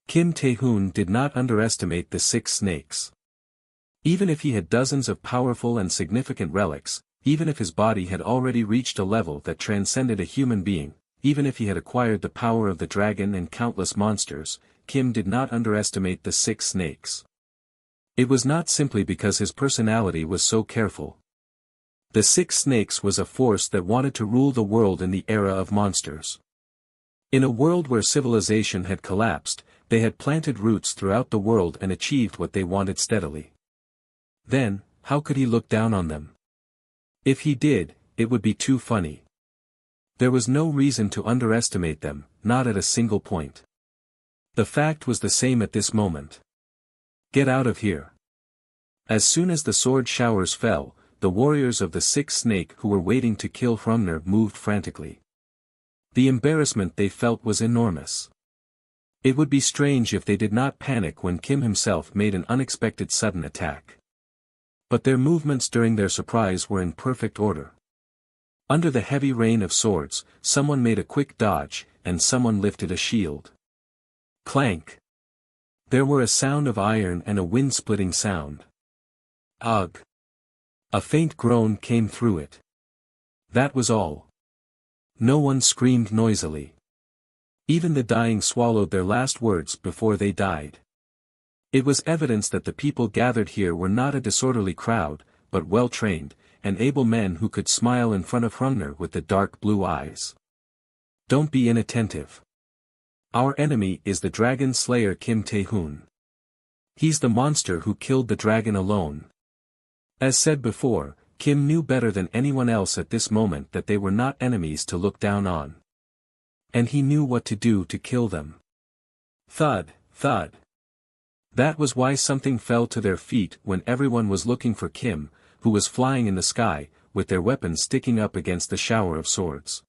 Kim Tae-hoon did not underestimate the 6 snakes. Even if he had dozens of powerful and significant relics, even if his body had already reached a level that transcended a human being, even if he had acquired the power of the dragon and countless monsters, Kim did not underestimate the 6 snakes. It was not simply because his personality was so careful. The 6 snakes was a force that wanted to rule the world in the era of monsters. In a world where civilization had collapsed, they had planted roots throughout the world and achieved what they wanted steadily. Then, how could he look down on them? If he did, it would be too funny. There was no reason to underestimate them, not at a single point. The fact was the same at this moment. Get out of here. As soon as the sword showers fell, the warriors of the 6 snake who were waiting to kill Hrungnir moved frantically. The embarrassment they felt was enormous. It would be strange if they did not panic when Kim himself made an unexpected sudden attack. But their movements during their surprise were in perfect order. Under the heavy rain of swords, someone made a quick dodge, and someone lifted a shield. Clank! There were a sound of iron and a wind-splitting sound. Ugh! A faint groan came through it. That was all. No one screamed noisily. Even the dying swallowed their last words before they died. It was evidence that the people gathered here were not a disorderly crowd, but well-trained, and able men who could smile in front of Hrungnir with the dark blue eyes. Don't be inattentive. Our enemy is the dragon slayer Kim Tae-hoon. He's the monster who killed the dragon alone. As said before, Kim knew better than anyone else at this moment that they were not enemies to look down on. And he knew what to do to kill them. Thud, thud. That was why something fell to their feet when everyone was looking for Kim, who was flying in the sky, with their weapons sticking up against the shower of swords.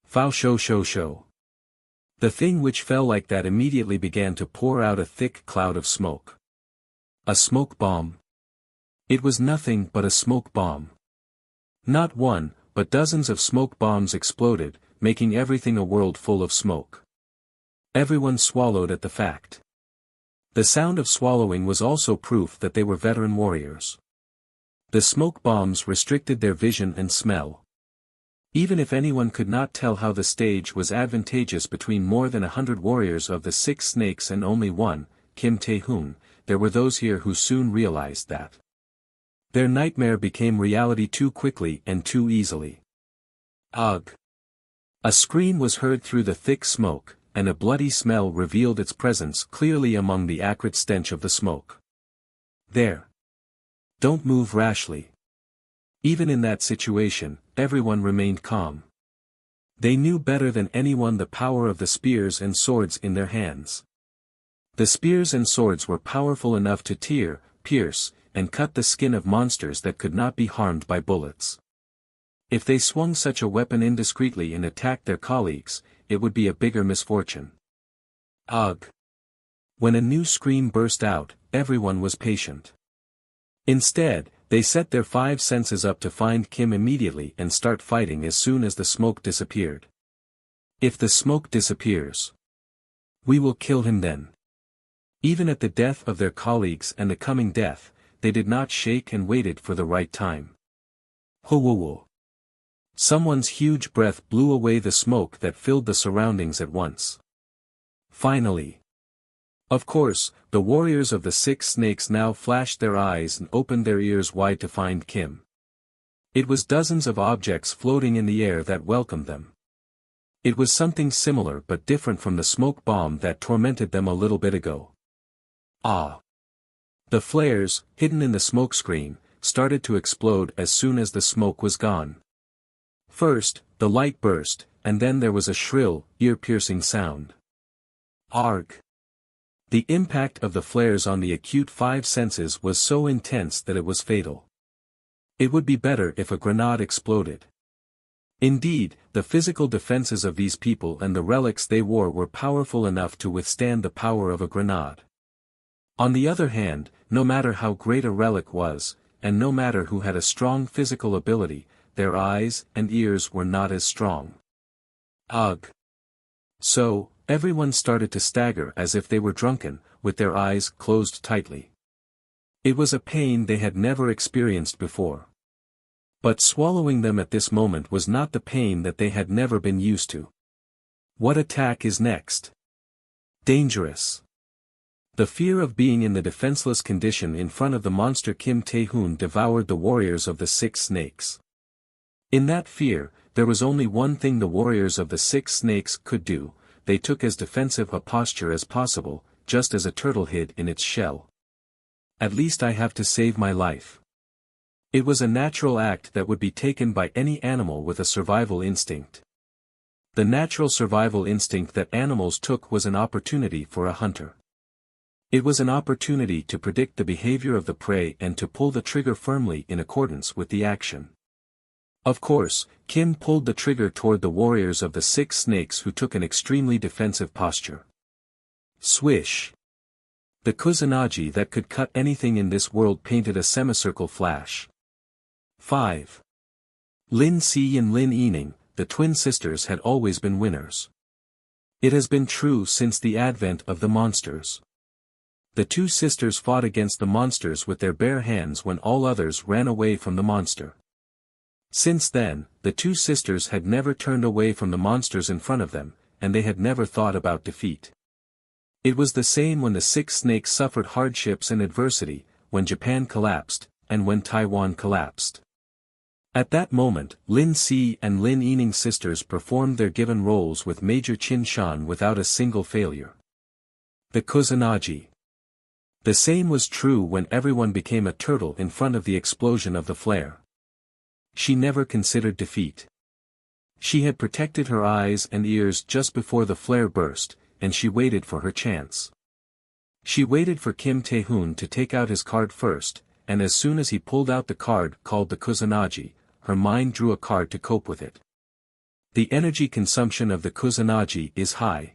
Fao shou shou shou. The thing which fell like that immediately began to pour out a thick cloud of smoke. A smoke bomb. It was nothing but a smoke bomb. Not one, but dozens of smoke bombs exploded, making everything a world full of smoke. Everyone swallowed at the fact. The sound of swallowing was also proof that they were veteran warriors. The smoke bombs restricted their vision and smell. Even if anyone could not tell how the stage was advantageous between more than 100 warriors of the 6 snakes and only one, Kim Tae-hoon, there were those here who soon realized that. Their nightmare became reality too quickly and too easily. Ugh! A scream was heard through the thick smoke, and a bloody smell revealed its presence clearly among the acrid stench of the smoke. There. Don't move rashly. Even in that situation, everyone remained calm. They knew better than anyone the power of the spears and swords in their hands. The spears and swords were powerful enough to tear, pierce, and cut the skin of monsters that could not be harmed by bullets. If they swung such a weapon indiscreetly and attacked their colleagues, it would be a bigger misfortune. Ugh! When a new scream burst out, everyone was patient. Instead, they set their 5 senses up to find Kim immediately and start fighting as soon as the smoke disappeared. If the smoke disappears, we will kill him then. Even at the death of their colleagues and the coming death, they did not shake and waited for the right time. Ho-wo-wo. Someone's huge breath blew away the smoke that filled the surroundings at once. Finally. Of course, the warriors of the 6 snakes now flashed their eyes and opened their ears wide to find Kim. It was dozens of objects floating in the air that welcomed them. It was something similar but different from the smoke bomb that tormented them a little bit ago. Ah! The flares, hidden in the smoke screen, started to explode as soon as the smoke was gone. First, the light burst, and then there was a shrill, ear-piercing sound. Arg! The impact of the flares on the acute 5 senses was so intense that it was fatal. It would be better if a grenade exploded. Indeed, the physical defenses of these people and the relics they wore were powerful enough to withstand the power of a grenade. On the other hand, no matter how great a relic was, and no matter who had a strong physical ability, their eyes and ears were not as strong. Ugh! So, Everyone started to stagger as if they were drunken, with their eyes closed tightly. It was a pain they had never experienced before. But swallowing them at this moment was not the pain that they had never been used to. What attack is next? Dangerous. The fear of being in the defenseless condition in front of the monster Kim Tae-hoon devoured the warriors of the 6 snakes. In that fear, there was only one thing the warriors of the 6 snakes could do: they took as defensive a posture as possible, just as a turtle hid in its shell. At least I have to save my life. It was a natural act that would be taken by any animal with a survival instinct. The natural survival instinct that animals took was an opportunity for a hunter. It was an opportunity to predict the behavior of the prey and to pull the trigger firmly in accordance with the action. Of course, Kim pulled the trigger toward the warriors of the 6 snakes, who took an extremely defensive posture. Swish! The kusanagi that could cut anything in this world painted a semicircle flash. 5. Lin Si and Lin Yining, the twin sisters, had always been winners. It has been true since the advent of the monsters. The 2 sisters fought against the monsters with their bare hands when all others ran away from the monster. Since then, the 2 sisters had never turned away from the monsters in front of them, and they had never thought about defeat. It was the same when the 6 snakes suffered hardships and adversity, when Japan collapsed, and when Taiwan collapsed. At that moment, Lin Si and Lin Yining sisters performed their given roles with Major Chin Shan without a single failure. The kusanagi. The same was true when everyone became a turtle in front of the explosion of the flare. She never considered defeat. She had protected her eyes and ears just before the flare burst, and she waited for her chance. She waited for Kim Tae-hoon to take out his card first, and as soon as he pulled out the card called the kusanagi, her mind drew a card to cope with it. The energy consumption of the kusanagi is high.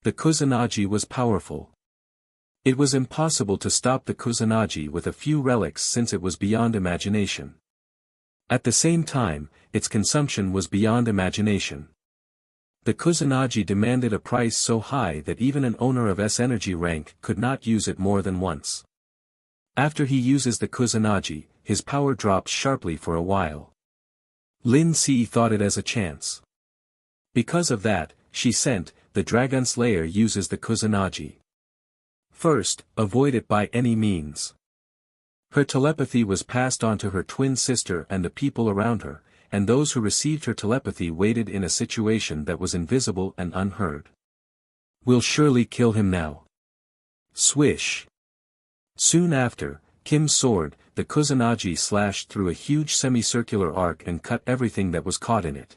The kusanagi was powerful. It was impossible to stop the kusanagi with a few relics since it was beyond imagination. At the same time, its consumption was beyond imagination. The kusanagi demanded a price so high that even an owner of S energy rank could not use it more than once. After he uses the kusanagi, his power drops sharply for a while. Lin Si thought it as a chance. Because of that, she sent, the Dragon Slayer uses the kusanagi. First, avoid it by any means. Her telepathy was passed on to her twin sister and the people around her, and those who received her telepathy waited in a situation that was invisible and unheard. We'll surely kill him now. Swish. Soon after, Kim's sword, the kusanagi, slashed through a huge semicircular arc and cut everything that was caught in it.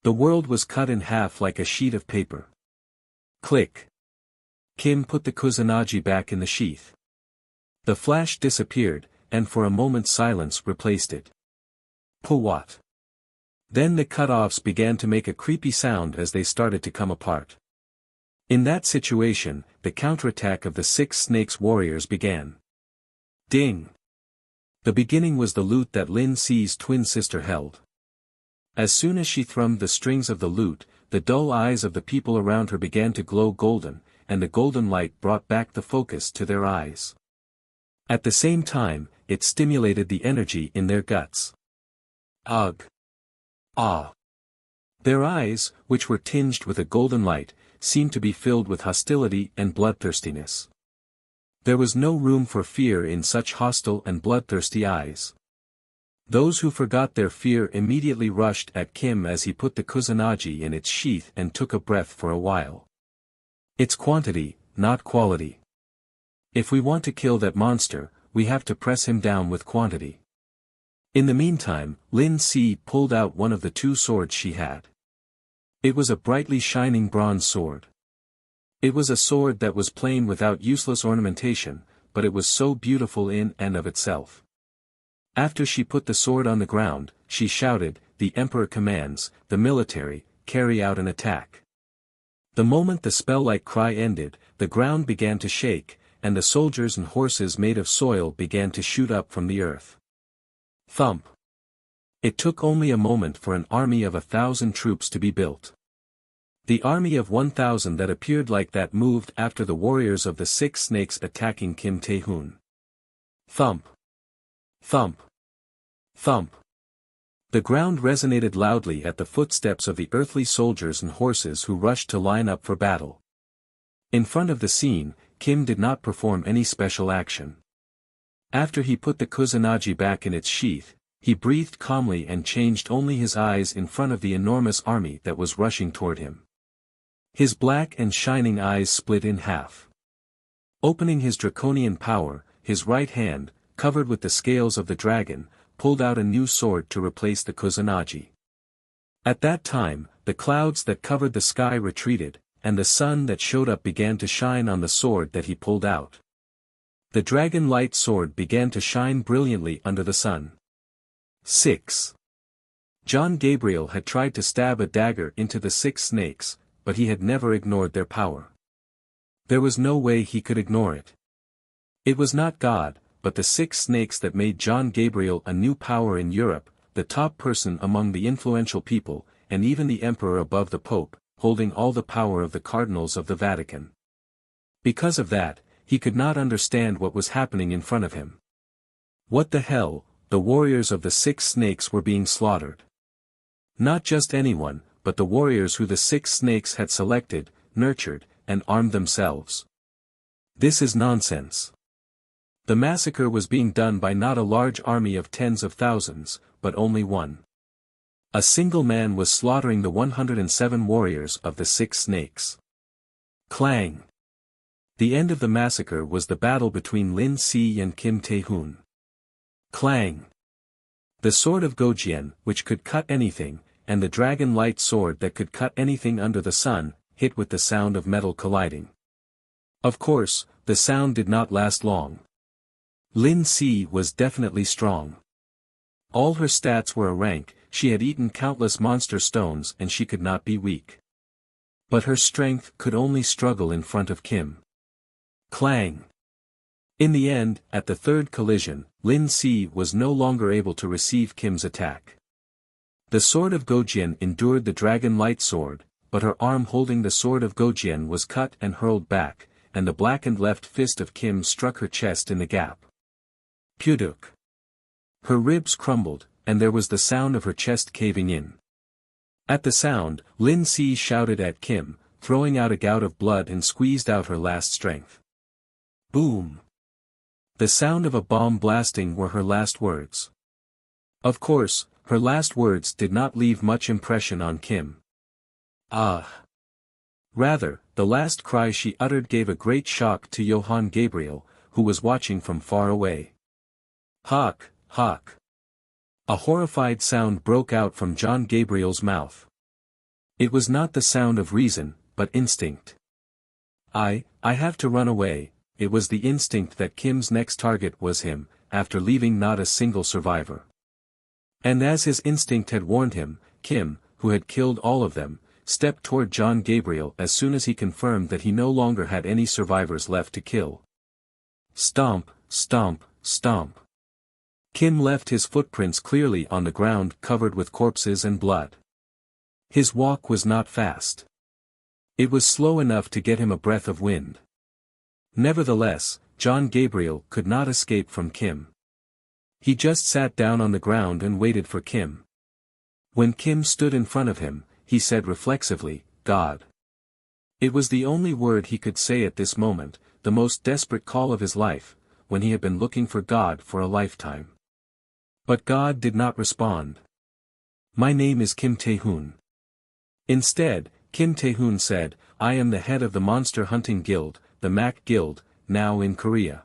The world was cut in half like a sheet of paper. Click. Kim put the kusanagi back in the sheath. The flash disappeared, and for a moment silence replaced it. What? Then the cut-offs began to make a creepy sound as they started to come apart. In that situation, the counterattack of the 6 snakes warriors began. Ding! The beginning was the lute that Lin Si's twin sister held. As soon as she thrummed the strings of the lute, the dull eyes of the people around her began to glow golden, and the golden light brought back the focus to their eyes. At the same time, it stimulated the energy in their guts. Ugh! Ah! Their eyes, which were tinged with a golden light, seemed to be filled with hostility and bloodthirstiness. There was no room for fear in such hostile and bloodthirsty eyes. Those who forgot their fear immediately rushed at Kim as he put the kusanagi in its sheath and took a breath for a while. It's quantity, not quality. If we want to kill that monster, we have to press him down with quantity. In the meantime, Lin Si pulled out one of the 2 swords she had. It was a brightly shining bronze sword. It was a sword that was plain without useless ornamentation, but it was so beautiful in and of itself. After she put the sword on the ground, she shouted, "The Emperor commands, the military, carry out an attack." The moment the spell-like cry ended, the ground began to shake, and the soldiers and horses made of soil began to shoot up from the earth. Thump! It took only a moment for an army of 1,000 troops to be built. The army of 1,000 that appeared like that moved after the warriors of the 6 snakes attacking Kim Tae-hoon. Thump. Thump. Thump. The ground resonated loudly at the footsteps of the earthly soldiers and horses who rushed to line up for battle. In front of the scene, Kim did not perform any special action. After he put the kusanagi back in its sheath, he breathed calmly and changed only his eyes in front of the enormous army that was rushing toward him. His black and shining eyes split in half. Opening his draconian power, his right hand, covered with the scales of the dragon, pulled out a new sword to replace the kusanagi. At that time, the clouds that covered the sky retreated, and the sun that showed up began to shine on the sword that he pulled out. The dragon light sword began to shine brilliantly under the sun. 6. John Gabriel had tried to stab a dagger into the 6 snakes, but he had never ignored their power. There was no way he could ignore it. It was not God, but the 6 snakes that made John Gabriel a new power in Europe, the top person among the influential people, and even the emperor above the pope, holding all the power of the cardinals of the Vatican. Because of that, he could not understand what was happening in front of him. What the hell, the warriors of the 6 snakes were being slaughtered. Not just anyone, but the warriors who the 6 snakes had selected, nurtured, and armed themselves. This is nonsense. The massacre was being done by not a large army of tens of thousands, but only one. A single man was slaughtering the 107 warriors of the 6 snakes. Clang! The end of the massacre was the battle between Lin Si and Kim Tae-hoon. Clang! The sword of Gojian, which could cut anything, and the dragon light sword that could cut anything under the sun, hit with the sound of metal colliding. Of course, the sound did not last long. Lin Si was definitely strong. All her stats were a rank, she had eaten countless monster stones and she could not be weak. But her strength could only struggle in front of Kim. Clang! In the end, at the third collision, Lin Si was no longer able to receive Kim's attack. The sword of Gojian endured the dragon light sword, but her arm holding the sword of Gojian was cut and hurled back, and the blackened left fist of Kim struck her chest in the gap. Puduk. Her ribs crumbled, and there was the sound of her chest caving in. At the sound, Lin Si shouted at Kim, throwing out a gout of blood and squeezed out her last strength. Boom! The sound of a bomb blasting were her last words. Of course, her last words did not leave much impression on Kim. Ah! Rather, the last cry she uttered gave a great shock to Johann Gabriel, who was watching from far away. Hawk, hawk. A horrified sound broke out from John Gabriel's mouth. It was not the sound of reason, but instinct. I have to run away. It was the instinct that Kim's next target was him, after leaving not a single survivor. And as his instinct had warned him, Kim, who had killed all of them, stepped toward John Gabriel as soon as he confirmed that he no longer had any survivors left to kill. Stomp, stomp, stomp. Kim left his footprints clearly on the ground covered with corpses and blood. His walk was not fast. It was slow enough to get him a breath of wind. Nevertheless, John Gabriel could not escape from Kim. He just sat down on the ground and waited for Kim. When Kim stood in front of him, he said reflexively, God. It was the only word he could say at this moment, the most desperate call of his life, when he had been looking for God for a lifetime. But God did not respond. My name is Kim Tae-hoon. Instead, Kim Tae-hoon said, I am the head of the Monster Hunting Guild, the Mac Guild, now in Korea.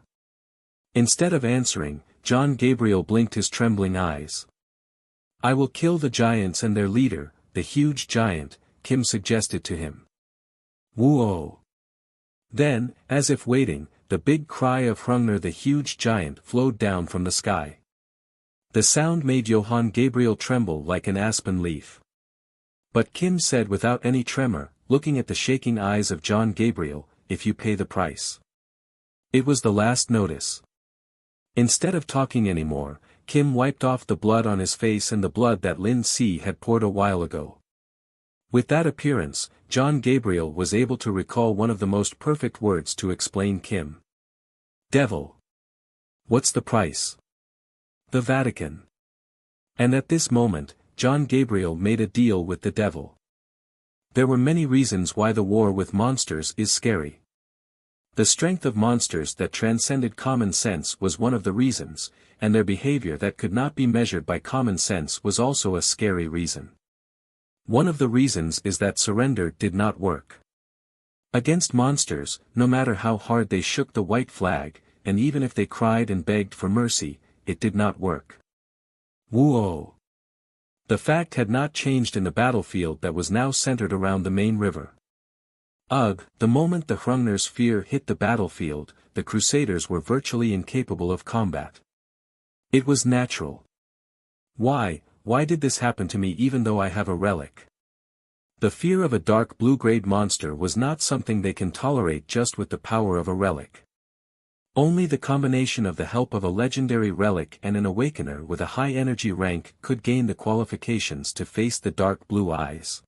Instead of answering, John Gabriel blinked his trembling eyes. I will kill the giants and their leader, the huge giant, Kim suggested to him. Whoa! Then, as if waiting, the big cry of Hrungnir the huge giant flowed down from the sky. The sound made Johann Gabriel tremble like an aspen leaf. But Kim said without any tremor, looking at the shaking eyes of John Gabriel, if you pay the price. It was the last notice. Instead of talking anymore, Kim wiped off the blood on his face and the blood that Lin Si had poured a while ago. With that appearance, John Gabriel was able to recall one of the most perfect words to explain Kim. Devil. What's the price? The Vatican. And at this moment, John Gabriel made a deal with the devil. There were many reasons why the war with monsters is scary. The strength of monsters that transcended common sense was one of the reasons, and their behavior that could not be measured by common sense was also a scary reason. One of the reasons is that surrender did not work. Against monsters, no matter how hard they shook the white flag, and even if they cried and begged for mercy, it did not work. Whoa! The fact had not changed in the battlefield that was now centered around the main river. Ugh, the moment the Hrungnir's fear hit the battlefield, the Crusaders were virtually incapable of combat. It was natural. Why did this happen to me even though I have a relic? The fear of a dark blue-grade monster was not something they can tolerate just with the power of a relic. Only the combination of the help of a legendary relic and an awakener with a high energy rank could gain the qualifications to face the dark blue eyes.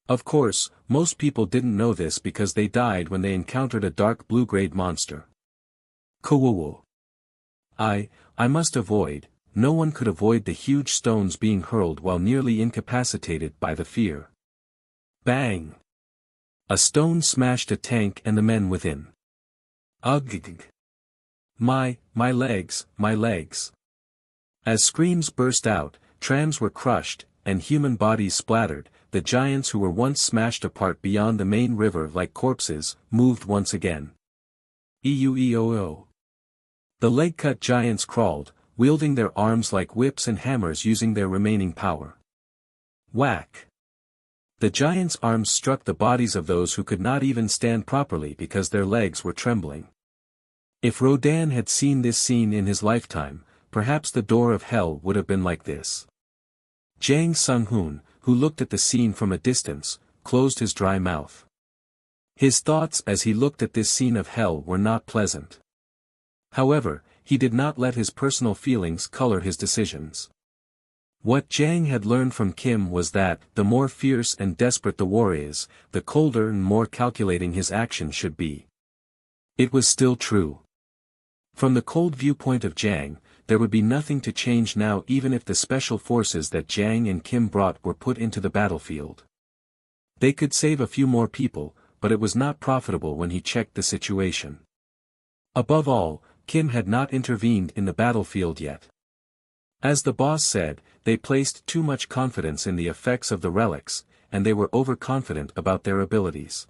Of course, most people didn't know this because they died when they encountered a dark blue-grade monster. Kowuwu. I must avoid. No one could avoid the huge stones being hurled while nearly incapacitated by the fear. Bang! A stone smashed a tank and the men within. Ugh! My legs, my legs. As screams burst out, trams were crushed, and human bodies splattered, the giants who were once smashed apart beyond the main river like corpses, moved once again. Eueoo. The leg-cut giants crawled, wielding their arms like whips and hammers using their remaining power. Whack! The giants' arms struck the bodies of those who could not even stand properly because their legs were trembling. If Rodan had seen this scene in his lifetime, perhaps the door of hell would have been like this. Jang Sung-hoon, who looked at the scene from a distance, closed his dry mouth. His thoughts as he looked at this scene of hell were not pleasant. However, he did not let his personal feelings color his decisions. What Jang had learned from Kim was that, the more fierce and desperate the war is, the colder and more calculating his action should be. It was still true. From the cold viewpoint of Jang, there would be nothing to change now even if the special forces that Jang and Kim brought were put into the battlefield. They could save a few more people, but it was not profitable when he checked the situation. Above all, Kim had not intervened in the battlefield yet. As the boss said, they placed too much confidence in the effects of the relics, and they were overconfident about their abilities.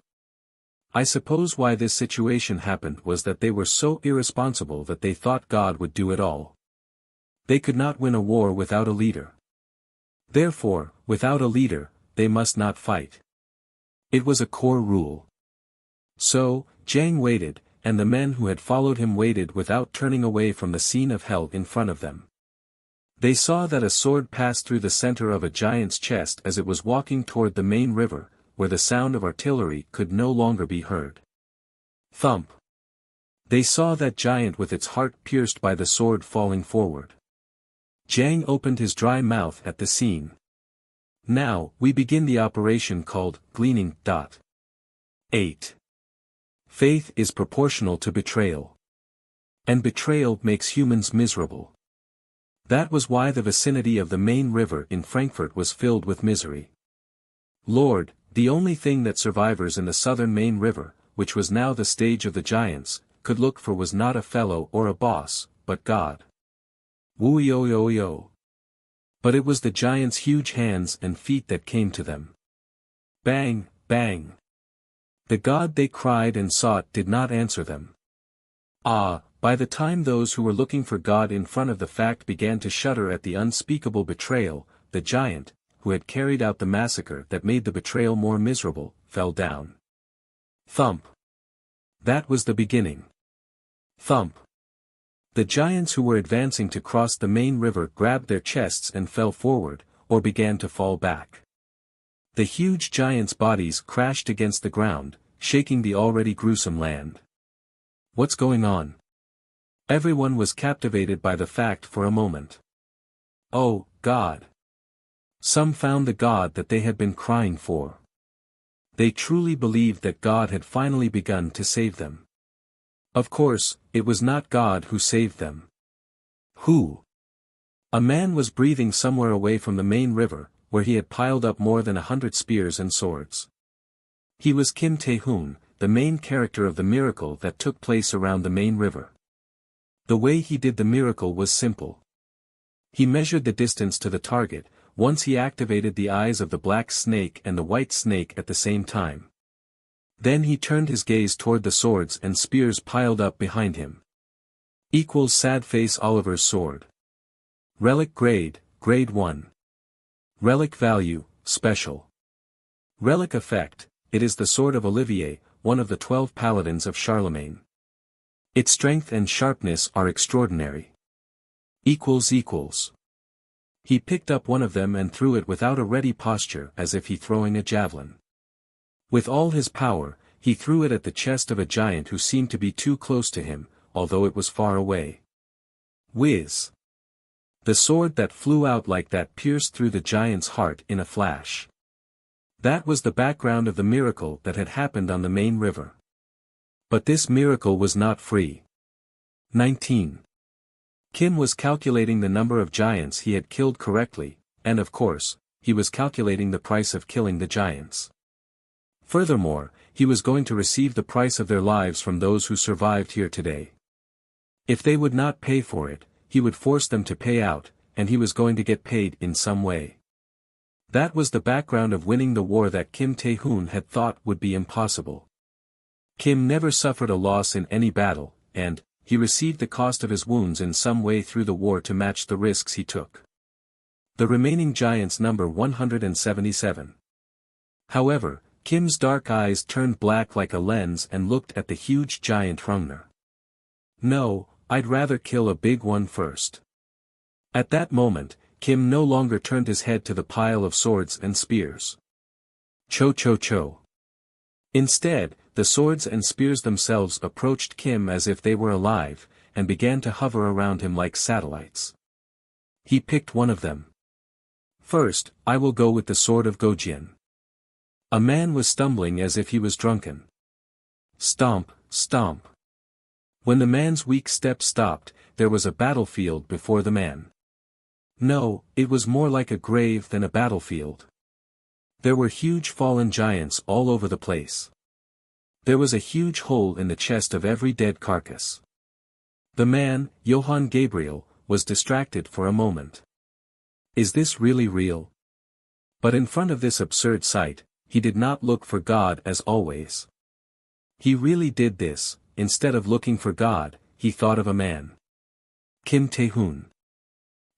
I suppose why this situation happened was that they were so irresponsible that they thought God would do it all. They could not win a war without a leader. Therefore, without a leader, they must not fight. It was a core rule. So, Jang waited, and the men who had followed him waited without turning away from the scene of hell in front of them. They saw that a sword passed through the center of a giant's chest as it was walking toward the main river, where the sound of artillery could no longer be heard. Thump! They saw that giant with its heart pierced by the sword falling forward. Jang opened his dry mouth at the scene. Now, we begin the operation called, gleaning. 8. Faith is proportional to betrayal. And betrayal makes humans miserable. That was why the vicinity of the main river in Frankfurt was filled with misery. Lord, the only thing that survivors in the southern main river, which was now the stage of the giants, could look for was not a fellow or a boss, but God. Woo-yo-yo-yo. But it was the giants' huge hands and feet that came to them. Bang, bang. The God they cried and sought did not answer them. By the time those who were looking for God in front of the fact began to shudder at the unspeakable betrayal, the giant, who had carried out the massacre that made the betrayal more miserable, fell down. Thump. That was the beginning. Thump. The giants who were advancing to cross the main river grabbed their chests and fell forward, or began to fall back. The huge giants' bodies crashed against the ground, shaking the already gruesome land. What's going on? Everyone was captivated by the fact for a moment. Oh, God! Some found the God that they had been crying for. They truly believed that God had finally begun to save them. Of course, it was not God who saved them. Who? A man was breathing somewhere away from the main river, where he had piled up more than 100 spears and swords. He was Kim Tae-hoon, the main character of the miracle that took place around the main river. The way he did the miracle was simple. He measured the distance to the target. Once he activated the eyes of the black snake and the white snake at the same time. Then he turned his gaze toward the swords and spears piled up behind him. Equals sad face Oliver's sword. Relic grade, grade 1. Relic value, special. Relic effect, it is the sword of Olivier, one of the 12 paladins of Charlemagne. Its strength and sharpness are extraordinary. Equals. He picked up one of them and threw it without a ready posture as if he throwing a javelin. With all his power, he threw it at the chest of a giant who seemed to be too close to him, although it was far away. Whiz! The sword that flew out like that pierced through the giant's heart in a flash. That was the background of the miracle that had happened on the main river. But this miracle was not free. 19. Kim was calculating the number of giants he had killed correctly, and of course, he was calculating the price of killing the giants. Furthermore, he was going to receive the price of their lives from those who survived here today. If they would not pay for it, he would force them to pay out, and he was going to get paid in some way. That was the background of winning the war that Kim Tae-hoon had thought would be impossible. Kim never suffered a loss in any battle, and he received the cost of his wounds in some way through the war to match the risks he took. The remaining giants number 177. However, Kim's dark eyes turned black like a lens and looked at the huge giant Hrungnir. No, I'd rather kill a big one first. At that moment, Kim no longer turned his head to the pile of swords and spears. Cho. Instead, the swords and spears themselves approached Kim as if they were alive, and began to hover around him like satellites. He picked one of them. First, I will go with the sword of Gojin. A man was stumbling as if he was drunken. Stomp. When the man's weak step stopped, there was a battlefield before the man. No, it was more like a grave than a battlefield. There were huge fallen giants all over the place. There was a huge hole in the chest of every dead carcass. The man, Johann Gabriel, was distracted for a moment. Is this really real? But in front of this absurd sight, he did not look for God as always. He really did this. Instead of looking for God, he thought of a man. Kim Tae-hoon.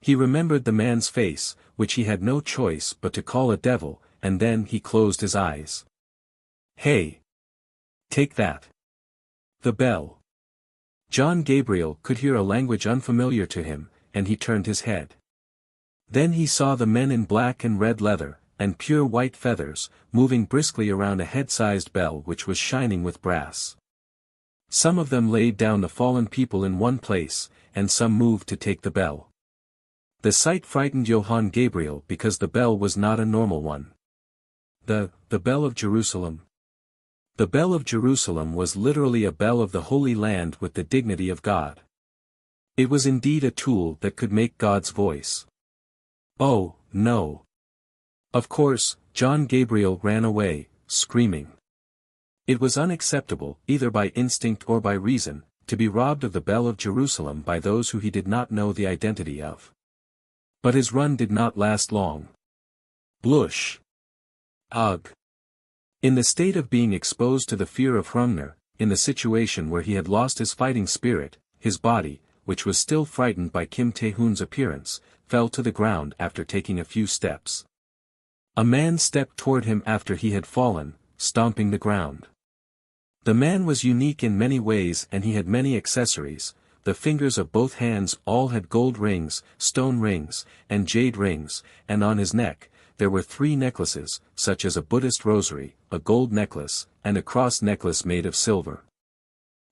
He remembered the man's face, which he had no choice but to call a devil, and then he closed his eyes. Hey! Take that! The bell. John Gabriel could hear a language unfamiliar to him, and he turned his head. Then he saw the men in black and red leather, and pure white feathers, moving briskly around a head-sized bell which was shining with brass. Some of them laid down the fallen people in one place, and some moved to take the bell. The sight frightened Johann Gabriel because the bell was not a normal one. The bell of Jerusalem. The bell of Jerusalem was literally a bell of the Holy Land with the dignity of God. It was indeed a tool that could make God's voice. Oh, no. Of course, John Gabriel ran away, screaming. It was unacceptable, either by instinct or by reason, to be robbed of the bell of Jerusalem by those who he did not know the identity of. But his run did not last long. Blush. Ugh. In the state of being exposed to the fear of Hrungnir, in the situation where he had lost his fighting spirit, his body, which was still frightened by Kim Tae-hoon's appearance, fell to the ground after taking a few steps. A man stepped toward him after he had fallen, stomping the ground. The man was unique in many ways and he had many accessories. The fingers of both hands all had gold rings, stone rings, and jade rings, and on his neck, there were 3 necklaces, such as a Buddhist rosary, a gold necklace, and a cross necklace made of silver.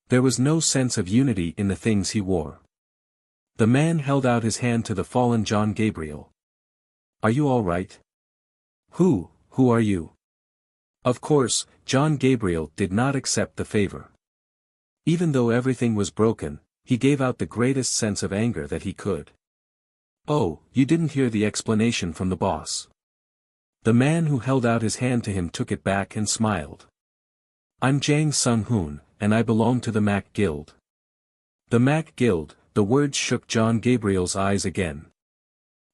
There was no sense of unity in the things he wore. The man held out his hand to the fallen John Gabriel. Are you all right? Who are you? Of course, John Gabriel did not accept the favor. Even though everything was broken, he gave out the greatest sense of anger that he could. Oh, you didn't hear the explanation from the boss. The man who held out his hand to him took it back and smiled. I'm Jang Sung-hoon, and I belong to the Mac Guild. The Mac Guild, the words shook John Gabriel's eyes again.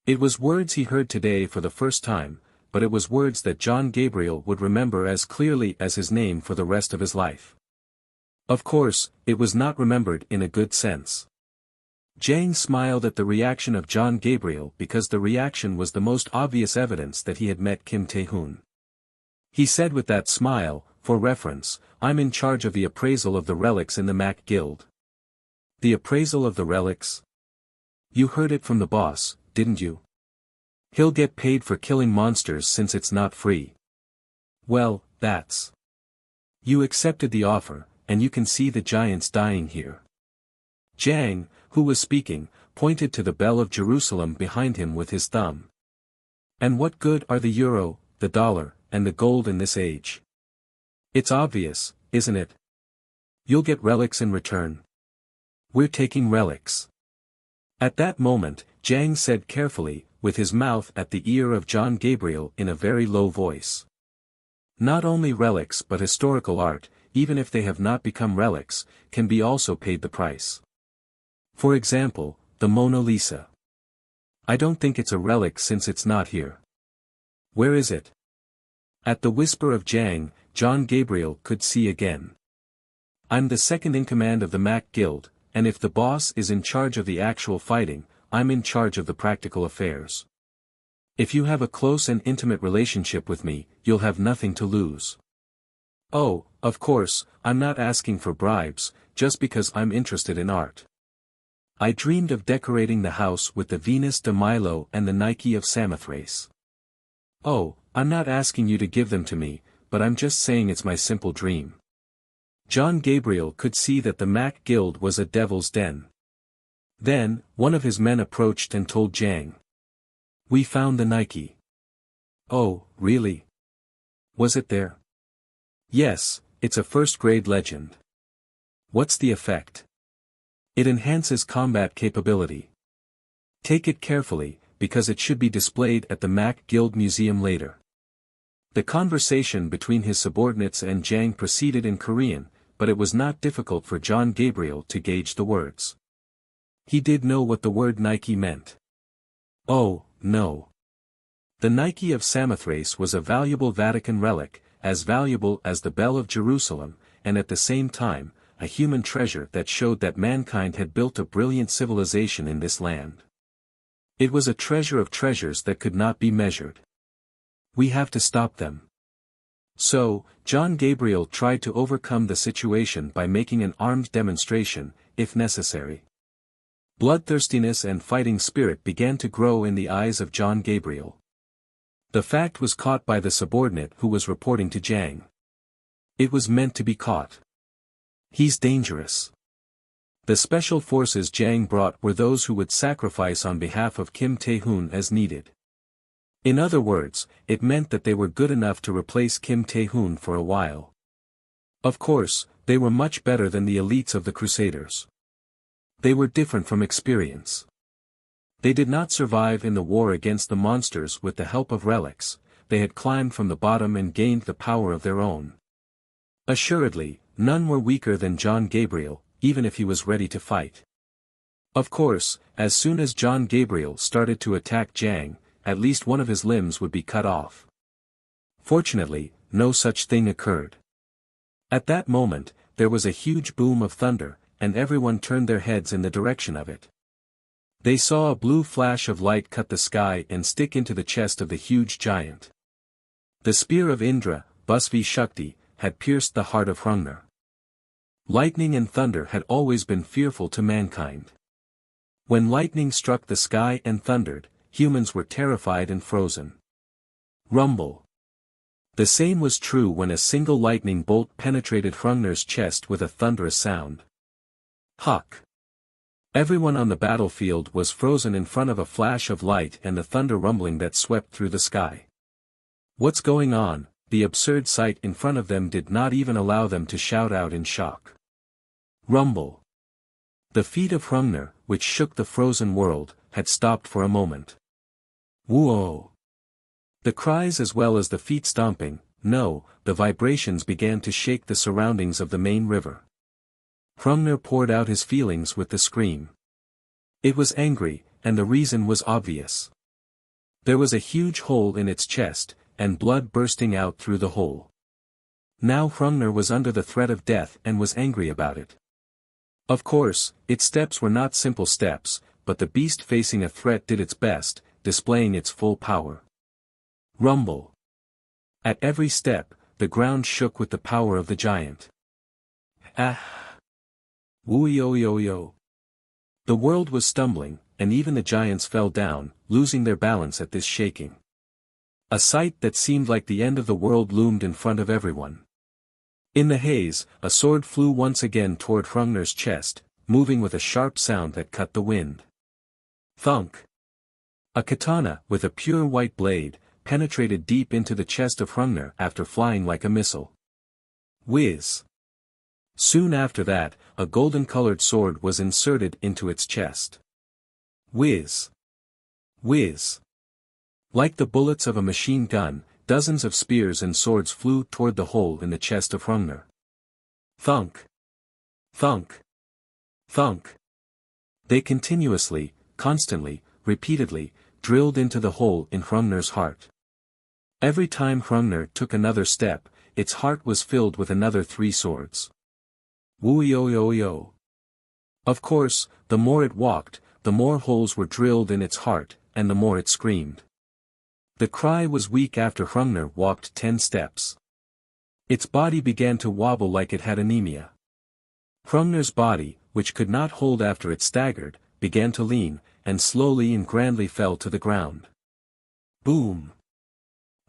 It was words he heard today for the first time, but it was words that John Gabriel would remember as clearly as his name for the rest of his life. Of course, it was not remembered in a good sense. Jang smiled at the reaction of John Gabriel because the reaction was the most obvious evidence that he had met Kim Tae-hoon. He said with that smile, for reference, I'm in charge of the appraisal of the relics in the Mac Guild. The appraisal of the relics? You heard it from the boss, didn't you? He'll get paid for killing monsters since it's not free. Well, that's. You accepted the offer, and you can see the giants dying here. Jang, who was speaking, pointed to the Bell of Jerusalem behind him with his thumb. And what good are the euro, the dollar, and the gold in this age? It's obvious, isn't it? You'll get relics in return. We're taking relics. At that moment, Jang said carefully, with his mouth at the ear of John Gabriel in a very low voice. Not only relics but historical art, even if they have not become relics, can be also paid the price. For example, the Mona Lisa. I don't think it's a relic since it's not here. Where is it? At the whisper of Jang, John Gabriel could see again. I'm the second in command of the Mac Guild, and if the boss is in charge of the actual fighting, I'm in charge of the practical affairs. If you have a close and intimate relationship with me, you'll have nothing to lose. Oh, of course, I'm not asking for bribes, just because I'm interested in art. I dreamed of decorating the house with the Venus de Milo and the Nike of Samothrace. Oh, I'm not asking you to give them to me, but I'm just saying it's my simple dream. John Gabriel could see that the Mac Guild was a devil's den. Then, one of his men approached and told Jang. We found the Nike. Oh, really? Was it there? Yes, it's a first-grade legend. What's the effect? It enhances combat capability. Take it carefully, because it should be displayed at the Mac Guild Museum later. The conversation between his subordinates and Jang proceeded in Korean, but it was not difficult for John Gabriel to gauge the words. He did know what the word Nike meant. Oh, no. The Nike of Samothrace was a valuable Vatican relic, as valuable as the Bell of Jerusalem, and at the same time, a human treasure that showed that mankind had built a brilliant civilization in this land. It was a treasure of treasures that could not be measured. We have to stop them. So, John Gabriel tried to overcome the situation by making an armed demonstration, if necessary. Bloodthirstiness and fighting spirit began to grow in the eyes of John Gabriel. The fact was caught by the subordinate who was reporting to Jang. It was meant to be caught. He's dangerous. The special forces Jang brought were those who would sacrifice on behalf of Kim Tae-hoon as needed. In other words, it meant that they were good enough to replace Kim Tae-hoon for a while. Of course, they were much better than the elites of the Crusaders. They were different from experience. They did not survive in the war against the monsters with the help of relics, they had climbed from the bottom and gained the power of their own. Assuredly, none were weaker than John Gabriel, even if he was ready to fight. Of course, as soon as John Gabriel started to attack Jang, at least one of his limbs would be cut off. Fortunately, no such thing occurred. At that moment, there was a huge boom of thunder, and everyone turned their heads in the direction of it. They saw a blue flash of light cut the sky and stick into the chest of the huge giant. The spear of Indra, Busvi Shakti, had pierced the heart of Hrungnir. Lightning and thunder had always been fearful to mankind. When lightning struck the sky and thundered, humans were terrified and frozen. Rumble. The same was true when a single lightning bolt penetrated Hrungnir's chest with a thunderous sound. Huck. Everyone on the battlefield was frozen in front of a flash of light and the thunder rumbling that swept through the sky. What's going on? The absurd sight in front of them did not even allow them to shout out in shock. Rumble. The feet of Hrungnir, which shook the frozen world, had stopped for a moment. Whoa! The cries as well as the feet stomping, no, the vibrations began to shake the surroundings of the main river. Hrungnir poured out his feelings with the scream. It was angry, and the reason was obvious. There was a huge hole in its chest, and blood bursting out through the hole. Now Hrungnir was under the threat of death and was angry about it. Of course, its steps were not simple steps, but the beast facing a threat did its best, displaying its full power. Rumble. At every step, the ground shook with the power of the giant. Ah! Woo-yo-yo-yo. The world was stumbling, and even the giants fell down, losing their balance at this shaking. A sight that seemed like the end of the world loomed in front of everyone. In the haze, a sword flew once again toward Hrungnir's chest, moving with a sharp sound that cut the wind. Thunk! A katana, with a pure white blade, penetrated deep into the chest of Hrungnir after flying like a missile. Whiz! Soon after that, a golden-colored sword was inserted into its chest. Whiz! Whiz! Like the bullets of a machine gun, dozens of spears and swords flew toward the hole in the chest of Hrungnir. Thunk! Thunk! Thunk! They continuously, constantly, repeatedly, drilled into the hole in Hrungnir's heart. Every time Hrungnir took another step, its heart was filled with another 3 swords. Woo-yo-yo-yo. Of course, the more it walked, the more holes were drilled in its heart, and the more it screamed. The cry was weak after Hrungnir walked 10 steps. Its body began to wobble like it had anemia. Hrungnir's body, which could not hold after it staggered, began to lean, and slowly and grandly fell to the ground. Boom!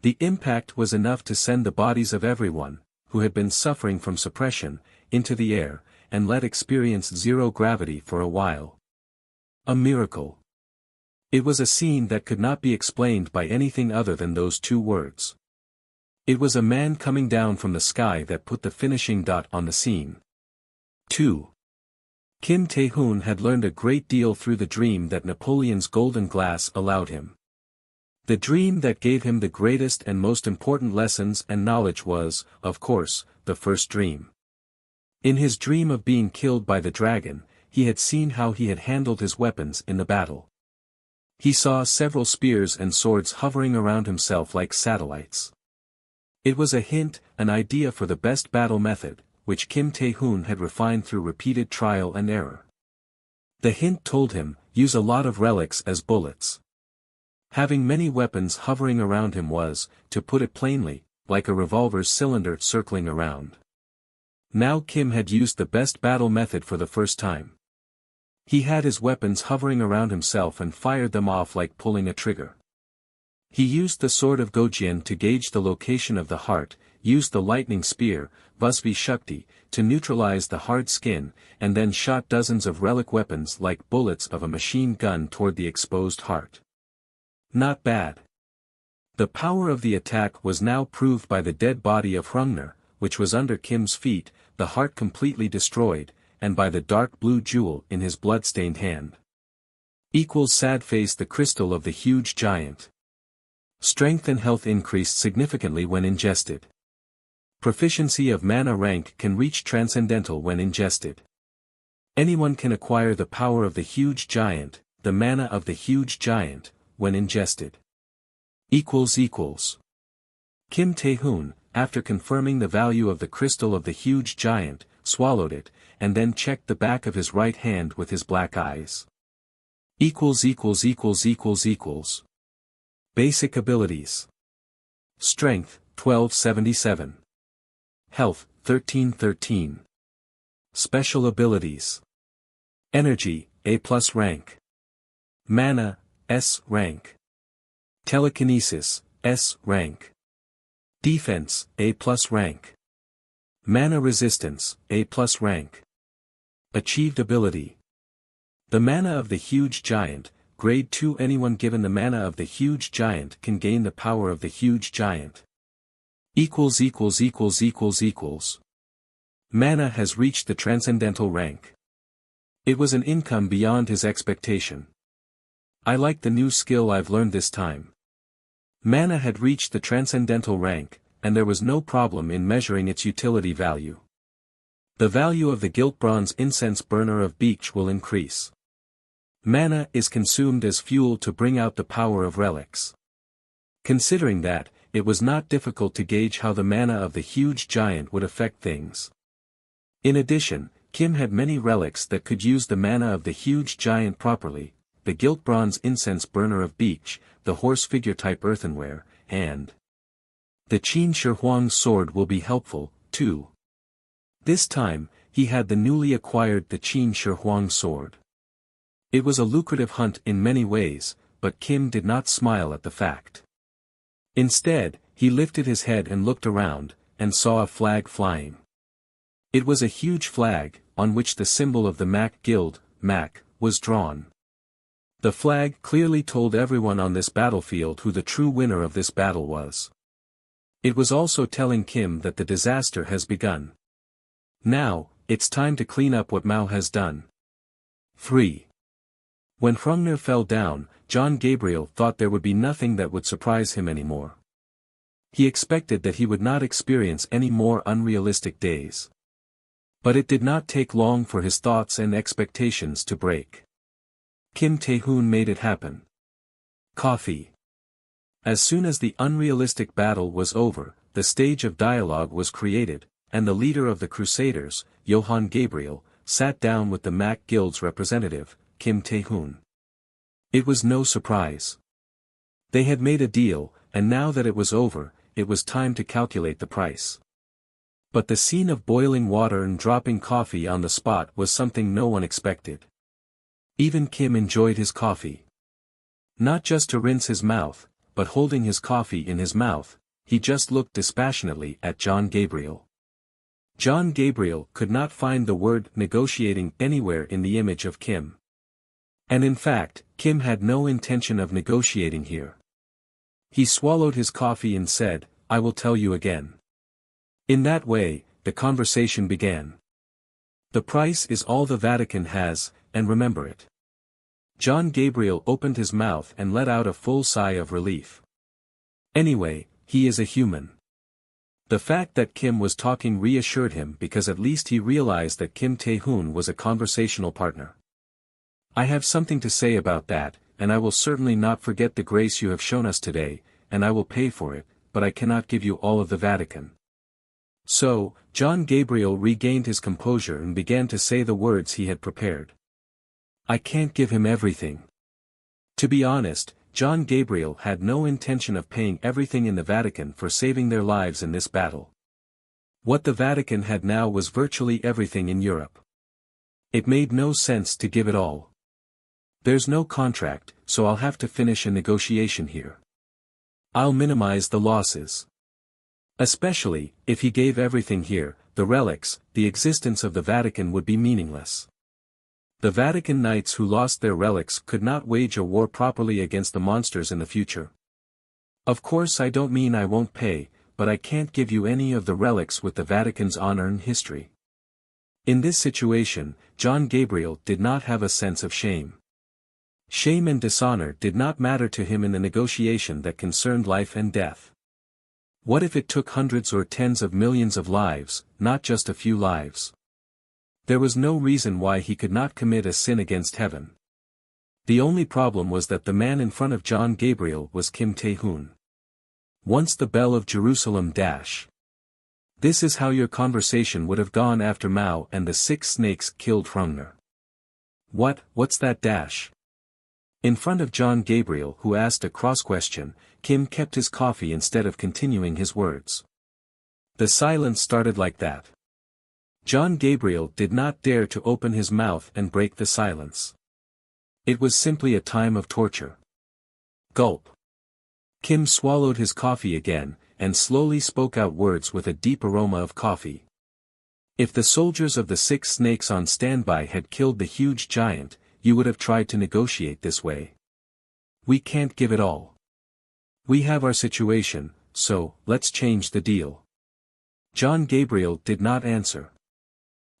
The impact was enough to send the bodies of everyone, who had been suffering from suppression, into the air, and let experience zero gravity for a while. A miracle. It was a scene that could not be explained by anything other than those 2 words. It was a man coming down from the sky that put the finishing dot on the scene. 2. Kim Tae-hoon had learned a great deal through the dream that Napoleon's golden glass allowed him. The dream that gave him the greatest and most important lessons and knowledge was, of course, the first dream. In his dream of being killed by the dragon, he had seen how he had handled his weapons in the battle. He saw several spears and swords hovering around himself like satellites. It was a hint, an idea for the best battle method, which Kim Tae-hoon had refined through repeated trial and error. The hint told him, use a lot of relics as bullets. Having many weapons hovering around him was, to put it plainly, like a revolver's cylinder circling around. Now Kim had used the best battle method for the first time. He had his weapons hovering around himself and fired them off like pulling a trigger. He used the sword of Gojien to gauge the location of the heart, used the lightning spear, Vasvi Shakti, to neutralize the hard skin, and then shot dozens of relic weapons like bullets of a machine gun toward the exposed heart. Not bad. The power of the attack was now proved by the dead body of Hrungnir, which was under Kim's feet, the heart completely destroyed, and by the dark blue jewel in his blood-stained hand. Sad face the crystal of the huge giant. Strength and health increased significantly when ingested. Proficiency of mana rank can reach transcendental when ingested. Anyone can acquire the power of the huge giant, the mana of the huge giant, when ingested. Kim Tae-hoon, after confirming the value of the crystal of the huge giant, swallowed it, and then checked the back of his right hand with his black eyes. Basic abilities. Strength, 1277. Health, 1313. Special abilities. Energy, A+ rank. Mana, S rank. Telekinesis, S rank. Defense, A+ rank. Mana resistance, A+ rank. Achieved ability. The mana of the huge giant, grade 2. Anyone given the mana of the huge giant can gain the power of the huge giant. Equals equals equals equals equals. Mana has reached the transcendental rank. It was an income beyond his expectation. I like the new skill I've learned this time. Mana had reached the transcendental rank, and there was no problem in measuring its utility value. The value of the gilt bronze incense burner of beach will increase. Mana is consumed as fuel to bring out the power of relics. Considering that, it was not difficult to gauge how the mana of the huge giant would affect things. In addition, Kim had many relics that could use the mana of the huge giant properly: the gilt bronze incense burner of beach, the horse figure type earthenware, and the Qin Shi Huang sword will be helpful, too. This time, he had the newly acquired the Qin Shi Huang sword. It was a lucrative hunt in many ways, but Kim did not smile at the fact. Instead, he lifted his head and looked around, and saw a flag flying. It was a huge flag, on which the symbol of the Mac Guild, Mac, was drawn. The flag clearly told everyone on this battlefield who the true winner of this battle was. It was also telling Kim that the disaster has begun. Now, it's time to clean up what Mao has done. 3. When Hrungnir fell down, John Gabriel thought there would be nothing that would surprise him anymore. He expected that he would not experience any more unrealistic days. But it did not take long for his thoughts and expectations to break. Kim Tae-hoon made it happen. Coffee. As soon as the unrealistic battle was over, the stage of dialogue was created, and the leader of the Crusaders, Johann Gabriel, sat down with the Mac Guild's representative, Kim Tae-hoon. It was no surprise. They had made a deal, and now that it was over, it was time to calculate the price. But the scene of boiling water and dropping coffee on the spot was something no one expected. Even Kim enjoyed his coffee. Not just to rinse his mouth, but holding his coffee in his mouth, he just looked dispassionately at John Gabriel. John Gabriel could not find the word negotiating anywhere in the image of Kim. And in fact, Kim had no intention of negotiating here. He swallowed his coffee and said, "I will tell you again." In that way, the conversation began. The price is all the Vatican has, and remember it. John Gabriel opened his mouth and let out a full sigh of relief. Anyway, he is a human. The fact that Kim was talking reassured him because at least he realized that Kim Tae-hoon was a conversational partner. "I have something to say about that, and I will certainly not forget the grace you have shown us today, and I will pay for it, but I cannot give you all of the Vatican." So, John Gabriel regained his composure and began to say the words he had prepared. "I can't give him everything." To be honest, John Gabriel had no intention of paying everything in the Vatican for saving their lives in this battle. What the Vatican had now was virtually everything in Europe. It made no sense to give it all. "There's no contract, so I'll have to finish a negotiation here. I'll minimize the losses. Especially, if he gave everything here, the relics, the existence of the Vatican would be meaningless. The Vatican knights who lost their relics could not wage a war properly against the monsters in the future. Of course I don't mean I won't pay, but I can't give you any of the relics with the Vatican's honor and history." In this situation, John Gabriel did not have a sense of shame. Shame and dishonor did not matter to him in the negotiation that concerned life and death. What if it took hundreds or tens of millions of lives, not just a few lives? There was no reason why he could not commit a sin against heaven. The only problem was that the man in front of John Gabriel was Kim Tae-hoon. Once the bell of Jerusalem dash. This is how your conversation would have gone after Mao and the 6 snakes killed Hrungnir. What's that dash? In front of John Gabriel, who asked a cross-question, Kim kept his coffee instead of continuing his words. The silence started like that. John Gabriel did not dare to open his mouth and break the silence. It was simply a time of torture. Gulp. Kim swallowed his coffee again, and slowly spoke out words with a deep aroma of coffee. If the soldiers of the 6 snakes on standby had killed the huge giant, you would have tried to negotiate this way. We can't give it all. We have our situation, so, let's change the deal. John Gabriel did not answer.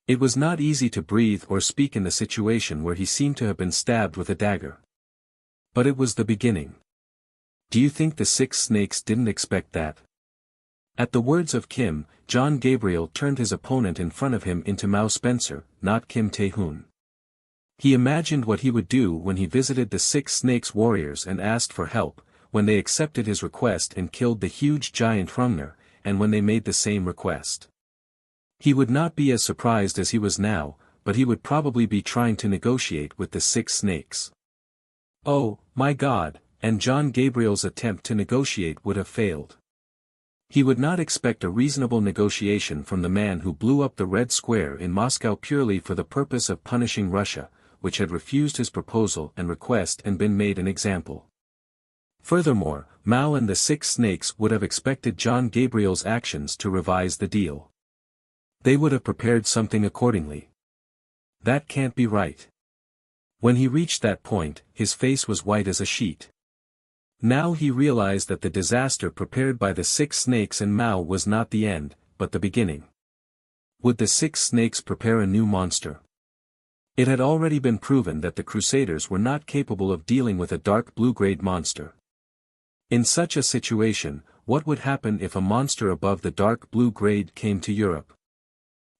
It was not easy to breathe or speak in the situation where he seemed to have been stabbed with a dagger. But it was the beginning. Do you think the 6 snakes didn't expect that? At the words of Kim, John Gabriel turned his opponent in front of him into Mao Spencer, not Kim Tae-hoon. He imagined what he would do when he visited the 6 snakes warriors and asked for help, when they accepted his request and killed the huge giant Hrungnir, and when they made the same request. He would not be as surprised as he was now, but he would probably be trying to negotiate with the 6 snakes. Oh, my God, and John Gabriel's attempt to negotiate would have failed. He would not expect a reasonable negotiation from the man who blew up the Red Square in Moscow purely for the purpose of punishing Russia, which had refused his proposal and request and been made an example. Furthermore, Mao and the 6 snakes would have expected John Gabriel's actions to revise the deal. They would have prepared something accordingly. That can't be right. When he reached that point, his face was white as a sheet. Now he realized that the disaster prepared by the 6 snakes and Mao was not the end, but the beginning. Would the 6 snakes prepare a new monster? It had already been proven that the Crusaders were not capable of dealing with a dark blue-grade monster. In such a situation, what would happen if a monster above the dark blue grade came to Europe?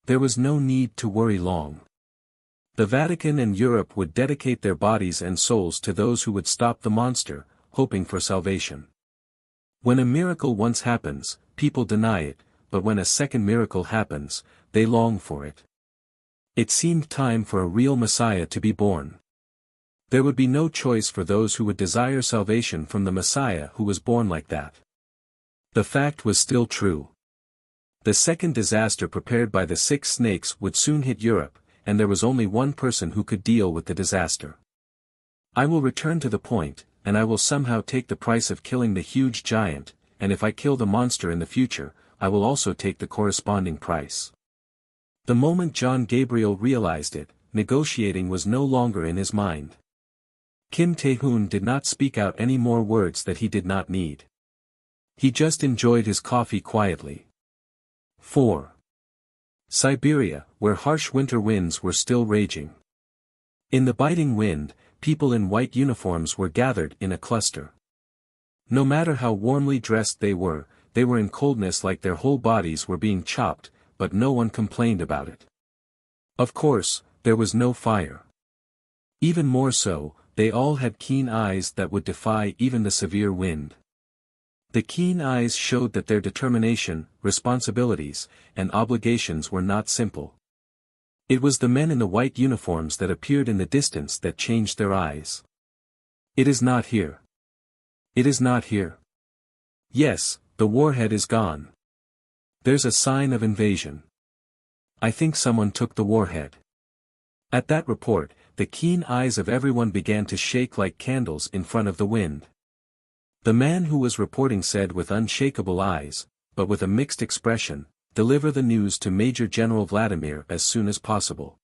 There was no need to worry long. The Vatican and Europe would dedicate their bodies and souls to those who would stop the monster, hoping for salvation. When a miracle once happens, people deny it, but when a second miracle happens, they long for it. It seemed time for a real Messiah to be born. There would be no choice for those who would desire salvation from the Messiah who was born like that. The fact was still true. The second disaster prepared by the 6 snakes would soon hit Europe, and there was only one person who could deal with the disaster. I will return to the point, and I will somehow take the price of killing the huge giant, and if I kill the monster in the future, I will also take the corresponding price. The moment John Gabriel realized it, negotiating was no longer in his mind. Kim Tae-hoon did not speak out any more words that he did not need. He just enjoyed his coffee quietly. 4. Siberia, where harsh winter winds were still raging. In the biting wind, people in white uniforms were gathered in a cluster. No matter how warmly dressed they were in coldness like their whole bodies were being chopped, but no one complained about it. Of course, there was no fire. Even more so, they all had keen eyes that would defy even the severe wind. The keen eyes showed that their determination, responsibilities, and obligations were not simple. It was the men in the white uniforms that appeared in the distance that changed their eyes. It is not here. It is not here. Yes, the warhead is gone. There's a sign of invasion. I think someone took the warhead. At that report, the keen eyes of everyone began to shake like candles in front of the wind. The man who was reporting said with unshakable eyes, but with a mixed expression, "Deliver the news to Major General Vladimir as soon as possible.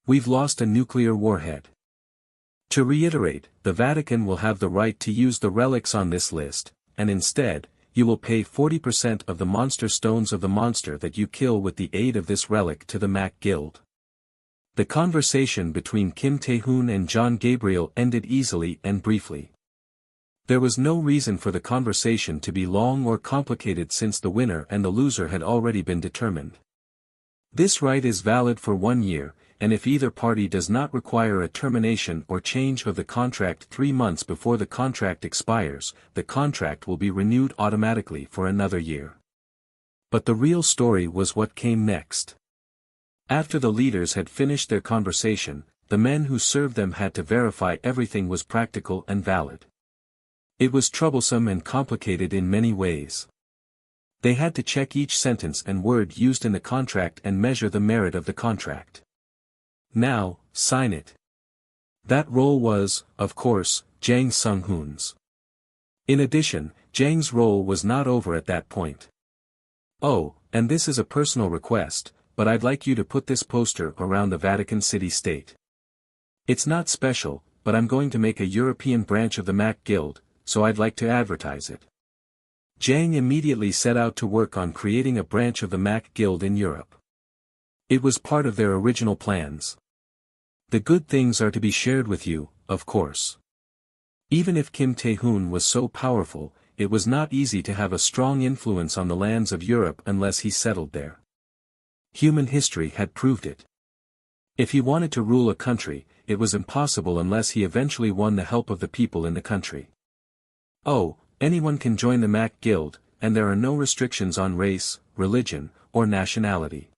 We've lost a nuclear warhead." To reiterate, the Vatican will have the right to use the relics on this list, and instead, you will pay 40% of the monster stones of the monster that you kill with the aid of this relic to the Mac Guild. The conversation between Kim Tae-hoon and John Gabriel ended easily and briefly. There was no reason for the conversation to be long or complicated since the winner and the loser had already been determined. This right is valid for 1 year, and if either party does not require a termination or change of the contract 3 months before the contract expires, the contract will be renewed automatically for another year. But the real story was what came next. After the leaders had finished their conversation, the men who served them had to verify everything was practical and valid. It was troublesome and complicated in many ways. They had to check each sentence and word used in the contract and measure the merit of the contract. Now, sign it. That role was, of course, Jang Sung-hoon's. In addition, Jang's role was not over at that point. "Oh, and this is a personal request, but I'd like you to put this poster around the Vatican City State. It's not special, but I'm going to make a European branch of the Mac Guild, so I'd like to advertise it. Jang immediately set out to work on creating a branch of the Mac Guild in Europe. It was part of their original plans. The good things are to be shared with you, of course. Even if Kim Tae-hoon was so powerful, it was not easy to have a strong influence on the lands of Europe unless he settled there. Human history had proved it. If he wanted to rule a country, it was impossible unless he eventually won the help of the people in the country. Oh, anyone can join the Mac Guild, and there are no restrictions on race, religion, or nationality.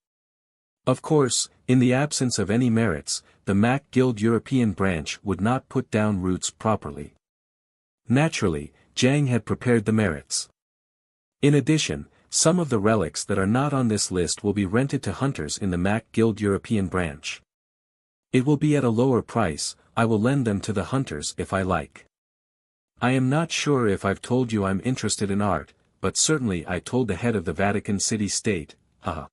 Of course, in the absence of any merits, the Mac Guild European branch would not put down roots properly. Naturally, Jang had prepared the merits. In addition, some of the relics that are not on this list will be rented to hunters in the Mac Guild European branch. It will be at a lower price, I will lend them to the hunters if I like. I am not sure if I've told you I'm interested in art, but certainly I told the head of the Vatican City State, haha.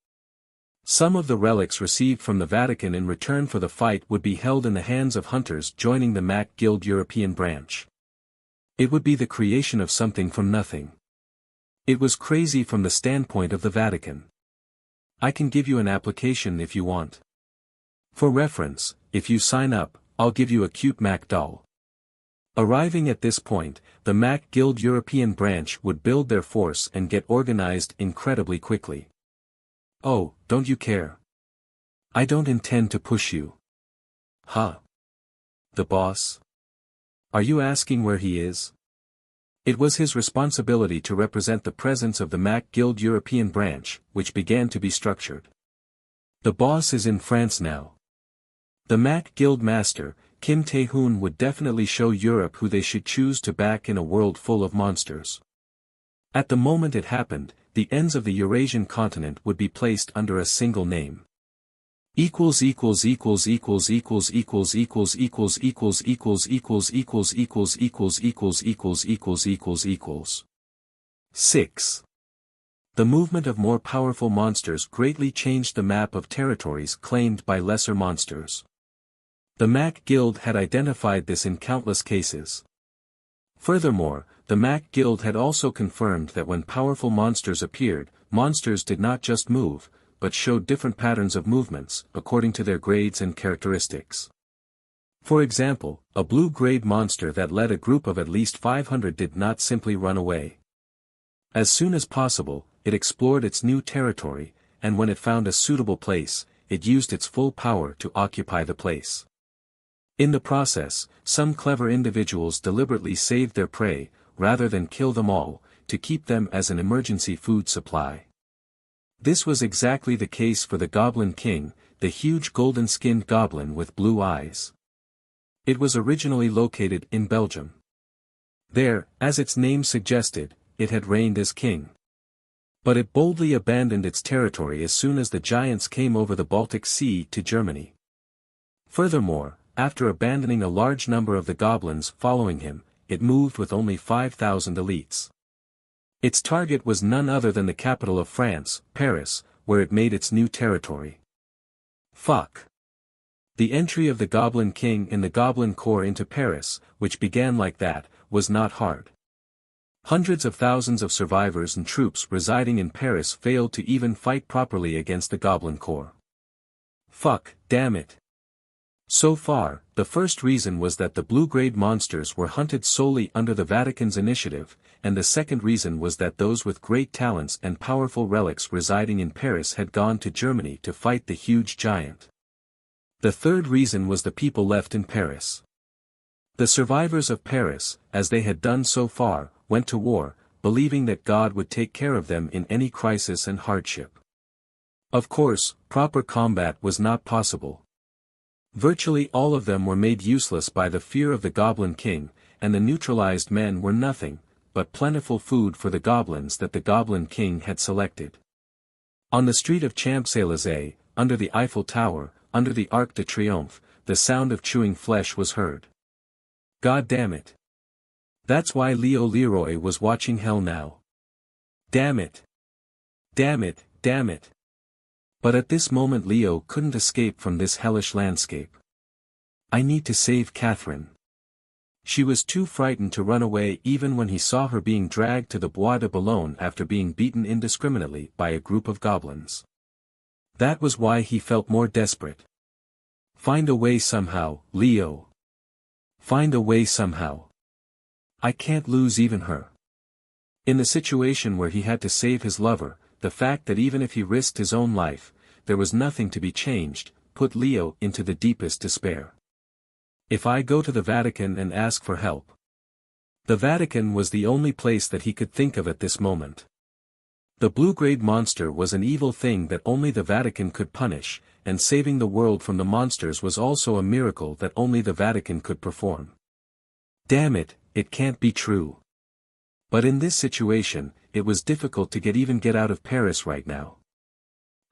Some of the relics received from the Vatican in return for the fight would be held in the hands of hunters joining the Mac Guild European branch. It would be the creation of something from nothing. It was crazy from the standpoint of the Vatican. I can give you an application if you want. For reference, if you sign up, I'll give you a cute Mac doll. Arriving at this point, the Mac Guild European branch would build their force and get organized incredibly quickly. Oh, don't you care? I don't intend to push you. Huh? The boss? Are you asking where he is? It was his responsibility to represent the presence of the Mac Guild European branch, which began to be structured. The boss is in France now. The Mac Guild master, Kim Tae-hoon, would definitely show Europe who they should choose to back in a world full of monsters. At the moment it happened, the ends of the Eurasian continent would be placed under a single name. Equals equals equals equals equals equals equals equals equals equals equals equals equals equals equals equals equals equals equals 6. The movement of more powerful monsters greatly changed the map of territories claimed by lesser monsters. The Mac Guild had identified this in countless cases. Furthermore, the Mac Guild had also confirmed that when powerful monsters appeared, monsters did not just move, but showed different patterns of movements, according to their grades and characteristics. For example, a blue-grade monster that led a group of at least 500 did not simply run away. As soon as possible, it explored its new territory, and when it found a suitable place, it used its full power to occupy the place. In the process, some clever individuals deliberately saved their prey, rather than kill them all, to keep them as an emergency food supply. This was exactly the case for the Goblin King, the huge golden-skinned goblin with blue eyes. It was originally located in Belgium. There, as its name suggested, it had reigned as king. But it boldly abandoned its territory as soon as the giants came over the Baltic Sea to Germany. Furthermore, after abandoning a large number of the goblins following him, it moved with only 5,000 elites. Its target was none other than the capital of France, Paris, where it made its new territory. Fuck. The entry of the Goblin King in the Goblin Corps into Paris, which began like that, was not hard. Hundreds of thousands of survivors and troops residing in Paris failed to even fight properly against the Goblin Corps. Fuck, damn it. So far, the first reason was that the blue-grade monsters were hunted solely under the Vatican's initiative, and the second reason was that those with great talents and powerful relics residing in Paris had gone to Germany to fight the huge giant. The third reason was the people left in Paris. The survivors of Paris, as they had done so far, went to war, believing that God would take care of them in any crisis and hardship. Of course, proper combat was not possible. Virtually all of them were made useless by the fear of the Goblin King, and the neutralized men were nothing but plentiful food for the goblins that the Goblin King had selected. On the street of Champs-Élysées, under the Eiffel Tower, under the Arc de Triomphe, the sound of chewing flesh was heard. God damn it. That's why Leo Leroy was watching hell now. Damn it. Damn it, damn it. But at this moment Leo couldn't escape from this hellish landscape. I need to save Catherine. She was too frightened to run away even when he saw her being dragged to the Bois de Boulogne after being beaten indiscriminately by a group of goblins. That was why he felt more desperate. Find a way somehow, Leo. Find a way somehow. I can't lose even her. In the situation where he had to save his lover, the fact that even if he risked his own life, there was nothing to be changed, put Leo into the deepest despair. If I go to the Vatican and ask for help. The Vatican was the only place that he could think of at this moment. The blue-grade monster was an evil thing that only the Vatican could punish, and saving the world from the monsters was also a miracle that only the Vatican could perform. Damn it, it can't be true. But in this situation, it was difficult to get out of Paris right now.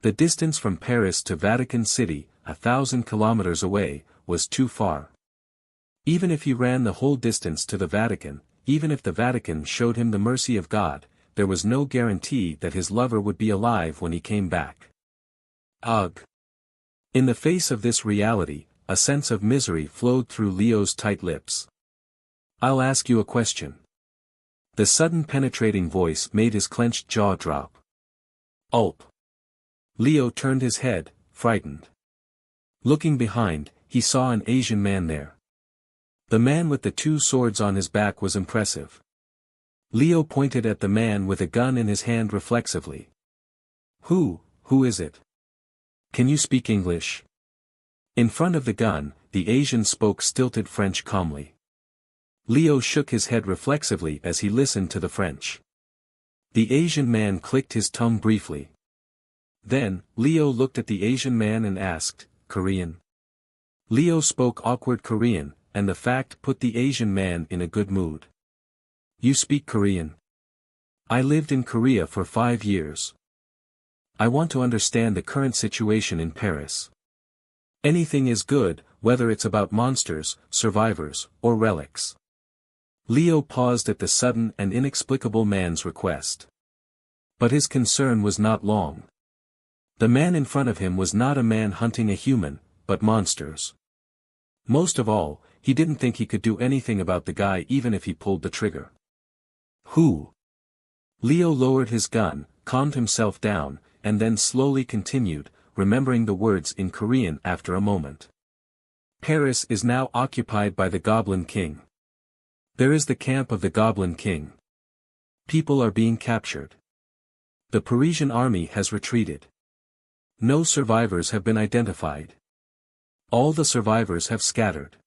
The distance from Paris to Vatican City, 1,000 kilometers away, was too far. Even if he ran the whole distance to the Vatican, even if the Vatican showed him the mercy of God, there was no guarantee that his lover would be alive when he came back. Ugh. In the face of this reality, a sense of misery flowed through Leo's tight lips. I'll ask you a question. The sudden penetrating voice made his clenched jaw drop. Ulp. Leo turned his head, frightened. Looking behind, he saw an Asian man there. The man with the 2 swords on his back was impressive. Leo pointed at the man with a gun in his hand reflexively. Who is it? Can you speak English? In front of the gun, the Asian spoke stilted French calmly. Leo shook his head reflexively as he listened to the French. The Asian man clicked his tongue briefly. Then, Leo looked at the Asian man and asked, Korean? Leo spoke awkward Korean, and the fact put the Asian man in a good mood. You speak Korean? I lived in Korea for 5 years. I want to understand the current situation in Paris. Anything is good, whether it's about monsters, survivors, or relics. Leo paused at the sudden and inexplicable man's request. But his concern was not long. The man in front of him was not a man hunting a human, but monsters. Most of all, he didn't think he could do anything about the guy even if he pulled the trigger. Who? Leo lowered his gun, calmed himself down, and then slowly continued, remembering the words in Korean after a moment. Paris is now occupied by the Goblin King. There is the camp of the Goblin King. People are being captured. The Parisian army has retreated. No survivors have been identified. All the survivors have scattered.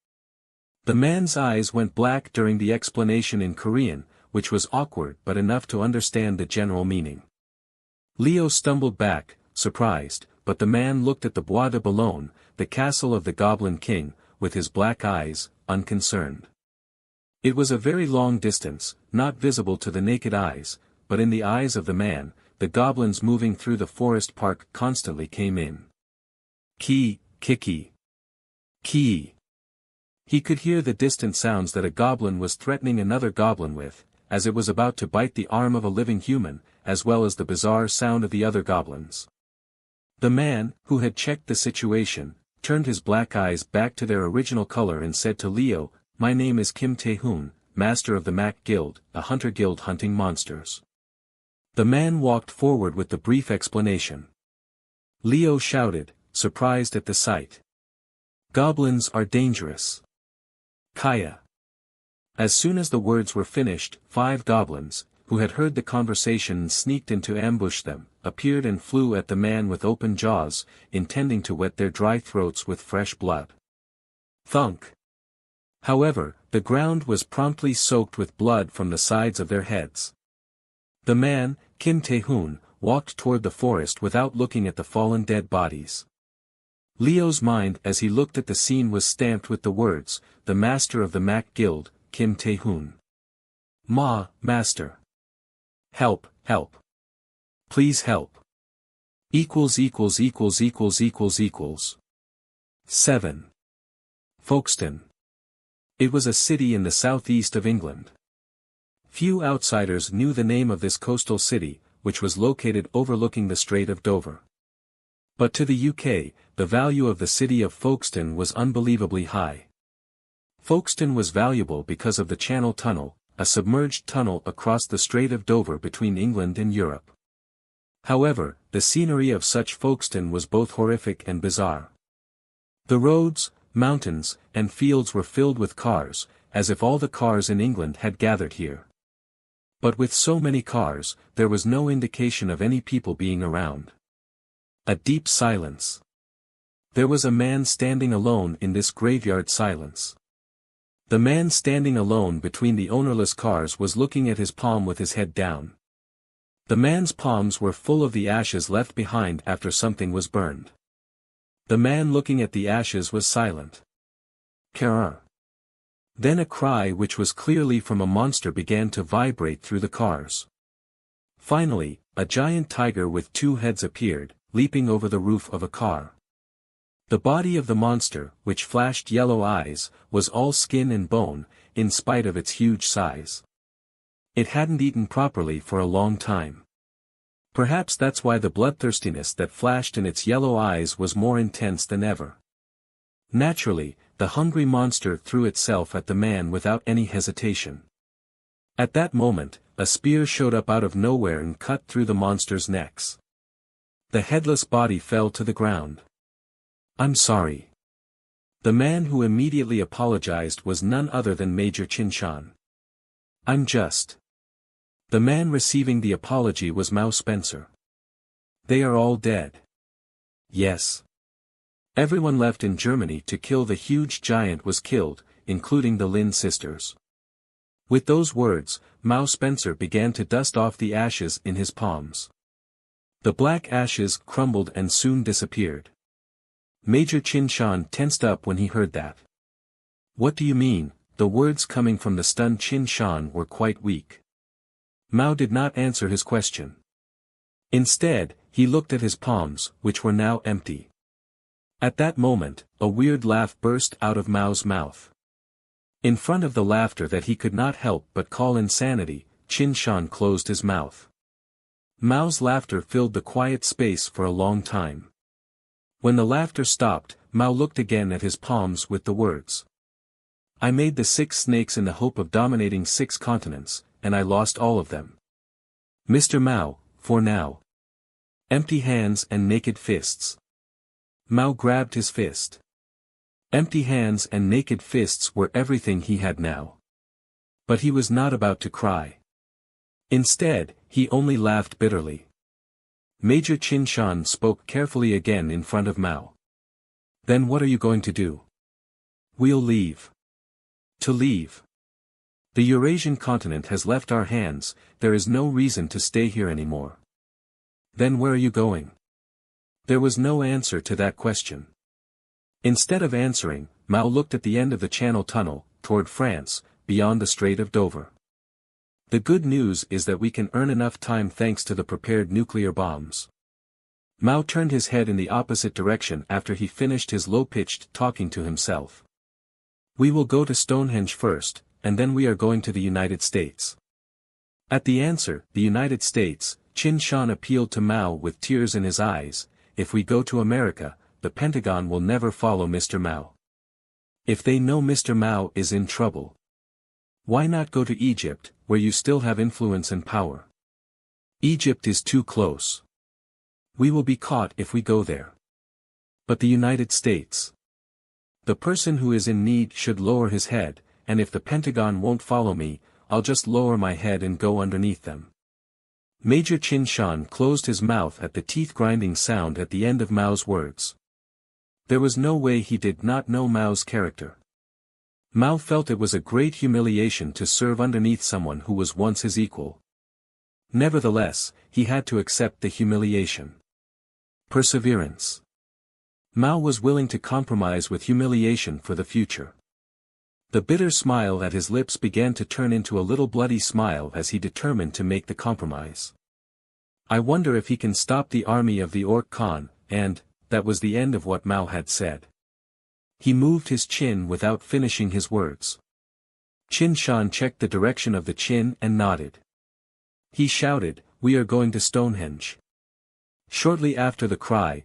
The man's eyes went black during the explanation in Korean, which was awkward but enough to understand the general meaning. Leo stumbled back, surprised, but the man looked at the Bois de Boulogne, the castle of the Goblin King, with his black eyes, unconcerned. It was a very long distance, not visible to the naked eyes, but in the eyes of the man, the goblins moving through the forest park constantly came in. Ki, kiki. Ki. He could hear the distant sounds that a goblin was threatening another goblin with, as it was about to bite the arm of a living human, as well as the bizarre sound of the other goblins. The man, who had checked the situation, turned his black eyes back to their original color and said to Leo, My name is Kim Tae-hoon, master of the Mac Guild, a hunter guild hunting monsters. The man walked forward with the brief explanation. Leo shouted, surprised at the sight. Goblins are dangerous. Kaya. As soon as the words were finished, 5 goblins, who had heard the conversation and sneaked in to ambush them, appeared and flew at the man with open jaws, intending to wet their dry throats with fresh blood. Thunk. However, the ground was promptly soaked with blood from the sides of their heads. The man, Kim Tae-hoon, walked toward the forest without looking at the fallen dead bodies. Leo's mind as he looked at the scene was stamped with the words, the master of the Mac Guild, Kim Tae-hoon. Master. Help, help. Please help. == 7. Folkestone. It was a city in the southeast of England. Few outsiders knew the name of this coastal city, which was located overlooking the Strait of Dover. But to the UK, the value of the city of Folkestone was unbelievably high. Folkestone was valuable because of the Channel Tunnel, a submerged tunnel across the Strait of Dover between England and Europe. However, the scenery of such Folkestone was both horrific and bizarre. The roads, mountains, and fields were filled with cars, as if all the cars in England had gathered here. But with so many cars, there was no indication of any people being around. A deep silence. There was a man standing alone in this graveyard silence. The man standing alone between the ownerless cars was looking at his palm with his head down. The man's palms were full of the ashes left behind after something was burned. The man looking at the ashes was silent. Kerr. Then a cry which was clearly from a monster began to vibrate through the cars. Finally, a giant tiger with two heads appeared, leaping over the roof of a car. The body of the monster, which flashed yellow eyes, was all skin and bone, in spite of its huge size. It hadn't eaten properly for a long time. Perhaps that's why the bloodthirstiness that flashed in its yellow eyes was more intense than ever. Naturally, the hungry monster threw itself at the man without any hesitation. At that moment, a spear showed up out of nowhere and cut through the monster's necks. The headless body fell to the ground. "I'm sorry." The man who immediately apologized was none other than Major Chin-shan. "I'm just." The man receiving the apology was Mao Spencer. "They are all dead." "Yes. Everyone left in Germany to kill the huge giant was killed, including the Lin sisters." With those words, Mao Spencer began to dust off the ashes in his palms. The black ashes crumbled and soon disappeared. Major Chin-shan tensed up when he heard that. "What do you mean?" The words coming from the stunned Chin-shan were quite weak. Mao did not answer his question. Instead, he looked at his palms, which were now empty. At that moment, a weird laugh burst out of Mao's mouth. In front of the laughter that he could not help but call insanity, Chin-shan closed his mouth. Mao's laughter filled the quiet space for a long time. When the laughter stopped, Mao looked again at his palms with the words. "I made the 6 snakes in the hope of dominating 6 continents, and I lost all of them. Mr. Mao, for now. Empty hands and naked fists." Mao grabbed his fist. Empty hands and naked fists were everything he had now. But he was not about to cry. Instead, he only laughed bitterly. Major Chin-shan spoke carefully again in front of Mao. "Then what are you going to do?" "We'll leave." "To leave? The Eurasian continent has left our hands, there is no reason to stay here anymore." "Then where are you going?" There was no answer to that question. Instead of answering, Mao looked at the end of the Channel Tunnel, toward France, beyond the Strait of Dover. "The good news is that we can earn enough time thanks to the prepared nuclear bombs." Mao turned his head in the opposite direction after he finished his low-pitched talking to himself. "We will go to Stonehenge first, and then we are going to the United States." At the answer, the United States, Chin-shan appealed to Mao with tears in his eyes. "If we go to America, the Pentagon will never follow Mr. Mao. If they know Mr. Mao is in trouble. Why not go to Egypt, where you still have influence and power? Egypt is too close. We will be caught if we go there. But the United States. The person who is in need should lower his head, and if the Pentagon won't follow me, I'll just lower my head and go underneath them." Major Chin-shan closed his mouth at the teeth-grinding sound at the end of Mao's words. There was no way he did not know Mao's character. Mao felt it was a great humiliation to serve underneath someone who was once his equal. Nevertheless, he had to accept the humiliation. Perseverance. Mao was willing to compromise with humiliation for the future. The bitter smile at his lips began to turn into a little bloody smile as he determined to make the compromise. "I wonder if he can stop the army of the Orc Khan," and, that was the end of what Mao had said. He moved his chin without finishing his words. Chin-shan checked the direction of the chin and nodded. He shouted, "We are going to Stonehenge." Shortly after the cry,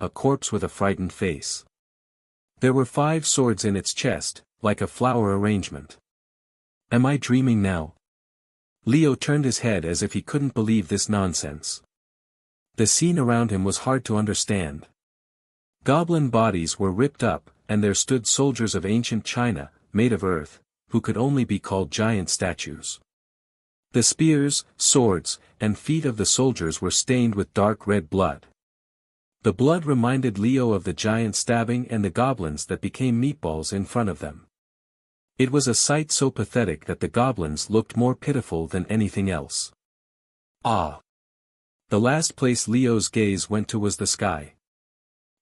a corpse with a frightened face. There were 5 swords in its chest, like a flower arrangement. Am I dreaming now? Leo turned his head as if he couldn't believe this nonsense. The scene around him was hard to understand. Goblin bodies were ripped up, and there stood soldiers of ancient China, made of earth, who could only be called giant statues. The spears, swords, and feet of the soldiers were stained with dark red blood. The blood reminded Leo of the giant stabbing and the goblins that became meatballs in front of them. It was a sight so pathetic that the goblins looked more pitiful than anything else. Ah! The last place Leo's gaze went to was the sky.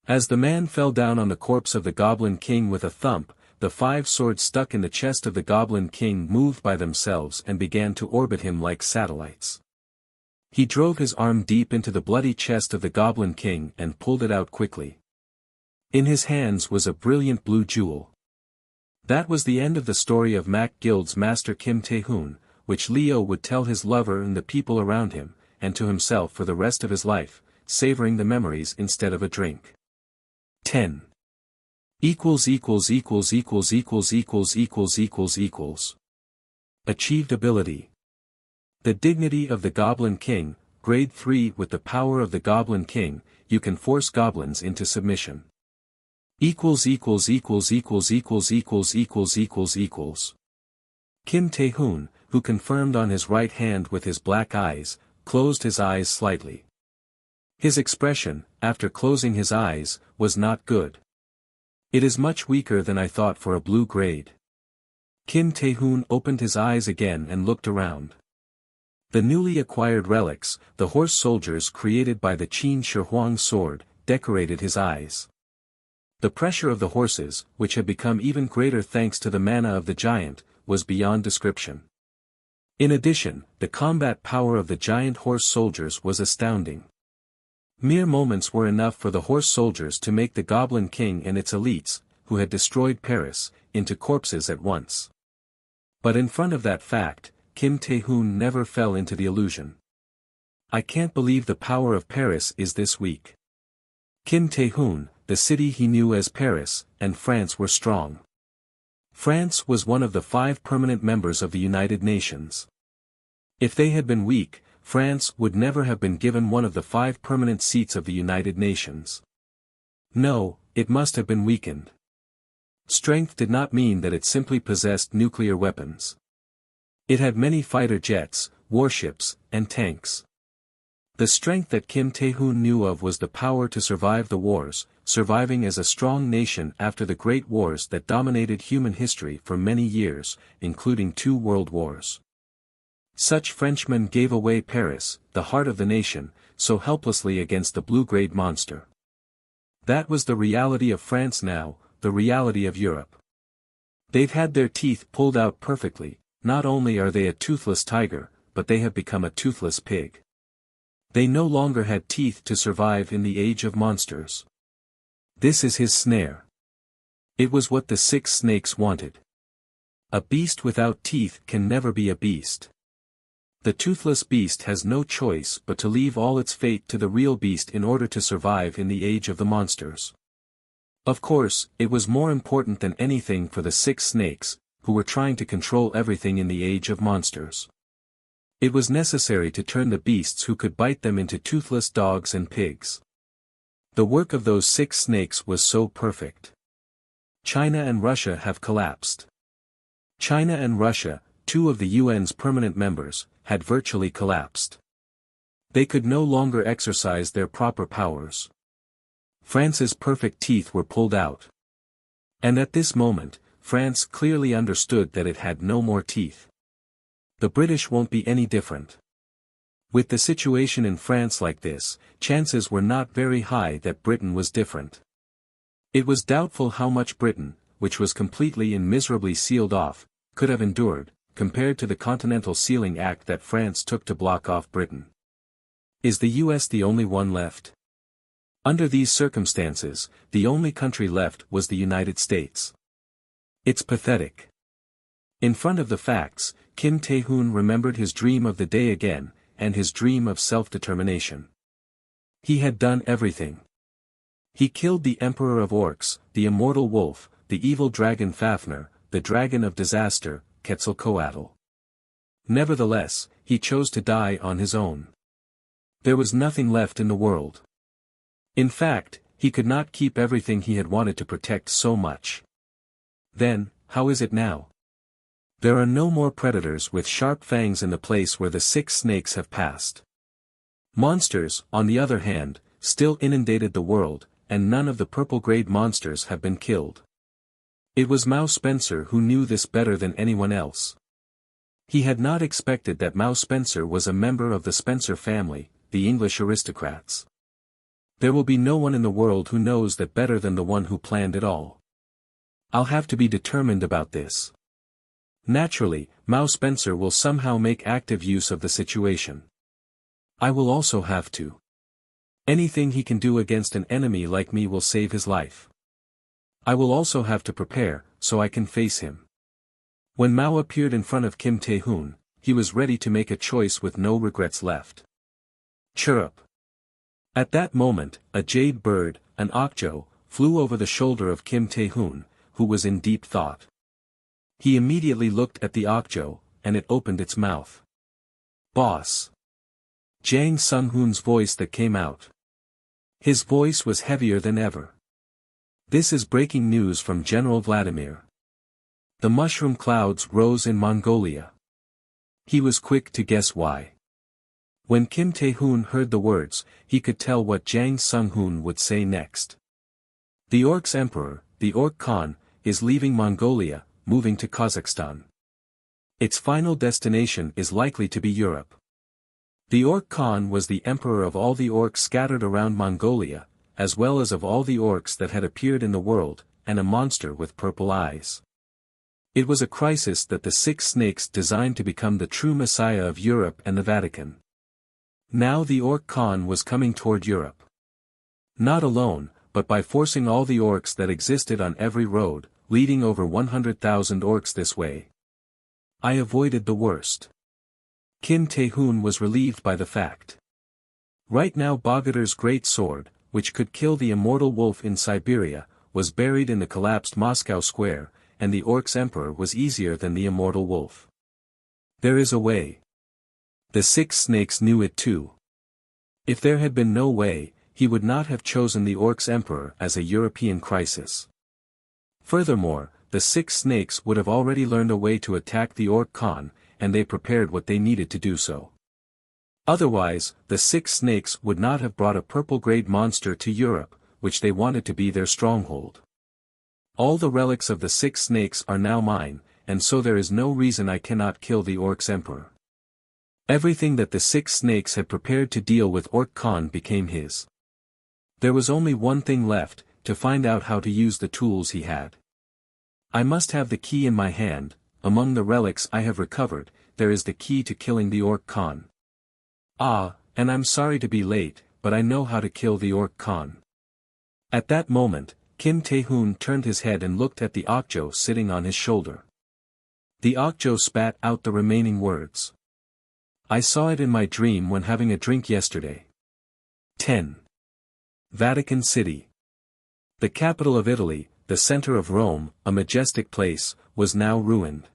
As the man fell down on the corpse of the Goblin King with a thump, the 5 swords stuck in the chest of the Goblin King moved by themselves and began to orbit him like satellites. He drove his arm deep into the bloody chest of the Goblin King and pulled it out quickly. In his hands was a brilliant blue jewel. That was the end of the story of Mac Guild's master Kim Tae-hoon, which Leo would tell his lover and the people around him, and to himself for the rest of his life, savoring the memories instead of a drink. 10. Achieved ability. The dignity of the Goblin King, grade 3. With the power of the Goblin King, you can force goblins into submission. Kim Tae-hoon, who confirmed on his right hand with his black eyes, closed his eyes slightly. His expression, after closing his eyes, was not good. It is much weaker than I thought for a blue grade. Kim Tae-hoon opened his eyes again and looked around. The newly acquired relics, the horse soldiers created by the Qin Shi Huang sword, decorated his eyes. The pressure of the horses, which had become even greater thanks to the mana of the giant, was beyond description. In addition, the combat power of the giant horse soldiers was astounding. Mere moments were enough for the horse soldiers to make the Goblin King and its elites, who had destroyed Paris, into corpses at once. But in front of that fact, Kim Tae-hoon never fell into the illusion. I can't believe the power of Paris is this weak. Kim Tae-hoon, the city he knew as Paris, and France were strong. France was one of the 5 permanent members of the United Nations. If they had been weak, France would never have been given one of the 5 permanent seats of the United Nations. No, it must have been weakened. Strength did not mean that it simply possessed nuclear weapons. It had many fighter jets, warships, and tanks. The strength that Kim Tae-hoon knew of was the power to survive the wars, surviving as a strong nation after the great wars that dominated human history for many years, including 2 world wars. Such Frenchmen gave away Paris, the heart of the nation, so helplessly against the blue-grade monster. That was the reality of France now, the reality of Europe. They've had their teeth pulled out perfectly. Not only are they a toothless tiger, but they have become a toothless pig. They no longer had teeth to survive in the age of monsters. This is his snare. It was what the 6 snakes wanted. A beast without teeth can never be a beast. The toothless beast has no choice but to leave all its fate to the real beast in order to survive in the age of the monsters. Of course, it was more important than anything for the 6 snakes, who were trying to control everything in the age of monsters. It was necessary to turn the beasts who could bite them into toothless dogs and pigs. The work of those 6 snakes was so perfect. China and Russia have collapsed. China and Russia, 2 of the UN's permanent members, had virtually collapsed. They could no longer exercise their proper powers. France's perfect teeth were pulled out. And at this moment, France clearly understood that it had no more teeth. The British won't be any different. With the situation in France like this, chances were not very high that Britain was different. It was doubtful how much Britain, which was completely and miserably sealed off, could have endured, compared to the Continental Sealing Act that France took to block off Britain. Is the US the only one left? Under these circumstances, the only country left was the United States. It's pathetic. In front of the facts, Kim Tae-hoon remembered his dream of the day again, and his dream of self-determination. He had done everything. He killed the Emperor of Orcs, the Immortal Wolf, the evil dragon Fafnir, the Dragon of Disaster, Quetzalcoatl. Nevertheless, he chose to die on his own. There was nothing left in the world. In fact, he could not keep everything he had wanted to protect so much. Then, how is it now? There are no more predators with sharp fangs in the place where the 6 snakes have passed. Monsters, on the other hand, still inundated the world, and none of the purple-grade monsters have been killed. It was Mao Spencer who knew this better than anyone else. He had not expected that Mao Spencer was a member of the Spencer family, the English aristocrats. There will be no one in the world who knows that better than the one who planned it all. I'll have to be determined about this. Naturally, Mao Spencer will somehow make active use of the situation. I will also have to. Anything he can do against an enemy like me will save his life. I will also have to prepare, so I can face him. When Mao appeared in front of Kim Tae-hoon, he was ready to make a choice with no regrets left. Chirrup. At that moment, a jade bird, an okjo, flew over the shoulder of Kim Tae-hoon, who was in deep thought. He immediately looked at the okjo, and it opened its mouth. Boss. Jang Sung-hoon's voice that came out. His voice was heavier than ever. This is breaking news from General Vladimir. The mushroom clouds rose in Mongolia. He was quick to guess why. When Kim Tae-hoon heard the words, he could tell what Jang Sung-hoon would say next. The Orcs' Emperor, the Orc Khan, is leaving Mongolia, moving to Kazakhstan. Its final destination is likely to be Europe. The Orc Khan was the emperor of all the orcs scattered around Mongolia, as well as of all the orcs that had appeared in the world, and a monster with purple eyes. It was a crisis that the 6 snakes designed to become the true messiah of Europe and the Vatican. Now the Orc Khan was coming toward Europe. Not alone, but by forcing all the orcs that existed on every road, leading over 100,000 orcs this way. I avoided the worst. Kim Tae-hoon was relieved by the fact. Right now Bogadir's great sword, which could kill the immortal wolf in Siberia, was buried in the collapsed Moscow square, and the Orcs' Emperor was easier than the immortal wolf. There is a way. The 6 snakes knew it too. If there had been no way, he would not have chosen the Orcs' Emperor as a European crisis. Furthermore, the 6 snakes would have already learned a way to attack the Orc Khan, and they prepared what they needed to do so. Otherwise, the 6 snakes would not have brought a purple-grade monster to Europe, which they wanted to be their stronghold. All the relics of the 6 snakes are now mine, and so there is no reason I cannot kill the Orcs' Emperor. Everything that the 6 snakes had prepared to deal with Orc Khan became his. There was only one thing left, to find out how to use the tools he had. I must have the key in my hand. Among the relics I have recovered, there is the key to killing the Orc Khan. Ah, and I'm sorry to be late, but I know how to kill the Orc Khan. At that moment, Kim Tae-hoon turned his head and looked at the okjo sitting on his shoulder. The okjo spat out the remaining words. I saw it in my dream when having a drink yesterday. 10. Vatican City. The capital of Italy, the center of Rome, a majestic place, was now ruined.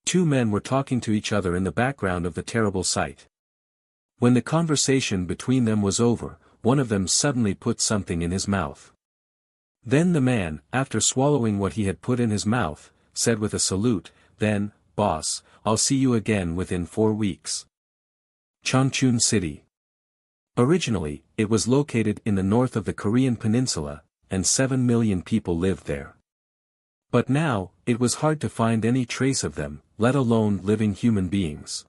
2 men were talking to each other in the background of the terrible sight. When the conversation between them was over, one of them suddenly put something in his mouth. Then the man, after swallowing what he had put in his mouth, said with a salute, "Then, boss, I'll see you again within 4 weeks." Changchun City. Originally, it was located in the north of the Korean peninsula, and 7 million people lived there. But now, it was hard to find any trace of them, let alone living human beings.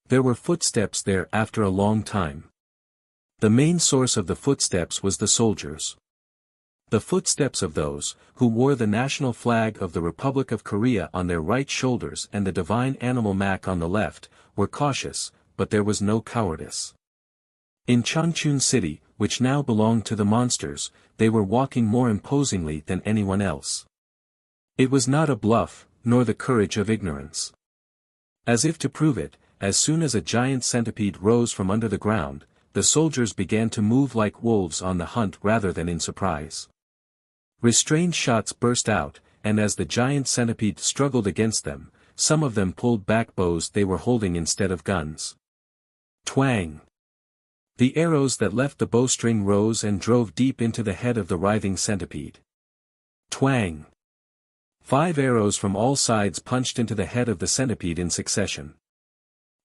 There were footsteps there after a long time. The main source of the footsteps was the soldiers. The footsteps of those, who wore the national flag of the Republic of Korea on their right shoulders and the divine animal mak on the left, were cautious, but there was no cowardice. In Changchun City, which now belonged to the monsters, they were walking more imposingly than anyone else. It was not a bluff, nor the courage of ignorance. As if to prove it, as soon as a giant centipede rose from under the ground, the soldiers began to move like wolves on the hunt rather than in surprise. Restrained shots burst out, and as the giant centipede struggled against them, some of them pulled back bows they were holding instead of guns. Twang! The arrows that left the bowstring rose and drove deep into the head of the writhing centipede. Twang! 5 arrows from all sides punched into the head of the centipede in succession.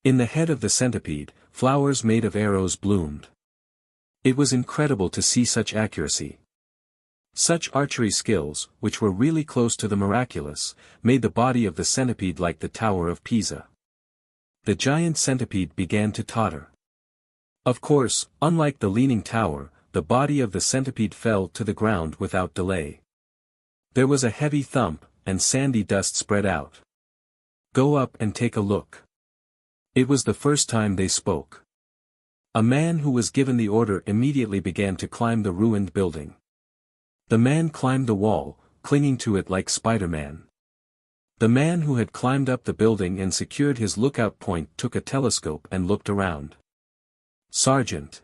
In the head of the centipede, flowers made of arrows bloomed. It was incredible to see such accuracy. Such archery skills, which were really close to the miraculous, made the body of the centipede like the Tower of Pisa. The giant centipede began to totter. Of course, unlike the Leaning Tower, the body of the centipede fell to the ground without delay. There was a heavy thump, and sandy dust spread out. "Go up and take a look." It was the first time they spoke. A man who was given the order immediately began to climb the ruined building. The man climbed the wall, clinging to it like Spider-Man. The man who had climbed up the building and secured his lookout point took a telescope and looked around. "Sergeant."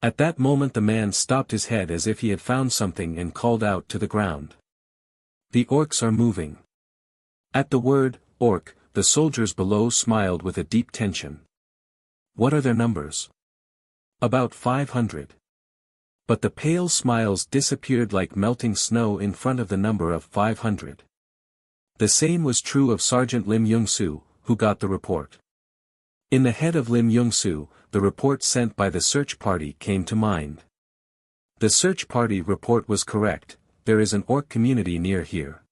At that moment the man stopped his head as if he had found something and called out to the ground. "The orcs are moving." At the word, orc, the soldiers below smiled with a deep tension. "What are their numbers?" "About 500. But the pale smiles disappeared like melting snow in front of the number of 500. The same was true of Sergeant Lim Young-soo, who got the report. In the head of Lim Young-soo, the report sent by the search party came to mind. The search party report was correct, there is an orc community near here.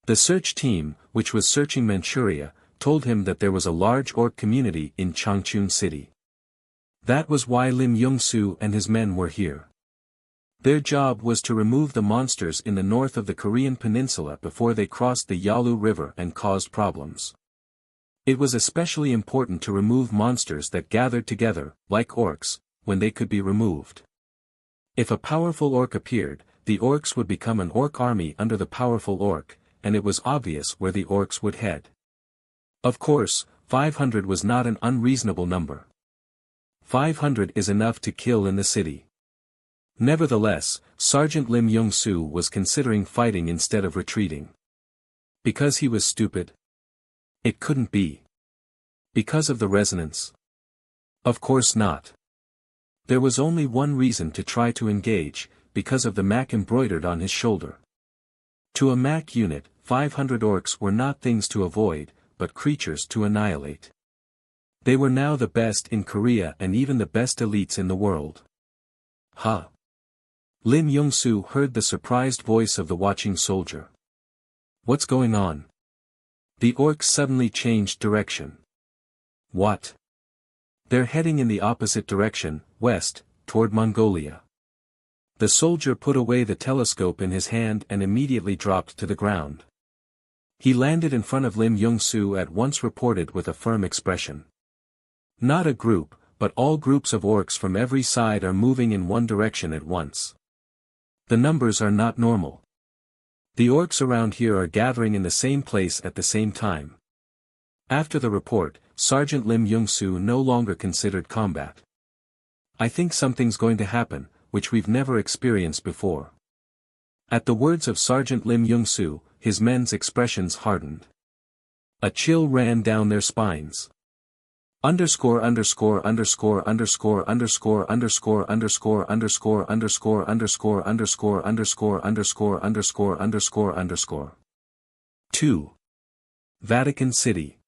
The search team, which was searching Manchuria, told him that there was a large orc community in Changchun City. That was why Lim Young-soo and his men were here. Their job was to remove the monsters in the north of the Korean peninsula before they crossed the Yalu River and caused problems. It was especially important to remove monsters that gathered together, like orcs, when they could be removed. If a powerful orc appeared, the orcs would become an orc army under the powerful orc, and it was obvious where the orcs would head. Of course, 500 was not an unreasonable number. 500 is enough to kill in the city. Nevertheless, Sergeant Lim Young-soo was considering fighting instead of retreating. Because he was stupid? It couldn't be. Because of the resonance? Of course not. There was only one reason to try to engage, because of the Mac embroidered on his shoulder. To a Mac unit, 500 orcs were not things to avoid, but creatures to annihilate. They were now the best in Korea and even the best elites in the world. Huh? Lim Young-soo heard the surprised voice of the watching soldier. "What's going on?" The orcs suddenly changed direction. "What?" "They're heading in the opposite direction, west, toward Mongolia." The soldier put away the telescope in his hand and immediately dropped to the ground. He landed in front of Lim Young-soo at once reported with a firm expression. "Not a group, but all groups of orcs from every side are moving in one direction at once. The numbers are not normal. The orcs around here are gathering in the same place at the same time." After the report, Sergeant Lim Young-soo no longer considered combat. "I think something's going to happen, which we've never experienced before." At the words of Sergeant Lim Young-soo, his men's expressions hardened. A chill ran down their spines. Underscore underscore underscore underscore underscore underscore underscore underscore underscore underscore underscore underscore underscore underscore underscore underscore. 2. Vatican City.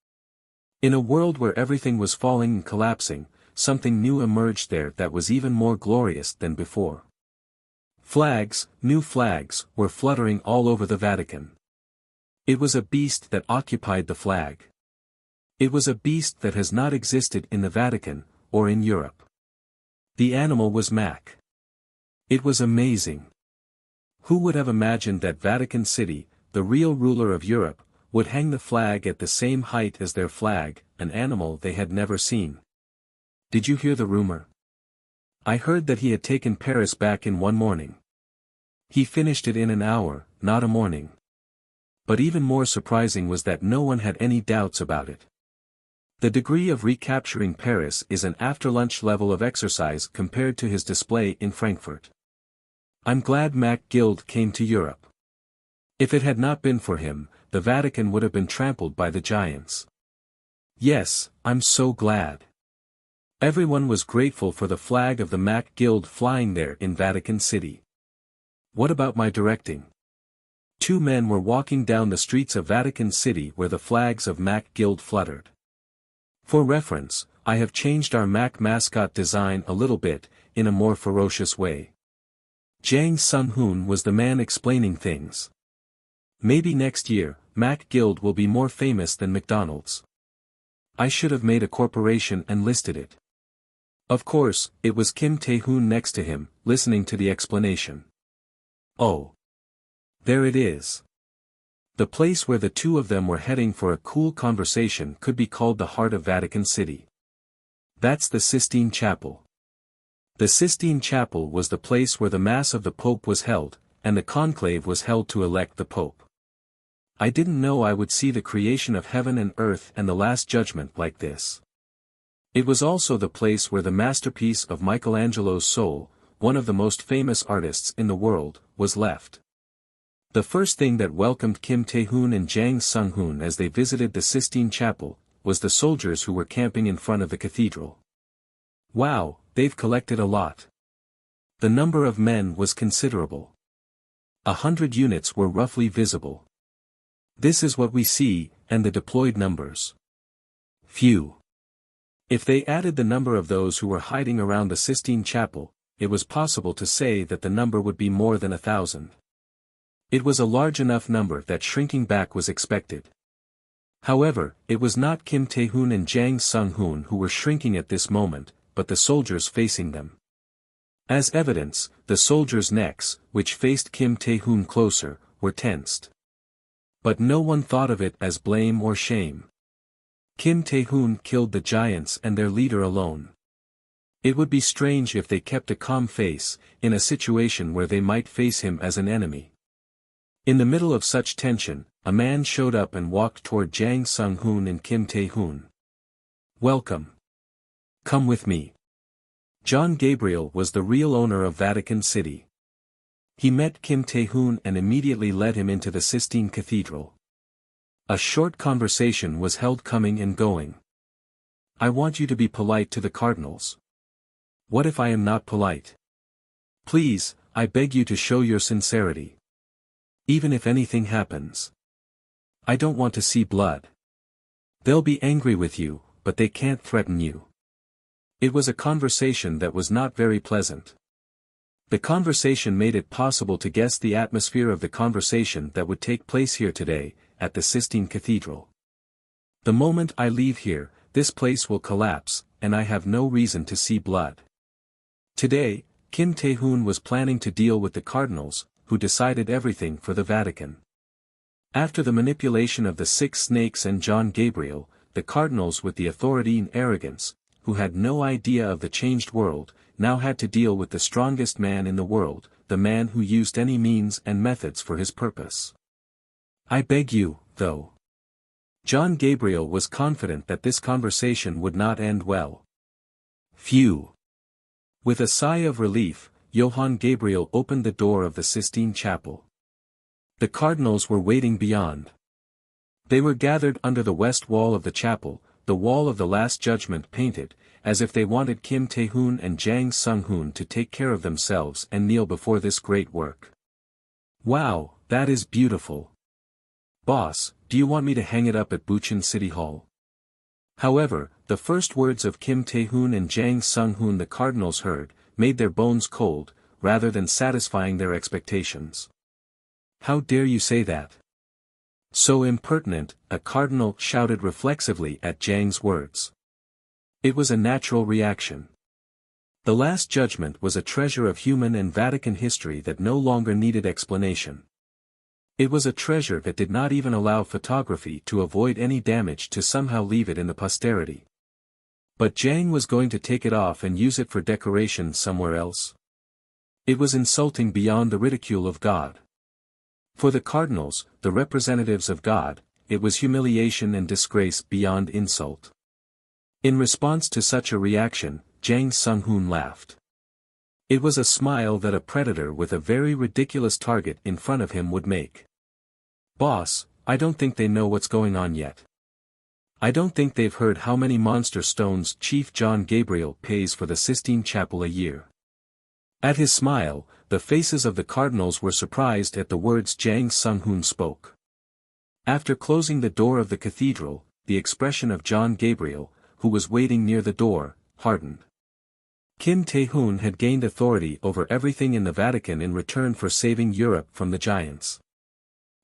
In a world where everything was falling and collapsing, something new emerged there that was even more glorious than before. Flags, new flags, were fluttering all over the Vatican. It was a beast that occupied the flag. It was a beast that has not existed in the Vatican, or in Europe. The animal was Mac. It was amazing. Who would have imagined that Vatican City, the real ruler of Europe, would hang the flag at the same height as their flag, an animal they had never seen? Did you hear the rumor? I heard that he had taken Paris back in one morning. He finished it in an hour, not a morning. But even more surprising was that no one had any doubts about it. The degree of recapturing Paris is an after-lunch level of exercise compared to his display in Frankfurt. I'm glad Mac Guild came to Europe. If it had not been for him, the Vatican would have been trampled by the giants. Yes, I'm so glad. Everyone was grateful for the flag of the Mac Guild flying there in Vatican City. What about my directing? Two men were walking down the streets of Vatican City where the flags of Mac Guild fluttered. For reference, I have changed our Mac mascot design a little bit, in a more ferocious way. Jang Sung-hoon was the man explaining things. Maybe next year, Mac Guild will be more famous than McDonald's. I should have made a corporation and listed it. Of course, it was Kim Tae-hoon next to him, listening to the explanation. Oh. There it is. The place where the two of them were heading for a cool conversation could be called the heart of Vatican City. That's the Sistine Chapel. The Sistine Chapel was the place where the Mass of the Pope was held, and the conclave was held to elect the Pope. I didn't know I would see the creation of heaven and earth and the Last Judgment like this. It was also the place where the masterpiece of Michelangelo's soul, one of the most famous artists in the world, was left. The first thing that welcomed Kim Tae-hoon and Jang Sung-hoon as they visited the Sistine Chapel, was the soldiers who were camping in front of the cathedral. Wow, they've collected a lot. The number of men was considerable. 100 units were roughly visible. This is what we see, and the deployed numbers. Phew. If they added the number of those who were hiding around the Sistine Chapel, it was possible to say that the number would be more than 1,000. It was a large enough number that shrinking back was expected. However, it was not Kim Tae-hoon and Jang Sung-hoon who were shrinking at this moment, but the soldiers facing them. As evidence, the soldiers' necks, which faced Kim Tae-hoon closer, were tensed. But no one thought of it as blame or shame. Kim Tae-hoon killed the giants and their leader alone. It would be strange if they kept a calm face, in a situation where they might face him as an enemy. In the middle of such tension, a man showed up and walked toward Jang Sung-hoon and Kim Tae-hoon. Welcome. Come with me. John Gabriel was the real owner of Vatican City. He met Kim Tae-hoon and immediately led him into the Sistine Cathedral. A short conversation was held coming and going. I want you to be polite to the cardinals. What if I am not polite? Please, I beg you to show your sincerity. Even if anything happens. I don't want to see blood. They'll be angry with you, but they can't threaten you. It was a conversation that was not very pleasant. The conversation made it possible to guess the atmosphere of the conversation that would take place here today, at the Sistine Cathedral. The moment I leave here, this place will collapse, and I have no reason to see blood. Today, Kim Tae-hoon was planning to deal with the cardinals, who decided everything for the Vatican. After the manipulation of the 6 snakes and John Gabriel, the cardinals with the authority and arrogance, who had no idea of the changed world, now had to deal with the strongest man in the world, the man who used any means and methods for his purpose. I beg you, though. John Gabriel was confident that this conversation would not end well. Phew. With a sigh of relief, Johann Gabriel opened the door of the Sistine Chapel. The cardinals were waiting beyond. They were gathered under the west wall of the chapel, the wall of the Last Judgment painted, as if they wanted Kim Tae-hoon and Jang Sung-hoon to take care of themselves and kneel before this great work. Wow, that is beautiful. Boss, do you want me to hang it up at Bucheon City Hall? However, the first words of Kim Tae-hoon and Jang Sung-hoon the cardinals heard, made their bones cold, rather than satisfying their expectations. How dare you say that? So impertinent, a cardinal shouted reflexively at Jang's words. It was a natural reaction. The Last Judgment was a treasure of human and Vatican history that no longer needed explanation. It was a treasure that did not even allow photography to avoid any damage to somehow leave it in the posterity. But Jang was going to take it off and use it for decoration somewhere else. It was insulting beyond the ridicule of God. For the cardinals, the representatives of God, it was humiliation and disgrace beyond insult. In response to such a reaction, Jang Sung-hoon laughed. It was a smile that a predator with a very ridiculous target in front of him would make. Boss, I don't think they know what's going on yet. I don't think they've heard how many monster stones Chief John Gabriel pays for the Sistine Chapel a year. At his smile, the faces of the cardinals were surprised at the words Jang Sung-hoon spoke. After closing the door of the cathedral, the expression of John Gabriel, who was waiting near the door, hardened. Kim Tae-hoon had gained authority over everything in the Vatican in return for saving Europe from the giants.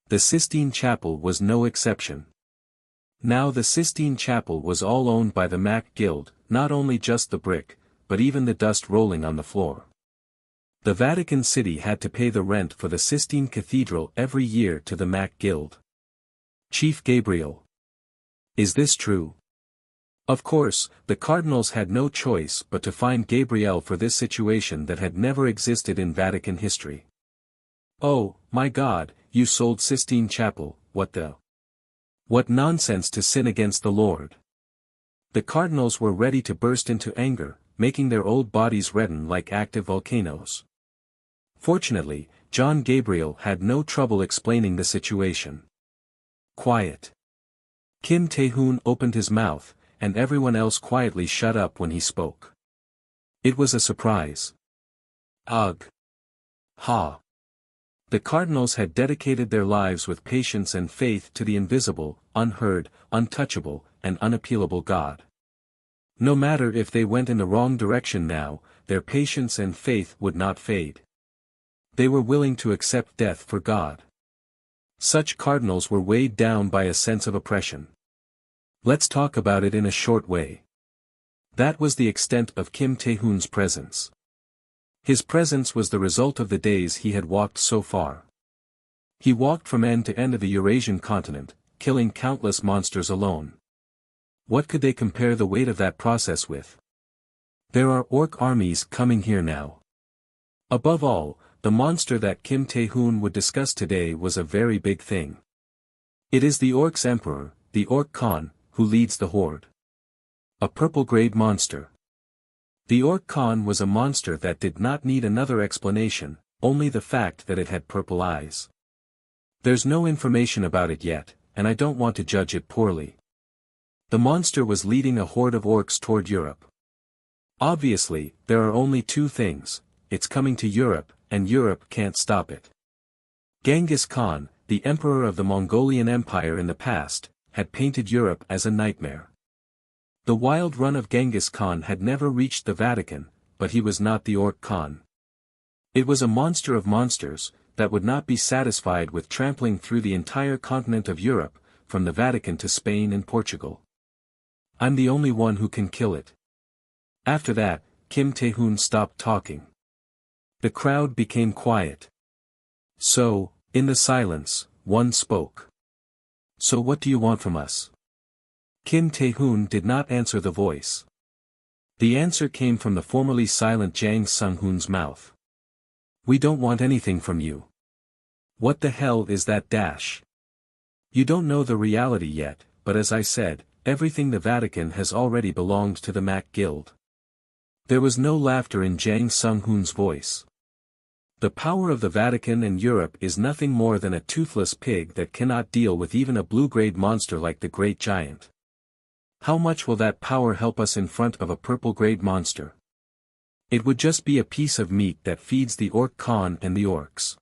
The Sistine Chapel was no exception. Now the Sistine Chapel was all owned by the Mac Guild, not only just the brick, but even the dust rolling on the floor. The Vatican City had to pay the rent for the Sistine Cathedral every year to the Mac Guild. Chief Gabriel. Is this true? Of course, the cardinals had no choice but to find Gabriel for this situation that had never existed in Vatican history. Oh, my God, you sold Sistine Chapel, what the? What nonsense to sin against the Lord. The cardinals were ready to burst into anger, making their old bodies redden like active volcanoes. Fortunately, John Gabriel had no trouble explaining the situation. Quiet. Kim Tae-hoon opened his mouth, and everyone else quietly shut up when he spoke. It was a surprise. Ugh. Ha. The cardinals had dedicated their lives with patience and faith to the invisible, unheard, untouchable, and unappealable God. No matter if they went in the wrong direction now, their patience and faith would not fade. They were willing to accept death for God. Such cardinals were weighed down by a sense of oppression. Let's talk about it in a short way. That was the extent of Kim Tae-hoon's presence. His presence was the result of the days he had walked so far. He walked from end to end of the Eurasian continent, killing countless monsters alone. What could they compare the weight of that process with? There are orc armies coming here now. Above all, the monster that Kim Tae-hoon would discuss today was a very big thing. It is the orcs' emperor, the Orc Khan, who leads the horde. A purple-grayed monster. The Orc Khan was a monster that did not need another explanation, only the fact that it had purple eyes. There's no information about it yet, and I don't want to judge it poorly. The monster was leading a horde of orcs toward Europe. Obviously, there are only two things: it's coming to Europe, and Europe can't stop it. Genghis Khan, the emperor of the Mongolian Empire in the past, had painted Europe as a nightmare. The wild run of Genghis Khan had never reached the Vatican, but he was not the Orc Khan. It was a monster of monsters, that would not be satisfied with trampling through the entire continent of Europe, from the Vatican to Spain and Portugal. I'm the only one who can kill it. After that, Kim Tae-hoon stopped talking. The crowd became quiet. So, in the silence, one spoke. So what do you want from us? Kim Tae-hoon did not answer the voice. The answer came from the formerly silent Jang Sung-hoon's mouth. We don't want anything from you. What the hell is that dash? You don't know the reality yet, but as I said, everything the Vatican has already belonged to the Mac Guild. There was no laughter in Jang Sung-hoon's voice. The power of the Vatican and Europe is nothing more than a toothless pig that cannot deal with even a blue-grayed monster like the Great Giant. How much will that power help us in front of a purple-grayed monster? It would just be a piece of meat that feeds the Orc Khan and the orcs.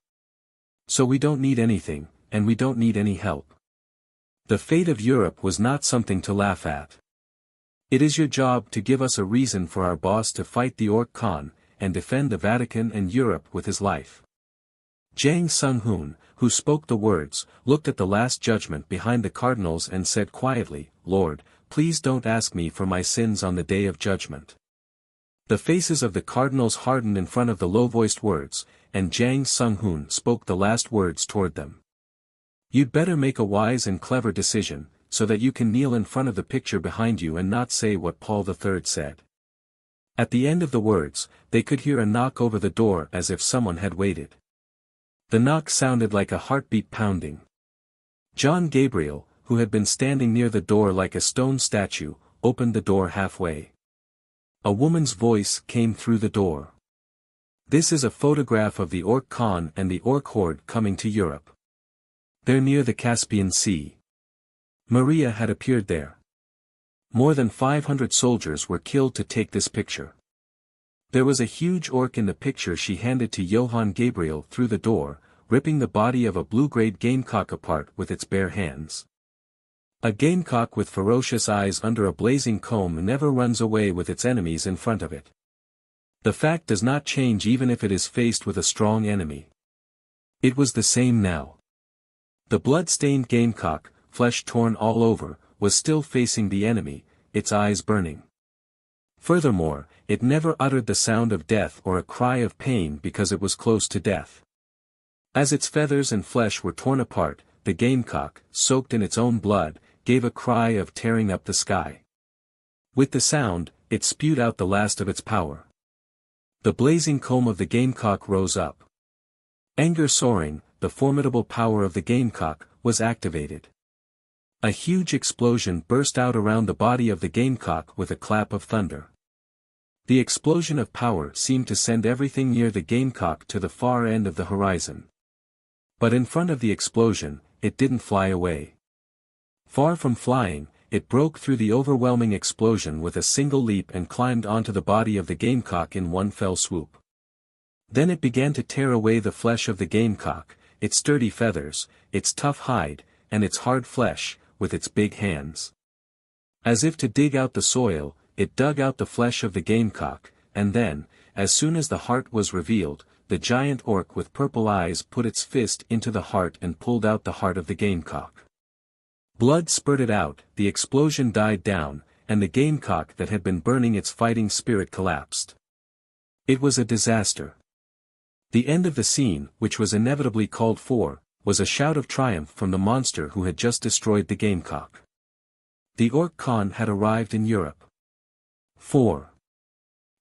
So we don't need anything, and we don't need any help. The fate of Europe was not something to laugh at. It is your job to give us a reason for our boss to fight the Orc Khan, and defend the Vatican and Europe with his life. Jang Sung-hoon, who spoke the words, looked at the Last Judgment behind the cardinals and said quietly, Lord, please don't ask me for my sins on the day of judgment. The faces of the cardinals hardened in front of the low-voiced words, and Jang Sung-hoon spoke the last words toward them. You'd better make a wise and clever decision, so that you can kneel in front of the picture behind you and not say what Paul III said. At the end of the words, they could hear a knock over the door as if someone had waited. The knock sounded like a heartbeat pounding. John Gabriel, who had been standing near the door like a stone statue, opened the door halfway. A woman's voice came through the door. "This is a photograph of the Orc Khan and the Orc Horde coming to Europe. They're near the Caspian Sea." Maria had appeared there. More than 500 soldiers were killed to take this picture. There was a huge orc in the picture she handed to Johann Gabriel through the door, ripping the body of a blue-grade gamecock apart with its bare hands. A gamecock with ferocious eyes under a blazing comb never runs away with its enemies in front of it. The fact does not change even if it is faced with a strong enemy. It was the same now. The blood-stained gamecock, flesh torn all over, was still facing the enemy, its eyes burning. Furthermore, it never uttered the sound of death or a cry of pain because it was close to death. As its feathers and flesh were torn apart, the gamecock, soaked in its own blood, gave a cry of tearing up the sky. With the sound, it spewed out the last of its power. The blazing comb of the gamecock rose up. Anger soaring, the formidable power of the gamecock, was activated. A huge explosion burst out around the body of the gamecock with a clap of thunder. The explosion of power seemed to send everything near the gamecock to the far end of the horizon. But in front of the explosion, it didn't fly away. Far from flying, it broke through the overwhelming explosion with a single leap and climbed onto the body of the gamecock in one fell swoop. Then it began to tear away the flesh of the gamecock, its sturdy feathers, its tough hide, and its hard flesh, with its big hands. As if to dig out the soil, it dug out the flesh of the gamecock, and then, as soon as the heart was revealed, the giant orc with purple eyes put its fist into the heart and pulled out the heart of the gamecock. Blood spurted out, the explosion died down, and the gamecock that had been burning its fighting spirit collapsed. It was a disaster. The end of the scene, which was inevitably called for, was a shout of triumph from the monster who had just destroyed the gamecock. The Orc Khan had arrived in Europe. 4.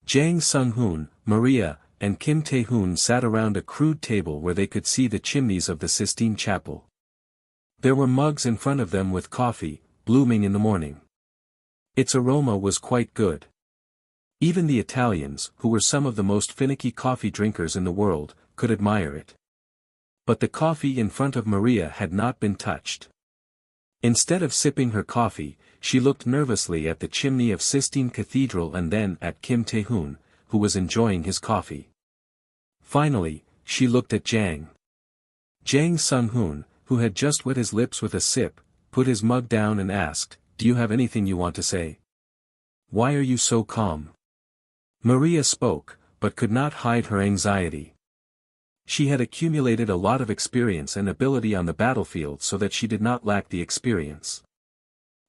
Jang Sung-hoon, Maria, and Kim Tae-hoon sat around a crude table where they could see the chimneys of the Sistine Chapel. There were mugs in front of them with coffee, blooming in the morning. Its aroma was quite good. Even the Italians, who were some of the most finicky coffee drinkers in the world, could admire it. But the coffee in front of Maria had not been touched. Instead of sipping her coffee, she looked nervously at the chimney of Sistine Cathedral and then at Kim Tae-hoon, who was enjoying his coffee. Finally, she looked at Jang. Jang Sung-hoon, who had just wet his lips with a sip, put his mug down and asked, "Do you have anything you want to say? Why are you so calm?" Maria spoke, but could not hide her anxiety. She had accumulated a lot of experience and ability on the battlefield so that she did not lack the experience.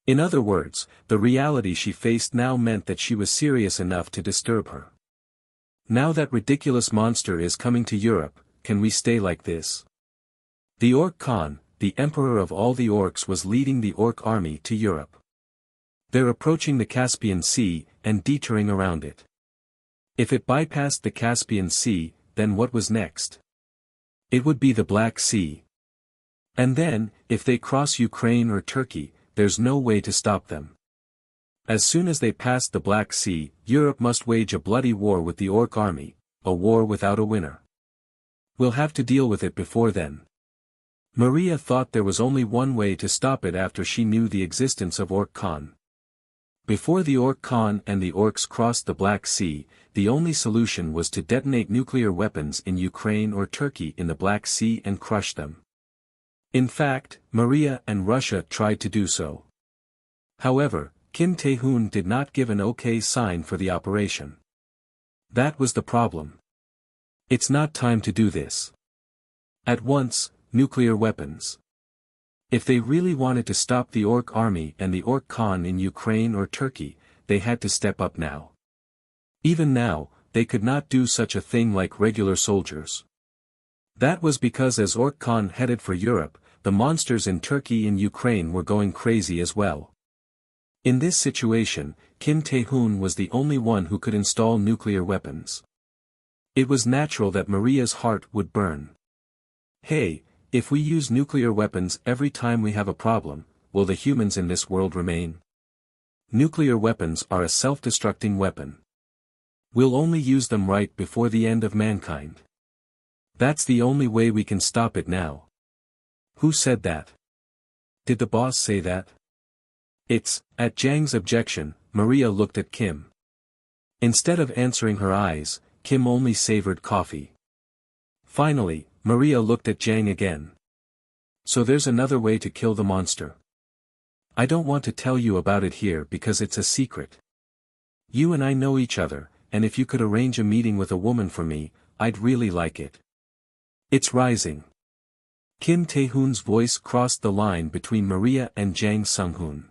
In other words, the reality she faced now meant that she was serious enough to disturb her. "Now that ridiculous monster is coming to Europe, can we stay like this?" The Orc Khan, the emperor of all the orcs, was leading the orc army to Europe. They're approaching the Caspian Sea, and detouring around it. If it bypassed the Caspian Sea, then what was next? It would be the Black Sea. And then, if they cross Ukraine or Turkey, there's no way to stop them. As soon as they passed the Black Sea, Europe must wage a bloody war with the orc army, a war without a winner. We'll have to deal with it before then. Maria thought there was only one way to stop it after she knew the existence of Orc Khan. Before the Orc Khan and the orcs crossed the Black Sea, the only solution was to detonate nuclear weapons in Ukraine or Turkey in the Black Sea and crush them. In fact, Maria and Russia tried to do so. However, Kim Tae-hoon did not give an okay sign for the operation. That was the problem. It's not time to do this. At once, nuclear weapons. If they really wanted to stop the Orc army and the Orc Khan in Ukraine or Turkey, they had to step up now. Even now, they could not do such a thing like regular soldiers. That was because as Orc Khan headed for Europe, the monsters in Turkey and Ukraine were going crazy as well. In this situation, Kim Tae-hoon was the only one who could install nuclear weapons. It was natural that Maria's heart would burn. Hey, if we use nuclear weapons every time we have a problem, will the humans in this world remain? Nuclear weapons are a self-destructing weapon. We'll only use them right before the end of mankind. That's the only way we can stop it now. Who said that? Did the boss say that? At Jang's objection, Maria looked at Kim. Instead of answering her eyes, Kim only savored coffee. Finally, Maria looked at Jang again. So there's another way to kill the monster. I don't want to tell you about it here because it's a secret. You and I know each other, and if you could arrange a meeting with a woman for me, I'd really like it. It's rising. Kim Tae-hoon's voice crossed the line between Maria and Jang Sung-hoon.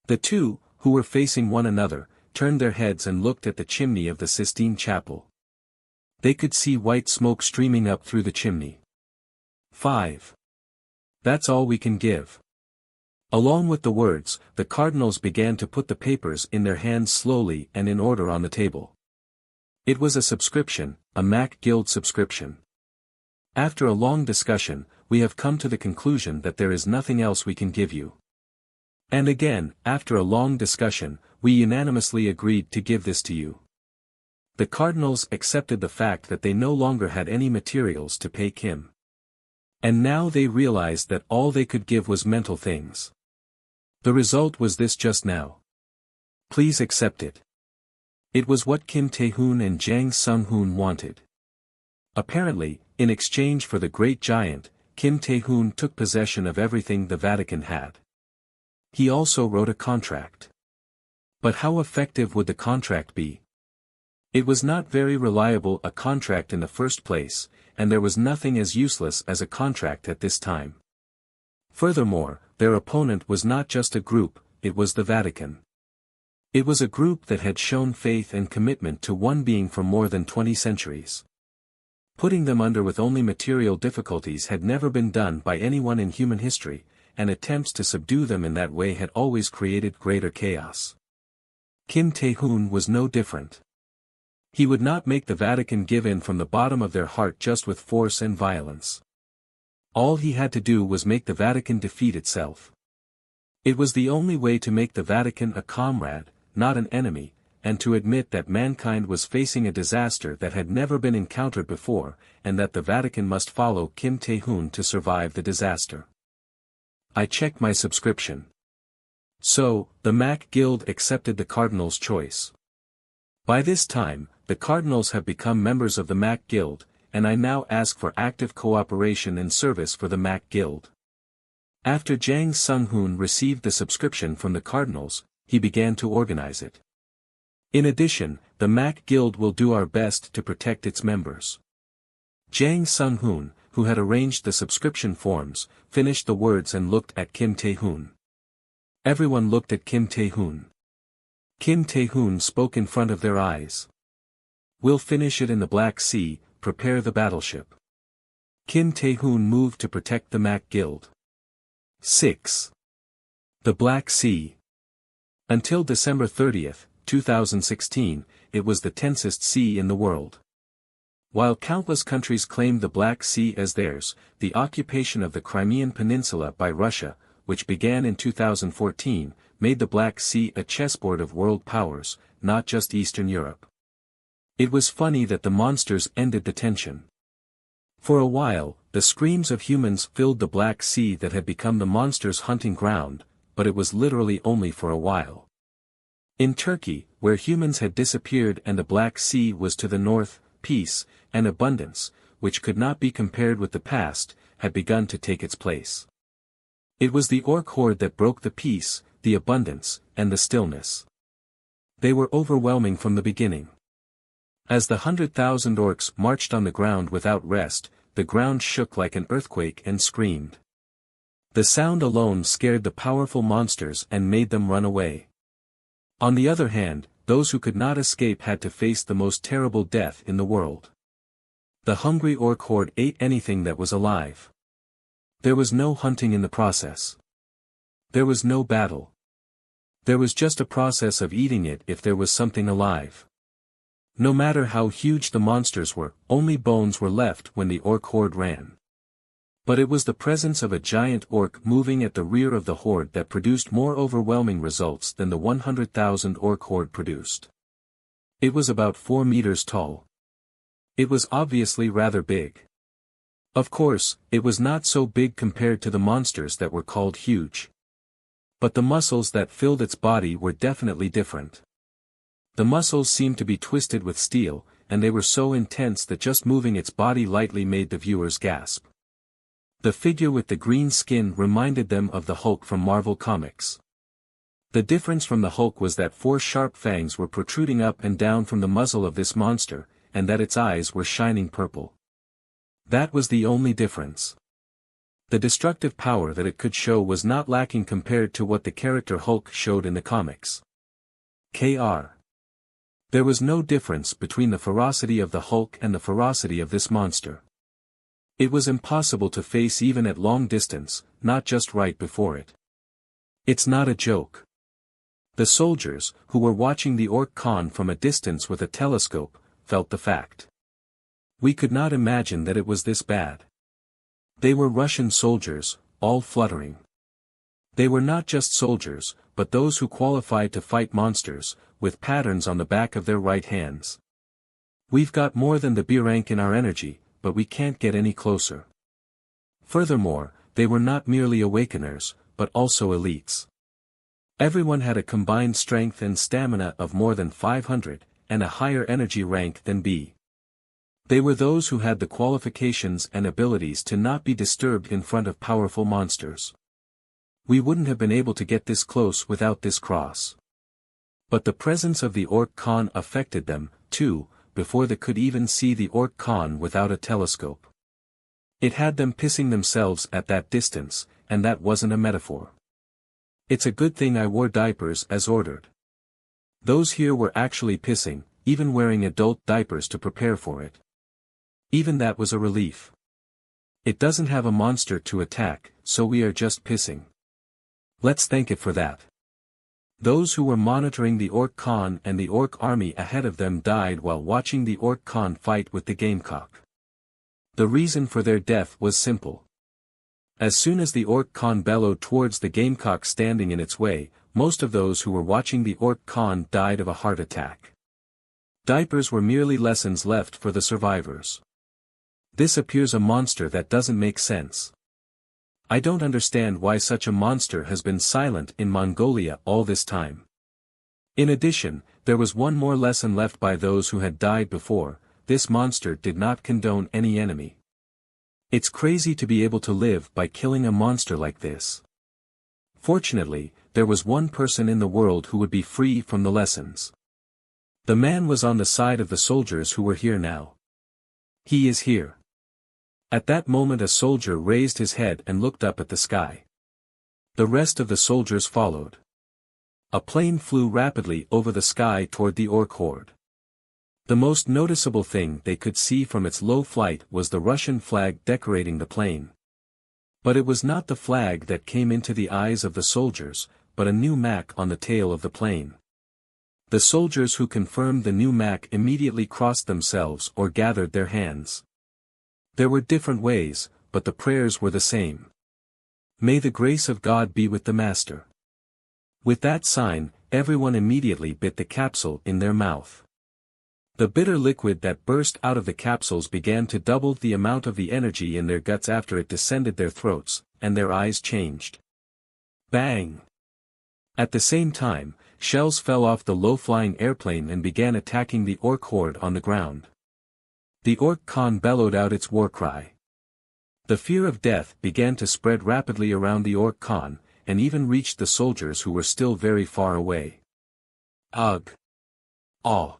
The two, who were facing one another, turned their heads and looked at the chimney of the Sistine Chapel. They could see white smoke streaming up through the chimney. 5. That's all we can give. Along with the words, the cardinals began to put the papers in their hands slowly and in order on the table. It was a subscription, a Mac Guild subscription. After a long discussion, we have come to the conclusion that there is nothing else we can give you. And again, after a long discussion, we unanimously agreed to give this to you. The cardinals accepted the fact that they no longer had any materials to pay Kim. And now they realized that all they could give was mental things. The result was this just now. Please accept it. It was what Kim Tae-hoon and Jang Sung-hoon wanted. Apparently, in exchange for the great giant, Kim Tae-hoon took possession of everything the Vatican had. He also wrote a contract. But how effective would the contract be? It was not very reliable a contract in the first place, and there was nothing as useless as a contract at this time. Furthermore, their opponent was not just a group, it was the Vatican. It was a group that had shown faith and commitment to one being for more than 20 centuries. Putting them under with only material difficulties had never been done by anyone in human history, and attempts to subdue them in that way had always created greater chaos. Kim Tae-hoon was no different. He would not make the Vatican give in from the bottom of their heart just with force and violence. All he had to do was make the Vatican defeat itself. It was the only way to make the Vatican a comrade, not an enemy, and to admit that mankind was facing a disaster that had never been encountered before, and that the Vatican must follow Kim Tae-hoon to survive the disaster. I checked my subscription. So, the Mac Guild accepted the Cardinals' choice. By this time, the Cardinals have become members of the Mac Guild, and I now ask for active cooperation and service for the Mac Guild. After Jang Sung-hoon received the subscription from the Cardinals, he began to organize it. In addition, the Mac Guild will do our best to protect its members. Jang Sung-hoon, who had arranged the subscription forms, finished the words and looked at Kim Tae-hoon. Everyone looked at Kim Tae-hoon. Kim Tae-hoon spoke in front of their eyes. We'll finish it in the Black Sea, prepare the battleship. Kim Tae-hoon moved to protect the Mac Guild. 6. The Black Sea. Until December 30th, 2016, it was the tensest sea in the world. While countless countries claimed the Black Sea as theirs, the occupation of the Crimean Peninsula by Russia, which began in 2014, made the Black Sea a chessboard of world powers, not just Eastern Europe. It was funny that the monsters ended the tension. For a while, the screams of humans filled the Black Sea that had become the monsters' hunting ground, but it was literally only for a while. In Turkey, where humans had disappeared and the Black Sea was to the north, peace, and abundance, which could not be compared with the past, had begun to take its place. It was the orc horde that broke the peace, the abundance, and the stillness. They were overwhelming from the beginning. As the 100,000 orcs marched on the ground without rest, the ground shook like an earthquake and screamed. The sound alone scared the powerful monsters and made them run away. On the other hand, those who could not escape had to face the most terrible death in the world. The hungry orc horde ate anything that was alive. There was no hunting in the process. There was no battle. There was just a process of eating it if there was something alive. No matter how huge the monsters were, only bones were left when the orc horde ran. But it was the presence of a giant orc moving at the rear of the horde that produced more overwhelming results than the 100,000 orc horde produced. It was about 4 meters tall. It was obviously rather big. Of course, it was not so big compared to the monsters that were called huge. But the muscles that filled its body were definitely different. The muscles seemed to be twisted with steel, and they were so intense that just moving its body lightly made the viewers gasp. The figure with the green skin reminded them of the Hulk from Marvel Comics. The difference from the Hulk was that 4 sharp fangs were protruding up and down from the muzzle of this monster, and that its eyes were shining purple. That was the only difference. The destructive power that it could show was not lacking compared to what the character Hulk showed in the comics. There was no difference between the ferocity of the Hulk and the ferocity of this monster. It was impossible to face even at long distance, not just right before it. It's not a joke. The soldiers, who were watching the Orc Khan from a distance with a telescope, felt the fact. We could not imagine that it was this bad. They were Russian soldiers, all fluttering. They were not just soldiers, but those who qualified to fight monsters, with patterns on the back of their right hands. We've got more than the B rank in our energy, but we can't get any closer. Furthermore, they were not merely awakeners, but also elites. Everyone had a combined strength and stamina of more than 500, and a higher energy rank than B. They were those who had the qualifications and abilities to not be disturbed in front of powerful monsters. We wouldn't have been able to get this close without this cross. But the presence of the Orc Khan affected them, too, before they could even see the Orc Khan without a telescope. It had them pissing themselves at that distance, and that wasn't a metaphor. It's a good thing I wore diapers as ordered. Those here were actually pissing, even wearing adult diapers to prepare for it. Even that was a relief. It doesn't have a monster to attack, so we are just pissing. Let's thank it for that. Those who were monitoring the Orc Khan and the Orc army ahead of them died while watching the Orc Khan fight with the Gamecock. The reason for their death was simple. As soon as the Orc Khan bellowed towards the Gamecock standing in its way, most of those who were watching the Orc Khan died of a heart attack. Diapers were merely lessons left for the survivors. This appears a monster that doesn't make sense. I don't understand why such a monster has been silent in Mongolia all this time. In addition, there was one more lesson left by those who had died before: this monster did not condone any enemy. It's crazy to be able to live by killing a monster like this. Fortunately, there was one person in the world who would be free from the lessons. The man was on the side of the soldiers who were here now. He is here. At that moment a soldier raised his head and looked up at the sky. The rest of the soldiers followed. A plane flew rapidly over the sky toward the Orc horde. The most noticeable thing they could see from its low flight was the Russian flag decorating the plane. But it was not the flag that came into the eyes of the soldiers, but a new Mac on the tail of the plane. The soldiers who confirmed the new Mac immediately crossed themselves or gathered their hands. There were different ways, but the prayers were the same. May the grace of God be with the Master. With that sign, everyone immediately bit the capsule in their mouth. The bitter liquid that burst out of the capsules began to double the amount of the energy in their guts after it descended their throats, and their eyes changed. Bang! At the same time, shells fell off the low-flying airplane and began attacking the Orc horde on the ground. The Orc Khan bellowed out its war cry. The fear of death began to spread rapidly around the Orc Khan, and even reached the soldiers who were still very far away. Ugh! Aw!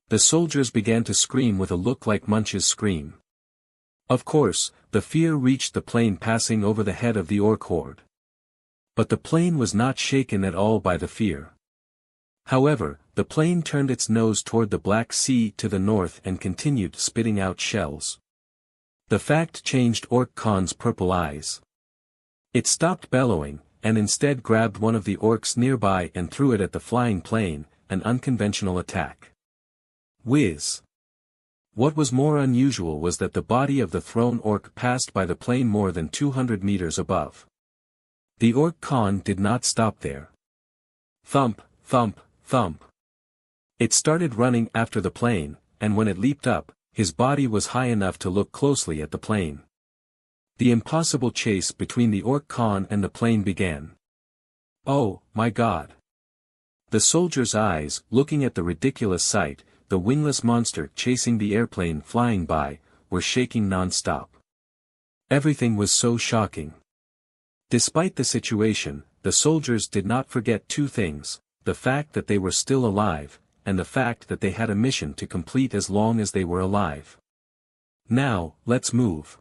The soldiers began to scream with a look like Munch's scream. Of course, the fear reached the plane passing over the head of the Orc horde. But the plane was not shaken at all by the fear. However, the plane turned its nose toward the Black Sea to the north and continued spitting out shells. The fact changed Orc Khan's purple eyes. It stopped bellowing, and instead grabbed one of the orcs nearby and threw it at the flying plane, an unconventional attack. Whiz! What was more unusual was that the body of the thrown orc passed by the plane more than 200 meters above. The orc Khan did not stop there. Thump, thump, thump. It started running after the plane, and when it leaped up, his body was high enough to look closely at the plane. The impossible chase between the orc Khan and the plane began. Oh, my God! The soldiers' eyes, looking at the ridiculous sight, the wingless monster chasing the airplane flying by, were shaking non-stop. Everything was so shocking. Despite the situation, the soldiers did not forget two things: the fact that they were still alive, and the fact that they had a mission to complete as long as they were alive. Now, let's move.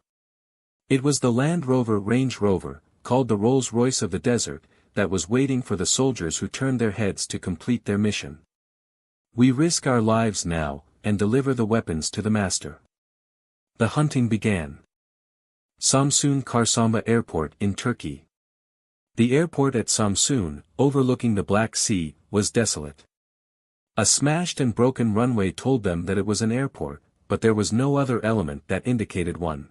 It was the Land Rover Range Rover, called the Rolls-Royce of the desert, that was waiting for the soldiers who turned their heads to complete their mission. We risk our lives now, and deliver the weapons to the master. The hunting began. Samsun Çarşamba Airport in Turkey. The airport at Samsun, overlooking the Black Sea, was desolate. A smashed and broken runway told them that it was an airport, but there was no other element that indicated one.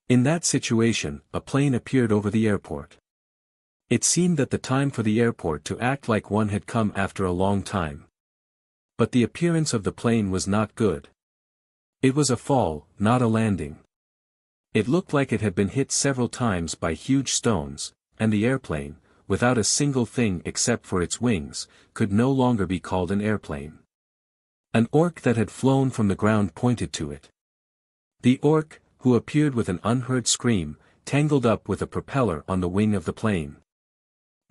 In that situation, a plane appeared over the airport. It seemed that the time for the airport to act like one had come after a long time. But the appearance of the plane was not good. It was a fall, not a landing. It looked like it had been hit several times by huge stones, and the airplane, without a single thing except for its wings, could no longer be called an airplane. An orc that had flown from the ground pointed to it. The orc, who appeared with an unheard scream, tangled up with a propeller on the wing of the plane.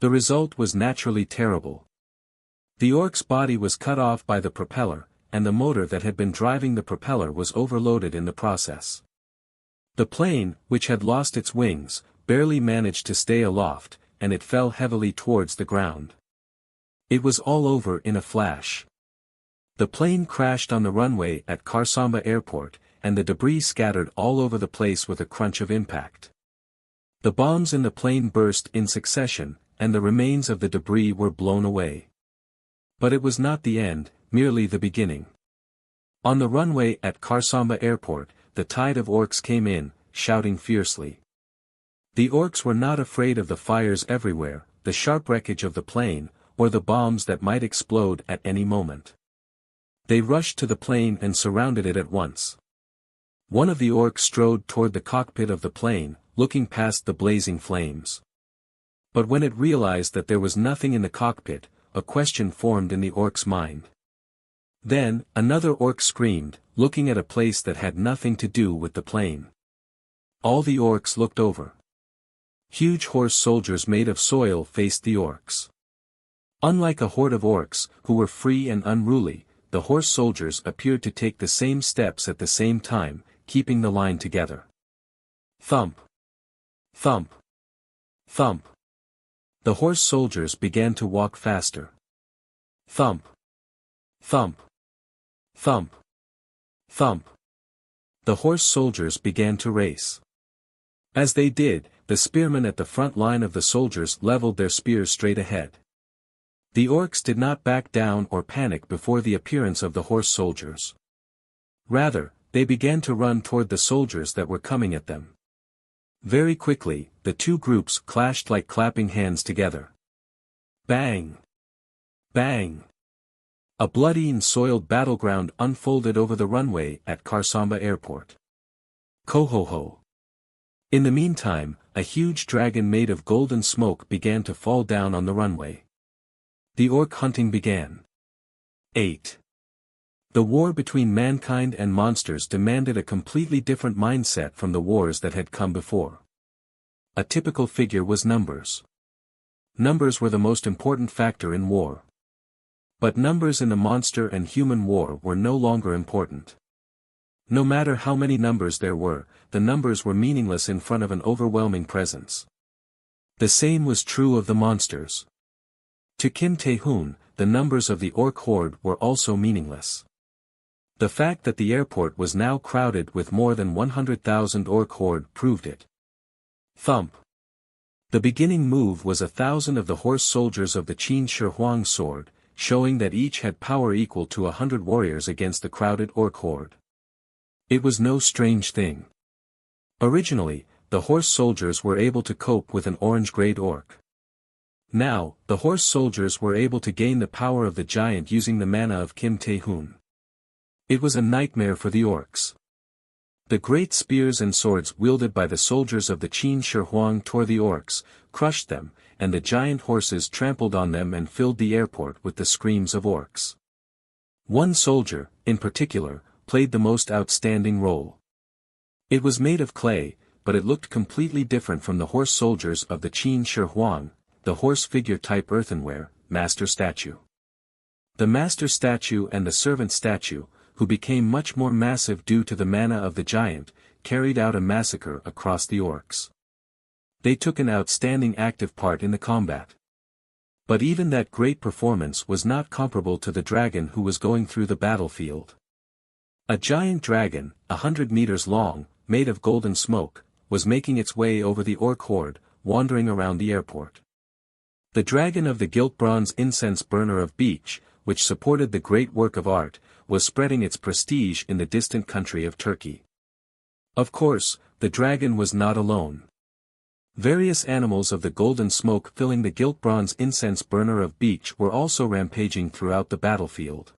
The result was naturally terrible. The orc's body was cut off by the propeller, and the motor that had been driving the propeller was overloaded in the process. The plane, which had lost its wings, barely managed to stay aloft, and it fell heavily towards the ground. It was all over in a flash. The plane crashed on the runway at Çarşamba Airport, and the debris scattered all over the place with a crunch of impact. The bombs in the plane burst in succession, and the remains of the debris were blown away. But it was not the end, merely the beginning. On the runway at Çarşamba Airport, the tide of orcs came in, shouting fiercely. The orcs were not afraid of the fires everywhere, the sharp wreckage of the plane, or the bombs that might explode at any moment. They rushed to the plane and surrounded it at once. One of the orcs strode toward the cockpit of the plane, looking past the blazing flames. But when it realized that there was nothing in the cockpit, a question formed in the orc's mind. Then, another orc screamed, looking at a place that had nothing to do with the plane. All the orcs looked over. Huge horse soldiers made of soil faced the orcs. Unlike a horde of orcs, who were free and unruly, the horse soldiers appeared to take the same steps at the same time, keeping the line together. Thump! Thump! Thump! The horse soldiers began to walk faster. Thump! Thump! Thump! Thump! The horse soldiers began to race. As they did, the spearmen at the front line of the soldiers leveled their spears straight ahead. The orcs did not back down or panic before the appearance of the horse soldiers. Rather, they began to run toward the soldiers that were coming at them. Very quickly, the two groups clashed like clapping hands together. Bang! Bang! A bloody and soiled battleground unfolded over the runway at Çarşamba Airport. Ko-ho-ho! In the meantime, a huge dragon made of golden smoke began to fall down on the runway. The orc hunting began. 8. The war between mankind and monsters demanded a completely different mindset from the wars that had come before. A typical figure was numbers. Numbers were the most important factor in war. But numbers in the monster and human war were no longer important. No matter how many numbers there were, the numbers were meaningless in front of an overwhelming presence. The same was true of the monsters. To Kim Tae-hoon, the numbers of the orc horde were also meaningless. The fact that the airport was now crowded with more than 100,000 orc horde proved it. Thump! The beginning move was 1,000 of the horse soldiers of the Qin Shi Huang sword, showing that each had power equal to 100 warriors against the crowded orc horde. It was no strange thing. Originally, the horse soldiers were able to cope with an orange-grayed orc. Now, the horse soldiers were able to gain the power of the giant using the mana of Kim Tae-hoon. It was a nightmare for the orcs. The great spears and swords wielded by the soldiers of the Qin Shi Huang tore the orcs, crushed them, and the giant horses trampled on them and filled the airport with the screams of orcs. One soldier, in particular, played the most outstanding role. It was made of clay, but it looked completely different from the horse soldiers of the Qin Shi Huang, the horse figure-type earthenware, master statue. The master statue and the servant statue, who became much more massive due to the mana of the giant, carried out a massacre across the orcs. They took an outstanding active part in the combat. But even that great performance was not comparable to the dragon who was going through the battlefield. A giant dragon, 100 meters long, made of golden smoke, was making its way over the orc horde, wandering around the airport. The dragon of the gilt bronze incense burner of Beach, which supported the great work of art, was spreading its prestige in the distant country of Turkey. Of course, the dragon was not alone. Various animals of the golden smoke filling the gilt bronze incense burner of Beach were also rampaging throughout the battlefield.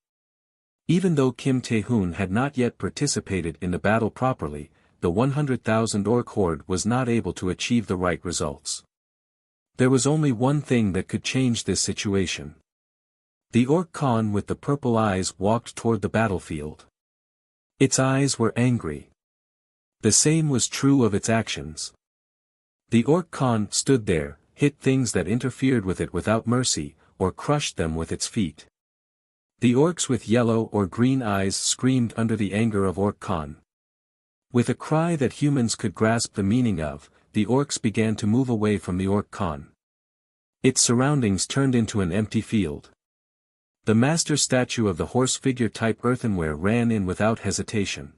Even though Kim Tae-hoon had not yet participated in the battle properly, the 100,000 orc horde was not able to achieve the right results. There was only one thing that could change this situation. The orc Khan with the purple eyes walked toward the battlefield. Its eyes were angry. The same was true of its actions. The orc Khan stood there, hit things that interfered with it without mercy, or crushed them with its feet. The orcs with yellow or green eyes screamed under the anger of orc Khan. With a cry that humans could grasp the meaning of, the orcs began to move away from the orc Khan. Its surroundings turned into an empty field. The master statue of the horse figure-type earthenware ran in without hesitation.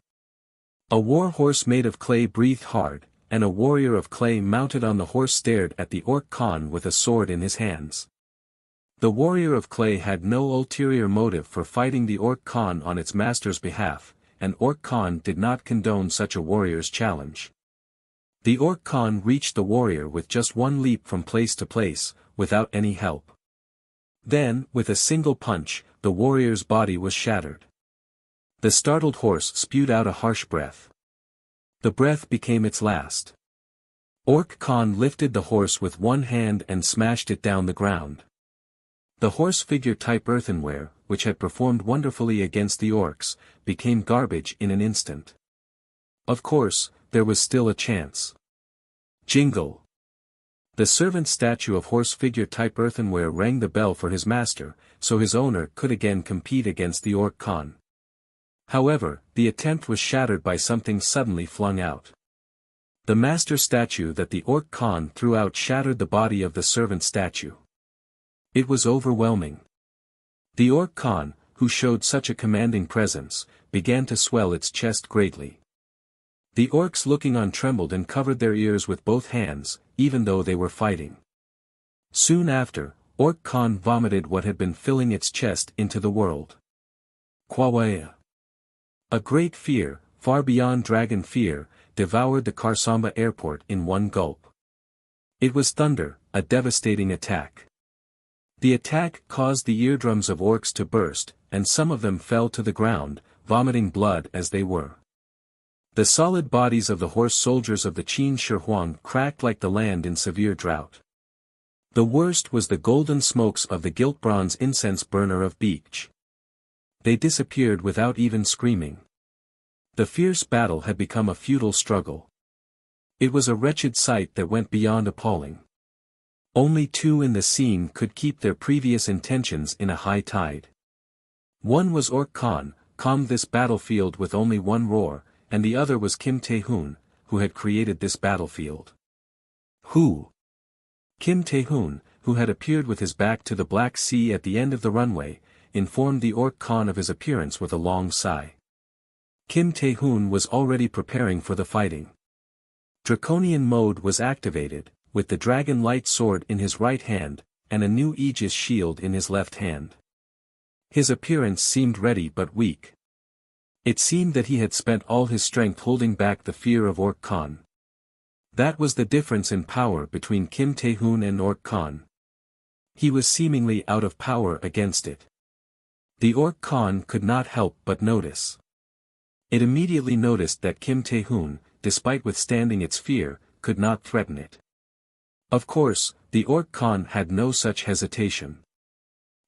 A war horse made of clay breathed hard, and a warrior of clay mounted on the horse stared at the orc Khan with a sword in his hands. The warrior of clay had no ulterior motive for fighting the orc Khan on its master's behalf, and orc Khan did not condone such a warrior's challenge. The orc Khan reached the warrior with just one leap from place to place, without any help. Then, with a single punch, the warrior's body was shattered. The startled horse spewed out a harsh breath. The breath became its last. Orc Khan lifted the horse with one hand and smashed it down the ground. The horse figure-type earthenware, which had performed wonderfully against the orcs, became garbage in an instant. Of course, there was still a chance. Jingle! The servant statue of horse figure-type earthenware rang the bell for his master, so his owner could again compete against the orc Khan. However, the attempt was shattered by something suddenly flung out. The master statue that the orc Khan threw out shattered the body of the servant statue. It was overwhelming. The orc Khan, who showed such a commanding presence, began to swell its chest greatly. The orcs looking on trembled and covered their ears with both hands, even though they were fighting. Soon after, orc Khan vomited what had been filling its chest into the world. Kwawaya. A great fear, far beyond dragon fear, devoured the Karsamba airport in one gulp. It was thunder, a devastating attack. The attack caused the eardrums of orcs to burst, and some of them fell to the ground, vomiting blood as they were. The solid bodies of the horse soldiers of the Qin Shi Huang cracked like the land in severe drought. The worst was the golden smokes of the gilt bronze incense burner of Beach. They disappeared without even screaming. The fierce battle had become a futile struggle. It was a wretched sight that went beyond appalling. Only two in the scene could keep their previous intentions in a high tide. One was Orc Khan, calmed this battlefield with only one roar, and the other was Kim Tae-hoon, who had created this battlefield. Who? Kim Tae-hoon, who had appeared with his back to the Black Sea at the end of the runway, informed the Orc Khan of his appearance with a long sigh. Kim Tae-hoon was already preparing for the fighting. Draconian mode was activated, with the dragon light sword in his right hand, and a new Aegis shield in his left hand. His appearance seemed ready but weak. It seemed that he had spent all his strength holding back the fear of Orc Khan. That was the difference in power between Kim Tae-hoon and Orc Khan. He was seemingly out of power against it. The Orc Khan could not help but notice. It immediately noticed that Kim Tae-hoon, despite withstanding its fear, could not threaten it. Of course, the Orc Khan had no such hesitation.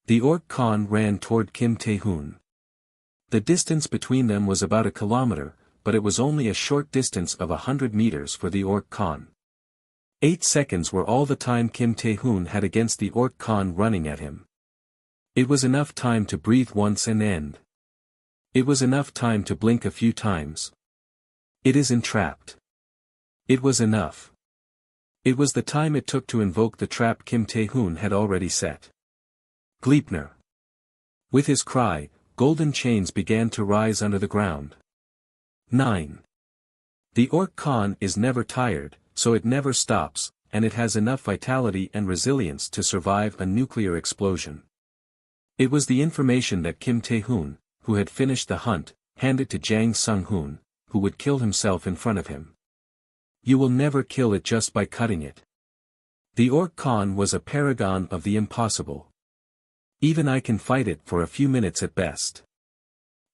The Orc Khan ran toward Kim Tae-hoon. The distance between them was about 1 kilometer, but it was only a short distance of 100 meters for the Orc Khan. 8 seconds were all the time Kim Tae-hoon had against the Orc Khan running at him. It was enough time to breathe once and end. It was enough time to blink a few times. It is entrapped. It was enough. It was the time it took to invoke the trap Kim Tae-hoon had already set. Gleipnir. With his cry, golden chains began to rise under the ground. 9. The Orc Khan is never tired, so it never stops, and it has enough vitality and resilience to survive a nuclear explosion. It was the information that Kim Tae-hoon, who had finished the hunt, handed to Jang Sung-hoon, who would kill himself in front of him. You will never kill it just by cutting it. The Orc Khan was a paragon of the impossible. Even I can fight it for a few minutes at best.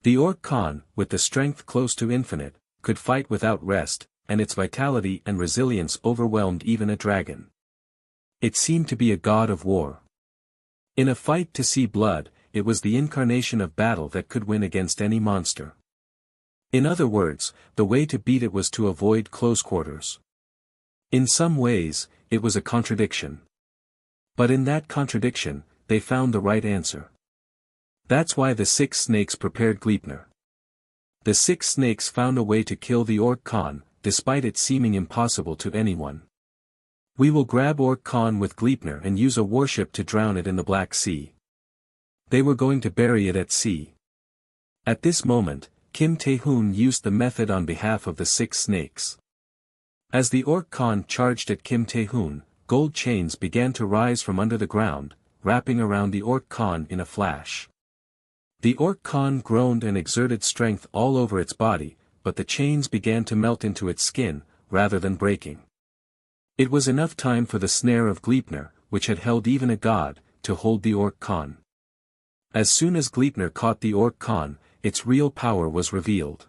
The Orc Khan, with the strength close to infinite, could fight without rest, and its vitality and resilience overwhelmed even a dragon. It seemed to be a god of war. In a fight to see blood, it was the incarnation of battle that could win against any monster. In other words, the way to beat it was to avoid close quarters. In some ways, it was a contradiction. But in that contradiction, they found the right answer. That's why the 6 snakes prepared Gleipnir. The 6 snakes found a way to kill the Orc Khan, despite it seeming impossible to anyone. We will grab Orc Khan with Gleipnir and use a warship to drown it in the Black Sea. They were going to bury it at sea. At this moment, Kim Tae-hoon used the method on behalf of the 6 snakes. As the Orc Khan charged at Kim Tae-hoon, gold chains began to rise from under the ground, wrapping around the Orc Khan in a flash. The Orc Khan groaned and exerted strength all over its body, but the chains began to melt into its skin, rather than breaking. It was enough time for the snare of Gleipnir, which had held even a god, to hold the Orc Khan. As soon as Gleipnir caught the Orc Khan, its real power was revealed.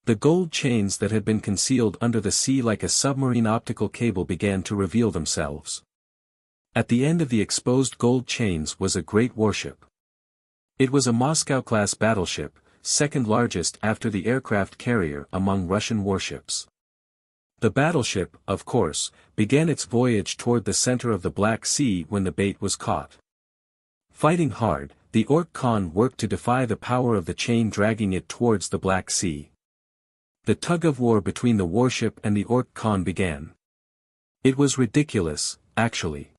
The gold chains that had been concealed under the sea like a submarine optical cable began to reveal themselves. At the end of the exposed gold chains was a great warship. It was a Moscow-class battleship, second largest after the aircraft carrier among Russian warships. The battleship, of course, began its voyage toward the center of the Black Sea when the bait was caught. Fighting hard, the Orc Khan worked to defy the power of the chain dragging it towards the Black Sea. The tug-of-war between the warship and the Orc Khan began. It was ridiculous, actually.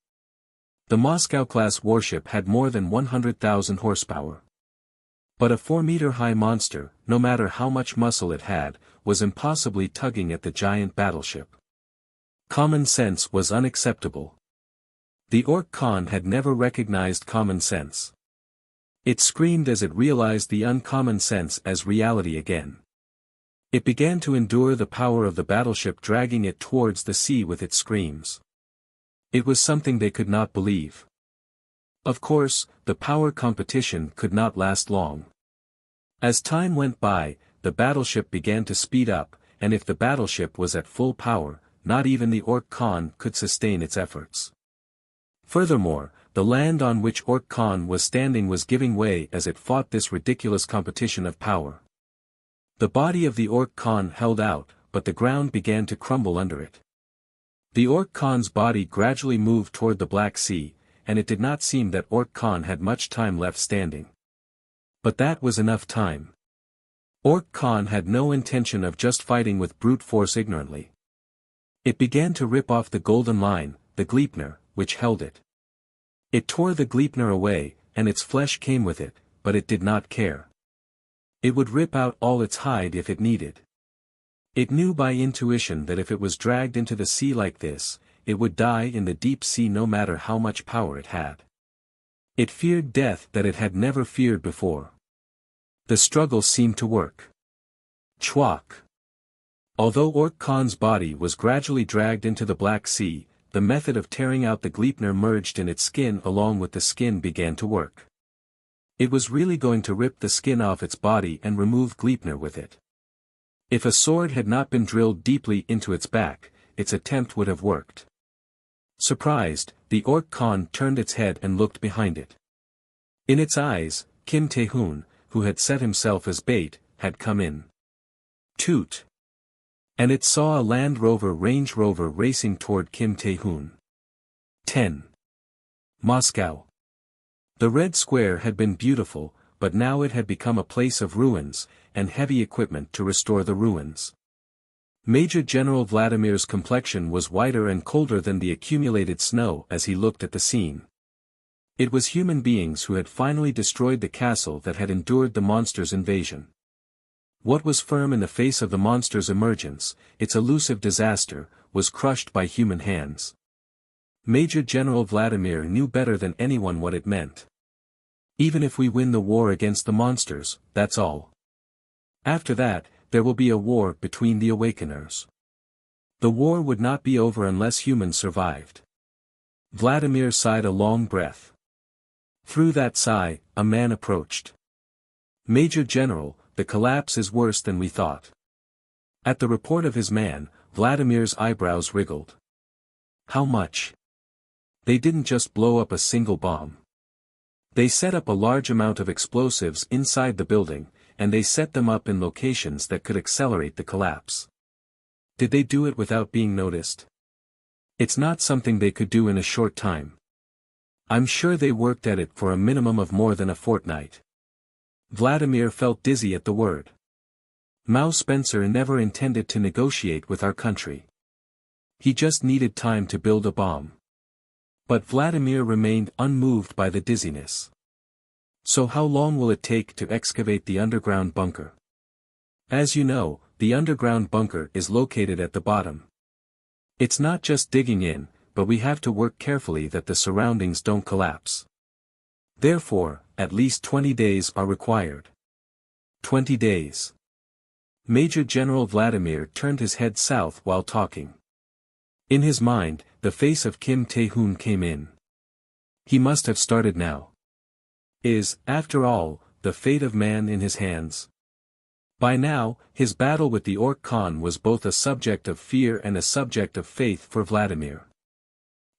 The Moscow-class warship had more than 100,000 horsepower. But a 4-meter-high monster, no matter how much muscle it had, was impossibly tugging at the giant battleship. Common sense was unacceptable. The Orc Khan had never recognized common sense. It screamed as it realized the uncommon sense as reality again. It began to endure the power of the battleship dragging it towards the sea with its screams. It was something they could not believe. Of course, the power competition could not last long. As time went by, the battleship began to speed up, and if the battleship was at full power, not even the Orc Khan could sustain its efforts. Furthermore, the land on which Orc Khan was standing was giving way as it fought this ridiculous competition of power. The body of the Orc Khan held out, but the ground began to crumble under it. The Orc Khan's body gradually moved toward the Black Sea, and it did not seem that Orc Khan had much time left standing. But that was enough time. Orc Khan had no intention of just fighting with brute force ignorantly. It began to rip off the golden line, the Gleipnir, which held it. It tore the Gleipnir away, and its flesh came with it, but it did not care. It would rip out all its hide if it needed. It knew by intuition that if it was dragged into the sea like this, it would die in the deep sea no matter how much power it had. It feared death that it had never feared before. The struggle seemed to work. Chwak. Although Ork Khan's body was gradually dragged into the Black Sea, the method of tearing out the Gleipnir merged in its skin along with the skin began to work. It was really going to rip the skin off its body and remove Gleipnir with it. If a sword had not been drilled deeply into its back, its attempt would have worked. Surprised, the Ork Khan turned its head and looked behind it. In its eyes, Kim Tae-hoon, who had set himself as bait, had come in. Toot! And it saw a Land Rover Range Rover racing toward Kim Tae-hoon. 10. Moscow. The red square had been beautiful, but now it had become a place of ruins, and heavy equipment to restore the ruins. Major General Vladimir's complexion was whiter and colder than the accumulated snow as he looked at the scene. It was human beings who had finally destroyed the castle that had endured the monster's invasion. What was firm in the face of the monster's emergence, its elusive disaster, was crushed by human hands. Major General Vladimir knew better than anyone what it meant. Even if we win the war against the monsters, that's all. After that, there will be a war between the Awakeners. The war would not be over unless humans survived. Vladimir sighed a long breath. Through that sigh, a man approached. Major General, the collapse is worse than we thought. At the report of his man, Vladimir's eyebrows wriggled. How much? They didn't just blow up a single bomb. They set up a large amount of explosives inside the building, and they set them up in locations that could accelerate the collapse. Did they do it without being noticed? It's not something they could do in a short time. I'm sure they worked at it for a minimum of more than a fortnight. Vladimir felt dizzy at the word. Mao Spencer never intended to negotiate with our country. He just needed time to build a bomb. But Vladimir remained unmoved by the dizziness. So how long will it take to excavate the underground bunker? As you know, the underground bunker is located at the bottom. It's not just digging in, but we have to work carefully that the surroundings don't collapse. Therefore, at least 20 days are required. 20 days. Major General Vladimir turned his head south while talking. In his mind, the face of Kim Tae-hoon came in. He must have started now. Is, after all, the fate of man in his hands? By now, his battle with the Ork Khan was both a subject of fear and a subject of faith for Vladimir.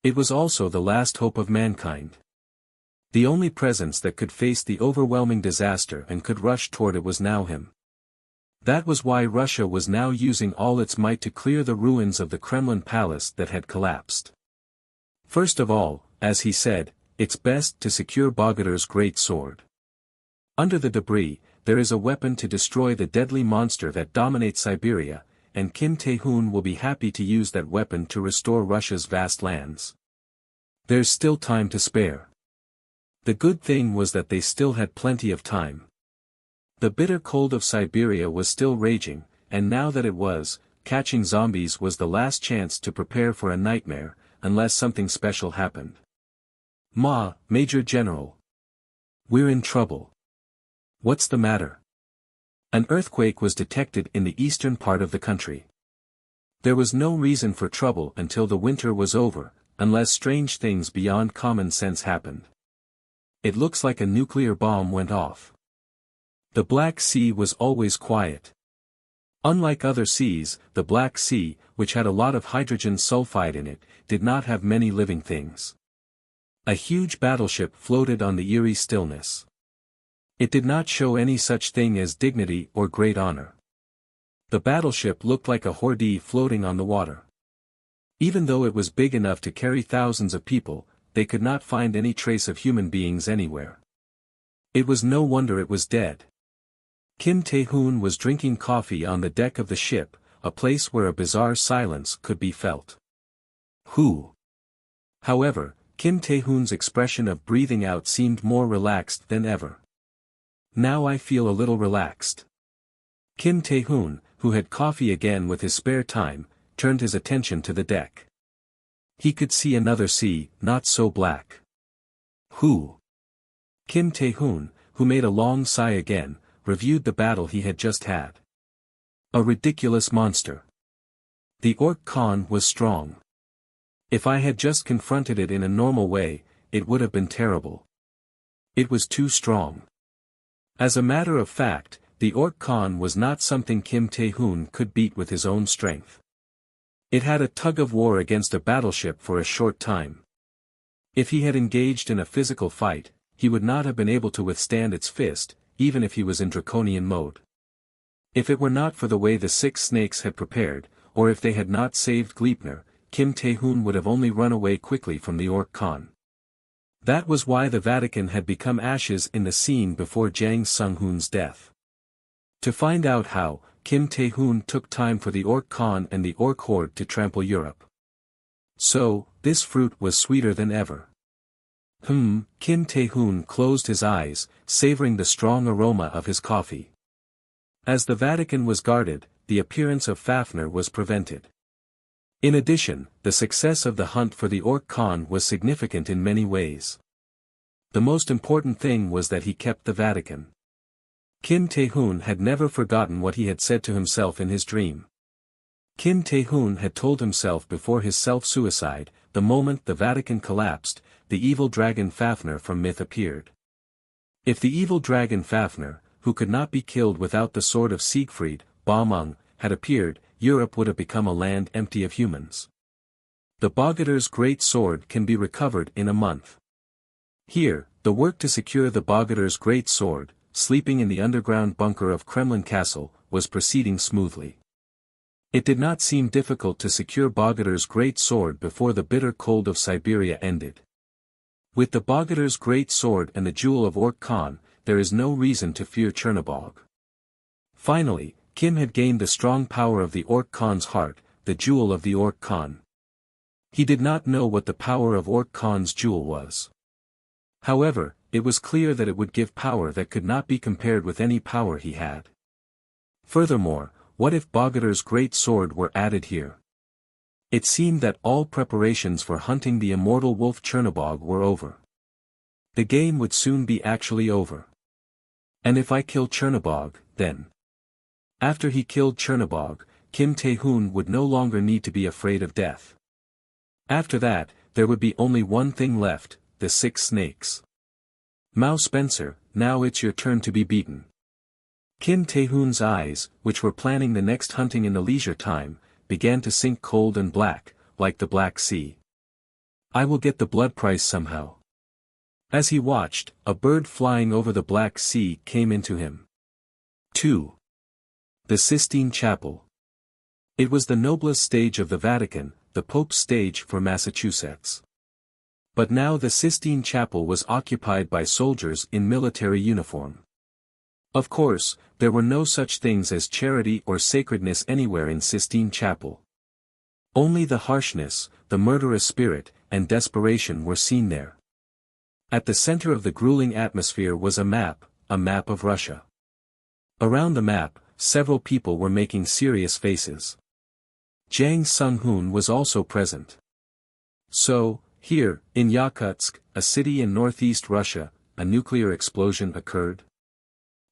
It was also the last hope of mankind. The only presence that could face the overwhelming disaster and could rush toward it was now him. That was why Russia was now using all its might to clear the ruins of the Kremlin palace that had collapsed. First of all, as he said, it's best to secure Bogadir's great sword. Under the debris, there is a weapon to destroy the deadly monster that dominates Siberia, and Kim Tae-hoon will be happy to use that weapon to restore Russia's vast lands. There's still time to spare. The good thing was that they still had plenty of time. The bitter cold of Siberia was still raging, and now that it was, catching zombies was the last chance to prepare for a nightmare, unless something special happened. Major General. We're in trouble. What's the matter? An earthquake was detected in the eastern part of the country. There was no reason for trouble until the winter was over, unless strange things beyond common sense happened. It looks like a nuclear bomb went off. The Black Sea was always quiet. Unlike other seas, the Black Sea, which had a lot of hydrogen sulfide in it, did not have many living things. A huge battleship floated on the eerie stillness. It did not show any such thing as dignity or great honor. The battleship looked like a horde floating on the water. Even though it was big enough to carry thousands of people, they could not find any trace of human beings anywhere. It was no wonder it was dead. Kim Tae-hoon was drinking coffee on the deck of the ship, a place where a bizarre silence could be felt. Who? However, Kim Tae-hoon's expression of breathing out seemed more relaxed than ever. Now I feel a little relaxed. Kim Tae-hoon, who had coffee again with his spare time, turned his attention to the deck. He could see another sea, not so black. Who? Kim Tae-hoon, who made a long sigh again, reviewed the battle he had just had. A ridiculous monster. The Orc Khan was strong. If I had just confronted it in a normal way, it would have been terrible. It was too strong. As a matter of fact, the Orc Khan was not something Kim Tae-hoon could beat with his own strength. It had a tug-of-war against a battleship for a short time. If he had engaged in a physical fight, he would not have been able to withstand its fist, even if he was in draconian mode. If it were not for the way the 6 snakes had prepared, or if they had not saved Gleipnir, Kim Tae-hoon would have only run away quickly from the Orc Khan. That was why the Vatican had become ashes in the scene before Jang Sung-hoon's death. To find out how, Kim Tae-hoon took time for the Orc Khan and the Orc Horde to trample Europe. So, this fruit was sweeter than ever. Kim Tae-hoon closed his eyes, savoring the strong aroma of his coffee. As the Vatican was guarded, the appearance of Fafnir was prevented. In addition, the success of the hunt for the Orc Khan was significant in many ways. The most important thing was that he kept the Vatican. Kim Tae-hoon had never forgotten what he had said to himself in his dream. Kim Tae-hoon had told himself before his self-suicide, the moment the Vatican collapsed, the evil dragon Fafnir from myth appeared. If the evil dragon Fafnir, who could not be killed without the sword of Siegfried, Ba-mung, had appeared, Europe would have become a land empty of humans. The Bogadir's great sword can be recovered in a month. Here, the work to secure the Bogadir's great sword, sleeping in the underground bunker of Kremlin Castle, was proceeding smoothly. It did not seem difficult to secure Bogadir's great sword before the bitter cold of Siberia ended. With the Bogadir's great sword and the jewel of Orc Khan, there is no reason to fear Chernobog. Finally, Kim had gained the strong power of the Orc Khan's heart, the jewel of the Orc Khan. He did not know what the power of Orc Khan's jewel was. However, it was clear that it would give power that could not be compared with any power he had. Furthermore, what if Bogadir's great sword were added here? It seemed that all preparations for hunting the immortal wolf Chernobog were over. The game would soon be actually over. And if I kill Chernobog, then... After he killed Chernobog, Kim Tae-hoon would no longer need to be afraid of death. After that, there would be only one thing left, the 6 snakes. Mao Spencer, now it's your turn to be beaten. Kim Tae-hoon's eyes, which were planning the next hunting in the leisure time, began to sink cold and black, like the Black Sea. I will get the blood price somehow. As he watched, a bird flying over the Black Sea came into him. 2. The Sistine Chapel. It was the noblest stage of the Vatican, the Pope's stage for Massachusetts. But now the Sistine Chapel was occupied by soldiers in military uniform. Of course, there were no such things as charity or sacredness anywhere in Sistine Chapel. Only the harshness, the murderous spirit, and desperation were seen there. At the center of the grueling atmosphere was a map of Russia. Around the map, several people were making serious faces. Jang Sung-hoon was also present. So, here, in Yakutsk, a city in northeast Russia, a nuclear explosion occurred.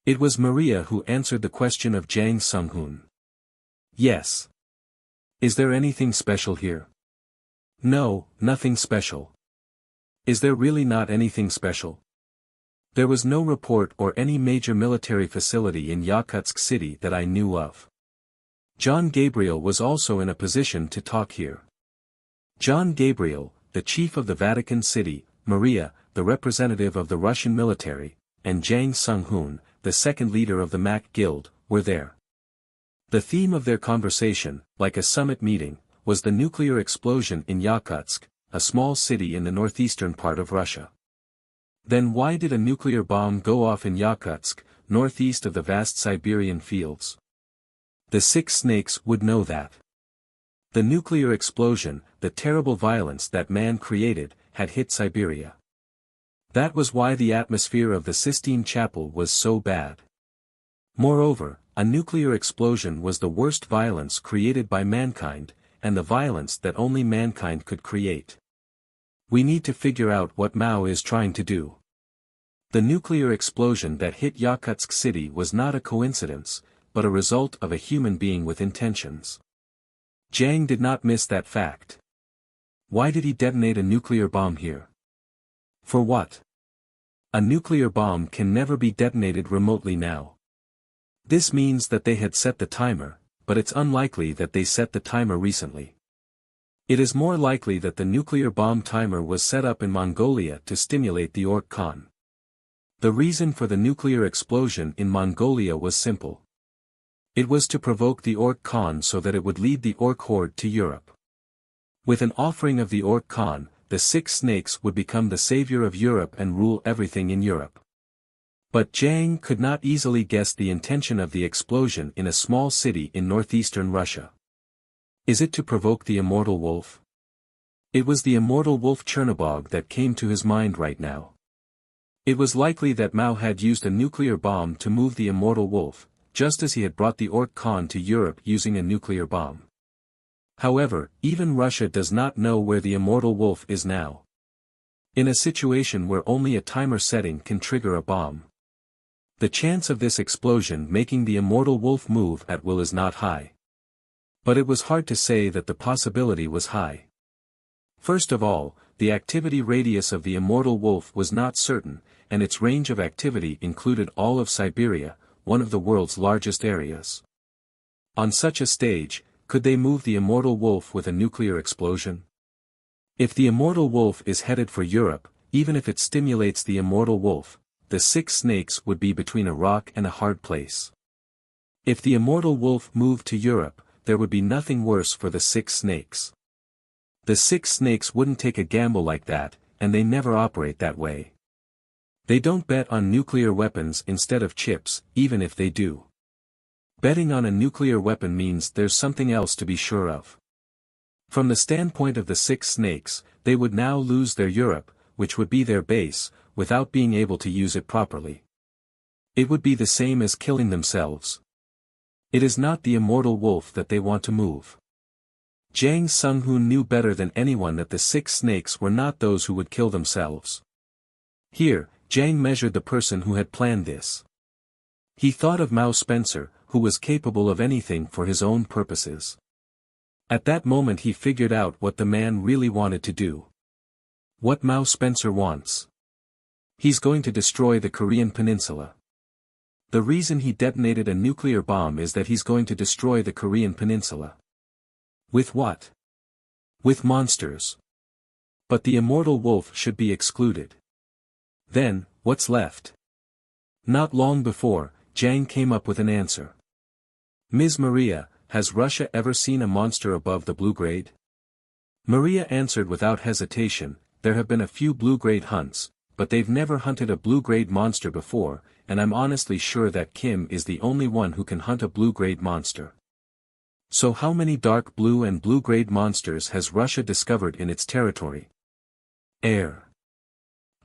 It was Maria who answered the question of Jang Sung-hoon. Yes. Is there anything special here? No, nothing special. Is there really not anything special? There was no report or any major military facility in Yakutsk city that I knew of. John Gabriel was also in a position to talk here. John Gabriel, the chief of the Vatican City, Maria, the representative of the Russian military, and Jang Sung-hoon, the second leader of the Mac Guild, were there. The theme of their conversation, like a summit meeting, was the nuclear explosion in Yakutsk, a small city in the northeastern part of Russia. Then why did a nuclear bomb go off in Yakutsk, northeast of the vast Siberian fields? The 6 snakes would know that. The nuclear explosion, the terrible violence that man created, had hit Siberia. That was why the atmosphere of the Sistine Chapel was so bad. Moreover, a nuclear explosion was the worst violence created by mankind, and the violence that only mankind could create. We need to figure out what Mao is trying to do. The nuclear explosion that hit Yakutsk City was not a coincidence, but a result of a human being with intentions. Jang did not miss that fact. Why did he detonate a nuclear bomb here? For what? A nuclear bomb can never be detonated remotely now. This means that they had set the timer, but it's unlikely that they set the timer recently. It is more likely that the nuclear bomb timer was set up in Mongolia to stimulate the Ork Khan. The reason for the nuclear explosion in Mongolia was simple. It was to provoke the Ork Khan so that it would lead the Ork horde to Europe. With an offering of the Ork Khan, the six snakes would become the savior of Europe and rule everything in Europe. But Jang could not easily guess the intention of the explosion in a small city in northeastern Russia. Is it to provoke the immortal wolf? It was the immortal wolf Chernobog that came to his mind right now. It was likely that Mao had used a nuclear bomb to move the immortal wolf, just as he had brought the Ork Khan to Europe using a nuclear bomb. However, even Russia does not know where the immortal wolf is now. In a situation where only a timer setting can trigger a bomb, the chance of this explosion making the immortal wolf move at will is not high. But it was hard to say that the possibility was high. First of all, the activity radius of the immortal wolf was not certain, and its range of activity included all of Siberia, one of the world's largest areas. On such a stage, could they move the immortal wolf with a nuclear explosion? If the immortal wolf is headed for Europe, even if it stimulates the immortal wolf, the six snakes would be between a rock and a hard place. If the immortal wolf moved to Europe, there would be nothing worse for the six snakes. The six snakes wouldn't take a gamble like that, and they never operate that way. They don't bet on nuclear weapons instead of chips, even if they do. Betting on a nuclear weapon means there's something else to be sure of. From the standpoint of the six snakes, they would now lose their Europe, which would be their base, without being able to use it properly. It would be the same as killing themselves. It is not the immortal wolf that they want to move. Jang Sung-hoon knew better than anyone that the six snakes were not those who would kill themselves. Here, Jang measured the person who had planned this. He thought of Mao Spencer, who was capable of anything for his own purposes. At that moment he figured out what the man really wanted to do. What Mao Spencer wants. He's going to destroy the Korean peninsula. The reason he detonated a nuclear bomb is that he's going to destroy the Korean peninsula. With what? With monsters. But the immortal wolf should be excluded. Then, what's left? Not long before, Jang came up with an answer. Ms. Maria, has Russia ever seen a monster above the blue grade? Maria answered without hesitation, there have been a few blue-grade hunts, but they've never hunted a blue-grade monster before, and I'm honestly sure that Kim is the only one who can hunt a blue-grade monster. So how many dark blue and blue-grade monsters has Russia discovered in its territory?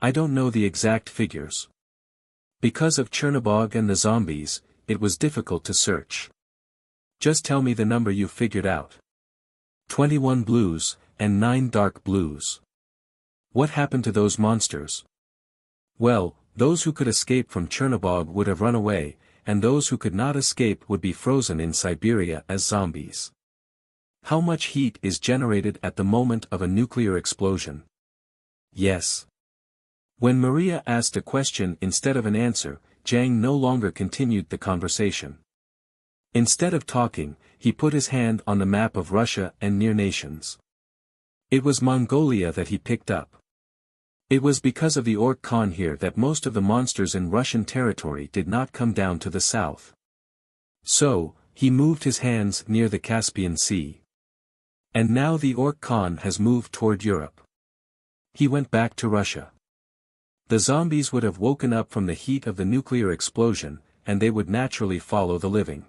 I don't know the exact figures. Because of Chernobog and the zombies, it was difficult to search. Just tell me the number you figured out. 21 blues, and 9 dark blues. What happened to those monsters? Well, those who could escape from Chernobog would have run away, and those who could not escape would be frozen in Siberia as zombies. How much heat is generated at the moment of a nuclear explosion? Yes. When Maria asked a question instead of an answer, Jang no longer continued the conversation. Instead of talking, he put his hand on the map of Russia and near nations. It was Mongolia that he picked up. It was because of the Ork Khan here that most of the monsters in Russian territory did not come down to the south. So, he moved his hands near the Caspian Sea. And now the Ork Khan has moved toward Europe. He went back to Russia. The zombies would have woken up from the heat of the nuclear explosion, and they would naturally follow the living.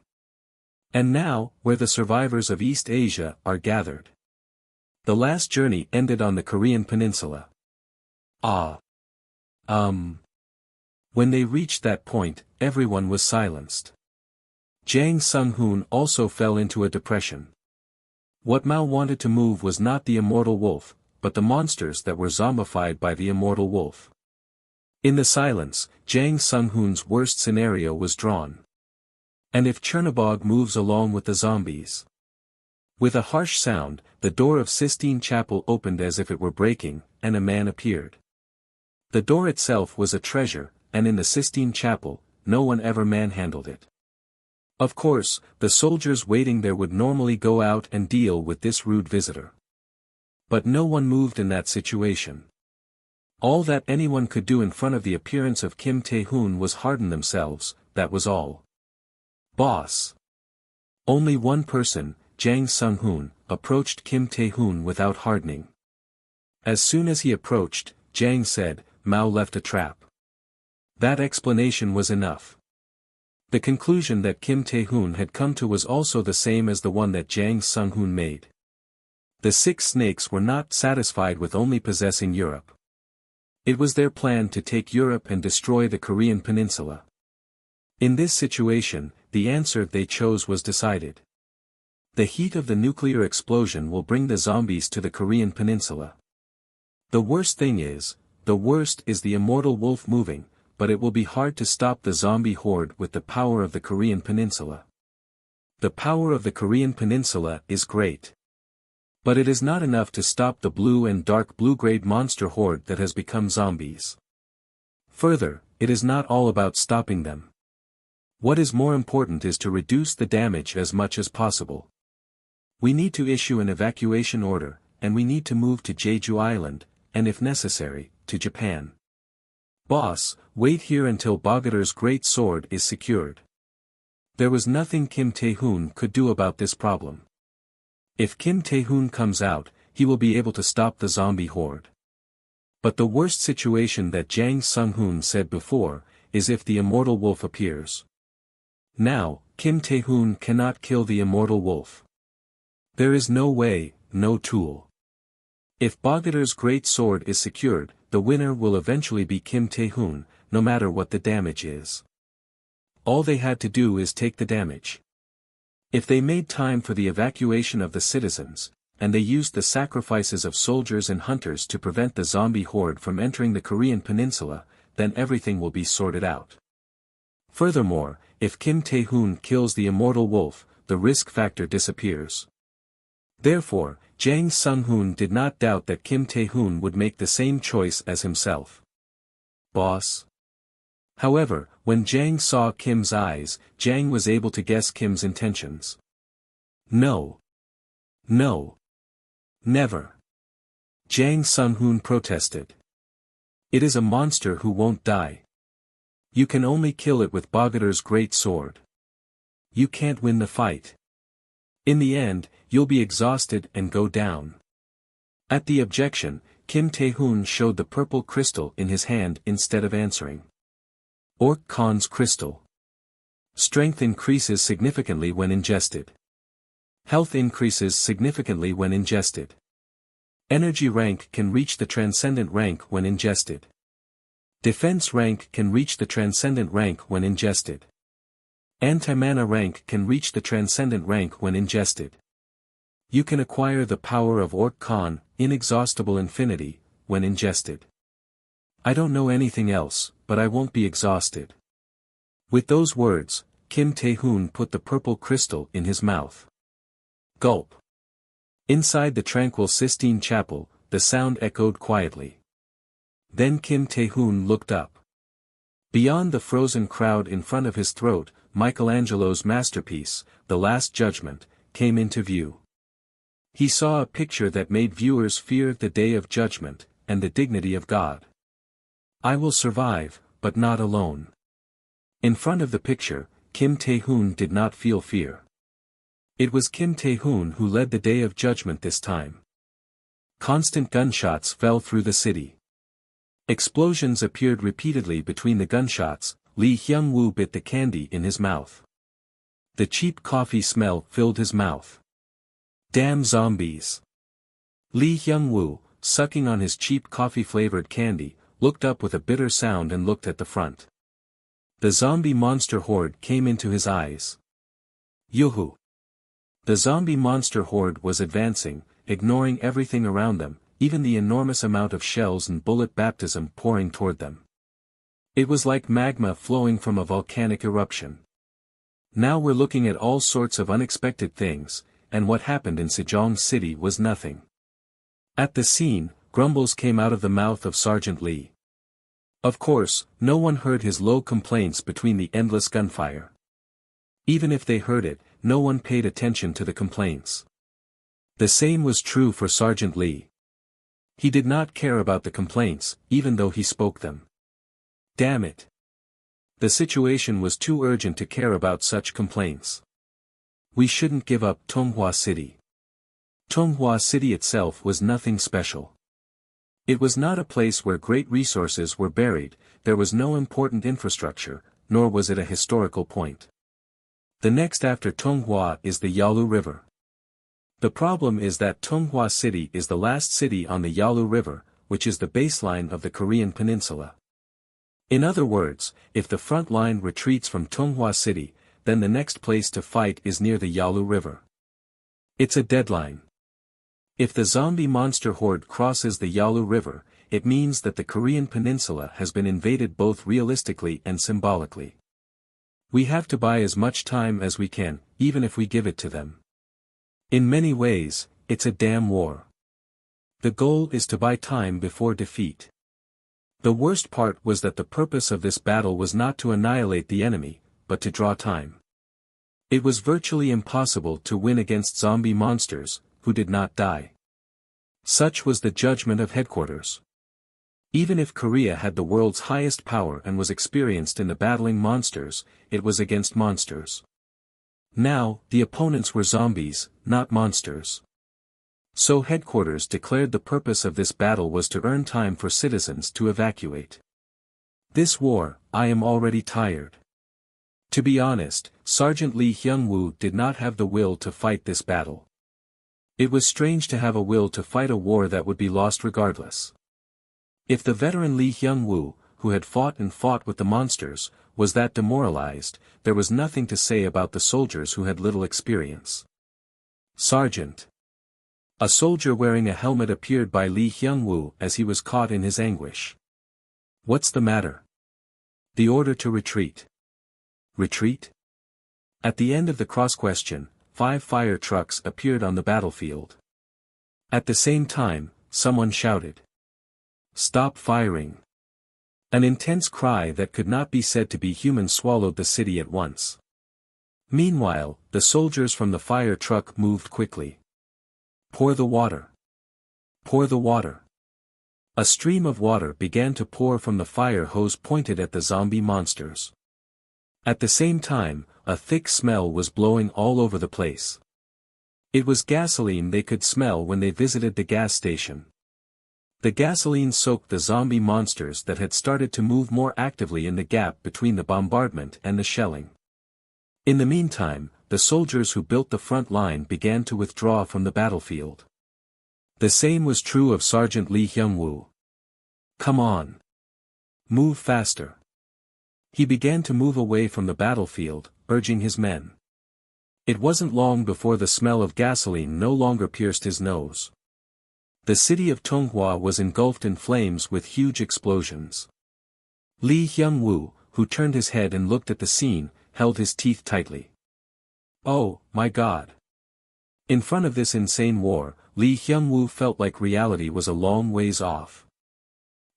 And now, where the survivors of East Asia are gathered. The last journey ended on the Korean peninsula. When they reached that point, everyone was silenced. Jang Sung-hoon also fell into a depression. What Mao wanted to move was not the immortal wolf, but the monsters that were zombified by the immortal wolf. In the silence, Jang Sung-hoon's worst scenario was drawn. And if Chernobog moves along with the zombies? With a harsh sound, the door of Sistine Chapel opened as if it were breaking, and a man appeared. The door itself was a treasure, and in the Sistine Chapel, no one ever manhandled it. Of course, the soldiers waiting there would normally go out and deal with this rude visitor. But no one moved in that situation. All that anyone could do in front of the appearance of Kim Tae-hoon was harden themselves, that was all. Boss. Only one person, Jang Sung-hoon, approached Kim Tae-hoon without hardening. As soon as he approached, Jang said, "Mao left a trap." That explanation was enough. The conclusion that Kim Tae-hoon had come to was also the same as the one that Jang Sung-hoon made. The 6 snakes were not satisfied with only possessing Europe. It was their plan to take Europe and destroy the Korean peninsula. In this situation, the answer they chose was decided. The heat of the nuclear explosion will bring the zombies to the Korean peninsula. The worst is the immortal wolf moving, but it will be hard to stop the zombie horde with the power of the Korean peninsula. The power of the Korean peninsula is great. But it is not enough to stop the blue and dark blue-grade monster horde that has become zombies. Further, it is not all about stopping them. What is more important is to reduce the damage as much as possible. We need to issue an evacuation order, and we need to move to Jeju Island, and if necessary, to Japan. Boss, wait here until Bogader's great sword is secured. There was nothing Kim Tae-hoon could do about this problem. If Kim Tae-hoon comes out, he will be able to stop the zombie horde. But the worst situation that Jang Sung-hoon said before, is if the immortal wolf appears. Now, Kim Tae-hoon cannot kill the immortal wolf. There is no way, no tool. If Bogader's great sword is secured, the winner will eventually be Kim Tae-hoon, no matter what the damage is. All they had to do is take the damage. If they made time for the evacuation of the citizens, and they used the sacrifices of soldiers and hunters to prevent the zombie horde from entering the Korean peninsula, then everything will be sorted out. Furthermore, if Kim Tae-hoon kills the immortal wolf, the risk factor disappears. Therefore, Jang Sung-hoon did not doubt that Kim Tae-hoon would make the same choice as himself. Boss. However, when Jang saw Kim's eyes, Jang was able to guess Kim's intentions. No. No. Never. Jang Sung-hoon protested. It is a monster who won't die. You can only kill it with Bogader's great sword. You can't win the fight. In the end, you'll be exhausted and go down. At the objection, Kim Tae-hoon showed the purple crystal in his hand instead of answering. Orc Khan's crystal. Strength increases significantly when ingested. Health increases significantly when ingested. Energy rank can reach the transcendent rank when ingested. Defense rank can reach the transcendent rank when ingested. Anti-mana rank can reach the transcendent rank when ingested. You can acquire the power of Orc Khan, inexhaustible infinity, when ingested. I don't know anything else, but I won't be exhausted. With those words, Kim Tae-hoon put the purple crystal in his mouth. Gulp. Inside the tranquil Sistine Chapel, the sound echoed quietly. Then Kim Tae-hoon looked up. Beyond the frozen crowd in front of his throat, Michelangelo's masterpiece, The Last Judgment, came into view. He saw a picture that made viewers fear the day of judgment, and the dignity of God. I will survive, but not alone. In front of the picture, Kim Tae-hoon did not feel fear. It was Kim Tae-hoon who led the day of judgment this time. Constant gunshots fell through the city. Explosions appeared repeatedly between the gunshots. Lee Hyung-woo bit the candy in his mouth. The cheap coffee smell filled his mouth. Damn zombies. Lee Hyung-woo, sucking on his cheap coffee-flavored candy, looked up with a bitter sound and looked at the front. The zombie monster horde came into his eyes. Yoo-hoo. The zombie monster horde was advancing, ignoring everything around them, even the enormous amount of shells and bullet baptism pouring toward them. It was like magma flowing from a volcanic eruption. Now we're looking at all sorts of unexpected things, and what happened in Sejong City was nothing. At the scene, grumbles came out of the mouth of Sergeant Lee. Of course, no one heard his low complaints between the endless gunfire. Even if they heard it, no one paid attention to the complaints. The same was true for Sergeant Lee. He did not care about the complaints, even though he spoke them. Damn it. The situation was too urgent to care about such complaints. We shouldn't give up Tonghua City. Tonghua City itself was nothing special. It was not a place where great resources were buried, there was no important infrastructure, nor was it a historical point. The next after Tonghua is the Yalu River. The problem is that Tonghua City is the last city on the Yalu River, which is the baseline of the Korean peninsula. In other words, if the front line retreats from Tonghua City, then the next place to fight is near the Yalu River. It's a deadline. If the zombie monster horde crosses the Yalu River, it means that the Korean peninsula has been invaded both realistically and symbolically. We have to buy as much time as we can, even if we give it to them. In many ways, it's a damn war. The goal is to buy time before defeat. The worst part was that the purpose of this battle was not to annihilate the enemy, but to draw time. It was virtually impossible to win against zombie monsters, who did not die. Such was the judgment of headquarters. Even if Korea had the world's highest power and was experienced in the battling monsters, it was against monsters. Now, the opponents were zombies, not monsters. So headquarters declared the purpose of this battle was to earn time for citizens to evacuate. This war, I am already tired. To be honest, Sergeant Lee Hyung-woo did not have the will to fight this battle. It was strange to have a will to fight a war that would be lost regardless. If the veteran Lee Hyung-woo, who had fought with the monsters, was that demoralized, there was nothing to say about the soldiers who had little experience. Sergeant. A soldier wearing a helmet appeared by Lee Hyung-woo as he was caught in his anguish. What's the matter? The order to retreat. Retreat? At the end of the cross-question, 5 fire trucks appeared on the battlefield. At the same time, someone shouted. Stop firing. An intense cry that could not be said to be human swallowed the city at once. Meanwhile, the soldiers from the fire truck moved quickly. Pour the water. Pour the water. A stream of water began to pour from the fire hose pointed at the zombie monsters. At the same time, a thick smell was blowing all over the place. It was gasoline they could smell when they visited the gas station. The gasoline soaked the zombie monsters that had started to move more actively in the gap between the bombardment and the shelling. In the meantime, the soldiers who built the front line began to withdraw from the battlefield. The same was true of Sergeant Lee Hyung-woo. Come on. Move faster. He began to move away from the battlefield, urging his men. It wasn't long before the smell of gasoline no longer pierced his nose. The city of Tonghua was engulfed in flames with huge explosions. Lee Hyung-woo, who turned his head and looked at the scene, held his teeth tightly. Oh, my God. In front of this insane war, Lee Hyung-woo felt like reality was a long ways off.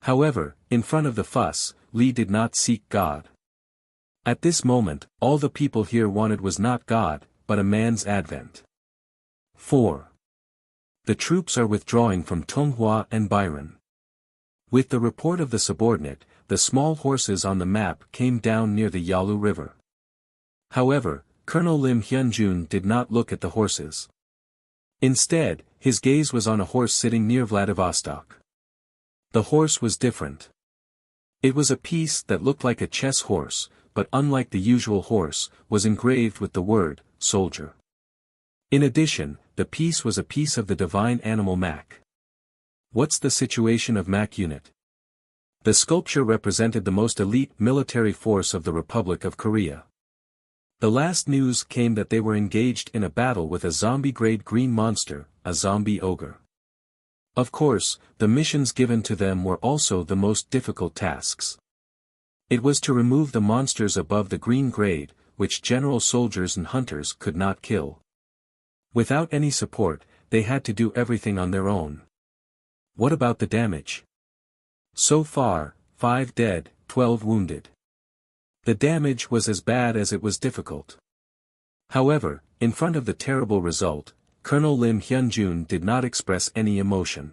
However, in front of the fuss, Lee did not seek God. At this moment, all the people here wanted was not God, but a man's advent. 4. The troops are withdrawing from Tonghua and Byron. With the report of the subordinate, the small horses on the map came down near the Yalu River. However, Colonel Lim Hyun-jun did not look at the horses. Instead, his gaze was on a horse sitting near Vladivostok. The horse was different. It was a piece that looked like a chess horse, but unlike the usual horse, was engraved with the word, soldier. In addition, the piece was a piece of the divine animal Mak. What's the situation of Mak unit? The sculpture represented the most elite military force of the Republic of Korea. The last news came that they were engaged in a battle with a zombie-grade green monster, a zombie ogre. Of course, the missions given to them were also the most difficult tasks. It was to remove the monsters above the green grade, which general soldiers and hunters could not kill. Without any support, they had to do everything on their own. What about the damage? So far, 5 dead, 12 wounded. The damage was as bad as it was difficult. However, in front of the terrible result, Colonel Lim Hyun-jun did not express any emotion.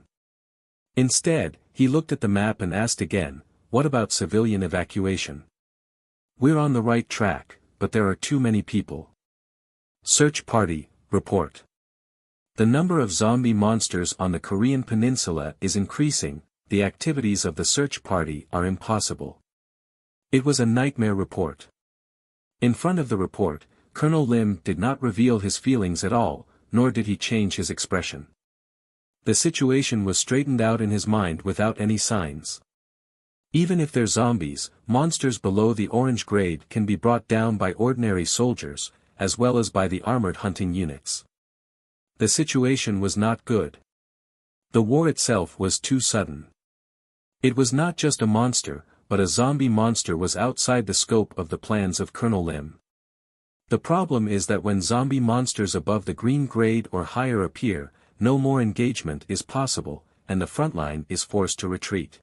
Instead, he looked at the map and asked again, what about civilian evacuation? We're on the right track, but there are too many people. Search party, report. The number of zombie monsters on the Korean peninsula is increasing, the activities of the search party are impossible. It was a nightmare report. In front of the report, Colonel Lim did not reveal his feelings at all, nor did he change his expression. The situation was straightened out in his mind without any signs. Even if they're zombies, monsters below the orange grade can be brought down by ordinary soldiers, as well as by the armored hunting units. The situation was not good. The war itself was too sudden. It was not just a monster, but a zombie monster was outside the scope of the plans of Colonel Lim. The problem is that when zombie monsters above the green grade or higher appear, no more engagement is possible, and the front line is forced to retreat.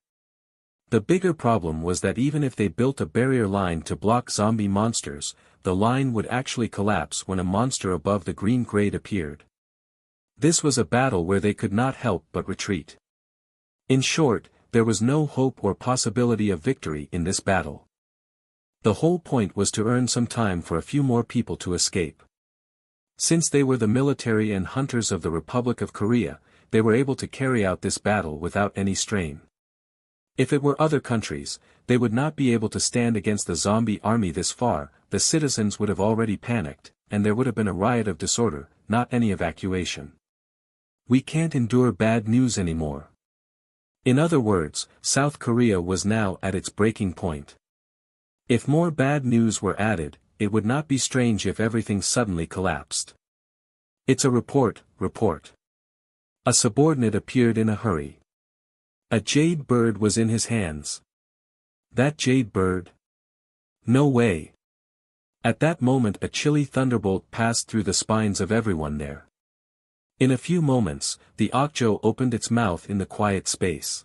The bigger problem was that even if they built a barrier line to block zombie monsters, the line would actually collapse when a monster above the green grade appeared. This was a battle where they could not help but retreat. In short, there was no hope or possibility of victory in this battle. The whole point was to earn some time for a few more people to escape. Since they were the military and hunters of the Republic of Korea, they were able to carry out this battle without any strain. If it were other countries, they would not be able to stand against the zombie army this far, the citizens would have already panicked, and there would have been a riot of disorder, not any evacuation. We can't endure bad news anymore. In other words, South Korea was now at its breaking point. If more bad news were added, it would not be strange if everything suddenly collapsed. It's a report. A subordinate appeared in a hurry. A jade bird was in his hands. That jade bird? No way. At that moment a chilly thunderbolt passed through the spines of everyone there. In a few moments, the Okjo opened its mouth in the quiet space.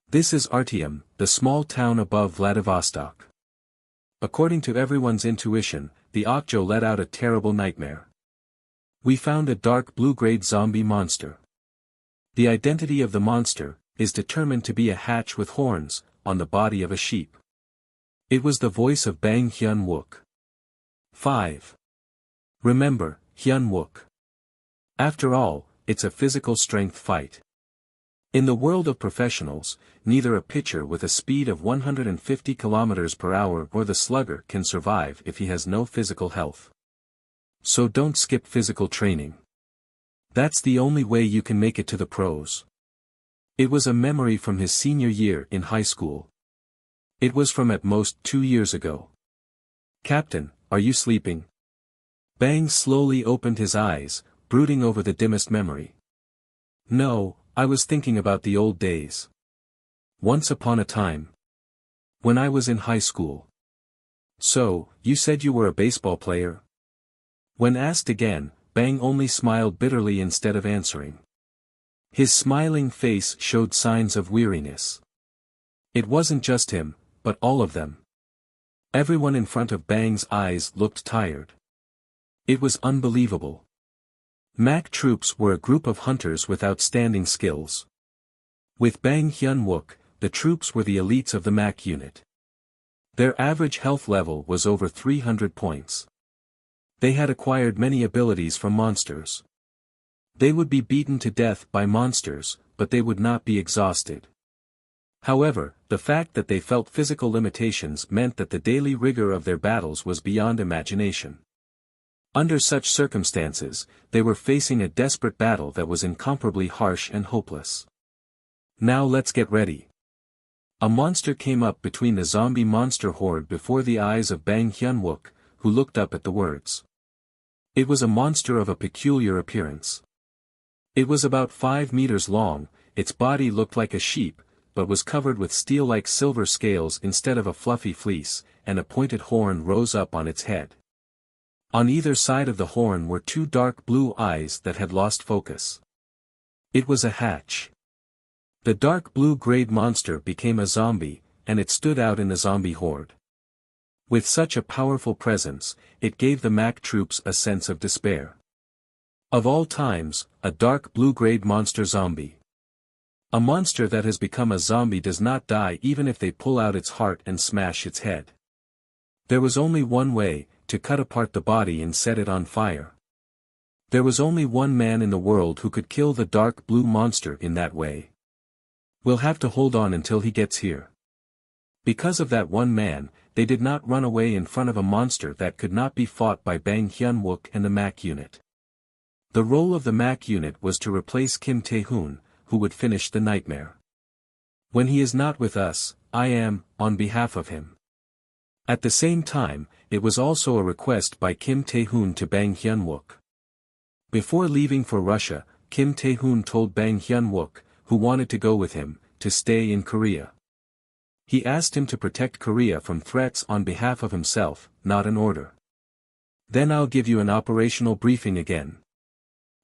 This is Artyom, the small town above Vladivostok. According to everyone's intuition, the Okjo let out a terrible nightmare. We found a dark blue-grade zombie monster. The identity of the monster is determined to be a hatch with horns, on the body of a sheep. It was the voice of Bang Hyun-wook. 5. Remember, Hyun-wook. After all, it's a physical strength fight. In the world of professionals, neither a pitcher with a speed of 150 km per hour or the slugger can survive if he has no physical health. So don't skip physical training. That's the only way you can make it to the pros. It was a memory from his senior year in high school. It was from at most 2 years ago. Captain, are you sleeping? Bang slowly opened his eyes, brooding over the dimmest memory. No, I was thinking about the old days. Once upon a time. When I was in high school. So, you said you were a baseball player? When asked again, Bang only smiled bitterly instead of answering. His smiling face showed signs of weariness. It wasn't just him, but all of them. Everyone in front of Bang's eyes looked tired. It was unbelievable. Mac troops were a group of hunters with outstanding skills. With Bang Hyun-wook, the troops were the elites of the Mac unit. Their average health level was over 300 points. They had acquired many abilities from monsters. They would be beaten to death by monsters, but they would not be exhausted. However, the fact that they felt physical limitations meant that the daily rigor of their battles was beyond imagination. Under such circumstances, they were facing a desperate battle that was incomparably harsh and hopeless. Now let's get ready. A monster came up between the zombie monster horde before the eyes of Bang Hyun-wook, who looked up at the words. It was a monster of a peculiar appearance. It was about 5 meters long, its body looked like a sheep, but was covered with steel-like silver scales instead of a fluffy fleece, and a pointed horn rose up on its head. On either side of the horn were two dark blue eyes that had lost focus. It was a hatch. The dark blue-grayed monster became a zombie, and it stood out in the zombie horde. With such a powerful presence, it gave the Mac troops a sense of despair. Of all times, a dark blue-grayed monster zombie. A monster that has become a zombie does not die even if they pull out its heart and smash its head. There was only one way, to cut apart the body and set it on fire. There was only one man in the world who could kill the dark blue monster in that way. We'll have to hold on until he gets here. Because of that one man, they did not run away in front of a monster that could not be fought by Bang Hyun-wook and the Mac unit. The role of the Mac unit was to replace Kim Tae-hoon, who would finish the nightmare. When he is not with us, I am, on behalf of him. At the same time, it was also a request by Kim Tae-hoon to Bang Hyun-wook. Before leaving for Russia, Kim Tae-hoon told Bang Hyun-wook, who wanted to go with him, to stay in Korea. He asked him to protect Korea from threats on behalf of himself, not an order. Then I'll give you an operational briefing again.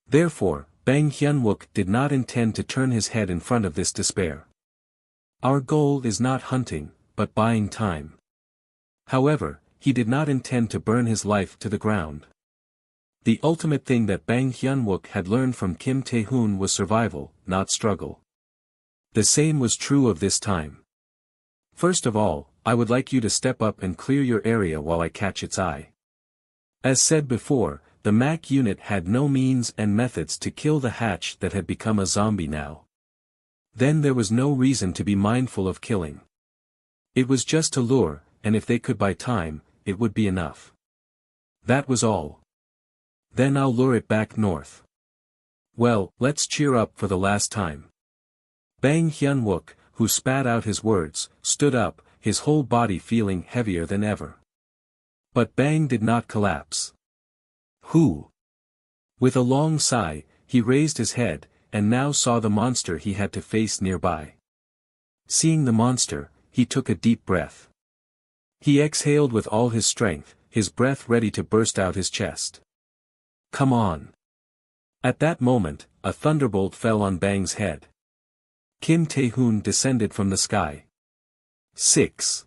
Therefore, Bang Hyun-wook did not intend to turn his head in front of this despair. Our goal is not hunting, but buying time. However, he did not intend to burn his life to the ground. The ultimate thing that Bang Hyun-wook had learned from Kim Tae-hoon was survival, not struggle. The same was true of this time. First of all, I would like you to step up and clear your area while I catch its eye. As said before, the Mac unit had no means and methods to kill the hatch that had become a zombie now. Then there was no reason to be mindful of killing. It was just to lure, and if they could buy time, it would be enough. That was all. Then I'll lure it back north. Well, let's cheer up for the last time. Bang Hyun-wook, who spat out his words, stood up, his whole body feeling heavier than ever. But Bang did not collapse. Who? With a long sigh, he raised his head, and now saw the monster he had to face nearby. Seeing the monster, he took a deep breath. He exhaled with all his strength, his breath ready to burst out his chest. Come on. At that moment, a thunderbolt fell on Bang's head. Kim Tae-hoon descended from the sky. 6.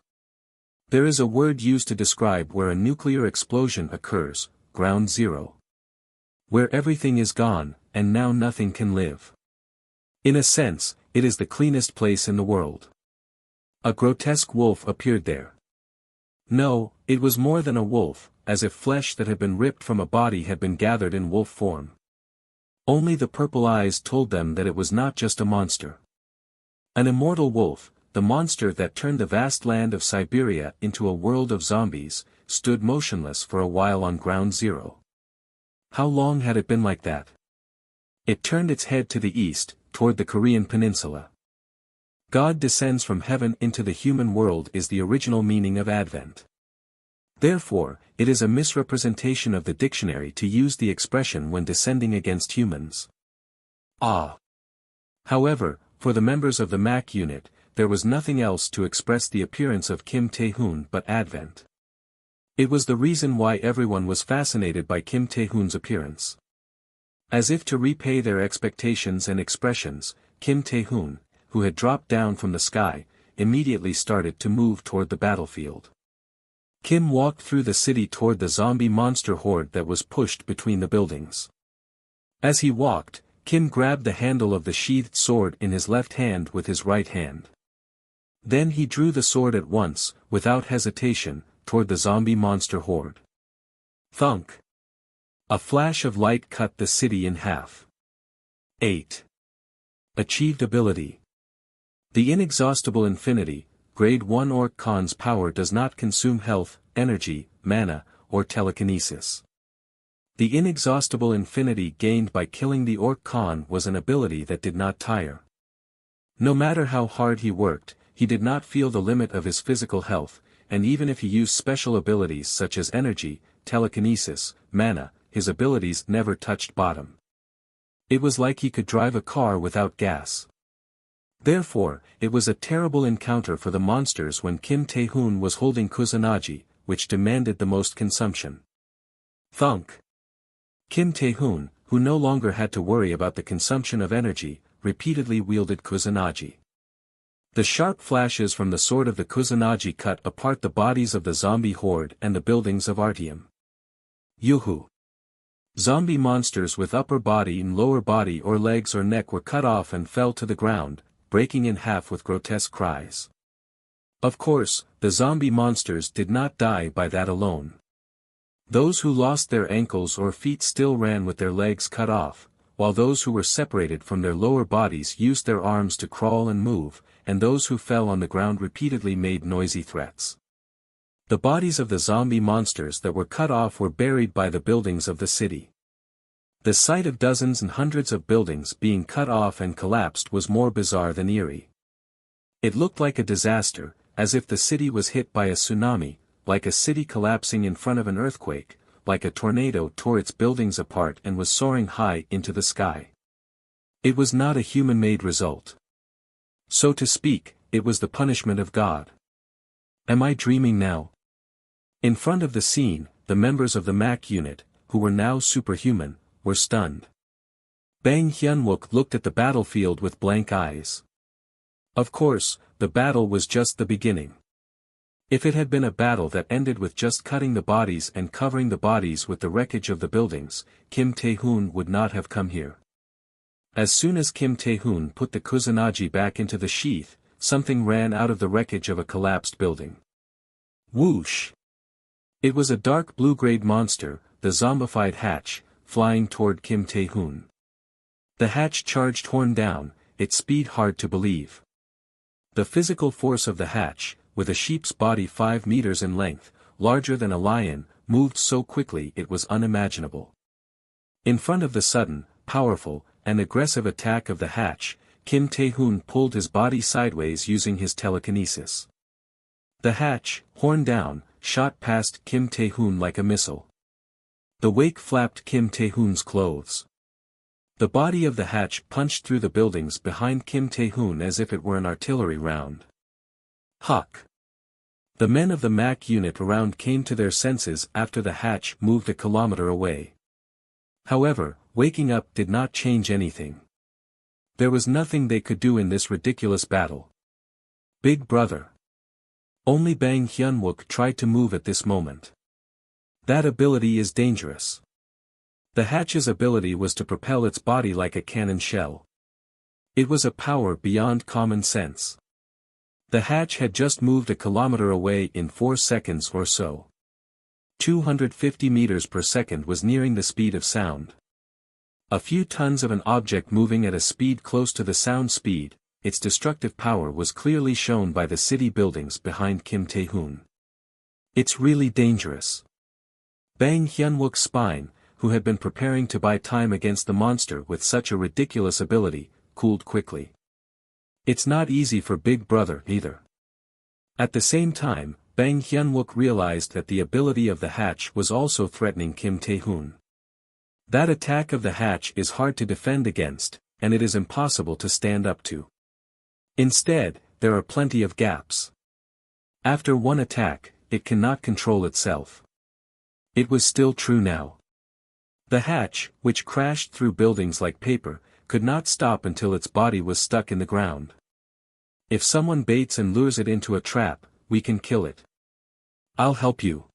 There is a word used to describe where a nuclear explosion occurs, ground zero. Where everything is gone, and now nothing can live. In a sense, it is the cleanest place in the world. A grotesque wolf appeared there. No, it was more than a wolf, as if flesh that had been ripped from a body had been gathered in wolf form. Only the purple eyes told them that it was not just a monster. An immortal wolf, the monster that turned the vast land of Siberia into a world of zombies, stood motionless for a while on ground zero. How long had it been like that? It turned its head to the east, toward the Korean peninsula. God descends from heaven into the human world is the original meaning of Advent. Therefore, it is a misrepresentation of the dictionary to use the expression when descending against humans. However, for the members of the Mac unit, there was nothing else to express the appearance of Kim Tae-hoon but Advent. It was the reason why everyone was fascinated by Kim Tae-hoon's appearance. As if to repay their expectations and expressions, Kim Tae-hoon, who had dropped down from the sky, immediately started to move toward the battlefield. Kim walked through the city toward the zombie monster horde that was pushed between the buildings. As he walked, Kim grabbed the handle of the sheathed sword in his left hand with his right hand. Then he drew the sword at once, without hesitation, toward the zombie monster horde. Thunk! A flash of light cut the city in half. 8. Achieved ability. The inexhaustible infinity, grade 1 Orc Khan's power does not consume health, energy, mana, or telekinesis. The inexhaustible infinity gained by killing the Orc Khan was an ability that did not tire. No matter how hard he worked, he did not feel the limit of his physical health, and even if he used special abilities such as energy, telekinesis, mana, his abilities never touched bottom. It was like he could drive a car without gas. Therefore, it was a terrible encounter for the monsters when Kim Tae-hoon was holding Kusanagi, which demanded the most consumption. Thunk! Kim Tae-hoon, who no longer had to worry about the consumption of energy, repeatedly wielded Kusanagi. The sharp flashes from the sword of the Kusanagi cut apart the bodies of the zombie horde and the buildings of Artyom. Yoo-hoo! Zombie monsters with upper body and lower body or legs or neck were cut off and fell to the ground, breaking in half with grotesque cries. Of course, the zombie monsters did not die by that alone. Those who lost their ankles or feet still ran with their legs cut off, while those who were separated from their lower bodies used their arms to crawl and move, and those who fell on the ground repeatedly made noisy threats. The bodies of the zombie monsters that were cut off were buried by the buildings of the city. The sight of dozens and hundreds of buildings being cut off and collapsed was more bizarre than eerie. It looked like a disaster, as if the city was hit by a tsunami, like a city collapsing in front of an earthquake, like a tornado tore its buildings apart and was soaring high into the sky. It was not a human-made result. So to speak, it was the punishment of God. Am I dreaming now? In front of the scene, the members of the MAC unit, who were now superhuman, were stunned. Bang Hyun-wook looked at the battlefield with blank eyes. Of course, the battle was just the beginning. If it had been a battle that ended with just cutting the bodies and covering the bodies with the wreckage of the buildings, Kim Tae-hoon would not have come here. As soon as Kim Tae-hoon put the Kusanagi back into the sheath, something ran out of the wreckage of a collapsed building. Whoosh! It was a dark blue-grade monster, the zombified hatch, flying toward Kim Tae-hoon. The hatch charged horn down, its speed hard to believe. The physical force of the hatch, with a sheep's body 5 meters in length, larger than a lion, moved so quickly it was unimaginable. In front of the sudden, powerful, and aggressive attack of the hatch, Kim Tae-hoon pulled his body sideways using his telekinesis. The hatch, horn down, shot past Kim Tae-hoon like a missile. The wake flapped Kim Tae-hoon's clothes. The body of the hatch punched through the buildings behind Kim Tae-hoon as if it were an artillery round. Huck! The men of the MAC unit around came to their senses after the hatch moved a kilometer away. However, waking up did not change anything. There was nothing they could do in this ridiculous battle. Big brother. Only Bang Hyun-wook tried to move at this moment. That ability is dangerous. The hatch's ability was to propel its body like a cannon shell. It was a power beyond common sense. The hatch had just moved a kilometer away in 4 seconds or so. 250 meters per second was nearing the speed of sound. A few tons of an object moving at a speed close to the sound speed, its destructive power was clearly shown by the city buildings behind Kim Tae-hoon. It's really dangerous. Bang Hyun-wook's spine, who had been preparing to buy time against the monster with such a ridiculous ability, cooled quickly. It's not easy for Big Brother either. At the same time, Bang Hyun-wook realized that the ability of the hatch was also threatening Kim Tae-hoon. That attack of the hatch is hard to defend against, and it is impossible to stand up to. Instead, there are plenty of gaps. After one attack, it cannot control itself. It was still true now. The hatch, which crashed through buildings like paper, could not stop until its body was stuck in the ground. If someone baits and lures it into a trap, we can kill it. I'll help you.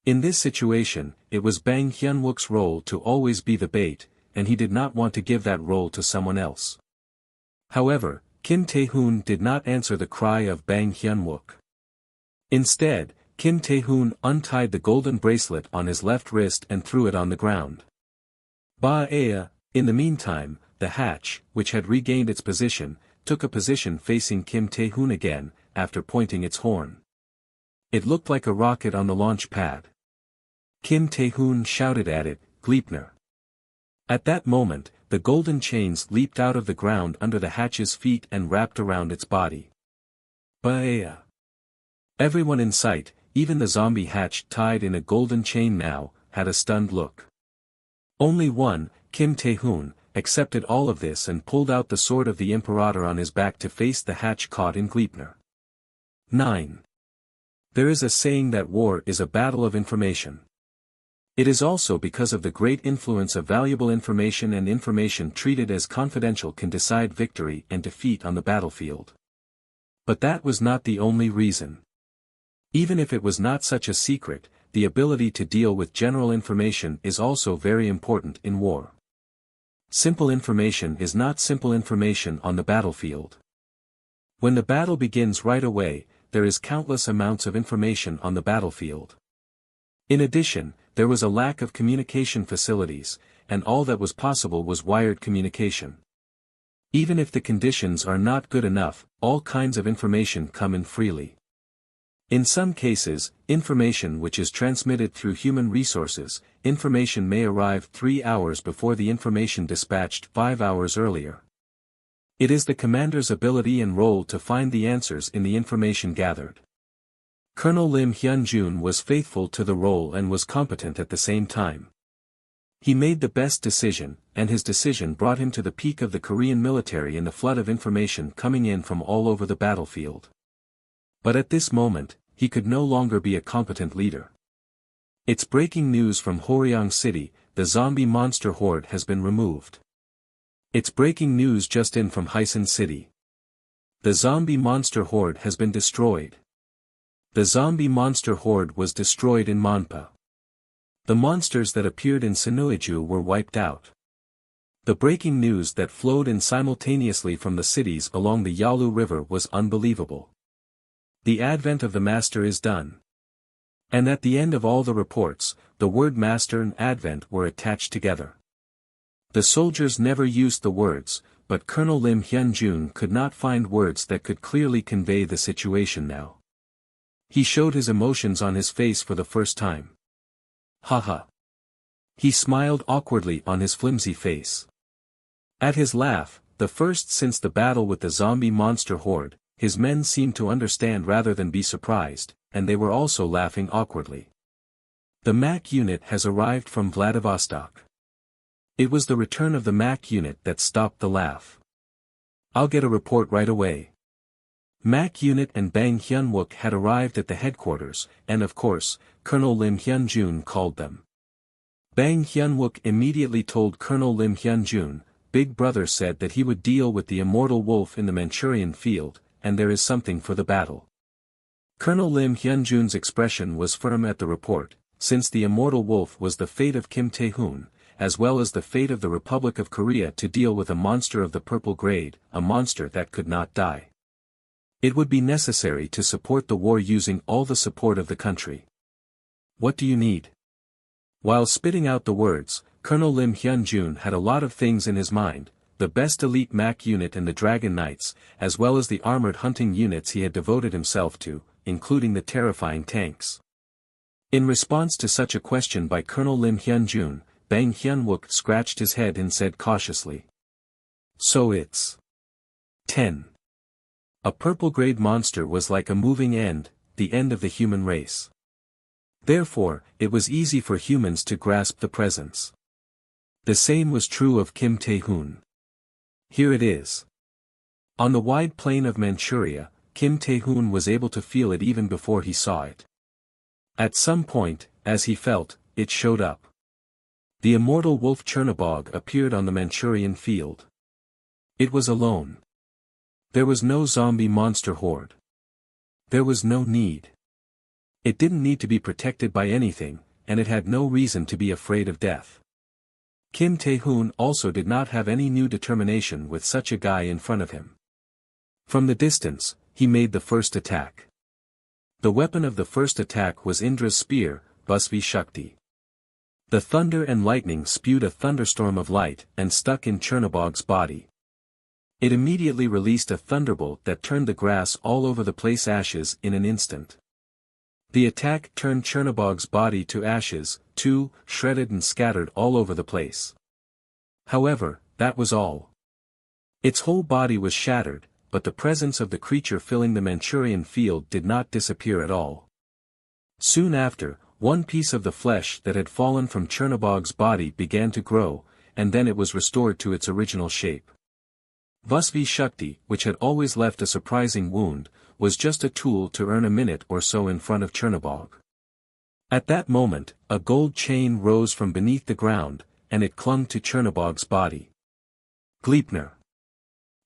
In this situation, it was Bang Hyun-wook's role to always be the bait, and he did not want to give that role to someone else. However, Kim Tae-hoon did not answer the cry of Bang Hyun-wook. Instead, Kim Tae-hoon untied the golden bracelet on his left wrist and threw it on the ground. Ba-ea. In the meantime, the hatch, which had regained its position, took a position facing Kim Tae-hoon again, after pointing its horn. It looked like a rocket on the launch pad. Kim Tae-hoon shouted at it, "Gleipnir." At that moment, the golden chains leaped out of the ground under the hatch's feet and wrapped around its body. Ba-ea. Everyone in sight, even the zombie hatch tied in a golden chain now, had a stunned look. Only one, Kim Tae-hoon, accepted all of this and pulled out the sword of the Imperator on his back to face the hatch caught in Gleipnir. 9. There is a saying that war is a battle of information. It is also because of the great influence of valuable information, and information treated as confidential can decide victory and defeat on the battlefield. But that was not the only reason. Even if it was not such a secret, the ability to deal with general information is also very important in war. Simple information is not simple information on the battlefield. When the battle begins right away, there is countless amounts of information on the battlefield. In addition, there was a lack of communication facilities, and all that was possible was wired communication. Even if the conditions are not good enough, all kinds of information come in freely. In some cases, information which is transmitted through human resources, information may arrive 3 hours before the information dispatched 5 hours earlier. It is the commander's ability and role to find the answers in the information gathered. Colonel Lim Hyun-jun was faithful to the role and was competent at the same time. He made the best decision, and his decision brought him to the peak of the Korean military in the flood of information coming in from all over the battlefield. But at this moment, he could no longer be a competent leader. It's breaking news from Hworyong City: the zombie monster horde has been removed. It's breaking news just in from Hysan City. The zombie monster horde has been destroyed. The zombie monster horde was destroyed in Manhwa. The monsters that appeared in Sinuiju were wiped out. The breaking news that flowed in simultaneously from the cities along the Yalu River was unbelievable. The advent of the master is done. And at the end of all the reports, the word master and advent were attached together. The soldiers never used the words, but Colonel Lim Hyun-jun could not find words that could clearly convey the situation now. He showed his emotions on his face for the first time. Haha. He smiled awkwardly on his flimsy face. At his laugh, the first since the battle with the zombie monster horde, his men seemed to understand rather than be surprised, and they were also laughing awkwardly. The MAC unit has arrived from Vladivostok. It was the return of the MAC unit that stopped the laugh. I'll get a report right away. MAC unit and Bang Hyun-wook had arrived at the headquarters, and of course, Colonel Lim Hyun-jun called them. Bang Hyun-wook immediately told Colonel Lim Hyun-jun, Big Brother said that he would deal with the immortal wolf in the Manchurian field, and there is something for the battle. Colonel Lim Hyun-jun's expression was firm at the report, since the immortal wolf was the fate of Kim Tae-hoon, as well as the fate of the Republic of Korea to deal with a monster of the purple grade, a monster that could not die. It would be necessary to support the war using all the support of the country. What do you need? While spitting out the words, Colonel Lim Hyun-jun had a lot of things in his mind: the best elite MAC unit and the Dragon Knights, as well as the armored hunting units he had devoted himself to, including the terrifying tanks. In response to such a question by Colonel Lim Hyun-jun, Bang Hyun-wook scratched his head and said cautiously. So it's 10. A purple-grade monster was like a moving end, the end of the human race. Therefore, it was easy for humans to grasp the presence. The same was true of Kim Tae-hoon. Here it is. On the wide plain of Manchuria, Kim Tae-hoon was able to feel it even before he saw it. At some point, as he felt, it showed up. The immortal wolf Chernobog appeared on the Manchurian field. It was alone. There was no zombie monster horde. There was no need. It didn't need to be protected by anything, and it had no reason to be afraid of death. Kim Tae-hoon also did not have any new determination with such a guy in front of him. From the distance, he made the first attack. The weapon of the first attack was Indra's spear, Busvi Shakti. The thunder and lightning spewed a thunderstorm of light and stuck in Chernobog's body. It immediately released a thunderbolt that turned the grass all over the place ashes in an instant. The attack turned Chernobog's body to ashes, too, shredded and scattered all over the place. However, that was all. Its whole body was shattered, but the presence of the creature filling the Manchurian field did not disappear at all. Soon after, one piece of the flesh that had fallen from Chernobog's body began to grow, and then it was restored to its original shape. Vasvi Shakti, which had always left a surprising wound, was just a tool to earn a minute or so in front of Chernobog. At that moment, a gold chain rose from beneath the ground, and it clung to Chernobog's body. Gleipnir.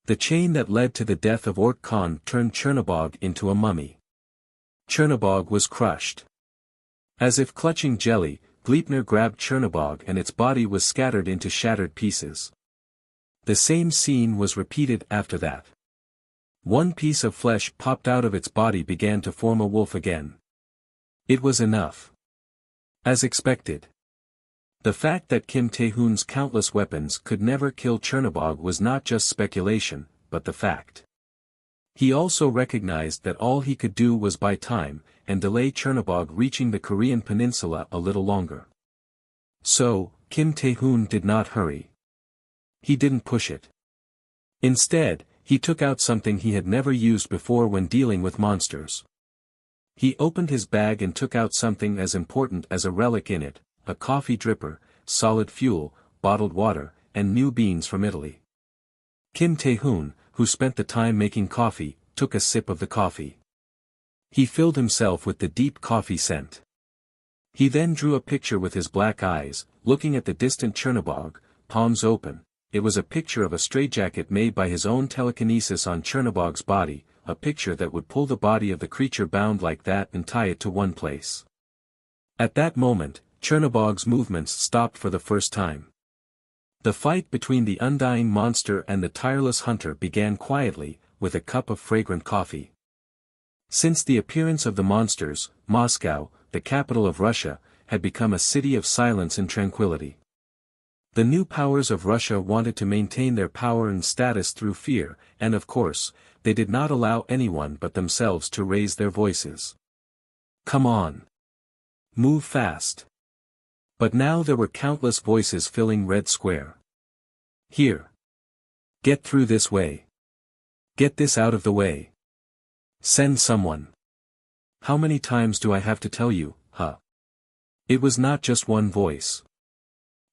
The chain that led to the death of Ork Khan turned Chernobog into a mummy. Chernobog was crushed. As if clutching jelly, Gleipnir grabbed Chernobog and its body was scattered into shattered pieces. The same scene was repeated after that. One piece of flesh popped out of its body began to form a wolf again. It was enough. As expected. The fact that Kim Tae-hoon's countless weapons could never kill Chernobog was not just speculation, but the fact. He also recognized that all he could do was buy time, and delay Chernobog reaching the Korean peninsula a little longer. So, Kim Tae-hoon did not hurry. He didn't push it. Instead, he took out something he had never used before when dealing with monsters. He opened his bag and took out something as important as a relic in it, a coffee dripper, solid fuel, bottled water, and new beans from Italy. Kim Tae-hoon, who spent the time making coffee, took a sip of the coffee. He filled himself with the deep coffee scent. He then drew a picture with his black eyes, looking at the distant Chernobog, palms open. It was a picture of a straitjacket made by his own telekinesis on Chernobog's body, a picture that would pull the body of the creature bound like that and tie it to one place. At that moment, Chernobog's movements stopped for the first time. The fight between the undying monster and the tireless hunter began quietly, with a cup of fragrant coffee. Since the appearance of the monsters, Moscow, the capital of Russia, had become a city of silence and tranquility. The new powers of Russia wanted to maintain their power and status through fear, and of course, they did not allow anyone but themselves to raise their voices. Come on. Move fast. But now there were countless voices filling Red Square. Here. Get through this way. Get this out of the way. Send someone. How many times do I have to tell you, huh? It was not just one voice.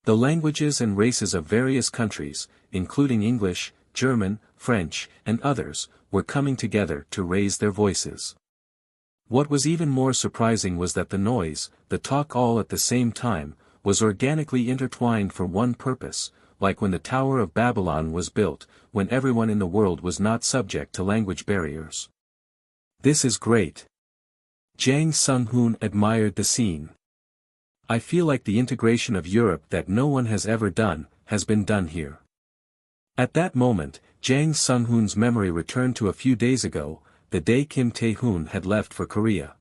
The languages and races of various countries, including English, German, French, and others, were coming together to raise their voices. What was even more surprising was that the noise, the talk all at the same time, was organically intertwined for one purpose, like when the Tower of Babylon was built, when everyone in the world was not subject to language barriers. This is great. Jang Sung-hoon admired the scene. I feel like the integration of Europe that no one has ever done, has been done here. At that moment, Jang Sung-hoon's memory returned to a few days ago, the day Kim Tae-hoon had left for Korea.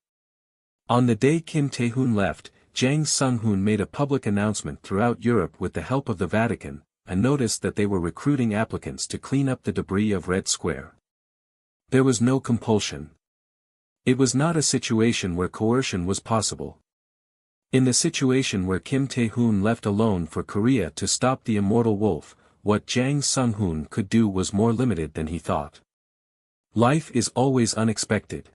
On the day Kim Tae-hoon left, Jang Sung-hoon made a public announcement throughout Europe with the help of the Vatican, and noticed that they were recruiting applicants to clean up the debris of Red Square. There was no compulsion. It was not a situation where coercion was possible. In the situation where Kim Tae-hoon left alone for Korea to stop the immortal wolf, what Jang Sung-hoon could do was more limited than he thought. Life is always unexpected.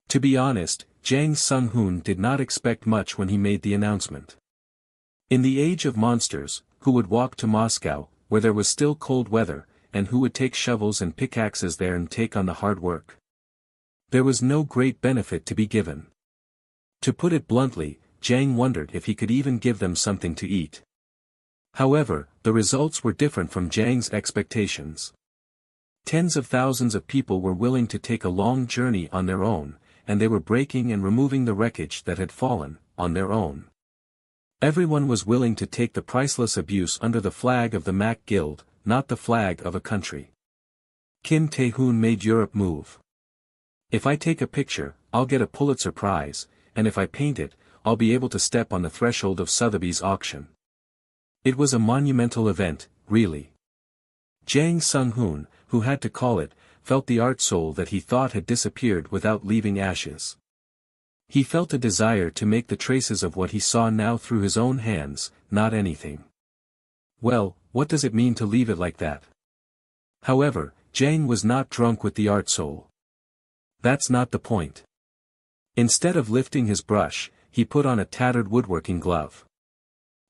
To be honest, Jang Sung-hoon did not expect much when he made the announcement. In the age of monsters, who would walk to Moscow, where there was still cold weather, and who would take shovels and pickaxes there and take on the hard work? There was no great benefit to be given. To put it bluntly, Jang wondered if he could even give them something to eat. However, the results were different from Jang's expectations. Tens of thousands of people were willing to take a long journey on their own, and they were breaking and removing the wreckage that had fallen, on their own. Everyone was willing to take the priceless abuse under the flag of the Mac Guild, not the flag of a country. Kim Tae-hoon made Europe move. If I take a picture, I'll get a Pulitzer Prize, and if I paint it, I'll be able to step on the threshold of Sotheby's auction. It was a monumental event, really. Jang Sung-hoon, who had to call it, felt the art soul that he thought had disappeared without leaving ashes. He felt a desire to make the traces of what he saw now through his own hands, not anything. Well, what does it mean to leave it like that? However, Jang was not drunk with the art soul. That's not the point. Instead of lifting his brush, he put on a tattered woodworking glove.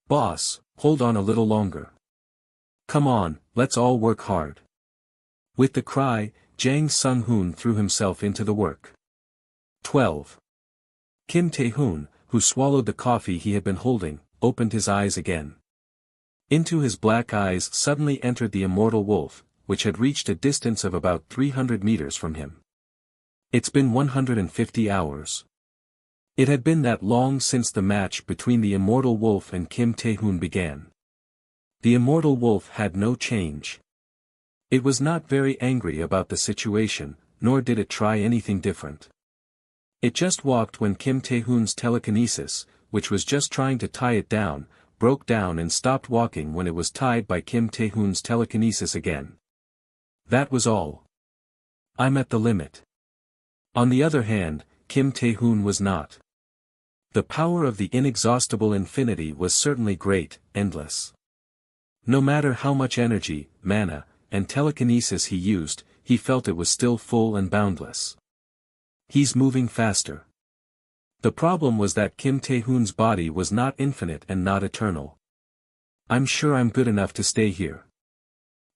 Boss, hold on a little longer. Come on, let's all work hard. With the cry, Jang Sung-hoon threw himself into the work. 12. Kim Tae-hoon, who swallowed the coffee he had been holding, opened his eyes again. Into his black eyes suddenly entered the immortal wolf, which had reached a distance of about 300 meters from him. It's been 150 hours. It had been that long since the match between the immortal wolf and Kim Tae-hoon began. The immortal wolf had no change. It was not very angry about the situation, nor did it try anything different. It just walked when Kim Tae-hoon's telekinesis, which was just trying to tie it down, broke down and stopped walking when it was tied by Kim Tae-hoon's telekinesis again. That was all. I'm at the limit. On the other hand, Kim Tae-hoon was not. The power of the inexhaustible infinity was certainly great, endless. No matter how much energy, mana, and telekinesis he used, he felt it was still full and boundless. He's moving faster. The problem was that Kim Tae-hoon's body was not infinite and not eternal. I'm sure I'm good enough to stay here.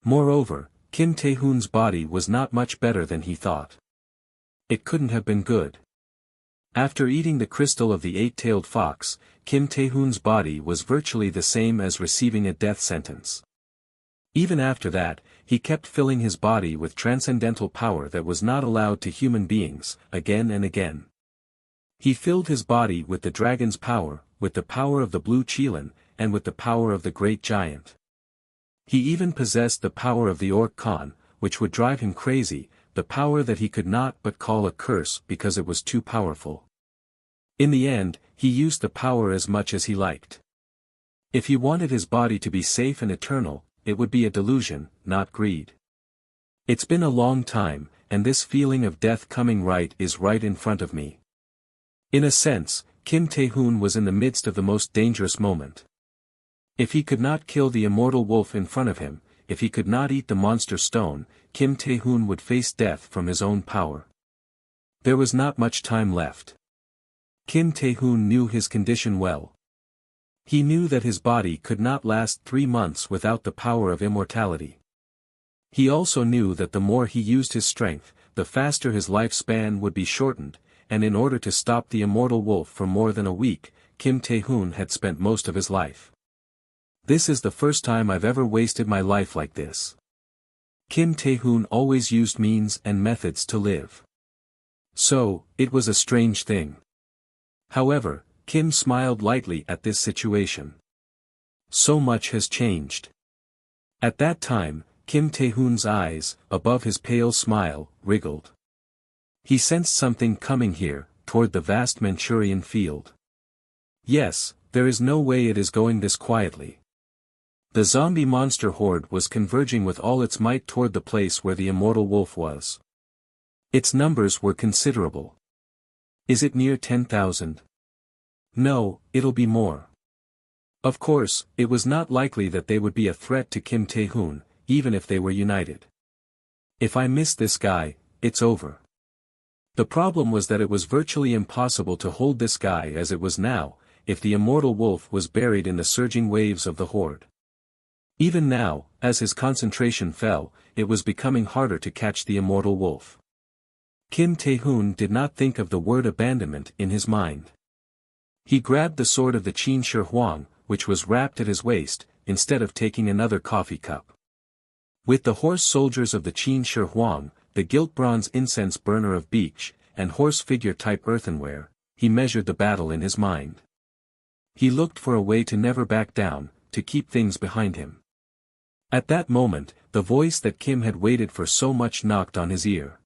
Moreover, Kim Tae-hoon's body was not much better than he thought. It couldn't have been good. After eating the crystal of the eight-tailed fox, Kim Tae-hoon's body was virtually the same as receiving a death sentence. Even after that, he kept filling his body with transcendental power that was not allowed to human beings, again and again. He filled his body with the dragon's power, with the power of the blue Qilin, and with the power of the great giant. He even possessed the power of the Orc Khan, which would drive him crazy, the power that he could not but call a curse because it was too powerful. In the end, he used the power as much as he liked. If he wanted his body to be safe and eternal, it would be a delusion, not greed. It's been a long time, and this feeling of death coming is right in front of me. In a sense, Kim Tae-hoon was in the midst of the most dangerous moment. If he could not kill the immortal wolf in front of him, if he could not eat the monster stone, Kim Tae-hoon would face death from his own power. There was not much time left. Kim Tae-hoon knew his condition well. He knew that his body could not last 3 months without the power of immortality. He also knew that the more he used his strength, the faster his lifespan would be shortened, and in order to stop the immortal wolf for more than a week, Kim Tae-hoon had spent most of his life. This is the first time I've ever wasted my life like this. Kim Tae-hoon always used means and methods to live. So, it was a strange thing. However, Kim smiled lightly at this situation. So much has changed. At that time, Kim Tae-hoon's eyes, above his pale smile, wriggled. He sensed something coming here, toward the vast Manchurian field. Yes, there is no way it is going this quietly. The zombie monster horde was converging with all its might toward the place where the immortal wolf was. Its numbers were considerable. Is it near 10,000? No, it'll be more. Of course, it was not likely that they would be a threat to Kim Tae-hoon, even if they were united. If I miss this guy, it's over. The problem was that it was virtually impossible to hold this guy as it was now, if the immortal wolf was buried in the surging waves of the horde. Even now, as his concentration fell, it was becoming harder to catch the immortal wolf. Kim Tae-hoon did not think of the word abandonment in his mind. He grabbed the sword of the Qin Shi Huang, which was wrapped at his waist, instead of taking another coffee cup. With the horse soldiers of the Qin Shi Huang, the gilt bronze incense burner of beech, and horse figure type earthenware, he measured the battle in his mind. He looked for a way to never back down, to keep things behind him. At that moment, the voice that Kim had waited for so much knocked on his ear.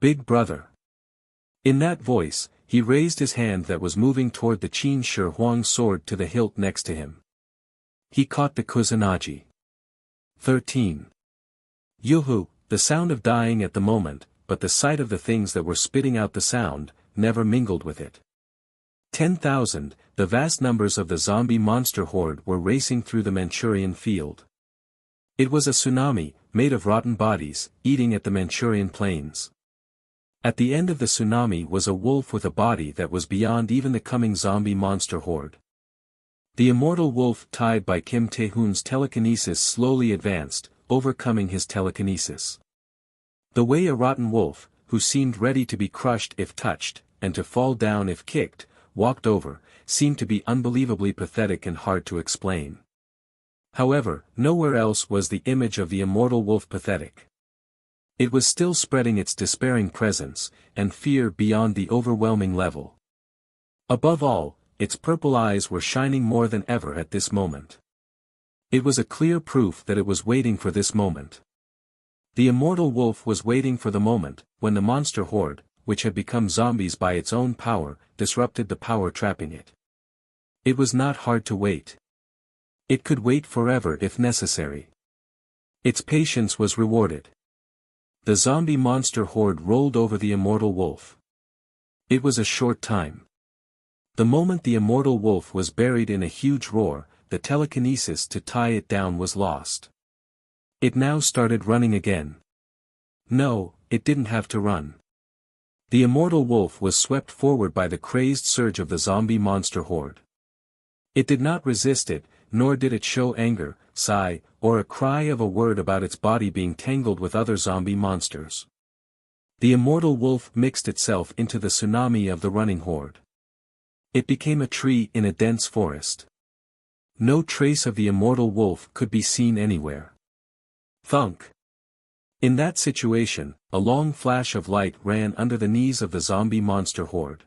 Big brother. In that voice, he raised his hand that was moving toward the Qin Shi Huang sword to the hilt next to him. He caught the Kusanagi. 13. Yuhu, the sound of dying at the moment, but the sight of the things that were spitting out the sound, never mingled with it. 10,000, the vast numbers of the zombie monster horde were racing through the Manchurian field. It was a tsunami, made of rotten bodies, eating at the Manchurian plains. At the end of the tsunami was a wolf with a body that was beyond even the coming zombie monster horde. The immortal wolf tied by Kim Tae-hoon's telekinesis slowly advanced, overcoming his telekinesis. The way a rotten wolf, who seemed ready to be crushed if touched, and to fall down if kicked, walked over, seemed to be unbelievably pathetic and hard to explain. However, nowhere else was the image of the immortal wolf pathetic. It was still spreading its despairing presence, and fear beyond the overwhelming level. Above all, its purple eyes were shining more than ever at this moment. It was a clear proof that it was waiting for this moment. The immortal wolf was waiting for the moment, when the monster horde, which had become zombies by its own power, disrupted the power trapping it. It was not hard to wait. It could wait forever if necessary. Its patience was rewarded. The zombie monster horde rolled over the immortal wolf. It was a short time. The moment the immortal wolf was buried in a huge roar, the telekinesis to tie it down was lost. It now started running again. No, it didn't have to run. The immortal wolf was swept forward by the crazed surge of the zombie monster horde. It did not resist it, nor did it show anger, sigh, or a cry of a word about its body being tangled with other zombie monsters. The immortal wolf mixed itself into the tsunami of the running horde. It became a tree in a dense forest. No trace of the immortal wolf could be seen anywhere. Thunk. In that situation, a long flash of light ran under the knees of the zombie monster horde.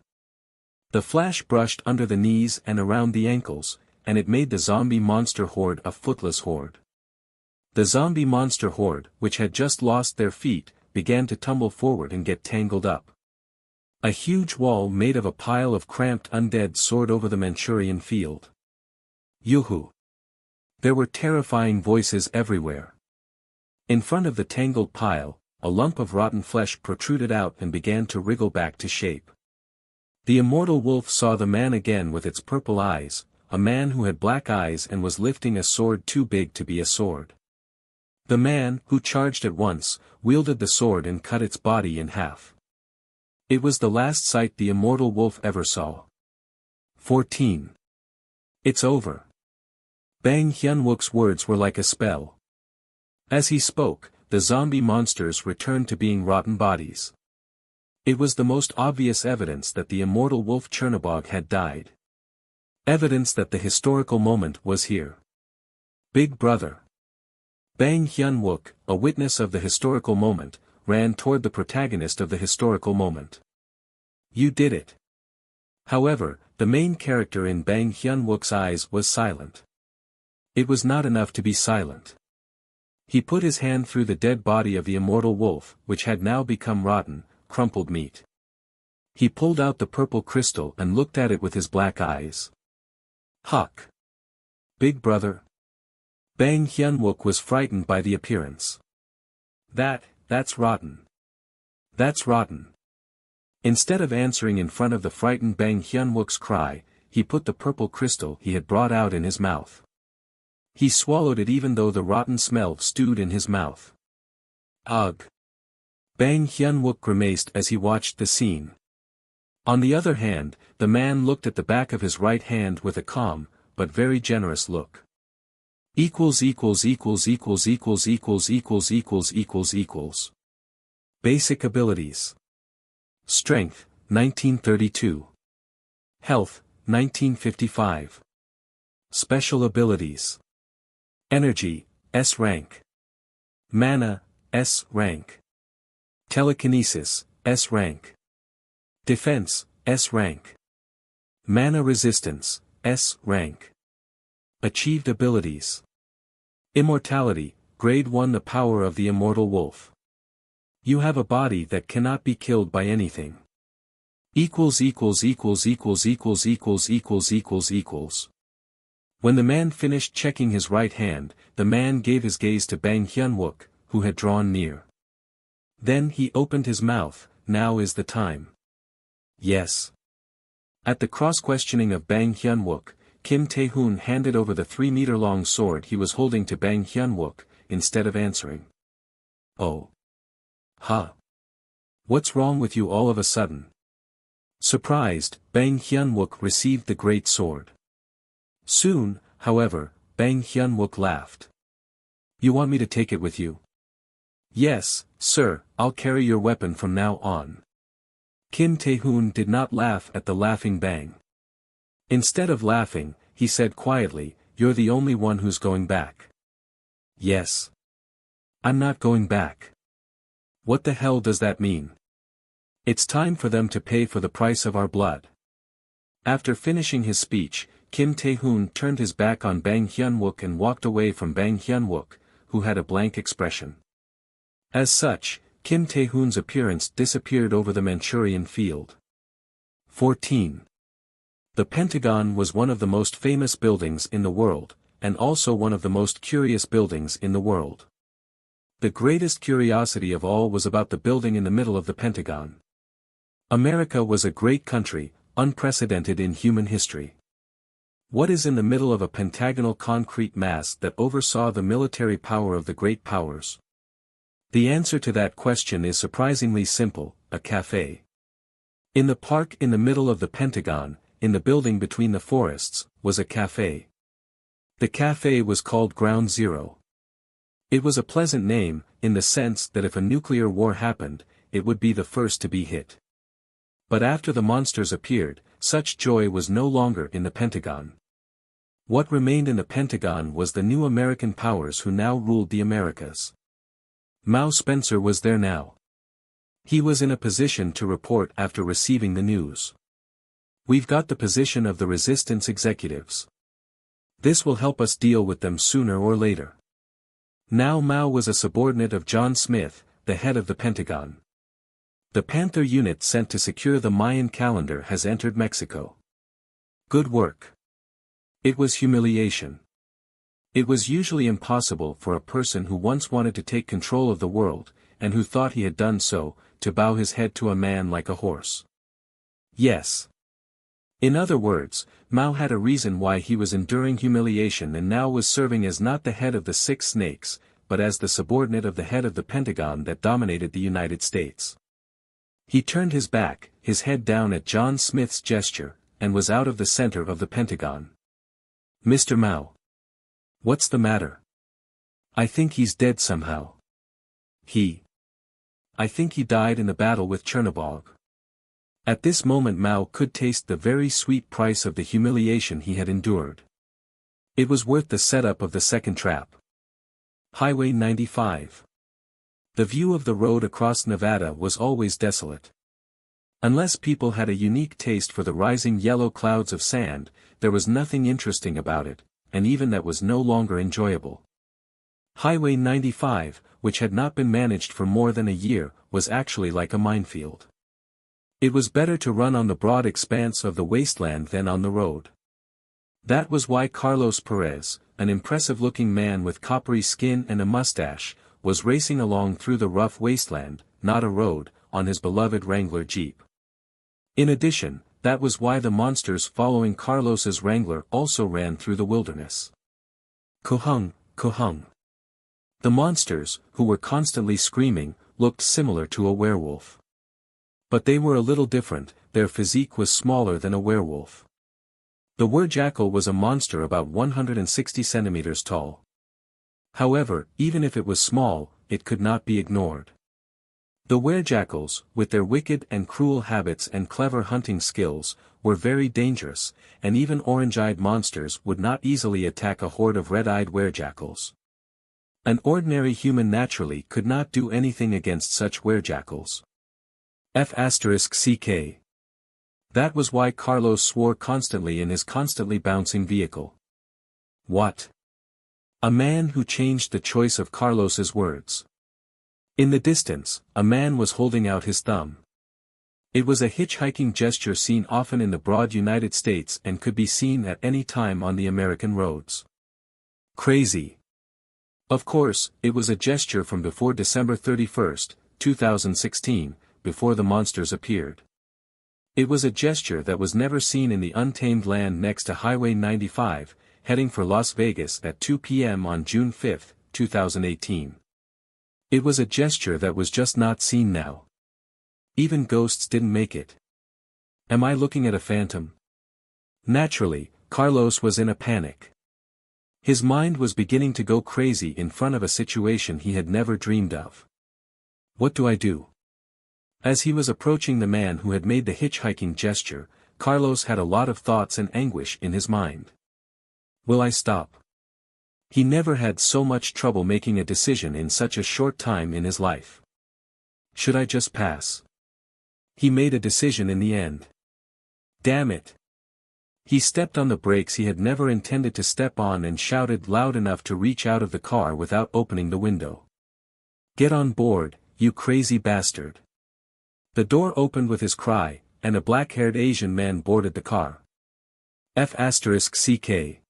The flash brushed under the knees and around the ankles, and it made the zombie monster horde a footless horde. The zombie monster horde, which had just lost their feet, began to tumble forward and get tangled up. A huge wall made of a pile of cramped undead soared over the Manchurian field. Yoo-hoo! There were terrifying voices everywhere. In front of the tangled pile, a lump of rotten flesh protruded out and began to wriggle back to shape. The immortal wolf saw the man again with its purple eyes, a man who had black eyes and was lifting a sword too big to be a sword. The man, who charged at once, wielded the sword and cut its body in half. It was the last sight the immortal wolf ever saw. 14. It's over. Bang Hyun-wook's words were like a spell. As he spoke, the zombie monsters returned to being rotten bodies. It was the most obvious evidence that the immortal wolf Chernobog had died. Evidence that the historical moment was here. Big Brother. Bang Hyun-wook, a witness of the historical moment, ran toward the protagonist of the historical moment. You did it. However, the main character in Bang Hyun-wook's eyes was silent. It was not enough to be silent. He put his hand through the dead body of the immortal wolf, which had now become rotten, crumpled meat. He pulled out the purple crystal and looked at it with his black eyes. Huck. Big Brother. Bang Hyun-wook was frightened by the appearance. That's rotten. That's rotten. Instead of answering in front of the frightened Bang Hyun-wook's cry, he put the purple crystal he had brought out in his mouth. He swallowed it even though the rotten smell stewed in his mouth. Ugh. Bang Hyun-wook grimaced as he watched the scene. On the other hand, the man looked at the back of his right hand with a calm, but very generous look. Basic abilities. Strength, 1932. Health, 1955. Special abilities. Energy, S rank. Mana, S rank. Telekinesis, S rank. Defense, S rank. Mana resistance, S rank. Achieved abilities. Immortality, Grade 1. The power of the immortal wolf. You have a body that cannot be killed by anything. When the man finished checking his right hand, the man gave his gaze to Bang Hyun-wook, who had drawn near. Then he opened his mouth. Now is the time. Yes. At the cross-questioning of Bang Hyun-wook, Kim Tae-hoon handed over the 3-meter-long sword he was holding to Bang Hyun-wook, instead of answering. Oh. Huh. What's wrong with you all of a sudden? Surprised, Bang Hyun-wook received the great sword. Soon, however, Bang Hyun-wook laughed. You want me to take it with you? Yes, sir, I'll carry your weapon from now on. Kim Tae-hoon did not laugh at the laughing Bang. Instead of laughing, he said quietly, you're the only one who's going back. Yes. I'm not going back. What the hell does that mean? It's time for them to pay for the price of our blood. After finishing his speech, Kim Tae-hoon turned his back on Bang Hyun-wook and walked away from Bang Hyun-wook, who had a blank expression. As such, Kim Tae-hoon's appearance disappeared over the Manchurian field. 14. The Pentagon was one of the most famous buildings in the world, and also one of the most curious buildings in the world. The greatest curiosity of all was about the building in the middle of the Pentagon. America was a great country, unprecedented in human history. What is in the middle of a pentagonal concrete mass that oversaw the military power of the great powers? The answer to that question is surprisingly simple, a cafe. In the park in the middle of the Pentagon, in the building between the forests, was a cafe. The cafe was called Ground Zero. It was a pleasant name, in the sense that if a nuclear war happened, it would be the first to be hit. But after the monsters appeared, such joy was no longer in the Pentagon. What remained in the Pentagon was the new American powers who now ruled the Americas. Mao Spencer was there now. He was in a position to report after receiving the news. We've got the position of the resistance executives. This will help us deal with them sooner or later. Now Mao was a subordinate of John Smith, the head of the Pentagon. The Panther unit sent to secure the Mayan calendar has entered Mexico. Good work. It was humiliation. It was usually impossible for a person who once wanted to take control of the world, and who thought he had done so, to bow his head to a man like a horse. Yes. In other words, Mao had a reason why he was enduring humiliation and now was serving as not the head of the Six Snakes, but as the subordinate of the head of the Pentagon that dominated the United States. He turned his back, his head down at John Smith's gesture, and was out of the center of the Pentagon. Mr. Mao. What's the matter? I think he's dead somehow. I think he died in the battle with Chernobog. At this moment Mao could taste the very sweet price of the humiliation he had endured. It was worth the setup of the second trap. Highway 95. The view of the road across Nevada was always desolate. Unless people had a unique taste for the rising yellow clouds of sand, there was nothing interesting about it, and even that was no longer enjoyable. Highway 95, which had not been managed for more than a year, was actually like a minefield. It was better to run on the broad expanse of the wasteland than on the road. That was why Carlos Perez, an impressive-looking man with coppery skin and a mustache, was racing along through the rough wasteland, not a road, on his beloved Wrangler Jeep. In addition, that was why the monsters following Carlos's Wrangler also ran through the wilderness. Kohung, Kohung. The monsters, who were constantly screaming, looked similar to a werewolf. But they were a little different, their physique was smaller than a werewolf. The werjackal was a monster about 160 centimeters tall. However, even if it was small, it could not be ignored. The werejackals, with their wicked and cruel habits and clever hunting skills, were very dangerous, and even orange-eyed monsters would not easily attack a horde of red-eyed werejackals. An ordinary human naturally could not do anything against such werejackals. F***ck. That was why Carlos swore constantly in his constantly bouncing vehicle. What? A man who changed the choice of Carlos's words. In the distance, a man was holding out his thumb. It was a hitchhiking gesture seen often in the broad United States and could be seen at any time on the American roads. Crazy. Of course, it was a gesture from before December 31, 2016, before the monsters appeared. It was a gesture that was never seen in the untamed land next to Highway 95, heading for Las Vegas at 2 p.m. on June 5, 2018. It was a gesture that was just not seen now. Even ghosts didn't make it. Am I looking at a phantom? Naturally, Carlos was in a panic. His mind was beginning to go crazy in front of a situation he had never dreamed of. What do I do? As he was approaching the man who had made the hitchhiking gesture, Carlos had a lot of thoughts and anguish in his mind. Will I stop? He never had so much trouble making a decision in such a short time in his life. Should I just pass? He made a decision in the end. Damn it! He stepped on the brakes he had never intended to step on and shouted loud enough to reach out of the car without opening the window. Get on board, you crazy bastard. The door opened with his cry, and a black-haired Asian man boarded the car. F***CK.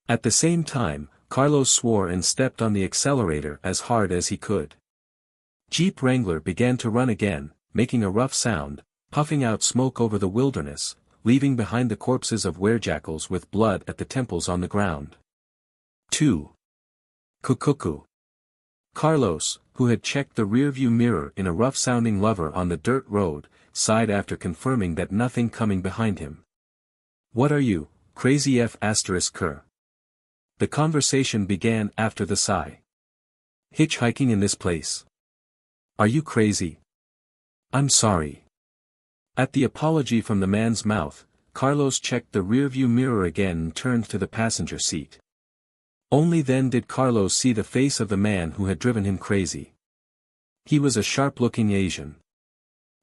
At the same time, Carlos swore and stepped on the accelerator as hard as he could. Jeep Wrangler began to run again, making a rough sound, puffing out smoke over the wilderness, leaving behind the corpses of werejackals with blood at the temples on the ground. 2. Kukuku. Carlos, who had checked the rearview mirror in a rough-sounding lover on the dirt road, sighed after confirming that nothing coming behind him. What are you, crazy F***er? The conversation began after the sigh. Hitchhiking in this place. Are you crazy? I'm sorry. At the apology from the man's mouth, Carlos checked the rearview mirror again and turned to the passenger seat. Only then did Carlos see the face of the man who had driven him crazy. He was a sharp-looking Asian.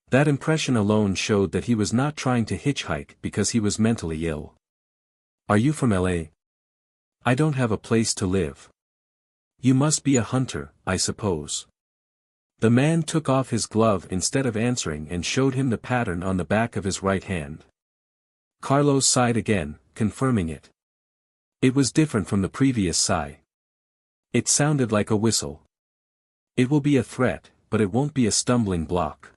That impression alone showed that he was not trying to hitchhike because he was mentally ill. Are you from LA? I don't have a place to live. You must be a hunter, I suppose. The man took off his glove instead of answering and showed him the pattern on the back of his right hand. Carlos sighed again, confirming it. It was different from the previous sigh. It sounded like a whistle. It will be a threat, but it won't be a stumbling block.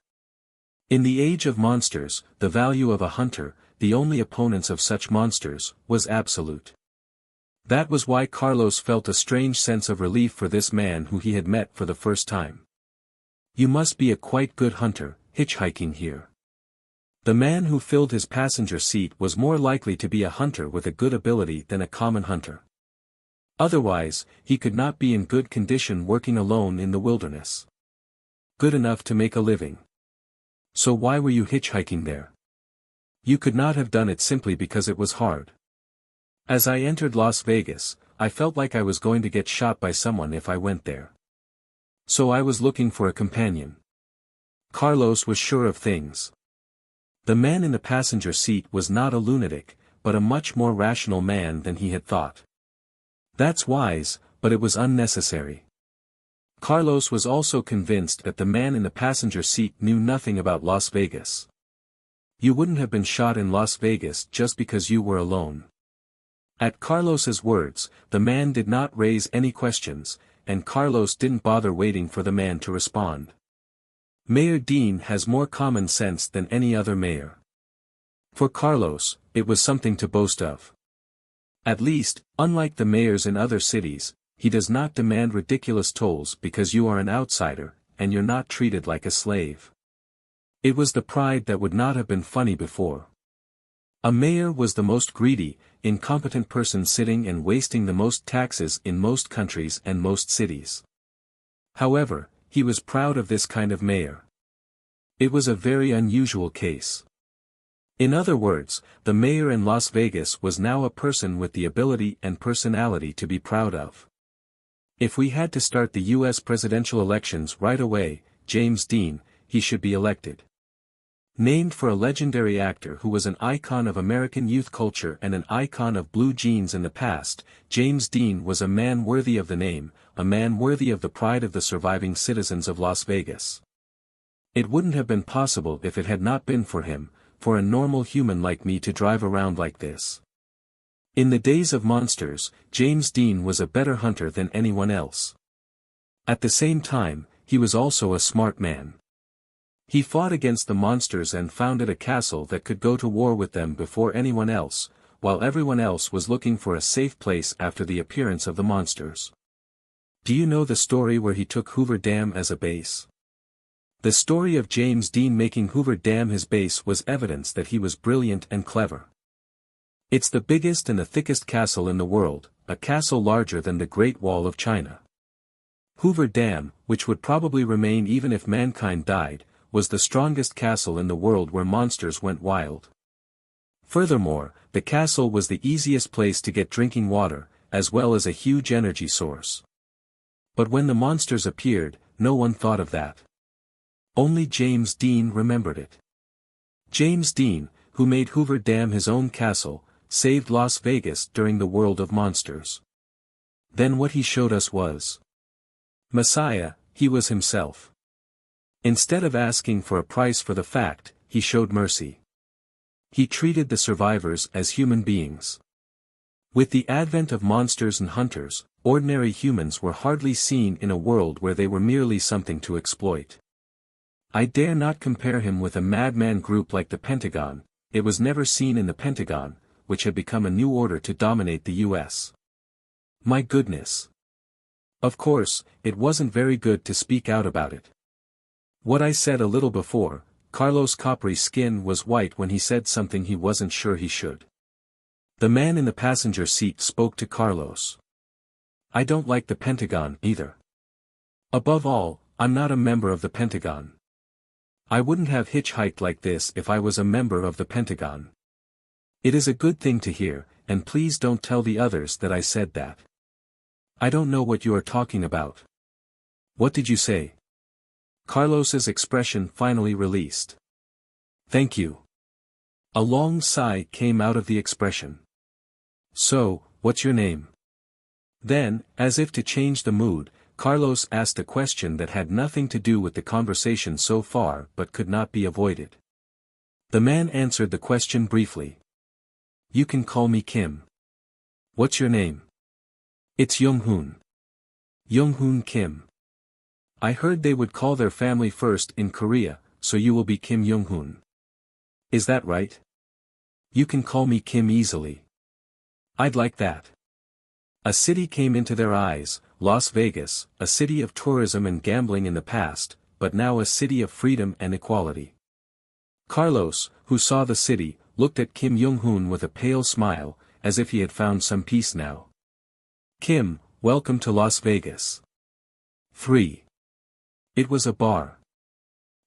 In the age of monsters, the value of a hunter, the only opponents of such monsters, was absolute. That was why Carlos felt a strange sense of relief for this man who he had met for the first time. You must be a quite good hunter, hitchhiking here. The man who filled his passenger seat was more likely to be a hunter with a good ability than a common hunter. Otherwise, he could not be in good condition working alone in the wilderness. Good enough to make a living. So why were you hitchhiking there? You could not have done it simply because it was hard. As I entered Las Vegas, I felt like I was going to get shot by someone if I went there. So I was looking for a companion. Carlos was sure of things. The man in the passenger seat was not a lunatic, but a much more rational man than he had thought. That's wise, but it was unnecessary. Carlos was also convinced that the man in the passenger seat knew nothing about Las Vegas. You wouldn't have been shot in Las Vegas just because you were alone. At Carlos's words, the man did not raise any questions, and Carlos didn't bother waiting for the man to respond. Mayor Dean has more common sense than any other mayor. For Carlos, it was something to boast of. At least, unlike the mayors in other cities, he does not demand ridiculous tolls because you are an outsider, and you're not treated like a slave. It was the pride that would not have been funny before. A mayor was the most greedy, incompetent person sitting and wasting the most taxes in most countries and most cities. However, he was proud of this kind of mayor. It was a very unusual case. In other words, the mayor in Las Vegas was now a person with the ability and personality to be proud of. If we had to start the U.S. presidential elections right away, James Dean, he should be elected. Named for a legendary actor who was an icon of American youth culture and an icon of blue jeans in the past, James Dean was a man worthy of the name, a man worthy of the pride of the surviving citizens of Las Vegas. It wouldn't have been possible if it had not been for him, for a normal human like me to drive around like this. In the days of monsters, James Dean was a better hunter than anyone else. At the same time, he was also a smart man. He fought against the monsters and founded a castle that could go to war with them before anyone else, while everyone else was looking for a safe place after the appearance of the monsters. Do you know the story where he took Hoover Dam as a base? The story of James Dean making Hoover Dam his base was evidence that he was brilliant and clever. It's the biggest and the thickest castle in the world, a castle larger than the Great Wall of China. Hoover Dam, which would probably remain even if mankind died, was the strongest castle in the world where monsters went wild. Furthermore, the castle was the easiest place to get drinking water, as well as a huge energy source. But when the monsters appeared, no one thought of that. Only James Dean remembered it. James Dean, who made Hoover Dam his own castle, saved Las Vegas during the World of Monsters. Then what he showed us was Messiah, he was himself. Instead of asking for a price for the fact, he showed mercy. He treated the survivors as human beings. With the advent of monsters and hunters, ordinary humans were hardly seen in a world where they were merely something to exploit. I dare not compare him with a madman group like the Pentagon. It was never seen in the Pentagon, which had become a new order to dominate the U.S. My goodness. Of course, it wasn't very good to speak out about it. What I said a little before, Carlos Capri's skin was white when he said something he wasn't sure he should. The man in the passenger seat spoke to Carlos. I don't like the Pentagon either. Above all, I'm not a member of the Pentagon. I wouldn't have hitchhiked like this if I was a member of the Pentagon. It is a good thing to hear, and please don't tell the others that I said that. I don't know what you are talking about. What did you say? Carlos's expression finally released. Thank you. A long sigh came out of the expression. So, what's your name? Then, as if to change the mood, Carlos asked a question that had nothing to do with the conversation so far but could not be avoided. The man answered the question briefly. You can call me Kim. What's your name? It's Young-hoon. Young-hoon Kim. I heard they would call their family first in Korea, so you will be Kim Young-hoon. Is that right? You can call me Kim easily. I'd like that. A city came into their eyes, Las Vegas, a city of tourism and gambling in the past, but now a city of freedom and equality. Carlos, who saw the city, looked at Kim Young-hoon with a pale smile, as if he had found some peace now. Kim, welcome to Las Vegas. 3. It was a bar.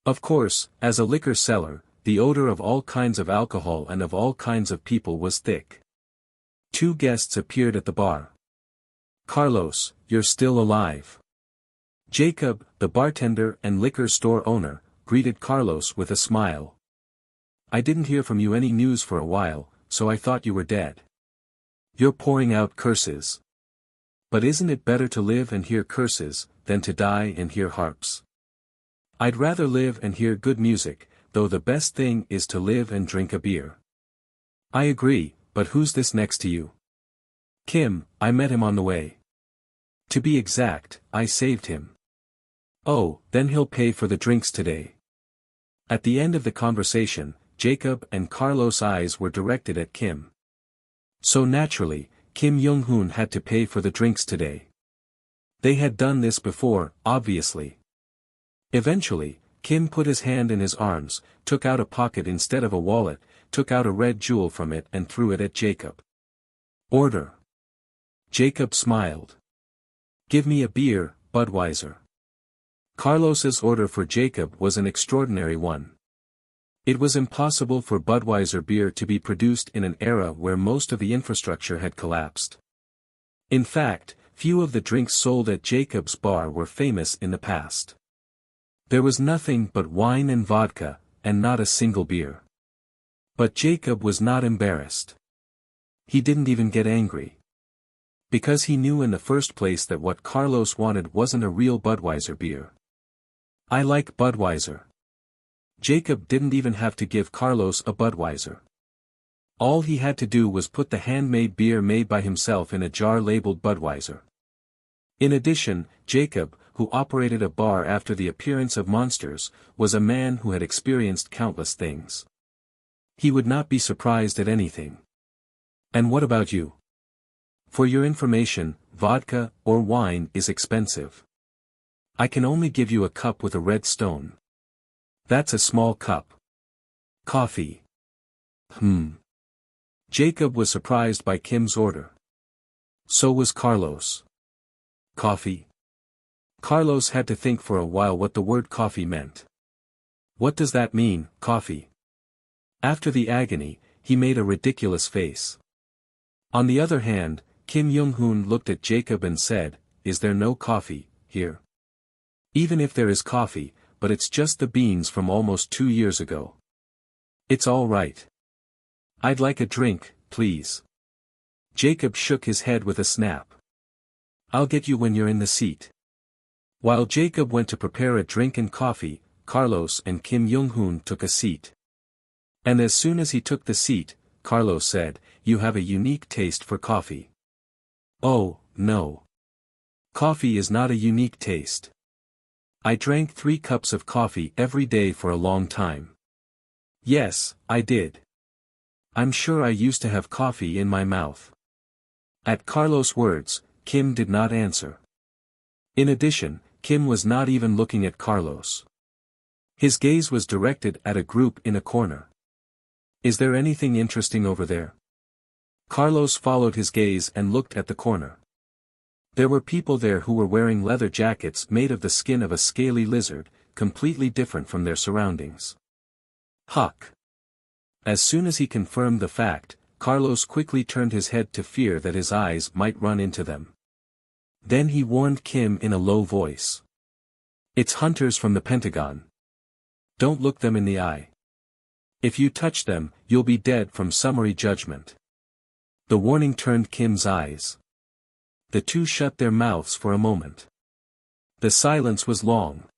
Of course, as a liquor seller, the odor of all kinds of alcohol and of all kinds of people was thick. 2 guests appeared at the bar. Carlos, you're still alive. Jacob, the bartender and liquor store owner, greeted Carlos with a smile. I didn't hear from you any news for a while, so I thought you were dead. You're pouring out curses. But isn't it better to live and hear curses, than to die and hear harps? I'd rather live and hear good music, though the best thing is to live and drink a beer. I agree, but who's this next to you? Kim, I met him on the way. To be exact, I saved him. Oh, then he'll pay for the drinks today. At the end of the conversation, Jacob and Carlos' eyes were directed at Kim. So naturally, Kim Young-hoon had to pay for the drinks today. They had done this before, obviously. Eventually, Kim put his hand in his arms, took out a pocket instead of a wallet, took out a red jewel from it and threw it at Jacob. Order. Jacob smiled. Give me a beer, Budweiser. Carlos's order for Jacob was an extraordinary one. It was impossible for Budweiser beer to be produced in an era where most of the infrastructure had collapsed. In fact, few of the drinks sold at Jacob's bar were famous in the past. There was nothing but wine and vodka, and not a single beer. But Jacob was not embarrassed. He didn't even get angry. Because he knew in the first place that what Carlos wanted wasn't a real Budweiser beer. I like Budweiser. Jacob didn't even have to give Carlos a Budweiser. All he had to do was put the handmade beer made by himself in a jar labeled Budweiser. In addition, Jacob, who operated a bar after the appearance of monsters, was a man who had experienced countless things. He would not be surprised at anything. And what about you? For your information, vodka, or wine is expensive. I can only give you a cup with a red stone. That's a small cup. Coffee. Jacob was surprised by Kim's order. So was Carlos. Coffee? Carlos had to think for a while what the word coffee meant. What does that mean, coffee? After the agony, he made a ridiculous face. On the other hand, Kim Tae-hoon looked at Jacob and said, "Is there no coffee here?" "Even if there is coffee, but it's just the beans from almost 2 years ago." "It's all right. I'd like a drink, please." Jacob shook his head with a snap. "I'll get you when you're in the seat." While Jacob went to prepare a drink and coffee, Carlos and Kim Tae-hoon took a seat. And as soon as he took the seat, Carlos said, "You have a unique taste for coffee." "Oh, no. Coffee is not a unique taste. I drank 3 cups of coffee every day for a long time." "Yes, I did. I'm sure I used to have coffee in my mouth." At Carlos' words, Kim did not answer. In addition, Kim was not even looking at Carlos. His gaze was directed at a group in a corner. "Is there anything interesting over there?" Carlos followed his gaze and looked at the corner. There were people there who were wearing leather jackets made of the skin of a scaly lizard, completely different from their surroundings. Huck. As soon as he confirmed the fact, Carlos quickly turned his head to fear that his eyes might run into them. Then he warned Kim in a low voice. "It's hunters from the Pentagon. Don't look them in the eye. If you touch them, you'll be dead from summary judgment." The warning turned Kim's eyes. The two shut their mouths for a moment. The silence was long.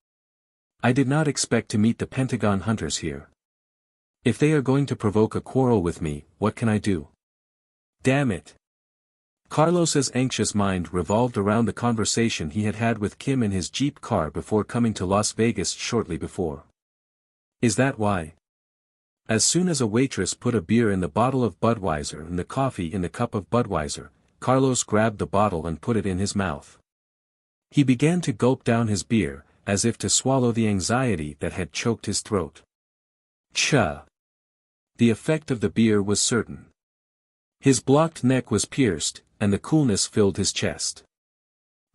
"I did not expect to meet the Pentagon hunters here. If they are going to provoke a quarrel with me, what can I do? Damn it." Carlos's anxious mind revolved around the conversation he had had with Kim in his Jeep car before coming to Las Vegas shortly before. Is that why? As soon as a waitress put a beer in the bottle of Budweiser and the coffee in the cup of Budweiser, Carlos grabbed the bottle and put it in his mouth. He began to gulp down his beer, as if to swallow the anxiety that had choked his throat. Cha! The effect of the beer was certain. His blocked neck was pierced, and the coolness filled his chest.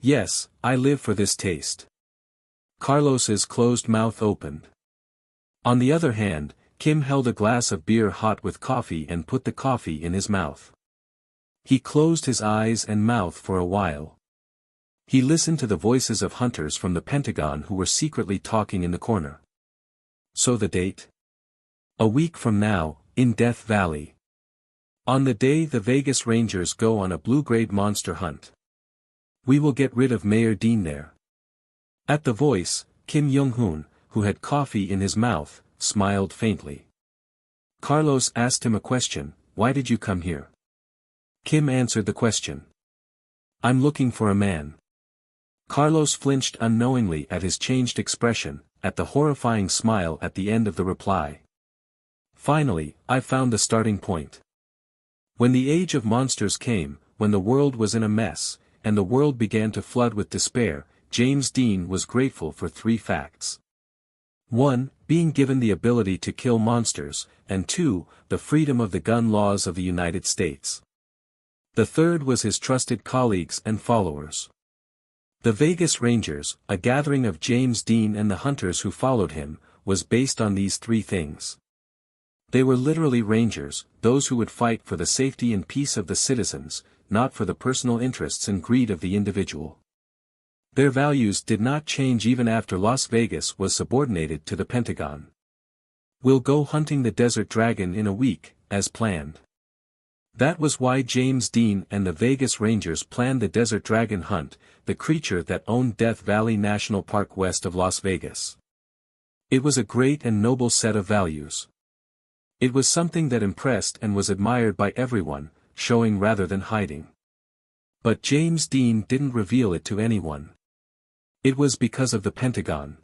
"Yes, I live for this taste." Carlos's closed mouth opened. On the other hand, Kim held a glass of beer hot with coffee and put the coffee in his mouth. He closed his eyes and mouth for a while. He listened to the voices of hunters from the Pentagon who were secretly talking in the corner. So the date? A week from now, in Death Valley. On the day the Vegas Rangers go on a blue-grade monster hunt. We will get rid of Mayor Dean there. At the voice, Kim Tae-hoon, who had coffee in his mouth, smiled faintly. Carlos asked him a question, "Why did you come here?" Kim answered the question. "I'm looking for a man." Carlos flinched unknowingly at his changed expression, at the horrifying smile at the end of the reply. "Finally, I found the starting point. When the age of monsters came, when the world was in a mess, and the world began to flood with despair, James Dean was grateful for 3 facts. 1. Being given the ability to kill monsters, and 2. The freedom of the gun laws of the United States. The third was his trusted colleagues and followers. The Vegas Rangers, a gathering of James Dean and the hunters who followed him, was based on these 3 things. They were literally rangers, those who would fight for the safety and peace of the citizens, not for the personal interests and greed of the individual. Their values did not change even after Las Vegas was subordinated to the Pentagon. "We'll go hunting the desert dragon in a week, as planned." That was why James Dean and the Vegas Rangers planned the desert dragon hunt, the creature that owned Death Valley National Park west of Las Vegas. It was a great and noble set of values. It was something that impressed and was admired by everyone, showing rather than hiding. But James Dean didn't reveal it to anyone. It was because of the Pentagon.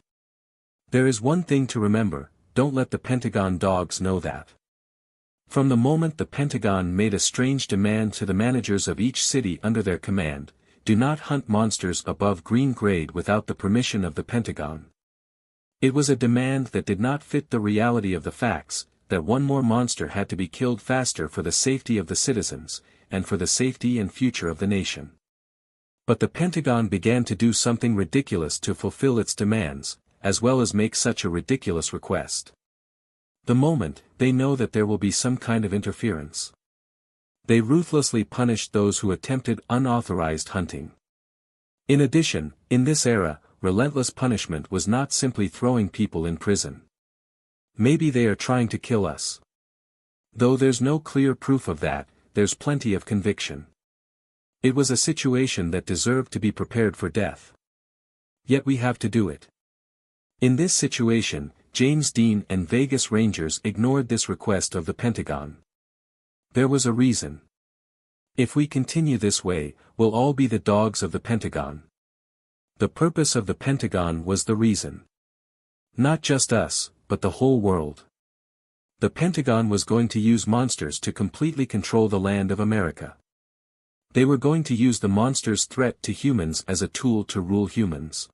There is one thing to remember, don't let the Pentagon dogs know that. From the moment the Pentagon made a strange demand to the managers of each city under their command, do not hunt monsters above green grade without the permission of the Pentagon. It was a demand that did not fit the reality of the facts, that one more monster had to be killed faster for the safety of the citizens, and for the safety and future of the nation. But the Pentagon began to do something ridiculous to fulfill its demands, as well as make such a ridiculous request. The moment they know that there will be some kind of interference, they ruthlessly punished those who attempted unauthorized hunting. In addition, in this era, relentless punishment was not simply throwing people in prison. Maybe they are trying to kill us. Though there's no clear proof of that, there's plenty of conviction. It was a situation that deserved to be prepared for death. Yet we have to do it. In this situation, James Dean and Vegas Rangers ignored this request of the Pentagon. There was a reason. If we continue this way, we'll all be the dogs of the Pentagon. The purpose of the Pentagon was the reason. Not just us, but the whole world. The Pentagon was going to use monsters to completely control the land of America. They were going to use the monsters' threat to humans as a tool to rule humans.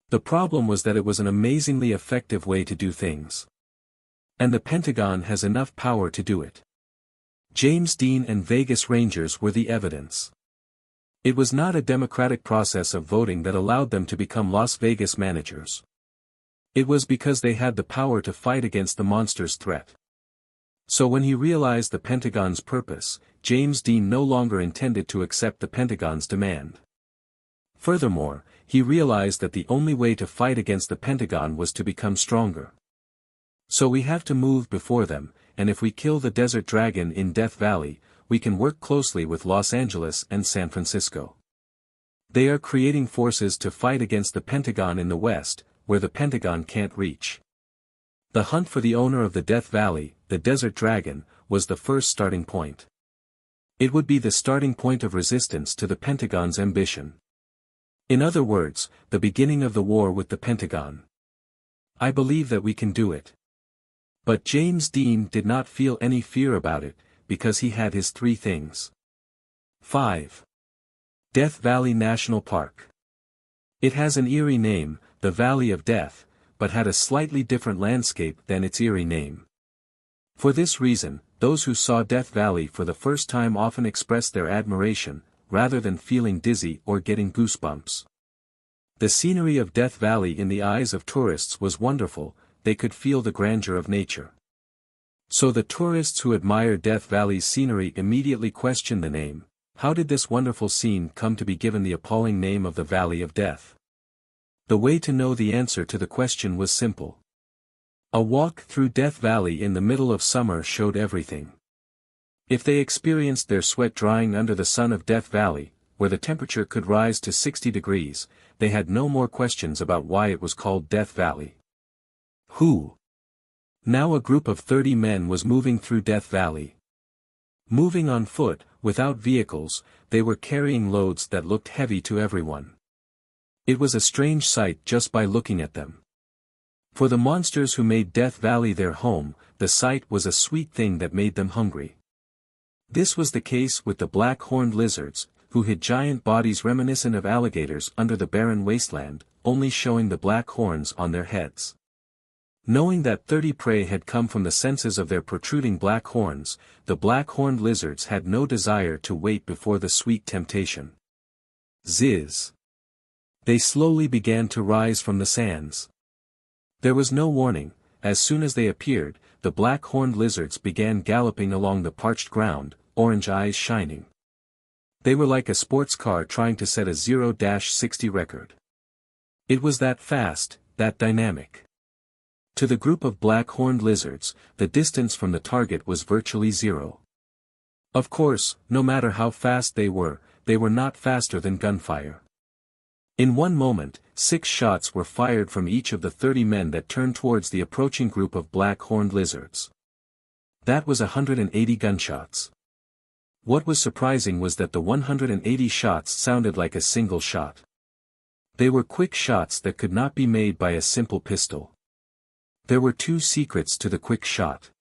The problem was that it was an amazingly effective way to do things. And the Pentagon has enough power to do it. James Dean and Vegas Rangers were the evidence. It was not a democratic process of voting that allowed them to become Las Vegas managers. It was because they had the power to fight against the monster's threat. So when he realized the Pentagon's purpose, James Dean no longer intended to accept the Pentagon's demand. Furthermore, he realized that the only way to fight against the Pentagon was to become stronger. So we have to move before them, and if we kill the desert dragon in Death Valley, we can work closely with Los Angeles and San Francisco. They are creating forces to fight against the Pentagon in the West, where the Pentagon can't reach. The hunt for the owner of the Death Valley, the desert dragon, was the first starting point. It would be the starting point of resistance to the Pentagon's ambition. In other words, the beginning of the war with the Pentagon. I believe that we can do it. But James Dean did not feel any fear about it, because he had his three things. 5. Death Valley National Park. It has an eerie name, the Valley of Death, but had a slightly different landscape than its eerie name. For this reason, those who saw Death Valley for the first time often expressed their admiration, rather than feeling dizzy or getting goosebumps. The scenery of Death Valley in the eyes of tourists was wonderful, they could feel the grandeur of nature. So the tourists who admire Death Valley's scenery immediately questioned the name. How did this wonderful scene come to be given the appalling name of the Valley of Death? The way to know the answer to the question was simple. A walk through Death Valley in the middle of summer showed everything. If they experienced their sweat drying under the sun of Death Valley, where the temperature could rise to 60 degrees, they had no more questions about why it was called Death Valley. Who? Now a group of 30 men was moving through Death Valley. Moving on foot, without vehicles, they were carrying loads that looked heavy to everyone. It was a strange sight just by looking at them. For the monsters who made Death Valley their home, the sight was a sweet thing that made them hungry. This was the case with the black-horned lizards, who hid giant bodies reminiscent of alligators under the barren wasteland, only showing the black horns on their heads. Knowing that 30 prey had come from the senses of their protruding black horns, the black-horned lizards had no desire to wait before the sweet temptation. Ziz. They slowly began to rise from the sands. There was no warning. As soon as they appeared, the black-horned lizards began galloping along the parched ground, orange eyes shining. They were like a sports car trying to set a 0-60 record. It was that fast, that dynamic. To the group of black-horned lizards, the distance from the target was virtually zero. Of course, no matter how fast they were not faster than gunfire. In one moment, 6 shots were fired from each of the 30 men that turned towards the approaching group of black-horned lizards. That was 180 gunshots. What was surprising was that the 180 shots sounded like a single shot. They were quick shots that could not be made by a simple pistol. There were 2 secrets to the quick shot.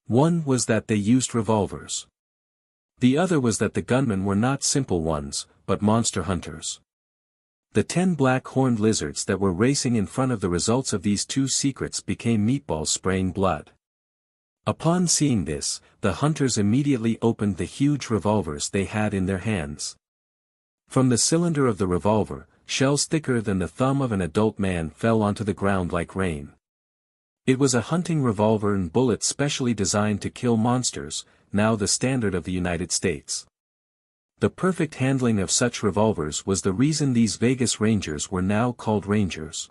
One was that they used revolvers. The other was that the gunmen were not simple ones, but monster hunters. The 10 black-horned lizards that were racing in front of the results of these 2 secrets became meatballs spraying blood. Upon seeing this, the hunters immediately opened the huge revolvers they had in their hands. From the cylinder of the revolver, shells thicker than the thumb of an adult man fell onto the ground like rain. It was a hunting revolver and bullets specially designed to kill monsters, now the standard of the United States. The perfect handling of such revolvers was the reason these Vegas Rangers were now called Rangers.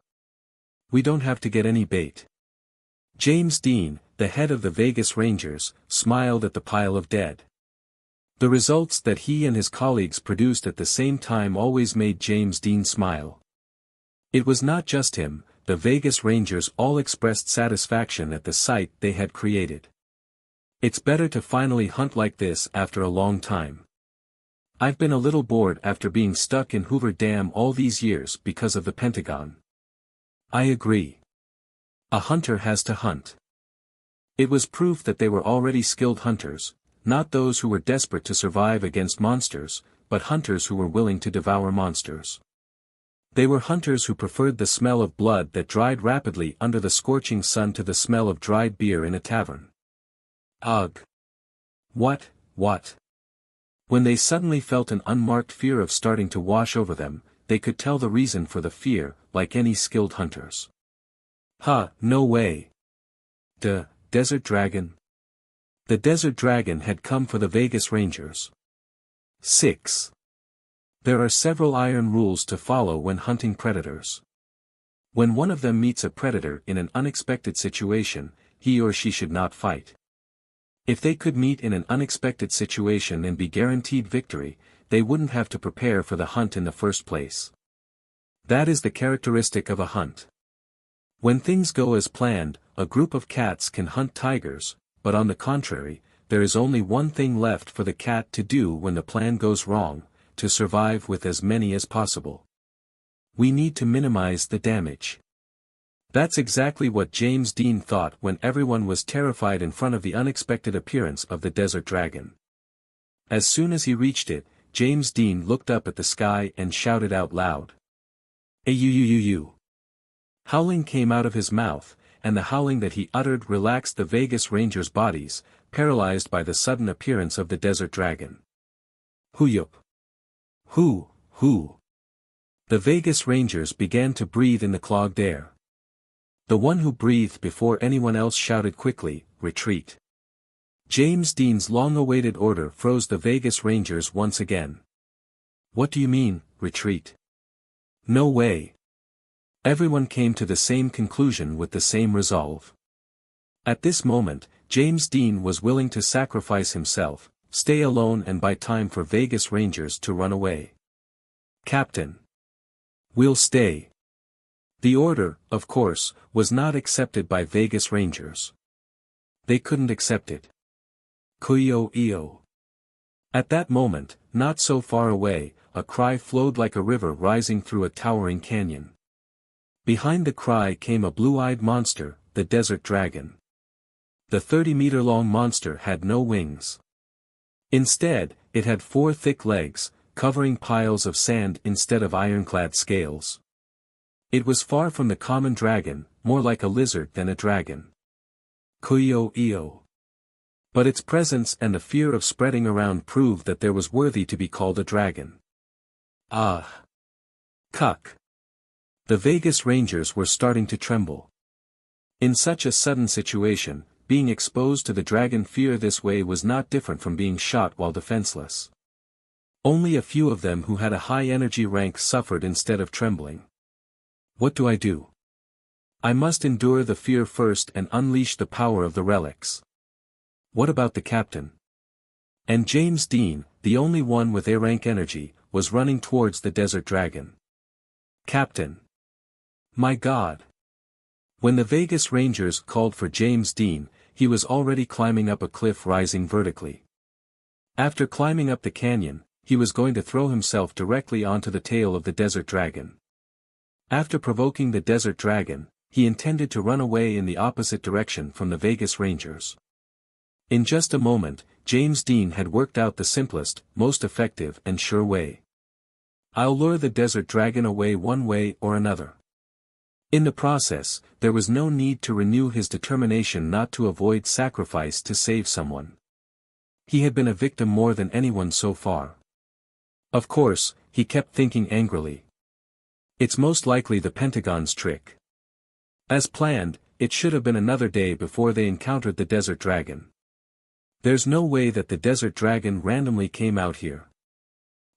We don't have to get any bait. James Dean, the head of the Vegas Rangers, smiled at the pile of dead. The results that he and his colleagues produced at the same time always made James Dean smile. It was not just him, the Vegas Rangers all expressed satisfaction at the sight they had created. It's better to finally hunt like this after a long time. I've been a little bored after being stuck in Hoover Dam all these years because of the Pentagon. I agree. A hunter has to hunt. It was proof that they were already skilled hunters, not those who were desperate to survive against monsters, but hunters who were willing to devour monsters. They were hunters who preferred the smell of blood that dried rapidly under the scorching sun to the smell of dried beer in a tavern. Ugh! What? When they suddenly felt an unmarked fear of starting to wash over them, they could tell the reason for the fear, like any skilled hunters. No way. Desert dragon. The desert dragon had come for the Vegas Rangers. 6. There are several iron rules to follow when hunting predators. When one of them meets a predator in an unexpected situation, he or she should not fight. If they could meet in an unexpected situation and be guaranteed victory, they wouldn't have to prepare for the hunt in the first place. That is the characteristic of a hunt. When things go as planned, a group of cats can hunt tigers, but on the contrary, there is only one thing left for the cat to do when the plan goes wrong: to survive with as many as possible. We need to minimize the damage. That's exactly what James Dean thought when everyone was terrified in front of the unexpected appearance of the desert dragon. As soon as he reached it, James Dean looked up at the sky and shouted out loud. "Ayuyuyuyu!" Howling came out of his mouth, and the howling that he uttered relaxed the Vegas Rangers' bodies, paralyzed by the sudden appearance of the desert dragon. Huyup! Hoo! The Vegas Rangers began to breathe in the clogged air. The one who breathed before anyone else shouted quickly, "Retreat!" James Dean's long-awaited order froze the Vegas Rangers once again. What do you mean, retreat? No way. Everyone came to the same conclusion with the same resolve. At this moment, James Dean was willing to sacrifice himself, stay alone and buy time for Vegas Rangers to run away. "Captain. We'll stay." The order, of course, was not accepted by Vegas Rangers. They couldn't accept it. Kuyo-io. At that moment, not so far away, a cry flowed like a river rising through a towering canyon. Behind the cry came a blue-eyed monster, the desert dragon. The 30-meter-long monster had no wings. Instead, it had 4 thick legs, covering piles of sand instead of ironclad scales. It was far from the common dragon, more like a lizard than a dragon. Kuyo-io. But its presence and the fear of spreading around proved that there was worthy to be called a dragon. Ah! Cuck! The Vegas Rangers were starting to tremble. In such a sudden situation, being exposed to the dragon fear this way was not different from being shot while defenseless. Only a few of them who had a high energy rank suffered instead of trembling. What do I do? I must endure the fear first and unleash the power of the relics. What about the captain? And James Dean, the only one with A-rank energy, was running towards the desert dragon. Captain! My God! When the Vegas Rangers called for James Dean, he was already climbing up a cliff rising vertically. After climbing up the canyon, he was going to throw himself directly onto the tail of the desert dragon. After provoking the desert dragon, he intended to run away in the opposite direction from the Vegas Rangers. In just a moment, James Dean had worked out the simplest, most effective and sure way. I'll lure the desert dragon away one way or another. In the process, there was no need to renew his determination not to avoid sacrifice to save someone. He had been a victim more than anyone so far. Of course, he kept thinking angrily. It's most likely the Pentagon's trick. As planned, it should have been another day before they encountered the desert dragon. There's no way that the desert dragon randomly came out here.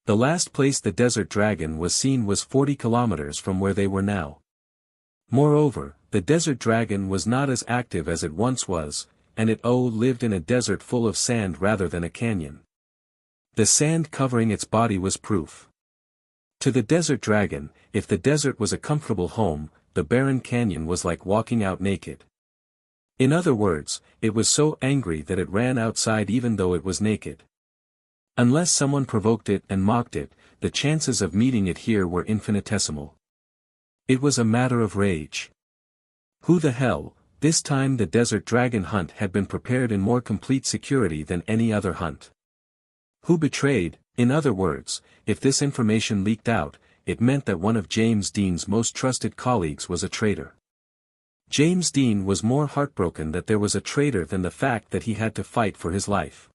The last place the desert dragon was seen was 40 kilometers from where they were now. Moreover, the desert dragon was not as active as it once was, and it lived in a desert full of sand rather than a canyon. The sand covering its body was proof. To the desert dragon, if the desert was a comfortable home, the barren canyon was like walking out naked. In other words, it was so angry that it ran outside even though it was naked. Unless someone provoked it and mocked it, the chances of meeting it here were infinitesimal. It was a matter of rage. Who the hell? This time the desert dragon hunt had been prepared in more complete security than any other hunt. Who betrayed? In other words, if this information leaked out, it meant that one of James Dean's most trusted colleagues was a traitor. James Dean was more heartbroken that there was a traitor than the fact that he had to fight for his life.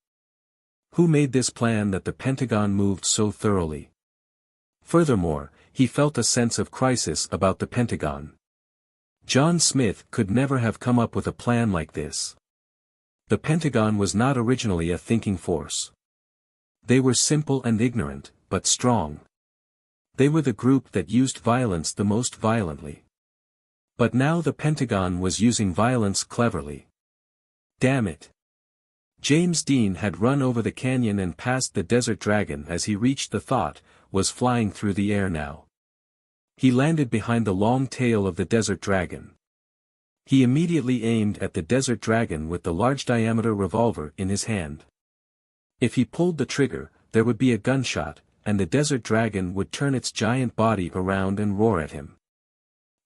Who made this plan that the Pentagon moved so thoroughly? Furthermore, he felt a sense of crisis about the Pentagon. John Smith could never have come up with a plan like this. The Pentagon was not originally a thinking force. They were simple and ignorant, but strong. They were the group that used violence the most violently. But now the Pentagon was using violence cleverly. Damn it. James Dean had run over the canyon and past the desert dragon as he reached the thought, was flying through the air now. He landed behind the long tail of the desert dragon. He immediately aimed at the desert dragon with the large-diameter revolver in his hand. If he pulled the trigger, there would be a gunshot, and the desert dragon would turn its giant body around and roar at him.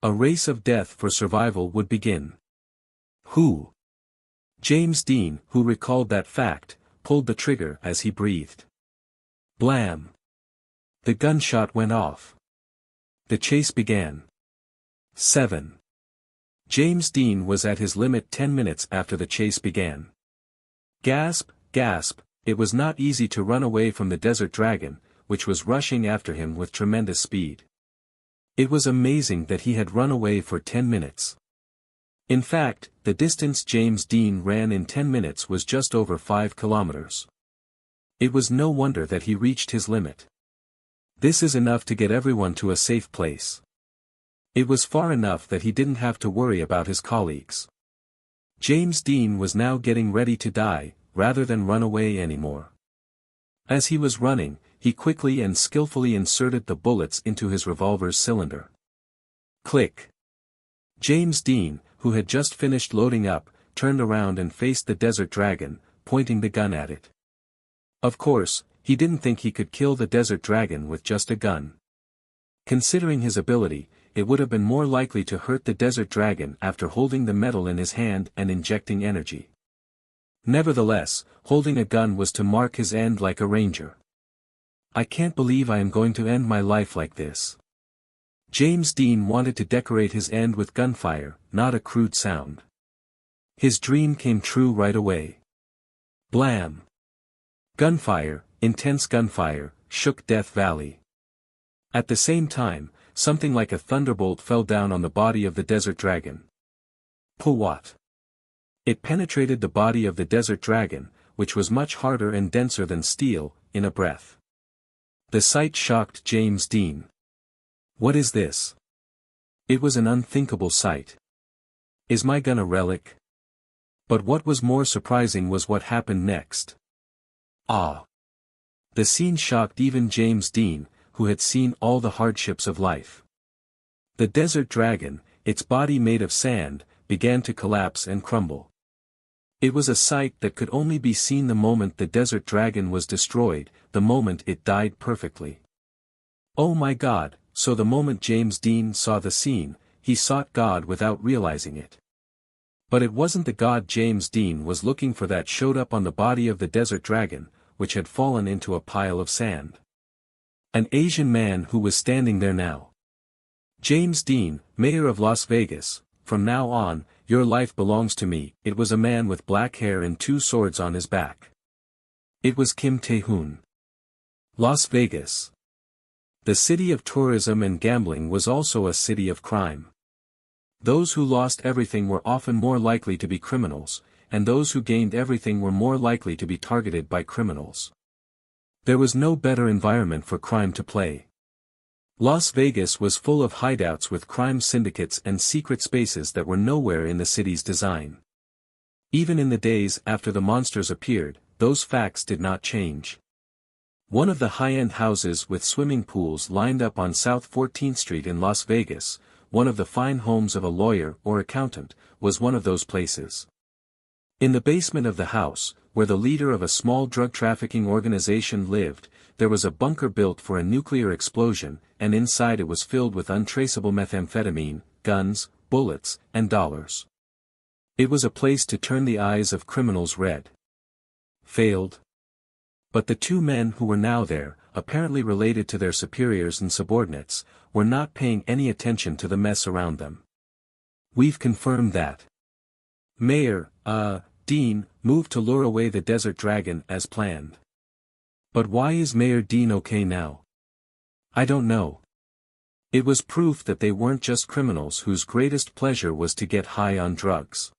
A race of death for survival would begin. Who? James Dean, who recalled that fact, pulled the trigger as he breathed. Blam! The gunshot went off. The chase began. 7. James Dean was at his limit 10 minutes after the chase began. Gasp, gasp, it was not easy to run away from the desert dragon, which was rushing after him with tremendous speed. It was amazing that he had run away for 10 minutes. In fact, the distance James Dean ran in 10 minutes was just over 5 kilometers. It was no wonder that he reached his limit. This is enough to get everyone to a safe place. It was far enough that he didn't have to worry about his colleagues. James Dean was now getting ready to die, rather than run away anymore. As he was running, he quickly and skillfully inserted the bullets into his revolver's cylinder. Click. James Dean, who had just finished loading up, turned around and faced the desert dragon, pointing the gun at it. Of course, he didn't think he could kill the desert dragon with just a gun. Considering his ability, it would have been more likely to hurt the desert dragon after holding the metal in his hand and injecting energy. Nevertheless, holding a gun was to mark his end like a ranger. I can't believe I am going to end my life like this. James Dean wanted to decorate his end with gunfire, not a crude sound. His dream came true right away. Blam! Gunfire, intense gunfire, shook Death Valley. At the same time, something like a thunderbolt fell down on the body of the desert dragon. Puwat! It penetrated the body of the desert dragon, which was much harder and denser than steel, in a breath. The sight shocked James Dean. What is this? It was an unthinkable sight. Is my gun a relic? But what was more surprising was what happened next. Ah! The scene shocked even James Dean, who had seen all the hardships of life. The desert dragon, its body made of sand, began to collapse and crumble. It was a sight that could only be seen the moment the desert dragon was destroyed, the moment it died perfectly. Oh my God, so the moment James Dean saw the scene, he sought God without realizing it. But it wasn't the God James Dean was looking for that showed up on the body of the desert dragon, which had fallen into a pile of sand. An Asian man who was standing there now. James Dean, mayor of Las Vegas, from now on, your life belongs to me. It was a man with black hair and two swords on his back. It was Kim Tae-hoon. Las Vegas. The city of tourism and gambling was also a city of crime. Those who lost everything were often more likely to be criminals, and those who gained everything were more likely to be targeted by criminals. There was no better environment for crime to play. Las Vegas was full of hideouts with crime syndicates and secret spaces that were nowhere in the city's design. Even in the days after the monsters appeared, those facts did not change. One of the high-end houses with swimming pools lined up on South 14th Street in Las Vegas, one of the fine homes of a lawyer or accountant, was one of those places. In the basement of the house, where the leader of a small drug trafficking organization lived, there was a bunker built for a nuclear explosion, and inside it was filled with untraceable methamphetamine, guns, bullets, and dollars. It was a place to turn the eyes of criminals red. Failed. But the two men who were now there, apparently related to their superiors and subordinates, were not paying any attention to the mess around them. We've confirmed that. Mayor, Dean, moved to lure away the desert dragon as planned. But why is Mayor Dean okay now? I don't know. It was proof that they weren't just criminals whose greatest pleasure was to get high on drugs.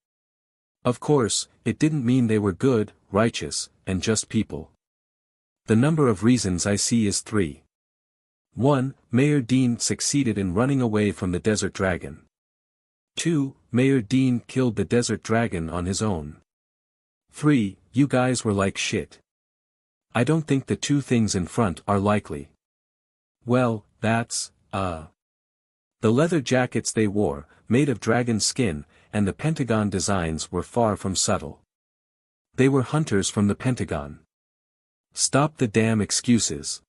Of course, it didn't mean they were good, righteous, and just people. The number of reasons I see is 3. 1. Mayor Dean succeeded in running away from the desert dragon. 2. Mayor Dean killed the desert dragon on his own. 3. You guys were like shit. I don't think the two things in front are likely. Well, that's, The leather jackets they wore, made of dragon skin, and the Pentagon designs were far from subtle. They were hunters from the Pentagon. Stop the damn excuses.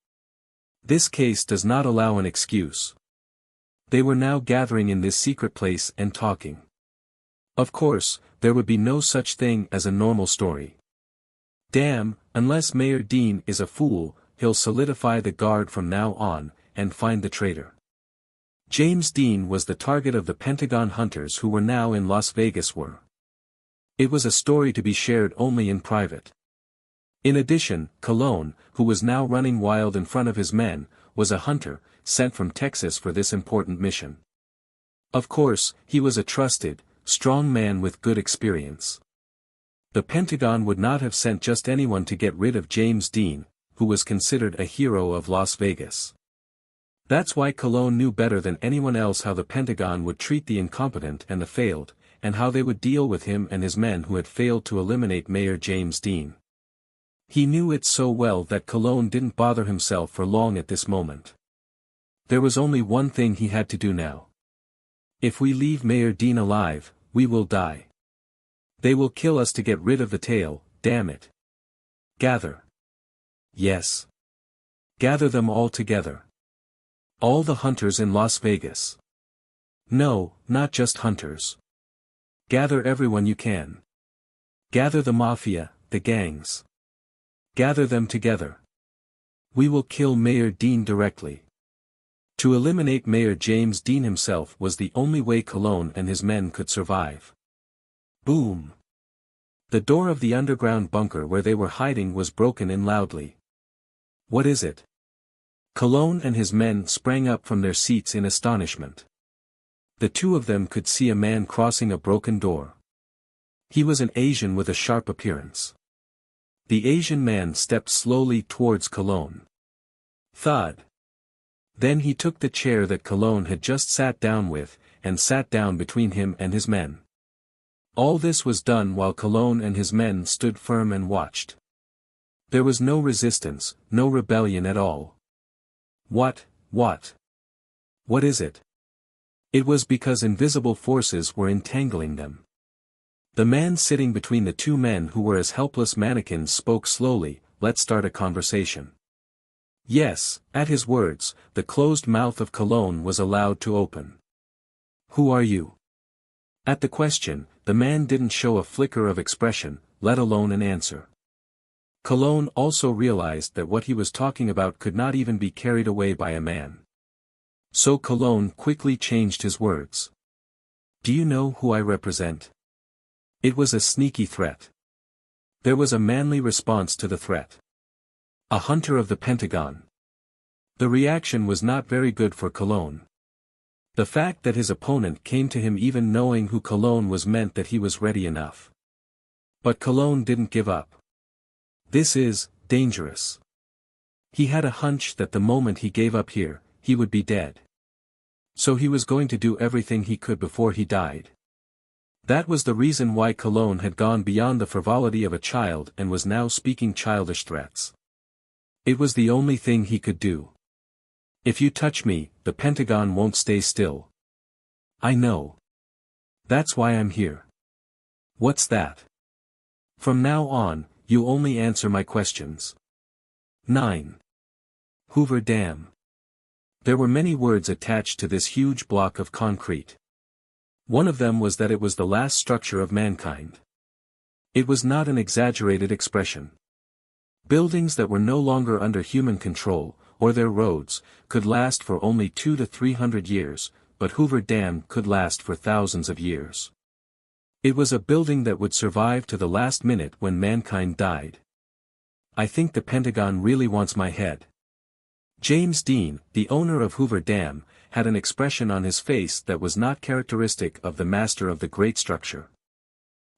This case does not allow an excuse. They were now gathering in this secret place and talking. Of course, there would be no such thing as a normal story. Damn, unless Mayor Dean is a fool, he'll solidify the guard from now on, and find the traitor. James Dean was the target of the Pentagon hunters who were now in Las Vegas. It was a story to be shared only in private. In addition, Cologne, who was now running wild in front of his men, was a hunter, sent from Texas for this important mission. Of course, he was a trusted, strong man with good experience. The Pentagon would not have sent just anyone to get rid of James Dean, who was considered a hero of Las Vegas. That's why Cologne knew better than anyone else how the Pentagon would treat the incompetent and the failed, and how they would deal with him and his men who had failed to eliminate Mayor James Dean. He knew it so well that Cologne didn't bother himself for long at this moment. There was only one thing he had to do now. If we leave Mayor Dean alive, we will die. They will kill us to get rid of the tail, damn it. Gather. Yes. Gather them all together. All the hunters in Las Vegas. No, not just hunters. Gather everyone you can. Gather the mafia, the gangs. Gather them together. We will kill Mayor Dean directly. To eliminate Mayor James Dean himself was the only way Cologne and his men could survive. Boom. The door of the underground bunker where they were hiding was broken in loudly. What is it? Cologne and his men sprang up from their seats in astonishment. The two of them could see a man crossing a broken door. He was an Asian with a sharp appearance. The Asian man stepped slowly towards Cologne. Thud. Then he took the chair that Cologne had just sat down with, and sat down between him and his men. All this was done while Cologne and his men stood firm and watched. There was no resistance, no rebellion at all. What is it? It was because invisible forces were entangling them. The man sitting between the two men who were as helpless mannequins spoke slowly, "Let's start a conversation." Yes, at his words, the closed mouth of Cologne was allowed to open. Who are you? At the question, the man didn't show a flicker of expression, let alone an answer. Cologne also realized that what he was talking about could not even be carried away by a man. So Cologne quickly changed his words. Do you know who I represent? It was a sneaky threat. There was a manly response to the threat. A hunter of the Pentagon. The reaction was not very good for Cologne. The fact that his opponent came to him even knowing who Cologne was meant that he was ready enough. But Cologne didn't give up. This is dangerous. He had a hunch that the moment he gave up here, he would be dead. So he was going to do everything he could before he died. That was the reason why Cologne had gone beyond the frivolity of a child and was now speaking childish threats. It was the only thing he could do. If you touch me, the Pentagon won't stay still. I know. That's why I'm here. What's that? From now on, you only answer my questions. 9. Hoover Dam. There were many words attached to this huge block of concrete. One of them was that it was the last structure of mankind. It was not an exaggerated expression. Buildings that were no longer under human control, or their roads, could last for only 200 to 300 years, but Hoover Dam could last for thousands of years. It was a building that would survive to the last minute when mankind died. I think the Pentagon really wants my head. James Dean, the owner of Hoover Dam, had an expression on his face that was not characteristic of the master of the great structure.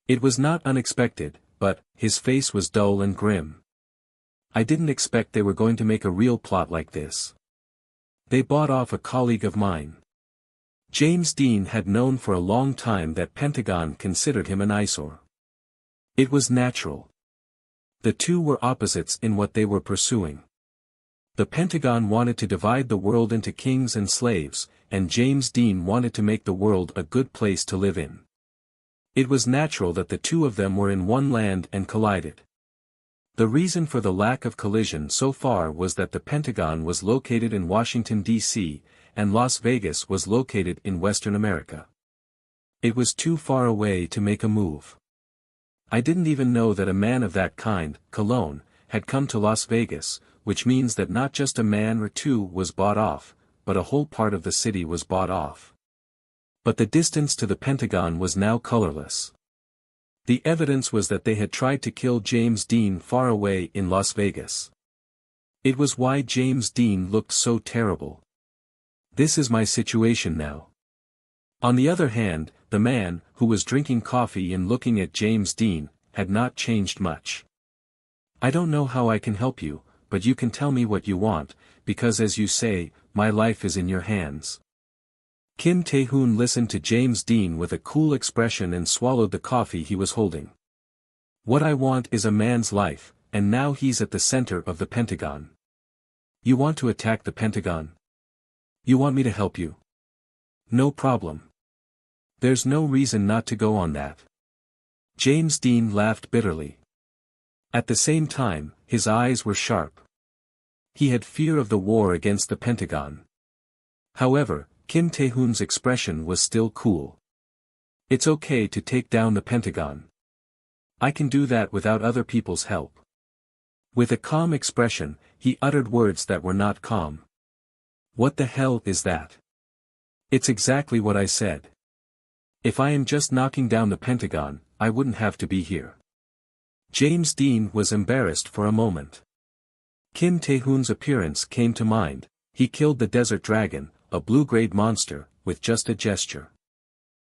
It was not unexpected, but his face was dull and grim. I didn't expect they were going to make a real plot like this. They bought off a colleague of mine. James Dean had known for a long time that Pentagon considered him an eyesore. It was natural. The two were opposites in what they were pursuing. The Pentagon wanted to divide the world into kings and slaves, and James Dean wanted to make the world a good place to live in. It was natural that the two of them were in one land and collided. The reason for the lack of collision so far was that the Pentagon was located in Washington, D.C., and Las Vegas was located in Western America. It was too far away to make a move. I didn't even know that a man of that kind, Cologne, had come to Las Vegas, which means that not just a man or two was bought off, but a whole part of the city was bought off. But the distance to the Pentagon was now colorless. The evidence was that they had tried to kill James Dean far away in Las Vegas. It was why James Dean looked so terrible. This is my situation now. On the other hand, the man, who was drinking coffee and looking at James Dean, had not changed much. I don't know how I can help you, but you can tell me what you want, because as you say, my life is in your hands. Kim Tae-hoon listened to James Dean with a cool expression and swallowed the coffee he was holding. What I want is a man's life, and now he's at the center of the Pentagon. You want to attack the Pentagon? You want me to help you? No problem. There's no reason not to go on that. James Dean laughed bitterly. At the same time, his eyes were sharp. He had fear of the war against the Pentagon. However, Kim Tae-hoon's expression was still cool. It's okay to take down the Pentagon. I can do that without other people's help. With a calm expression, he uttered words that were not calm. What the hell is that? It's exactly what I said. If I am just knocking down the Pentagon, I wouldn't have to be here. James Dean was embarrassed for a moment. Kim Tae-hoon's appearance came to mind. He killed the desert dragon, a blue-grade monster, with just a gesture.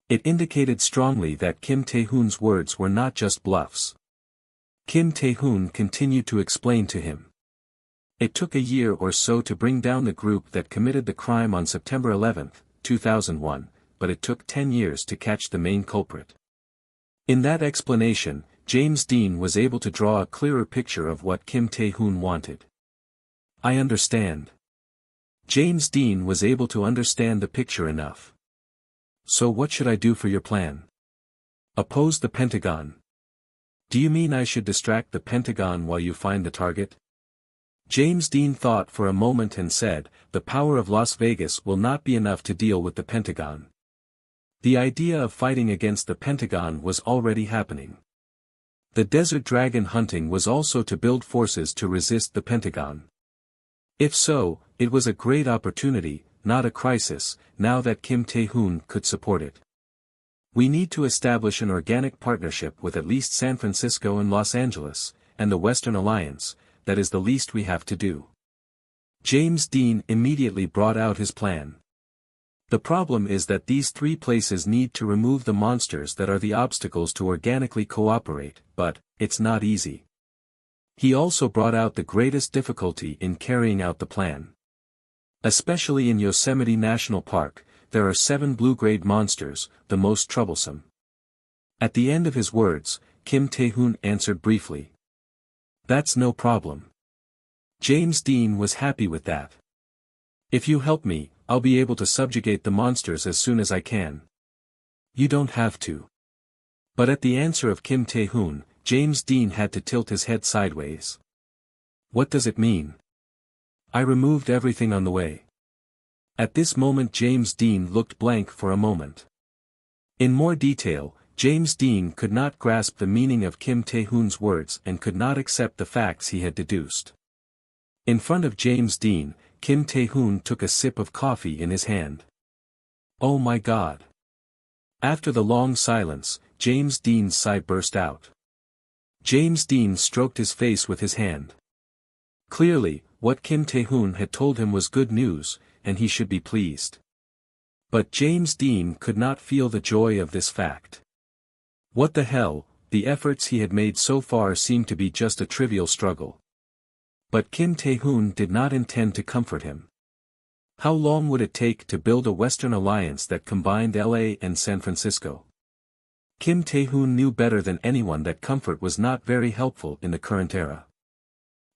It indicated strongly that Kim Tae-hoon's words were not just bluffs. Kim Tae-hoon continued to explain to him. It took a year or so to bring down the group that committed the crime on September 11, 2001, but it took 10 years to catch the main culprit. In that explanation, James Dean was able to draw a clearer picture of what Kim Tae-hoon wanted. I understand. James Dean was able to understand the picture enough. So what should I do for your plan? Oppose the Pentagon. Do you mean I should distract the Pentagon while you find the target? James Dean thought for a moment and said, the power of Las Vegas will not be enough to deal with the Pentagon. The idea of fighting against the Pentagon was already happening. The desert dragon hunting was also to build forces to resist the Pentagon. If so, it was a great opportunity, not a crisis, now that Kim Tae-hoon could support it. We need to establish an organic partnership with at least San Francisco and Los Angeles, and the Western Alliance. That is the least we have to do. James Dean immediately brought out his plan. The problem is that these three places need to remove the monsters that are the obstacles to organically cooperate, but it's not easy. He also brought out the greatest difficulty in carrying out the plan. Especially in Yosemite National Park, there are 7 blue-grade monsters, the most troublesome. At the end of his words, Kim Tae-hoon answered briefly. That's no problem. James Dean was happy with that. If you help me, I'll be able to subjugate the monsters as soon as I can. You don't have to. But at the answer of Kim Tae-hoon, James Dean had to tilt his head sideways. What does it mean? I removed everything on the way. At this moment James Dean looked blank for a moment. In more detail, James Dean could not grasp the meaning of Kim Tae-hoon's words and could not accept the facts he had deduced. In front of James Dean, Kim Tae-hoon took a sip of coffee in his hand. Oh my God! After the long silence, James Dean's sigh burst out. James Dean stroked his face with his hand. Clearly, what Kim Tae-hoon had told him was good news, and he should be pleased. But James Dean could not feel the joy of this fact. What the hell, the efforts he had made so far seemed to be just a trivial struggle. But Kim Tae-hoon did not intend to comfort him. How long would it take to build a Western alliance that combined LA and San Francisco? Kim Tae-hoon knew better than anyone that comfort was not very helpful in the current era.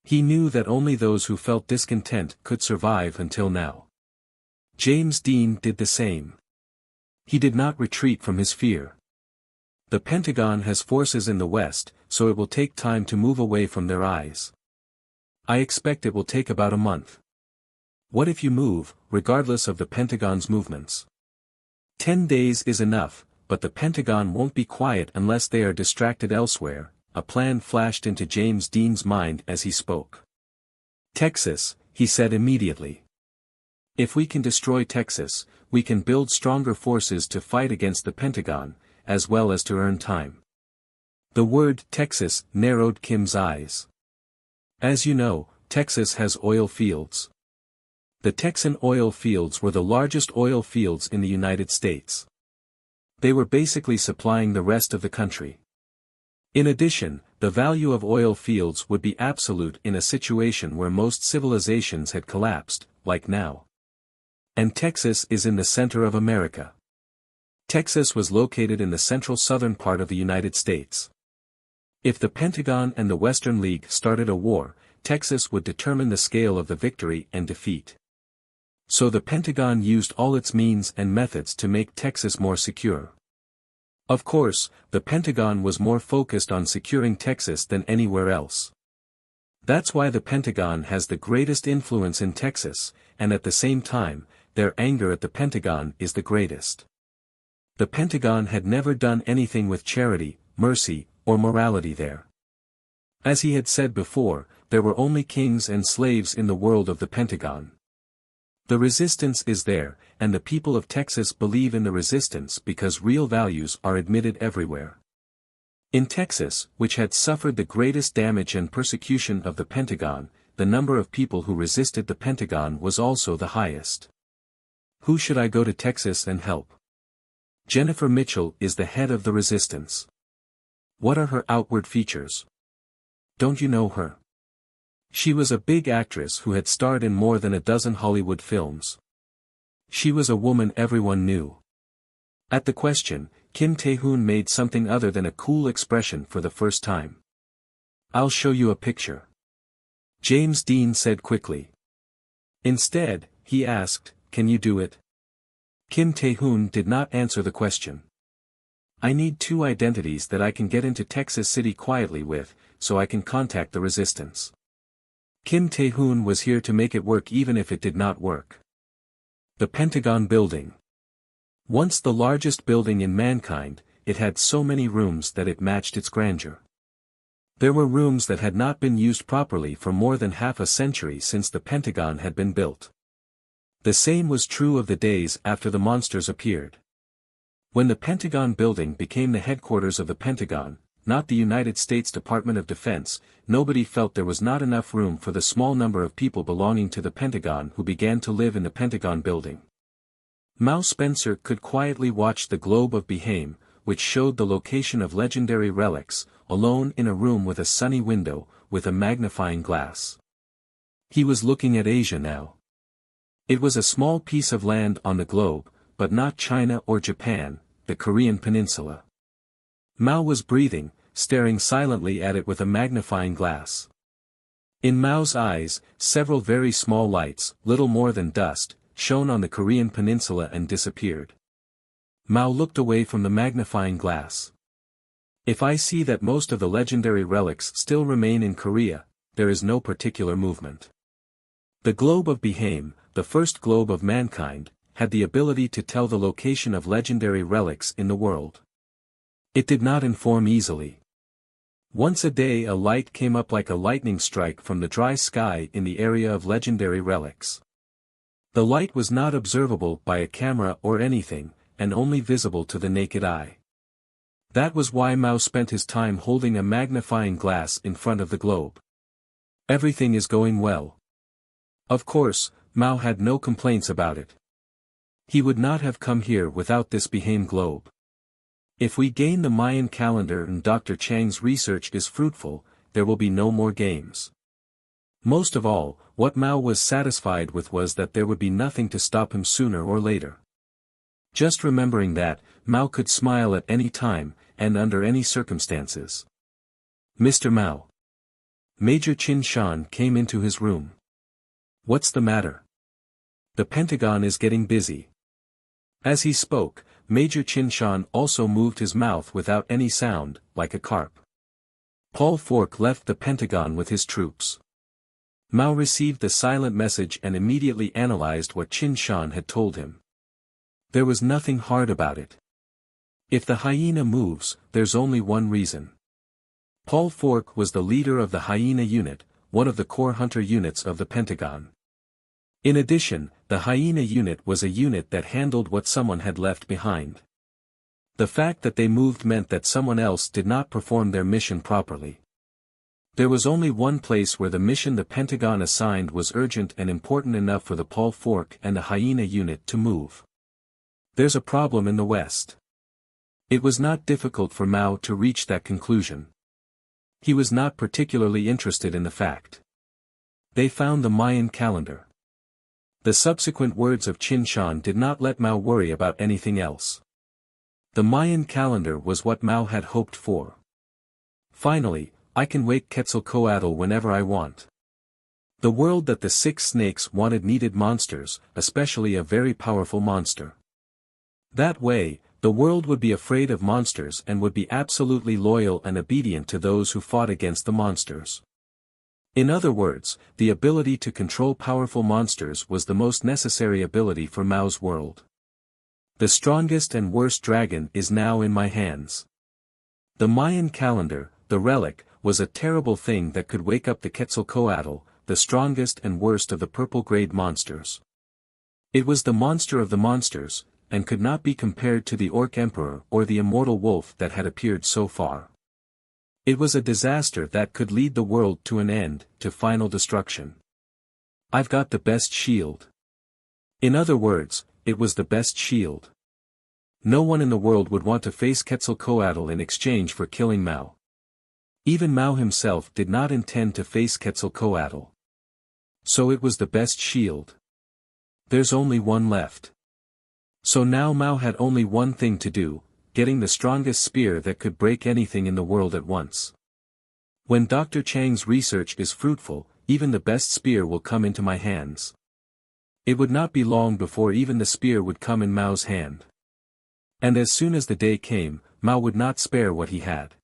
He knew that only those who felt discontent could survive until now. James Dean did the same. He did not retreat from his fear. The Pentagon has forces in the West, so it will take time to move away from their eyes. I expect it will take about a month. What if you move, regardless of the Pentagon's movements? 10 days is enough, but the Pentagon won't be quiet unless they are distracted elsewhere. A plan flashed into James Dean's mind as he spoke. Texas, he said immediately. If we can destroy Texas, we can build stronger forces to fight against the Pentagon, as well as to earn time. The word Texas narrowed Kim's eyes. As you know, Texas has oil fields. The Texan oil fields were the largest oil fields in the United States. They were basically supplying the rest of the country. In addition, the value of oil fields would be absolute in a situation where most civilizations had collapsed, like now. And Texas is in the center of America. Texas was located in the central southern part of the United States. If the Pentagon and the Western League started a war, Texas would determine the scale of the victory and defeat. So the Pentagon used all its means and methods to make Texas more secure. Of course, the Pentagon was more focused on securing Texas than anywhere else. That's why the Pentagon has the greatest influence in Texas, and at the same time, their anger at the Pentagon is the greatest. The Pentagon had never done anything with charity, mercy, or morality there. As he had said before, there were only kings and slaves in the world of the Pentagon. The resistance is there, and the people of Texas believe in the resistance because real values are admitted everywhere. In Texas, which had suffered the greatest damage and persecution of the Pentagon, the number of people who resisted the Pentagon was also the highest. Who should I go to Texas and help? Jennifer Mitchell is the head of the resistance. What are her outward features? Don't you know her? She was a big actress who had starred in more than a dozen Hollywood films. She was a woman everyone knew. At the question, Kim Tae-hoon made something other than a cool expression for the first time. I'll show you a picture. James Dean said quickly. Instead, he asked, can you do it? Kim Tae-hoon did not answer the question. I need 2 identities that I can get into Texas City quietly with, so I can contact the resistance. Kim Tae-hoon was here to make it work even if it did not work. The Pentagon Building. Once the largest building in mankind, it had so many rooms that it matched its grandeur. There were rooms that had not been used properly for more than half a century since the Pentagon had been built. The same was true of the days after the monsters appeared. When the Pentagon building became the headquarters of the Pentagon, not the United States Department of Defense, nobody felt there was not enough room for the small number of people belonging to the Pentagon who began to live in the Pentagon building. Mao Spencer could quietly watch the globe of Behaim, which showed the location of legendary relics, alone in a room with a sunny window, with a magnifying glass. He was looking at Asia now. It was a small piece of land on the globe, but not China or Japan, the Korean peninsula. Mao was breathing, staring silently at it with a magnifying glass. In Mao's eyes, several very small lights, little more than dust, shone on the Korean peninsula and disappeared. Mao looked away from the magnifying glass. If I see that most of the legendary relics still remain in Korea, there is no particular movement. The globe of Behaim, the first globe of mankind, had the ability to tell the location of legendary relics in the world. It did not inform easily. Once a day a light came up like a lightning strike from the dry sky in the area of legendary relics. The light was not observable by a camera or anything, and only visible to the naked eye. That was why Mao spent his time holding a magnifying glass in front of the globe. Everything is going well. Of course, Mao had no complaints about it. He would not have come here without this Behaim globe. If we gain the Mayan calendar and Dr. Chang's research is fruitful, there will be no more games. Most of all, what Mao was satisfied with was that there would be nothing to stop him sooner or later. Just remembering that, Mao could smile at any time, and under any circumstances. Mr. Mao. Major Chin Shan came into his room. What's the matter? The Pentagon is getting busy. As he spoke, Major Chin Shan also moved his mouth without any sound, like a carp. Paul Fork left the Pentagon with his troops. Mao received the silent message and immediately analyzed what Chin Shan had told him. There was nothing hard about it. If the hyena moves, there's only one reason. Paul Fork was the leader of the hyena unit, one of the core hunter units of the Pentagon. In addition, the hyena unit was a unit that handled what someone had left behind. The fact that they moved meant that someone else did not perform their mission properly. There was only one place where the mission the Pentagon assigned was urgent and important enough for the Paul Fork and the hyena unit to move. There's a problem in the West. It was not difficult for Mao to reach that conclusion. He was not particularly interested in the fact. They found the Mayan calendar. The subsequent words of Chin Shan did not let Mao worry about anything else. The Mayan calendar was what Mao had hoped for. Finally, I can wake Quetzalcoatl whenever I want. The world that the 6 snakes wanted needed monsters, especially a very powerful monster. That way, the world would be afraid of monsters and would be absolutely loyal and obedient to those who fought against the monsters. In other words, the ability to control powerful monsters was the most necessary ability for Mao's world. The strongest and worst dragon is now in my hands. The Mayan calendar, the relic, was a terrible thing that could wake up the Quetzalcoatl, the strongest and worst of the purple-grade monsters. It was the monster of the monsters, and could not be compared to the Orc Emperor or the immortal wolf that had appeared so far. It was a disaster that could lead the world to an end, to final destruction. I've got the best shield. In other words, it was the best shield. No one in the world would want to face Quetzalcoatl in exchange for killing Mao. Even Mao himself did not intend to face Quetzalcoatl. So it was the best shield. There's only one left. So now Mao had only one thing to do, getting the strongest spear that could break anything in the world at once. When Dr. Chang's research is fruitful, even the best spear will come into my hands. It would not be long before even the spear would come in Mao's hand. And as soon as the day came, Mao would not spare what he had.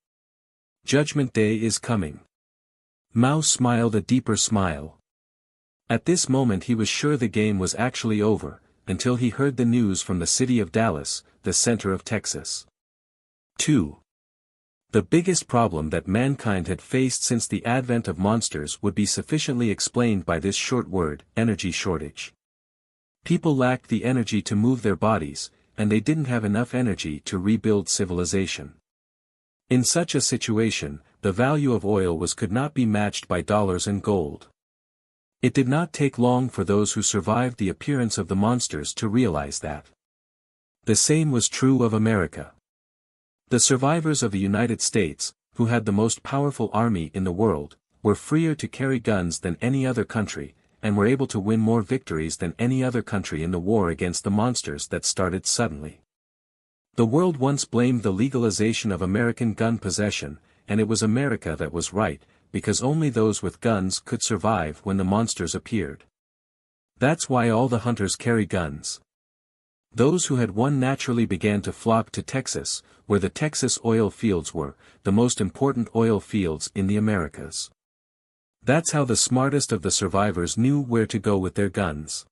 Judgment Day is coming. Mao smiled a deeper smile. At this moment he was sure the game was actually over, until he heard the news from the city of Dallas, the center of Texas. 2. The biggest problem that mankind had faced since the advent of monsters would be sufficiently explained by this short word, energy shortage. People lacked the energy to move their bodies, and they didn't have enough energy to rebuild civilization. In such a situation, the value of oil could not be matched by dollars and gold. It did not take long for those who survived the appearance of the monsters to realize that. The same was true of America. The survivors of the United States, who had the most powerful army in the world, were freer to carry guns than any other country, and were able to win more victories than any other country in the war against the monsters that started suddenly. The world once blamed the legalization of American gun possession, and it was America that was right, because only those with guns could survive when the monsters appeared. That's why all the hunters carry guns. Those who had one naturally began to flock to Texas, where the Texas oil fields were, the most important oil fields in the Americas. That's how the smartest of the survivors knew where to go with their guns.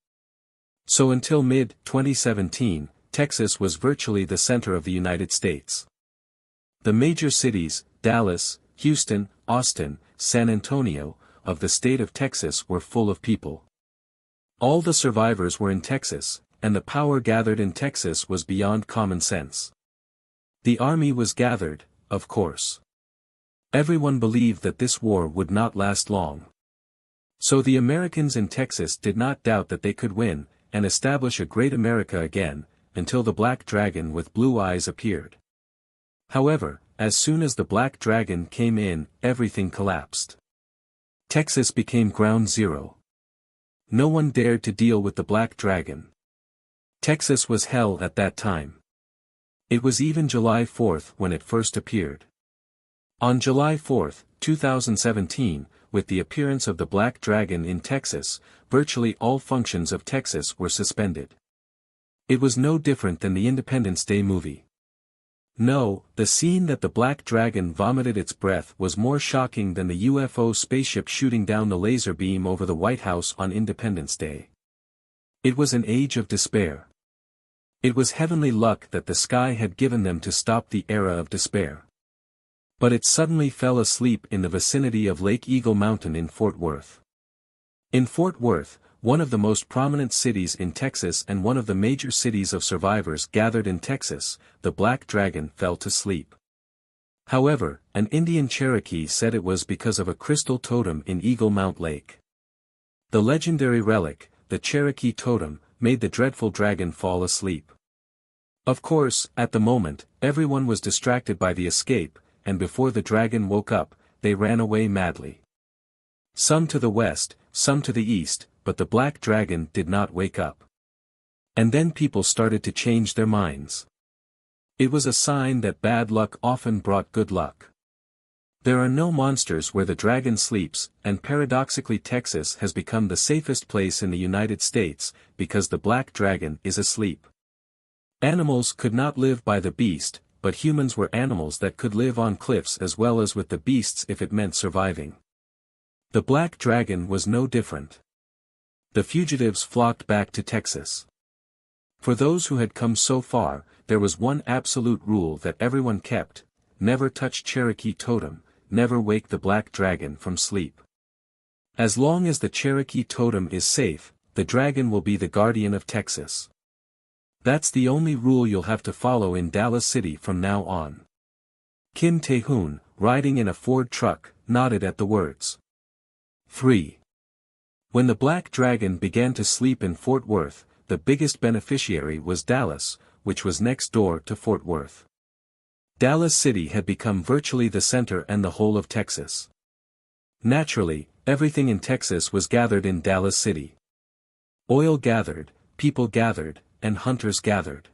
So until mid-2017, Texas was virtually the center of the United States. The major cities, Dallas, Houston, Austin, San Antonio, of the state of Texas were full of people. All the survivors were in Texas, and the power gathered in Texas was beyond common sense. The army was gathered, of course. Everyone believed that this war would not last long. So the Americans in Texas did not doubt that they could win, and establish a great America again, until the black dragon with blue eyes appeared. However, as soon as the black dragon came in, everything collapsed. Texas became ground zero. No one dared to deal with the black dragon. Texas was hell at that time. It was even July 4th when it first appeared. On July 4, 2017, with the appearance of the black dragon in Texas, virtually all functions of Texas were suspended. It was no different than the Independence Day movie. No, the scene that the black dragon vomited its breath was more shocking than the UFO spaceship shooting down the laser beam over the White House on Independence Day. It was an age of despair. It was heavenly luck that the sky had given them to stop the era of despair. But it suddenly fell asleep in the vicinity of Lake Eagle Mountain in Fort Worth. In Fort Worth, one of the most prominent cities in Texas and one of the major cities of survivors gathered in Texas, the black dragon fell to sleep. However, an Indian Cherokee said it was because of a crystal totem in Eagle Mount Lake. The legendary relic, the Cherokee totem, made the dreadful dragon fall asleep. Of course, at the moment, everyone was distracted by the escape, and before the dragon woke up, they ran away madly. Some to the west, some to the east, but the black dragon did not wake up. And then people started to change their minds. It was a sign that bad luck often brought good luck. There are no monsters where the dragon sleeps, and paradoxically Texas has become the safest place in the United States, because the black dragon is asleep. Animals could not live by the beast, but humans were animals that could live on cliffs as well as with the beasts if it meant surviving. The black dragon was no different. The fugitives flocked back to Texas. For those who had come so far, there was one absolute rule that everyone kept: never touch Cherokee totem, never wake the black dragon from sleep. As long as the Cherokee totem is safe, the dragon will be the guardian of Texas. That's the only rule you'll have to follow in Dallas City from now on. Kim Tae-hoon, riding in a Ford truck, nodded at the words. 3. When the black dragon began to sleep in Fort Worth, the biggest beneficiary was Dallas, which was next door to Fort Worth. Dallas City had become virtually the center and the whole of Texas. Naturally, everything in Texas was gathered in Dallas City. Oil gathered, people gathered, and hunters gathered.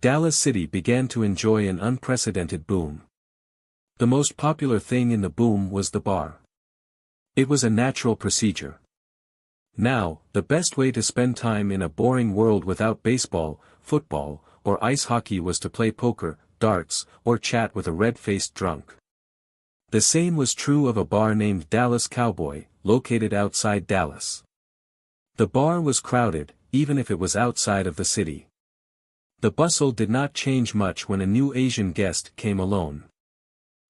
Dallas City began to enjoy an unprecedented boom. The most popular thing in the boom was the bar. It was a natural procedure. Now, the best way to spend time in a boring world without baseball, football, or ice hockey was to play poker, darts, or chat with a red-faced drunk. The same was true of a bar named Dallas Cowboy, located outside Dallas. The bar was crowded, even if it was outside of the city. The bustle did not change much when a new Asian guest came alone.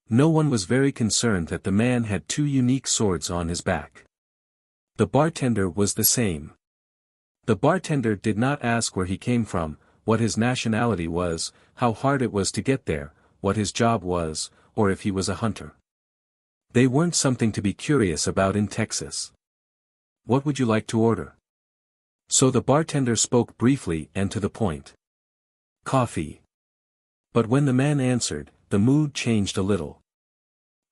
No one was very concerned that the man had two unique swords on his back. The bartender was the same. The bartender did not ask where he came from, what his nationality was, how hard it was to get there, what his job was, or if he was a hunter. They weren't something to be curious about in Texas. What would you like to order? So the bartender spoke briefly and to the point. Coffee. But when the man answered, the mood changed a little.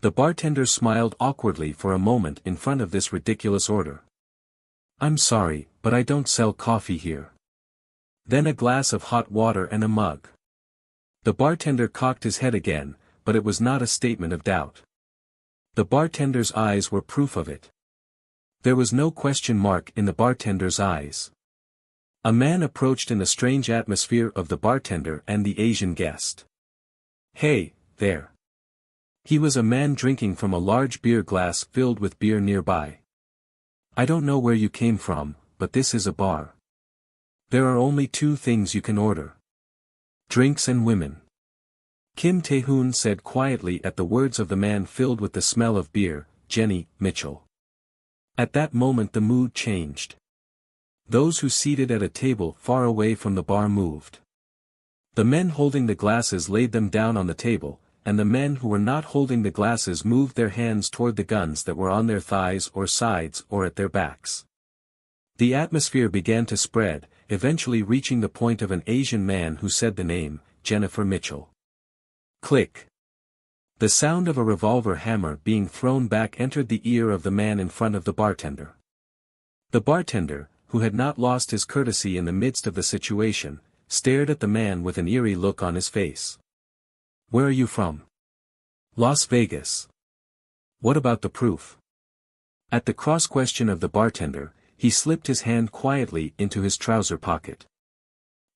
The bartender smiled awkwardly for a moment in front of this ridiculous order. I'm sorry, but I don't sell coffee here. Then a glass of hot water and a mug. The bartender cocked his head again, but it was not a statement of doubt. The bartender's eyes were proof of it. There was no question mark in the bartender's eyes. A man approached in the strange atmosphere of the bartender and the Asian guest. Hey, there. He was a man drinking from a large beer glass filled with beer nearby. I don't know where you came from, but this is a bar. There are only two things you can order. Drinks and women. Kim Tae-hoon said quietly at the words of the man filled with the smell of beer, Jenny Mitchell. At that moment the mood changed. Those who seated at a table far away from the bar moved. The men holding the glasses laid them down on the table, and the men who were not holding the glasses moved their hands toward the guns that were on their thighs or sides or at their backs. The atmosphere began to spread, eventually reaching the point of an Asian man who said the name, Jennifer Mitchell. Click. The sound of a revolver hammer being thrown back entered the ear of the man in front of the bartender. The bartender, who had not lost his courtesy in the midst of the situation, stared at the man with an eerie look on his face. Where are you from? Las Vegas. What about the proof? At the cross-question of the bartender, he slipped his hand quietly into his trouser pocket.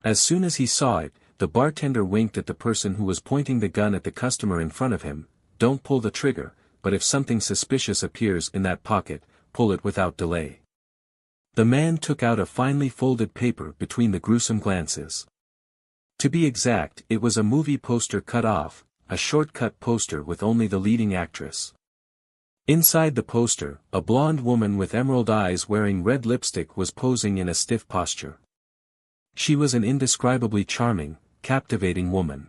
As soon as he saw it, the bartender winked at the person who was pointing the gun at the customer in front of him. Don't pull the trigger, but if something suspicious appears in that pocket, pull it without delay. The man took out a finely folded paper between the gruesome glances. To be exact, it was a movie poster cut off, a shortcut poster with only the leading actress. Inside the poster, a blonde woman with emerald eyes wearing red lipstick was posing in a stiff posture. She was an indescribably charming, captivating woman.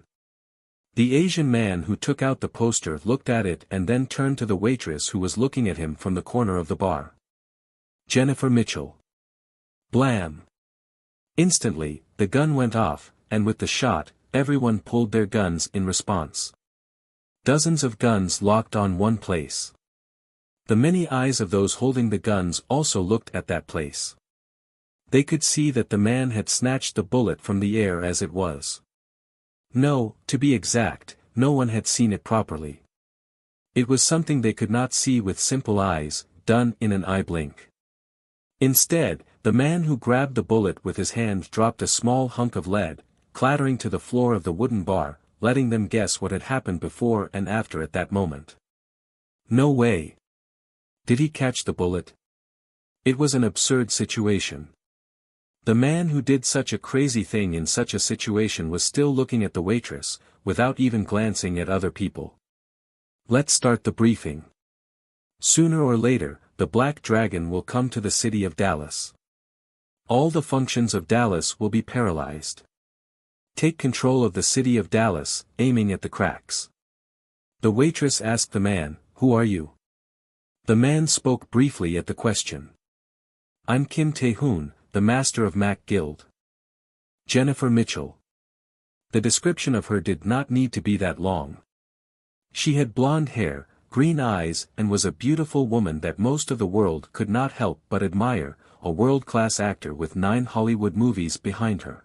The Asian man who took out the poster looked at it and then turned to the waitress who was looking at him from the corner of the bar. Jennifer Mitchell. Blam! Instantly, the gun went off, and with the shot, everyone pulled their guns in response. Dozens of guns locked on one place. The many eyes of those holding the guns also looked at that place. They could see that the man had snatched the bullet from the air as it was. No, to be exact, no one had seen it properly. It was something they could not see with simple eyes, done in an eye blink. Instead, the man who grabbed the bullet with his hand dropped a small hunk of lead, clattering to the floor of the wooden bar, letting them guess what had happened before and after at that moment. No way. Did he catch the bullet? It was an absurd situation. The man who did such a crazy thing in such a situation was still looking at the waitress, without even glancing at other people. Let's start the briefing. Sooner or later, the Black Dragon will come to the city of Dallas. All the functions of Dallas will be paralyzed. Take control of the city of Dallas, aiming at the cracks. The waitress asked the man, "Who are you?" The man spoke briefly at the question. "I'm Kim Tae-hoon, the master of Mac Guild." Jennifer Mitchell. The description of her did not need to be that long. She had blonde hair, green eyes and was a beautiful woman that most of the world could not help but admire, a world-class actor with 9 Hollywood movies behind her.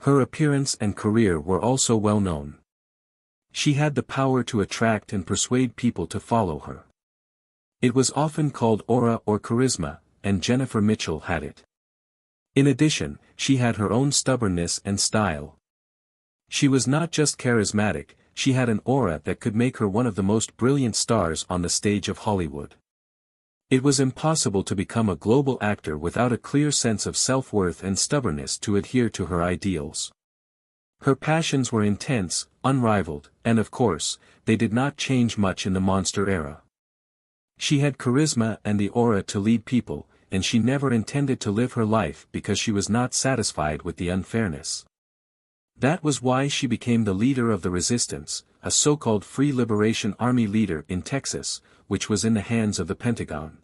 Her appearance and career were also well known. She had the power to attract and persuade people to follow her. It was often called aura or charisma, and Jennifer Mitchell had it. In addition, she had her own stubbornness and style. She was not just charismatic, she had an aura that could make her one of the most brilliant stars on the stage of Hollywood. It was impossible to become a global actor without a clear sense of self-worth and stubbornness to adhere to her ideals. Her passions were intense, unrivaled, and of course, they did not change much in the monster era. She had charisma and the aura to lead people, and she never intended to live her life because she was not satisfied with the unfairness. That was why she became the leader of the resistance, a so-called Free Liberation Army leader in Texas, which was in the hands of the Pentagon.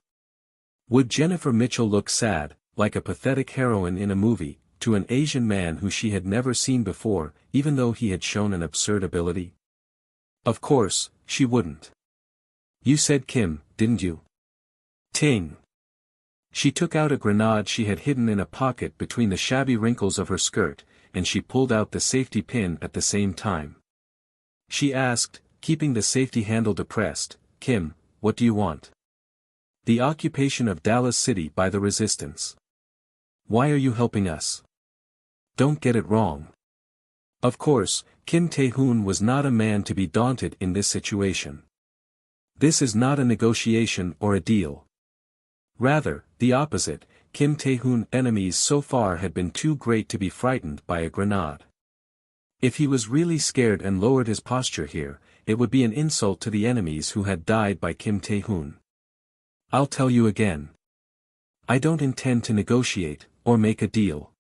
Would Jennifer Mitchell look sad, like a pathetic heroine in a movie, to an Asian man who she had never seen before, even though he had shown an absurd ability? Of course, she wouldn't. You said Kim, didn't you? Ting. She took out a grenade she had hidden in a pocket between the shabby wrinkles of her skirt, and she pulled out the safety pin at the same time. She asked, keeping the safety handle depressed, Kim, what do you want? The occupation of Dallas City by the resistance. Why are you helping us? Don't get it wrong. Of course, Kim Tae-hoon was not a man to be daunted in this situation. This is not a negotiation or a deal. Rather, the opposite, Kim Tae-hoon's enemies so far had been too great to be frightened by a grenade. If he was really scared and lowered his posture here, it would be an insult to the enemies who had died by Kim Tae-hoon. I'll tell you again. I don't intend to negotiate, or make a deal.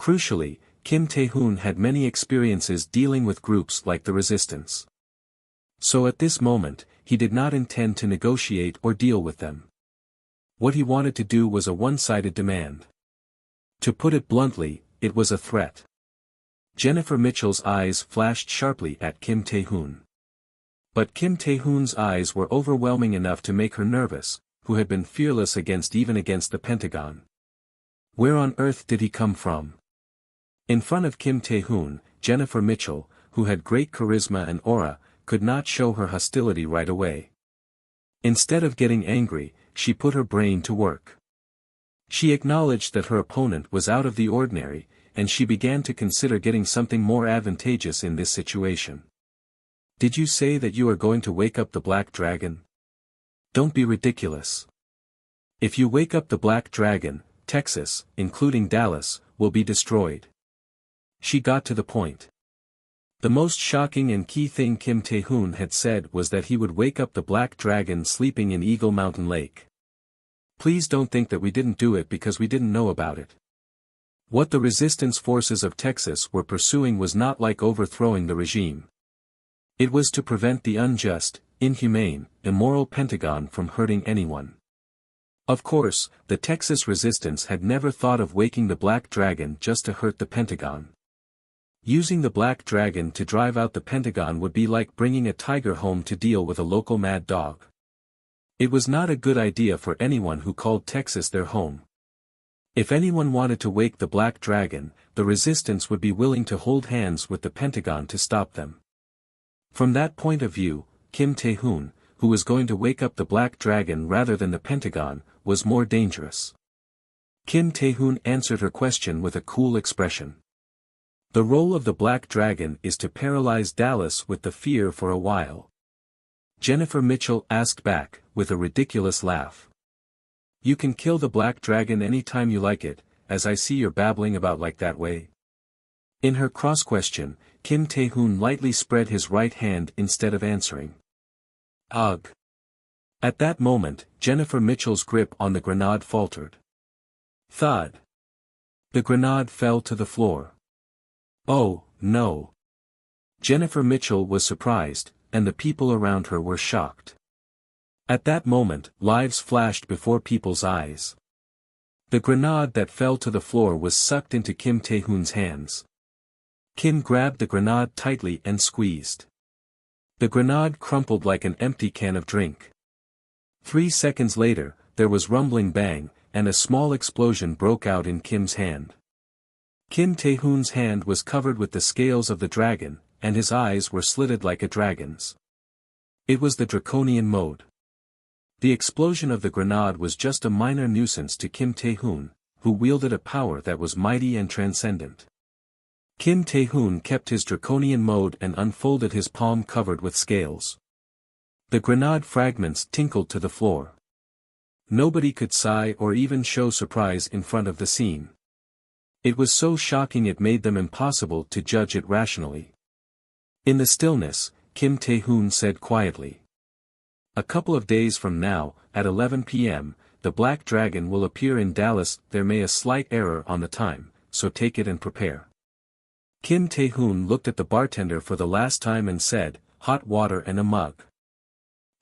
Crucially, Kim Tae-hoon had many experiences dealing with groups like the resistance. So at this moment, he did not intend to negotiate or deal with them. What he wanted to do was a one-sided demand. To put it bluntly, it was a threat. Jennifer Mitchell's eyes flashed sharply at Kim Tae-hoon. But Kim Tae-hoon's eyes were overwhelming enough to make her nervous, who had been fearless against the Pentagon. Where on earth did he come from? In front of Kim Tae-hoon, Jennifer Mitchell, who had great charisma and aura, could not show her hostility right away. Instead of getting angry, she put her brain to work. She acknowledged that her opponent was out of the ordinary, and she began to consider getting something more advantageous in this situation. Did you say that you are going to wake up the Black Dragon? Don't be ridiculous. If you wake up the Black Dragon, Texas, including Dallas, will be destroyed. She got to the point. The most shocking and key thing Kim Tae-hoon had said was that he would wake up the Black Dragon sleeping in Eagle Mountain Lake. Please don't think that we didn't do it because we didn't know about it. What the resistance forces of Texas were pursuing was not like overthrowing the regime. It was to prevent the unjust, inhumane, immoral Pentagon from hurting anyone. Of course, the Texas resistance had never thought of waking the Black Dragon just to hurt the Pentagon. Using the Black Dragon to drive out the Pentagon would be like bringing a tiger home to deal with a local mad dog. It was not a good idea for anyone who called Texas their home. If anyone wanted to wake the Black Dragon, the resistance would be willing to hold hands with the Pentagon to stop them. From that point of view, Kim Tae-hoon, who was going to wake up the Black Dragon rather than the Pentagon, was more dangerous. Kim Tae-hoon answered her question with a cool expression. The role of the Black Dragon is to paralyze Dallas with the fear for a while. Jennifer Mitchell asked back, with a ridiculous laugh. You can kill the Black Dragon any time you like it, as I see you're babbling about like that way. In her cross-question, Kim Tae-hoon lightly spread his right hand instead of answering. Ugh. At that moment, Jennifer Mitchell's grip on the grenade faltered. Thud. The grenade fell to the floor. Oh, no. Jennifer Mitchell was surprised, and the people around her were shocked. At that moment, lives flashed before people's eyes. The grenade that fell to the floor was sucked into Kim Tae-hoon's hands. Kim grabbed the grenade tightly and squeezed. The grenade crumpled like an empty can of drink. 3 seconds later, there was rumbling bang, and a small explosion broke out in Kim's hand. Kim Tae-hoon's hand was covered with the scales of the dragon, and his eyes were slitted like a dragon's. It was the draconian mode. The explosion of the grenade was just a minor nuisance to Kim Tae-hoon, who wielded a power that was mighty and transcendent. Kim Tae-hoon kept his draconian mode and unfolded his palm covered with scales. The grenade fragments tinkled to the floor. Nobody could sigh or even show surprise in front of the scene. It was so shocking it made them impossible to judge it rationally. In the stillness, Kim Tae-hoon said quietly. A couple of days from now, at 11 p.m., the Black Dragon will appear in Dallas. There may a slight error on the time, so take it and prepare. Kim Tae-hoon looked at the bartender for the last time and said, hot water and a mug.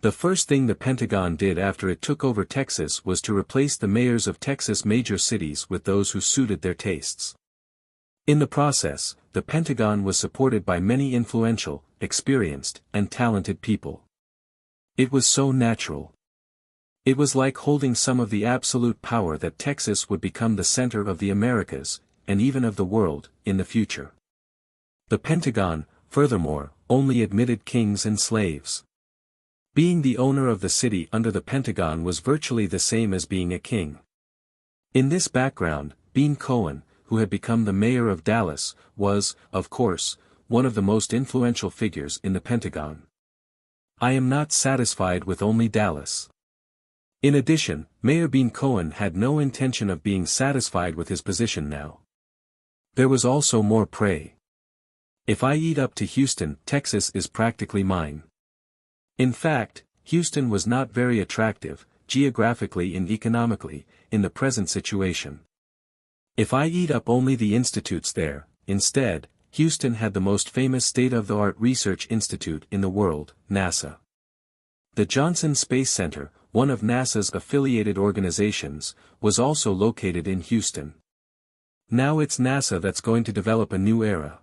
The first thing the Pentagon did after it took over Texas was to replace the mayors of Texas major cities with those who suited their tastes. In the process, the Pentagon was supported by many influential, experienced, and talented people. It was so natural. It was like holding some of the absolute power that Texas would become the center of the Americas, and even of the world, in the future. The Pentagon, furthermore, only admitted kings and slaves. Being the owner of the city under the Pentagon was virtually the same as being a king. In this background, Bean Cohen, who had become the mayor of Dallas, was, of course, one of the most influential figures in the Pentagon. I am not satisfied with only Dallas. In addition, Mayor Bean Cohen had no intention of being satisfied with his position now. There was also more prey. If I eat up to Houston, Texas is practically mine. In fact, Houston was not very attractive, geographically and economically, in the present situation. If I eat up only the institutes there, instead, Houston had the most famous state-of-the-art research institute in the world, NASA. The Johnson Space Center, one of NASA's affiliated organizations, was also located in Houston. Now it's NASA that's going to develop a new era.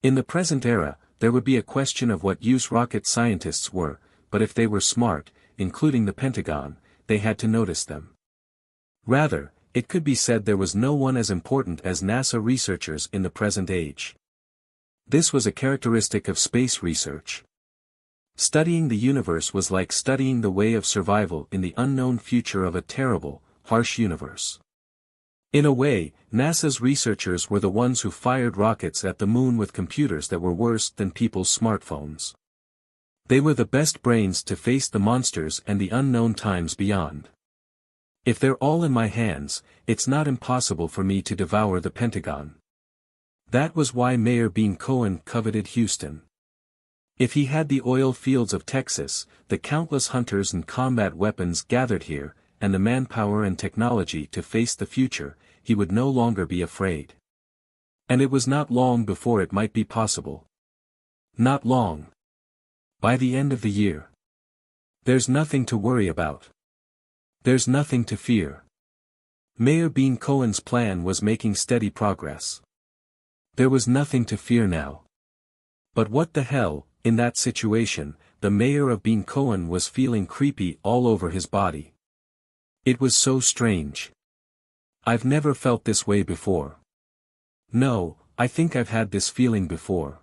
In the present era, there would be a question of what use rocket scientists were, but if they were smart, including the Pentagon, they had to notice them. Rather, it could be said there was no one as important as NASA researchers in the present age. This was a characteristic of space research. Studying the universe was like studying the way of survival in the unknown future of a terrible, harsh universe. In a way, NASA's researchers were the ones who fired rockets at the moon with computers that were worse than people's smartphones. They were the best brains to face the monsters and the unknown times beyond. If they're all in my hands, it's not impossible for me to devour the Pentagon. That was why Mayor Bean Cohen coveted Houston. If he had the oil fields of Texas, the countless hunters and combat weapons gathered here, and the manpower and technology to face the future, he would no longer be afraid. And it was not long before it might be possible. Not long. By the end of the year. There's nothing to worry about. There's nothing to fear. Mayor Bean Cohen's plan was making steady progress. There was nothing to fear now. But what the hell, in that situation, the mayor of Bean Cohen was feeling creepy all over his body. It was so strange. I've never felt this way before. No, I think I've had this feeling before.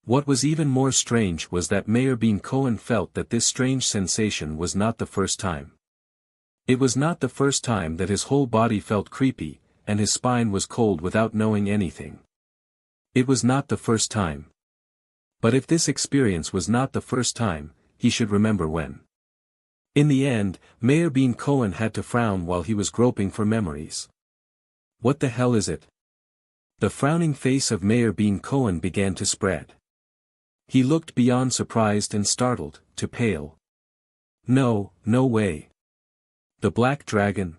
What was even more strange was that Mayor Bean Cohen felt that this strange sensation was not the first time. It was not the first time that his whole body felt creepy, and his spine was cold without knowing anything. It was not the first time. But if this experience was not the first time, he should remember when. In the end, Mayor Bean Cohen had to frown while he was groping for memories. What the hell is it? The frowning face of Mayor Bean Cohen began to spread. He looked beyond surprised and startled, to pale. No, no way. The Black Dragon?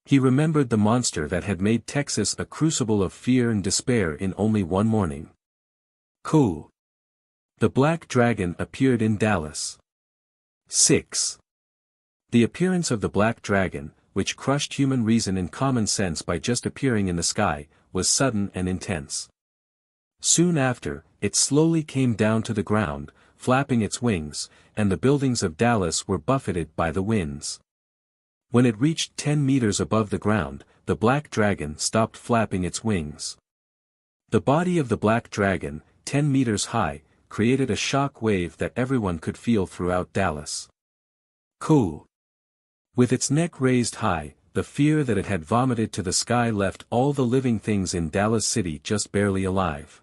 He remembered the monster that had made Texas a crucible of fear and despair in only one morning. Cool. The Black Dragon appeared in Dallas. 6. The appearance of the Black Dragon, which crushed human reason and common sense by just appearing in the sky, was sudden and intense. Soon after, it slowly came down to the ground, flapping its wings, and the buildings of Dallas were buffeted by the winds. When it reached 10 meters above the ground, the Black Dragon stopped flapping its wings. The body of the Black Dragon, 10 meters high, created a shock wave that everyone could feel throughout Dallas. Cool. With its neck raised high, the fear that it had vomited to the sky left all the living things in Dallas City just barely alive.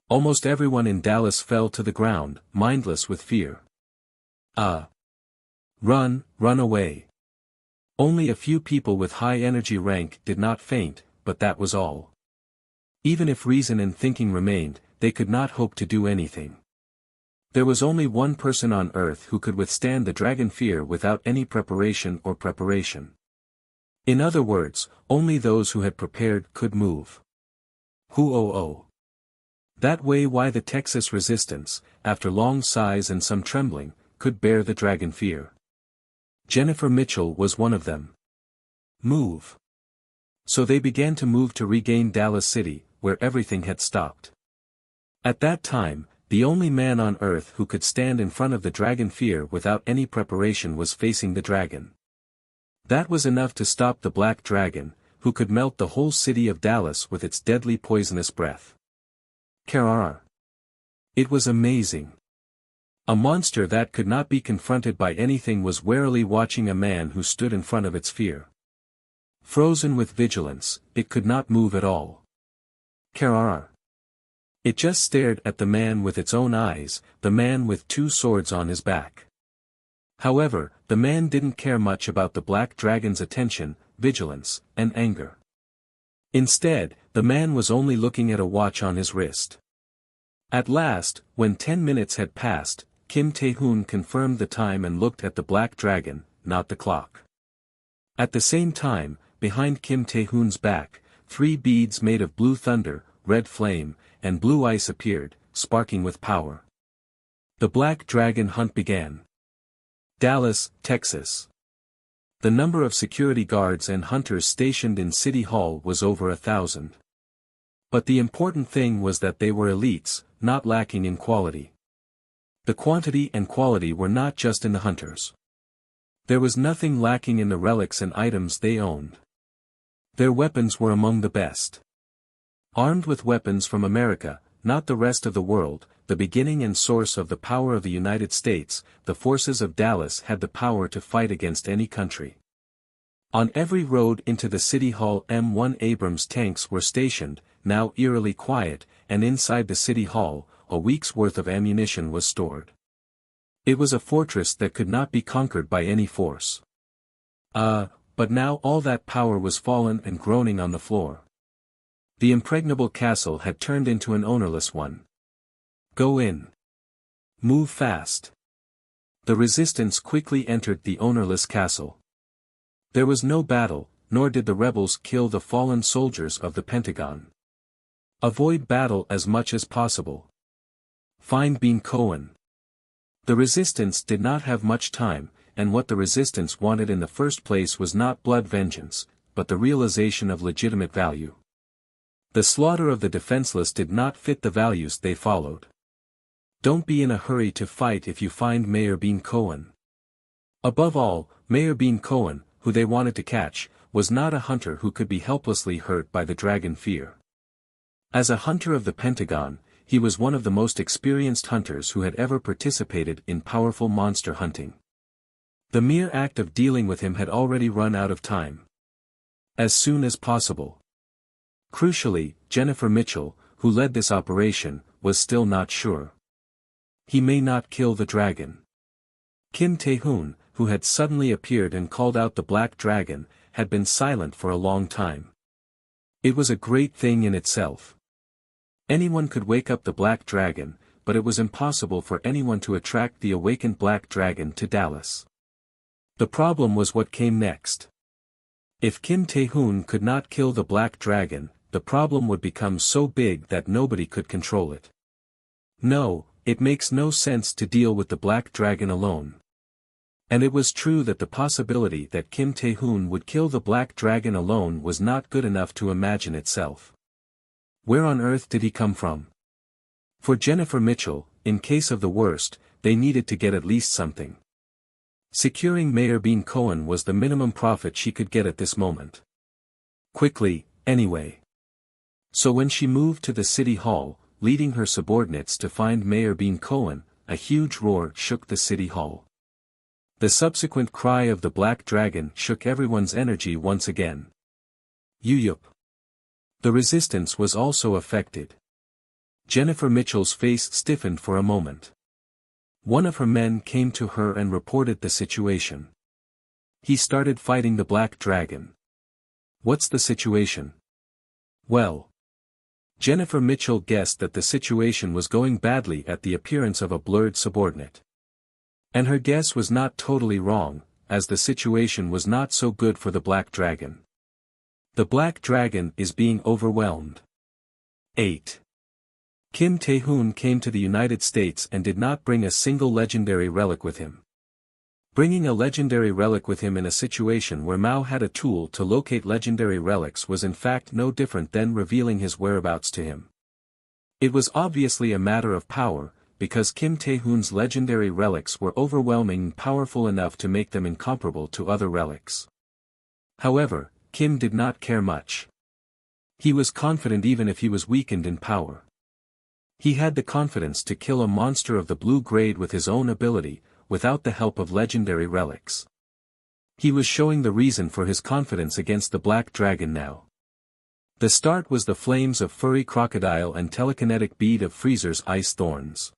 Almost everyone in Dallas fell to the ground, mindless with fear. Run away. Only a few people with high energy rank did not faint, but that was all. Even if reason and thinking remained, they could not hope to do anything. There was only one person on Earth who could withstand the dragon fear without any preparation or preparation. In other words, only those who had prepared could move. Who. That way why the Texas resistance, after long sighs and some trembling, could bear the dragon fear. Jennifer Mitchell was one of them. Move. So they began to move to regain Dallas City, where everything had stopped. At that time, the only man on Earth who could stand in front of the dragon fear without any preparation was facing the dragon. That was enough to stop the black dragon, who could melt the whole city of Dallas with its deadly poisonous breath. Karrar. It was amazing. A monster that could not be confronted by anything was warily watching a man who stood in front of its fear. Frozen with vigilance, it could not move at all. Karrar. It just stared at the man with its own eyes, the man with two swords on his back. However, the man didn't care much about the black dragon's attention, vigilance, and anger. Instead, the man was only looking at a watch on his wrist. At last, when 10 minutes had passed, Kim Tae-hoon confirmed the time and looked at the black dragon, not the clock. At the same time, behind Kim Tae-hoon's back, 3 beads made of blue thunder, red flame, and blue ice appeared, sparking with power. The black dragon hunt began. Dallas, Texas. The number of security guards and hunters stationed in City Hall was over 1,000. But the important thing was that they were elites, not lacking in quality. The quantity and quality were not just in the hunters. There was nothing lacking in the relics and items they owned. Their weapons were among the best. Armed with weapons from America, not the rest of the world, the beginning and source of the power of the United States, the forces of Dallas had the power to fight against any country. On every road into the City Hall M1 Abrams tanks were stationed, now eerily quiet, and inside the City Hall, a week's worth of ammunition was stored. It was a fortress that could not be conquered by any force. But now all that power was fallen and groaning on the floor. The impregnable castle had turned into an ownerless one. Go in. Move fast. The resistance quickly entered the ownerless castle. There was no battle, nor did the rebels kill the fallen soldiers of the Pentagon. Avoid battle as much as possible. Find Bean Cohen. The resistance did not have much time, and what the resistance wanted in the first place was not blood vengeance, but the realization of legitimate value. The slaughter of the defenseless did not fit the values they followed. Don't be in a hurry to fight if you find Mayor Bean Cohen. Above all, Mayor Bean Cohen, who they wanted to catch, was not a hunter who could be helplessly hurt by the dragon fear. As a hunter of the Pentagon, he was one of the most experienced hunters who had ever participated in powerful monster hunting. The mere act of dealing with him had already run out of time. As soon as possible. Crucially, Jennifer Mitchell, who led this operation, was still not sure. He may not kill the dragon. Kim Tae-hoon, who had suddenly appeared and called out the black dragon, had been silent for a long time. It was a great thing in itself. Anyone could wake up the black dragon, but it was impossible for anyone to attract the awakened black dragon to Dallas. The problem was what came next. If Kim Tae-hoon could not kill the black dragon, the problem would become so big that nobody could control it. No, it makes no sense to deal with the black dragon alone. And it was true that the possibility that Kim Tae-hoon would kill the black dragon alone was not good enough to imagine itself. Where on earth did he come from? For Jennifer Mitchell, in case of the worst, they needed to get at least something. Securing Mayor Bean Cohen was the minimum profit she could get at this moment. Quickly, anyway. So when she moved to the City Hall, leading her subordinates to find Mayor Bean Cohen, a huge roar shook the City Hall. The subsequent cry of the black dragon shook everyone's energy once again. Yuyup. The resistance was also affected. Jennifer Mitchell's face stiffened for a moment. One of her men came to her and reported the situation. He started fighting the black dragon. What's the situation? Well. Jennifer Mitchell guessed that the situation was going badly at the appearance of a blurred subordinate. And her guess was not totally wrong, as the situation was not so good for the Black Dragon. The Black Dragon is being overwhelmed. 8. Kim Tae-hoon came to the United States and did not bring a single legendary relic with him. Bringing a legendary relic with him in a situation where Mao had a tool to locate legendary relics was in fact no different than revealing his whereabouts to him. It was obviously a matter of power, because Kim Tae-hoon's legendary relics were overwhelming and powerful enough to make them incomparable to other relics. However, Kim did not care much. He was confident even if he was weakened in power. He had the confidence to kill a monster of the blue grade with his own ability, without the help of legendary relics. He was showing the reason for his confidence against the Black Dragon now. The start was the flames of furry crocodile and telekinetic bead of Freezer's ice thorns.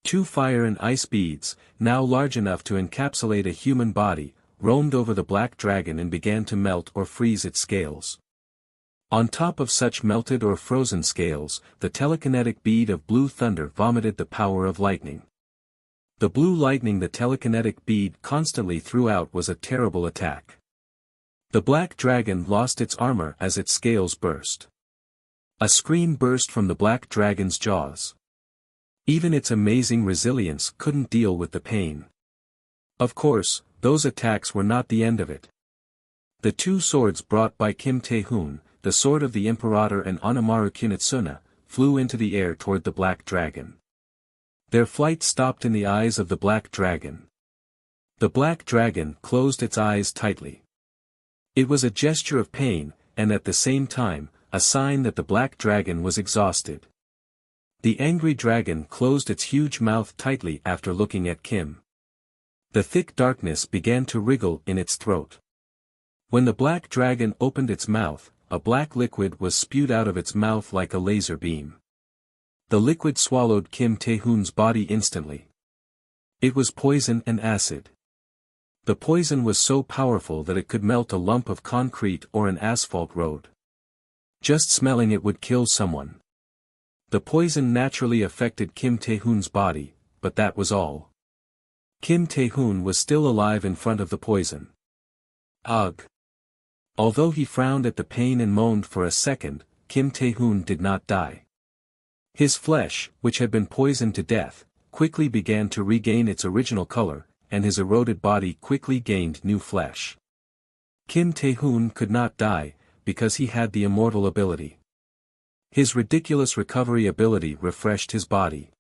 2 fire and ice beads, now large enough to encapsulate a human body, roamed over the Black Dragon and began to melt or freeze its scales. On top of such melted or frozen scales, the telekinetic bead of blue thunder vomited the power of lightning. The blue lightning the telekinetic bead constantly threw out was a terrible attack. The Black Dragon lost its armor as its scales burst. A scream burst from the Black Dragon's jaws. Even its amazing resilience couldn't deal with the pain. Of course, those attacks were not the end of it. The 2 swords brought by Kim Tae-hoon, the sword of the Imperator and Onamaru Kunitsuna, flew into the air toward the Black Dragon. Their flight stopped in the eyes of the Black Dragon. The Black Dragon closed its eyes tightly. It was a gesture of pain, and at the same time, a sign that the Black Dragon was exhausted. The angry dragon closed its huge mouth tightly after looking at Kim. The thick darkness began to wriggle in its throat. When the Black Dragon opened its mouth, a black liquid was spewed out of its mouth like a laser beam. The liquid swallowed Kim Tae-hoon's body instantly. It was poison and acid. The poison was so powerful that it could melt a lump of concrete or an asphalt road. Just smelling it would kill someone. The poison naturally affected Kim Tae-hoon's body, but that was all. Kim Tae-hoon was still alive in front of the poison. Ugh! Although he frowned at the pain and moaned for a second, Kim Tae-hoon did not die. His flesh, which had been poisoned to death, quickly began to regain its original color, and his eroded body quickly gained new flesh. Kim Tae-hoon could not die, because he had the immortal ability. His ridiculous recovery ability refreshed his body.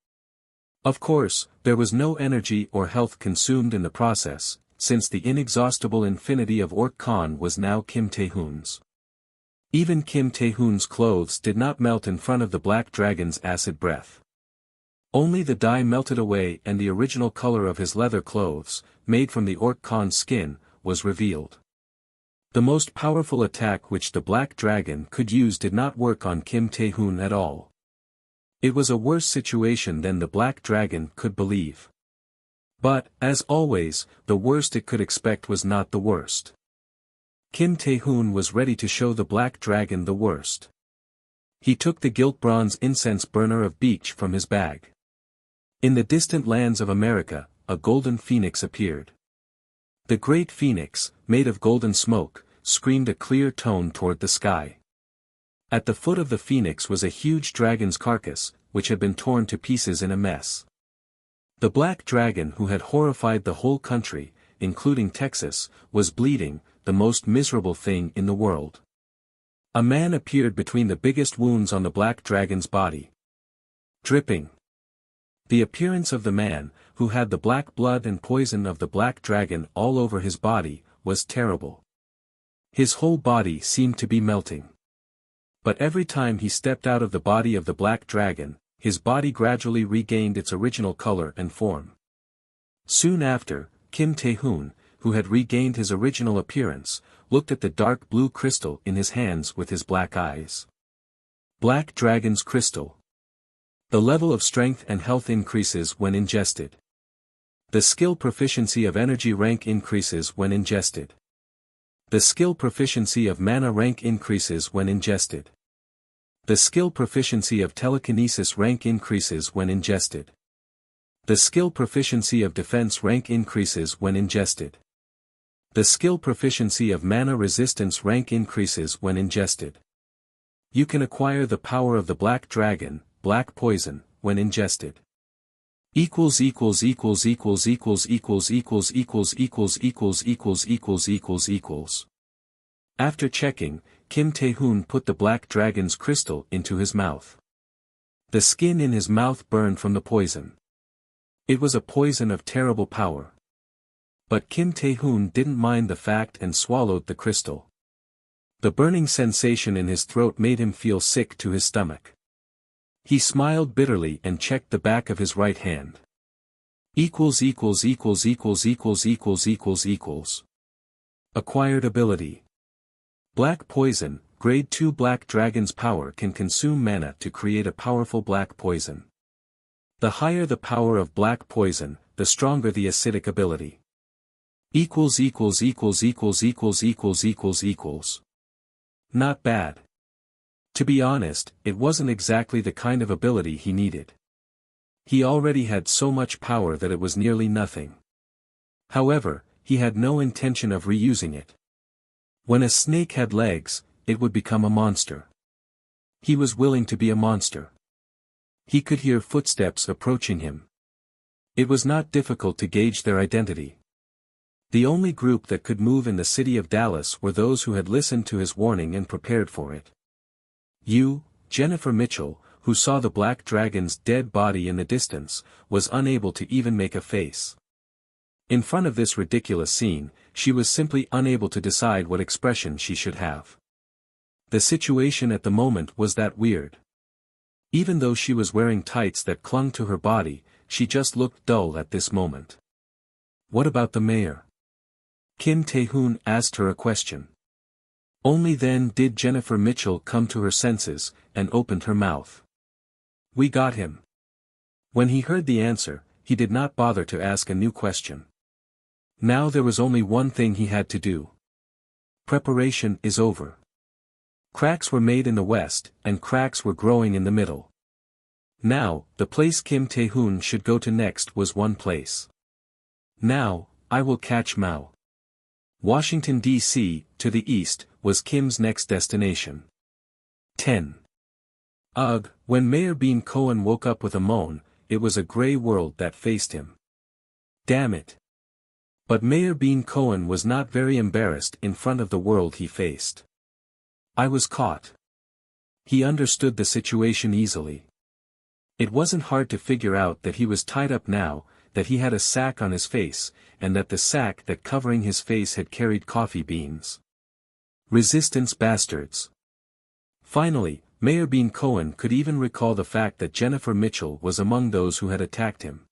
Of course, there was no energy or health consumed in the process, since the inexhaustible infinity of Orc Khan was now Kim Tae-hoon's. Even Kim Tae-hoon's clothes did not melt in front of the Black Dragon's acid breath. Only the dye melted away and the original color of his leather clothes, made from the Orc Khan's skin, was revealed. The most powerful attack which the Black Dragon could use did not work on Kim Tae-hoon at all. It was a worse situation than the Black Dragon could believe. But, as always, the worst it could expect was not the worst. Kim Tae-hoon was ready to show the Black Dragon the worst. He took the gilt bronze incense burner of beech from his bag. In the distant lands of America, a golden phoenix appeared. The great phoenix, made of golden smoke, screamed a clear tone toward the sky. At the foot of the phoenix was a huge dragon's carcass, which had been torn to pieces in a mess. The Black Dragon who had horrified the whole country, including Texas, was bleeding, the most miserable thing in the world. A man appeared between the biggest wounds on the Black Dragon's body. Dripping. The appearance of the man, who had the black blood and poison of the Black Dragon all over his body, was terrible. His whole body seemed to be melting. But every time he stepped out of the body of the Black Dragon, his body gradually regained its original color and form. Soon after, Kim Tae-hoon, who had regained his original appearance, looked at the dark blue crystal in his hands with his black eyes. Black Dragon's Crystal. The level of strength and health increases when ingested. The skill proficiency of energy rank increases when ingested. The skill proficiency of mana rank increases when ingested. The skill proficiency of telekinesis rank increases when ingested. The skill proficiency of defense rank increases when ingested. The skill proficiency of mana resistance rank increases when ingested. You can acquire the power of the black dragon, black poison, when ingested. Equals equals equals equals equals equals equals equals equals equals equals equals equals equals. After checking, Kim Tae-hoon put the black dragon's crystal into his mouth. The skin in his mouth burned from the poison. It was a poison of terrible power. But Kim Tae-hoon didn't mind the fact and swallowed the crystal. The burning sensation in his throat made him feel sick to his stomach. He smiled bitterly and checked the back of his right hand. Equals equals equals equals equals equals equals equals. Acquired ability. Black poison, grade 2 black dragon's power can consume mana to create a powerful black poison. The higher the power of black poison, the stronger the acidic ability. Equals equals equals equals equals equals equals equals. Not bad. To be honest, it wasn't exactly the kind of ability he needed. He already had so much power that it was nearly nothing. However, he had no intention of reusing it. When a snake had legs, it would become a monster. He was willing to be a monster. He could hear footsteps approaching him. It was not difficult to gauge their identity. The only group that could move in the city of Dallas were those who had listened to his warning and prepared for it. You, Jennifer Mitchell, who saw the black dragon's dead body in the distance, was unable to even make a face. In front of this ridiculous scene, she was simply unable to decide what expression she should have. The situation at the moment was that weird. Even though she was wearing tights that clung to her body, she just looked dull at this moment. What about the mayor? Kim Tae-hoon asked her a question. Only then did Jennifer Mitchell come to her senses, and opened her mouth. We got him. When he heard the answer, he did not bother to ask a new question. Now there was only one thing he had to do. Preparation is over. Cracks were made in the west, and cracks were growing in the middle. Now, the place Kim Tae-hoon should go to next was one place. Now, I will catch Mao. Washington, D.C., to the east, was Kim's next destination. 10. Ugh, when Mayor Bean Cohen woke up with a moan, it was a gray world that faced him. Damn it. But Mayor Bean Cohen was not very embarrassed in front of the world he faced. I was caught. He understood the situation easily. It wasn't hard to figure out that he was tied up now, that he had a sack on his face, and that the sack that covering his face had carried coffee beans. Resistance bastards. Finally, Mayor Bean Cohen could even recall the fact that Jennifer Mitchell was among those who had attacked him.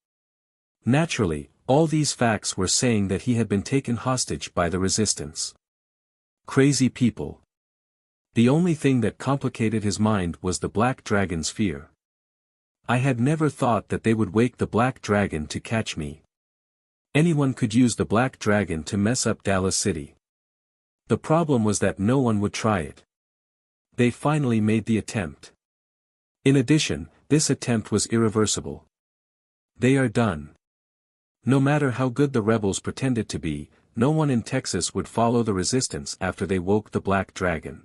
Naturally, all these facts were saying that he had been taken hostage by the resistance. Crazy people. The only thing that complicated his mind was the black dragon's fear. I had never thought that they would wake the black dragon to catch me. Anyone could use the black dragon to mess up Dallas City. The problem was that no one would try it. They finally made the attempt. In addition, this attempt was irreversible. They are done. No matter how good the rebels pretended to be, no one in Texas would follow the resistance after they woke the black dragon.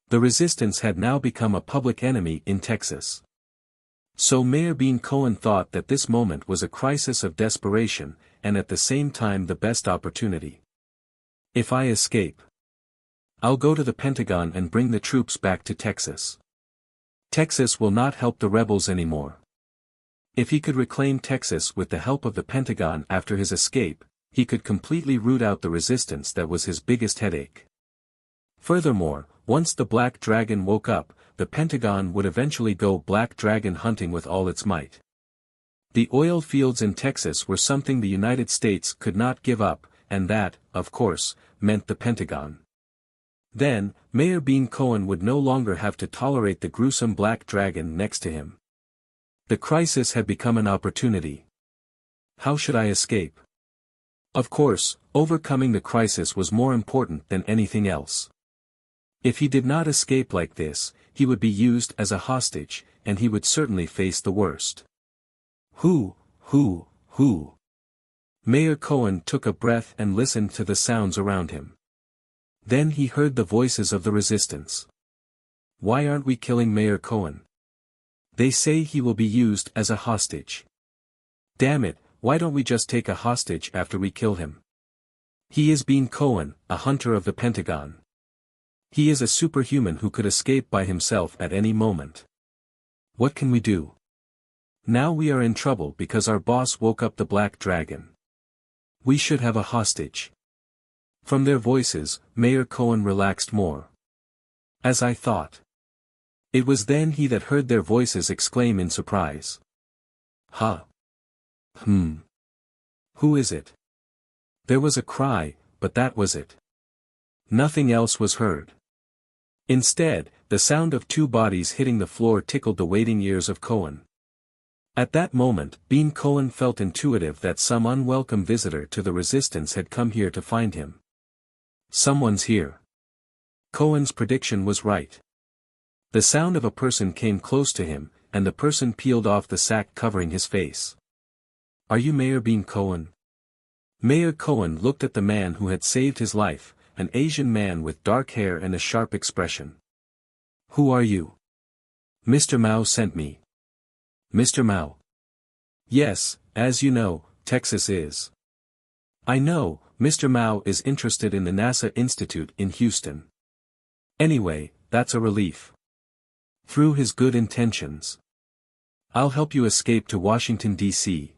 The resistance had now become a public enemy in Texas. So Mayor Bean Cohen thought that this moment was a crisis of desperation, and at the same time the best opportunity. If I escape, I'll go to the Pentagon and bring the troops back to Texas. Texas will not help the rebels anymore. If he could reclaim Texas with the help of the Pentagon after his escape, he could completely root out the resistance that was his biggest headache. Furthermore, once the black dragon woke up, the Pentagon would eventually go black dragon hunting with all its might. The oil fields in Texas were something the United States could not give up, and that, of course, meant the Pentagon. Then, Mayor Bean Cohen would no longer have to tolerate the gruesome black dragon next to him. The crisis had become an opportunity. How should I escape? Of course, overcoming the crisis was more important than anything else. If he did not escape like this, he would be used as a hostage, and he would certainly face the worst. Who? Mayor Cohen took a breath and listened to the sounds around him. Then he heard the voices of the resistance. Why aren't we killing Mayor Cohen? They say he will be used as a hostage. Damn it, why don't we just take a hostage after we kill him? He is Bean Cohen, a hunter of the Pentagon. He is a superhuman who could escape by himself at any moment. What can we do? Now we are in trouble because our boss woke up the Black Dragon. We should have a hostage. From their voices, Mayor Cohen relaxed more. As I thought. It was then he that heard their voices exclaim in surprise. Huh. Who is it? There was a cry, but that was it. Nothing else was heard. Instead, the sound of two bodies hitting the floor tickled the waiting ears of Cohen. At that moment, Bean Cohen felt intuitive that some unwelcome visitor to the resistance had come here to find him. Someone's here. Cohen's prediction was right. The sound of a person came close to him, and the person peeled off the sack covering his face. Are you Mayor Bean Cohen? Mayor Cohen looked at the man who had saved his life, an Asian man with dark hair and a sharp expression. Who are you? Mr. Mao sent me. Mr. Mao. Yes, as you know, Texas is. I know, Mr. Mao is interested in the NASA Institute in Houston. Anyway, that's a relief. Through his good intentions. I'll help you escape to Washington, D.C.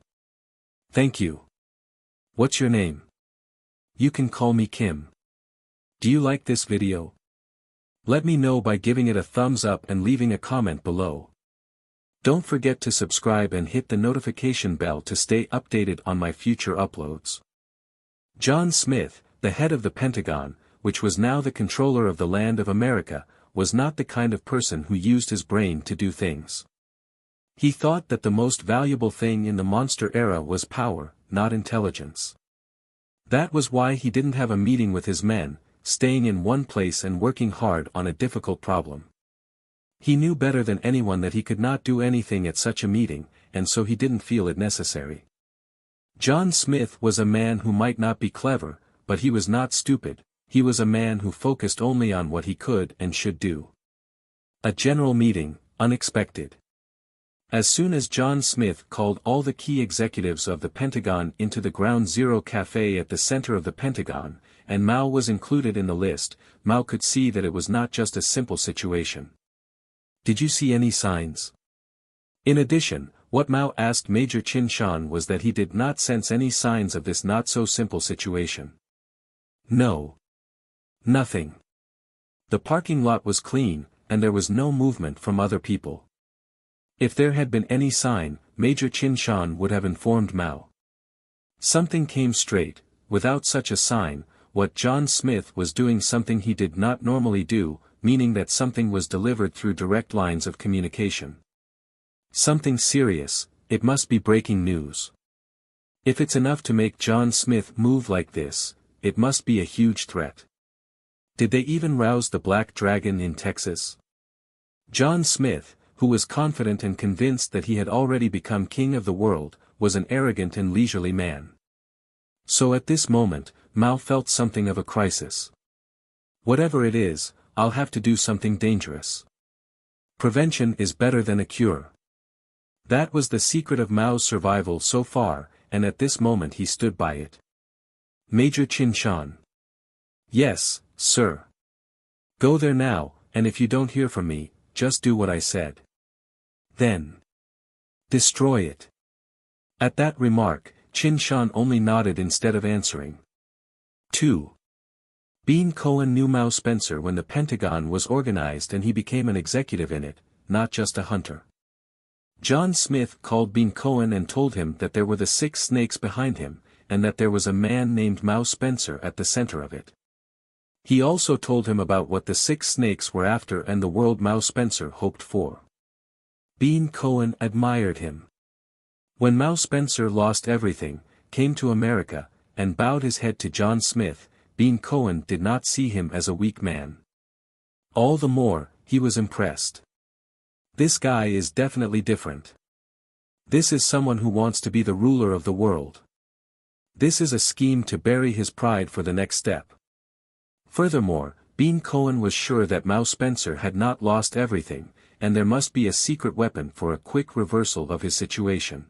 Thank you. What's your name? You can call me Kim. Do you like this video? Let me know by giving it a thumbs up and leaving a comment below. Don't forget to subscribe and hit the notification bell to stay updated on my future uploads. John Smith, the head of the Pentagon, which was now the controller of the land of America, was not the kind of person who used his brain to do things. He thought that the most valuable thing in the monster era was power, not intelligence. That was why he didn't have a meeting with his men, staying in one place and working hard on a difficult problem. He knew better than anyone that he could not do anything at such a meeting, and so he didn't feel it necessary. John Smith was a man who might not be clever, but he was not stupid. He was a man who focused only on what he could and should do. A general meeting, unexpected. As soon as John Smith called all the key executives of the Pentagon into the Ground Zero Cafe at the center of the Pentagon, and Mao was included in the list, Mao could see that it was not just a simple situation. Did you see any signs? In addition, what Mao asked Major Chin Shan was that he did not sense any signs of this not-so-simple situation. No. Nothing. The parking lot was clean, and there was no movement from other people. If there had been any sign, Major Chin Shan would have informed Mao. Something came straight, without such a sign, what John Smith was doing something he did not normally do, meaning that something was delivered through direct lines of communication. Something serious, it must be breaking news. If it's enough to make John Smith move like this, it must be a huge threat. Did they even rouse the Black Dragon in Texas? John Smith, who was confident and convinced that he had already become king of the world, was an arrogant and leisurely man. So at this moment, Mao felt something of a crisis. Whatever it is, I'll have to do something dangerous. Prevention is better than a cure. That was the secret of Mao's survival so far, and at this moment he stood by it. Major Chin Shan. Yes, sir. Go there now, and if you don't hear from me, just do what I said. Then destroy it. At that remark, Chin Shan only nodded instead of answering. 2. Bean Cohen knew Mao Spencer when the Pentagon was organized and he became an executive in it, not just a hunter. John Smith called Bean Cohen and told him that there were the 6 snakes behind him, and that there was a man named Mao Spencer at the center of it. He also told him about what the 6 snakes were after and the world Mao Spencer hoped for. Bean Cohen admired him. When Mao Spencer lost everything, came to America, and bowed his head to John Smith, Bean Cohen did not see him as a weak man. All the more, he was impressed. This guy is definitely different. This is someone who wants to be the ruler of the world. This is a scheme to bury his pride for the next step. Furthermore, Bean Cohen was sure that Mao Spencer had not lost everything, and there must be a secret weapon for a quick reversal of his situation.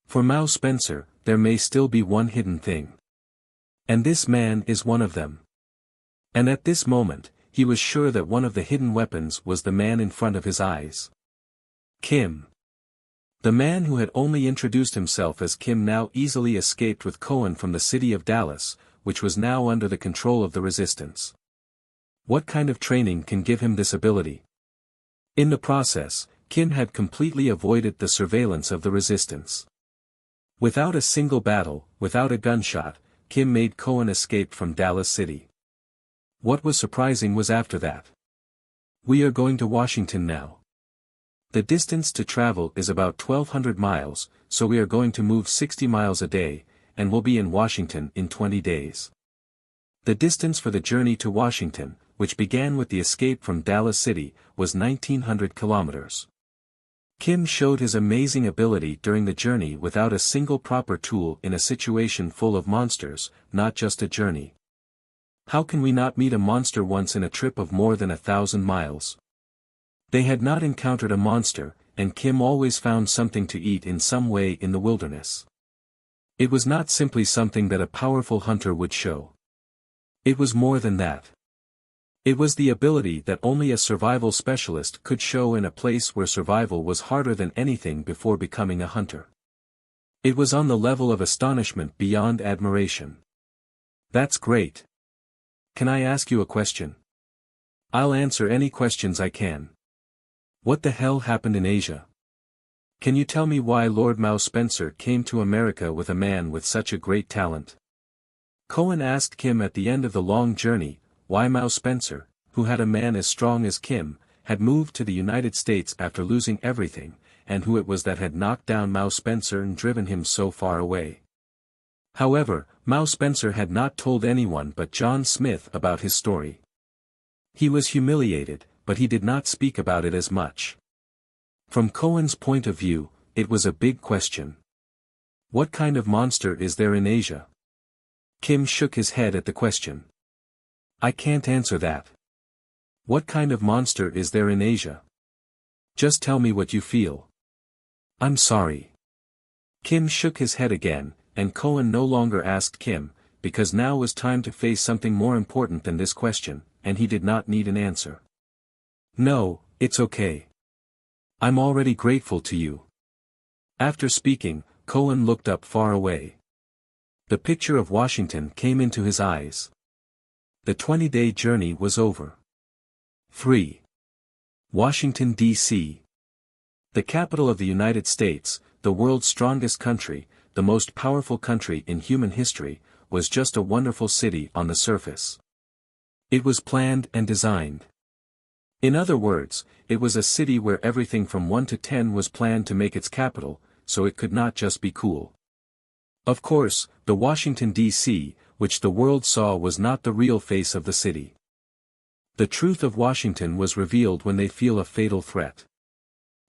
For Mao Spencer, there may still be one hidden thing. And this man is one of them. And at this moment, he was sure that one of the hidden weapons was the man in front of his eyes. Kim. The man who had only introduced himself as Kim now easily escaped with Cohen from the city of Dallas, which was now under the control of the resistance. What kind of training can give him this ability? In the process, Kim had completely avoided the surveillance of the resistance. Without a single battle, without a gunshot, Kim made Cohen escape from Dallas City. What was surprising was after that. We are going to Washington now. The distance to travel is about 1,200 miles, so we are going to move 60 miles a day, and we'll be in Washington in 20 days. The distance for the journey to Washington, which began with the escape from Dallas City, was 1,900 kilometers. Kim showed his amazing ability during the journey without a single proper tool in a situation full of monsters, not just a journey. How can we not meet a monster once in a trip of more than 1,000 miles? They had not encountered a monster, and Kim always found something to eat in some way in the wilderness. It was not simply something that a powerful hunter would show. It was more than that. It was the ability that only a survival specialist could show in a place where survival was harder than anything before becoming a hunter. It was on the level of astonishment beyond admiration. That's great. Can I ask you a question? I'll answer any questions I can. What the hell happened in Asia? Can you tell me why Lord Mao Spencer came to America with a man with such a great talent? Cohen asked Kim at the end of the long journey, why Mao Spencer, who had a man as strong as Kim, had moved to the United States after losing everything, and who it was that had knocked down Mao Spencer and driven him so far away. However, Mao Spencer had not told anyone but John Smith about his story. He was humiliated, but he did not speak about it as much. From Cohen's point of view, it was a big question. What kind of monster is there in Asia? Kim shook his head at the question. I can't answer that. What kind of monster is there in Asia? Just tell me what you feel. I'm sorry. Kim shook his head again, and Cohen no longer asked Kim, because now was time to face something more important than this question, and he did not need an answer. No, it's okay. I'm already grateful to you. After speaking, Cohen looked up far away. The picture of Washington came into his eyes. The 20-day journey was over. 3. Washington, D.C. The capital of the United States, the world's strongest country, the most powerful country in human history, was just a wonderful city on the surface. It was planned and designed. In other words, it was a city where everything from 1 to 10 was planned to make its capital, so it could not just be cool. Of course, the Washington, D.C., which the world saw was not the real face of the city. The truth of Washington was revealed when they feel a fatal threat.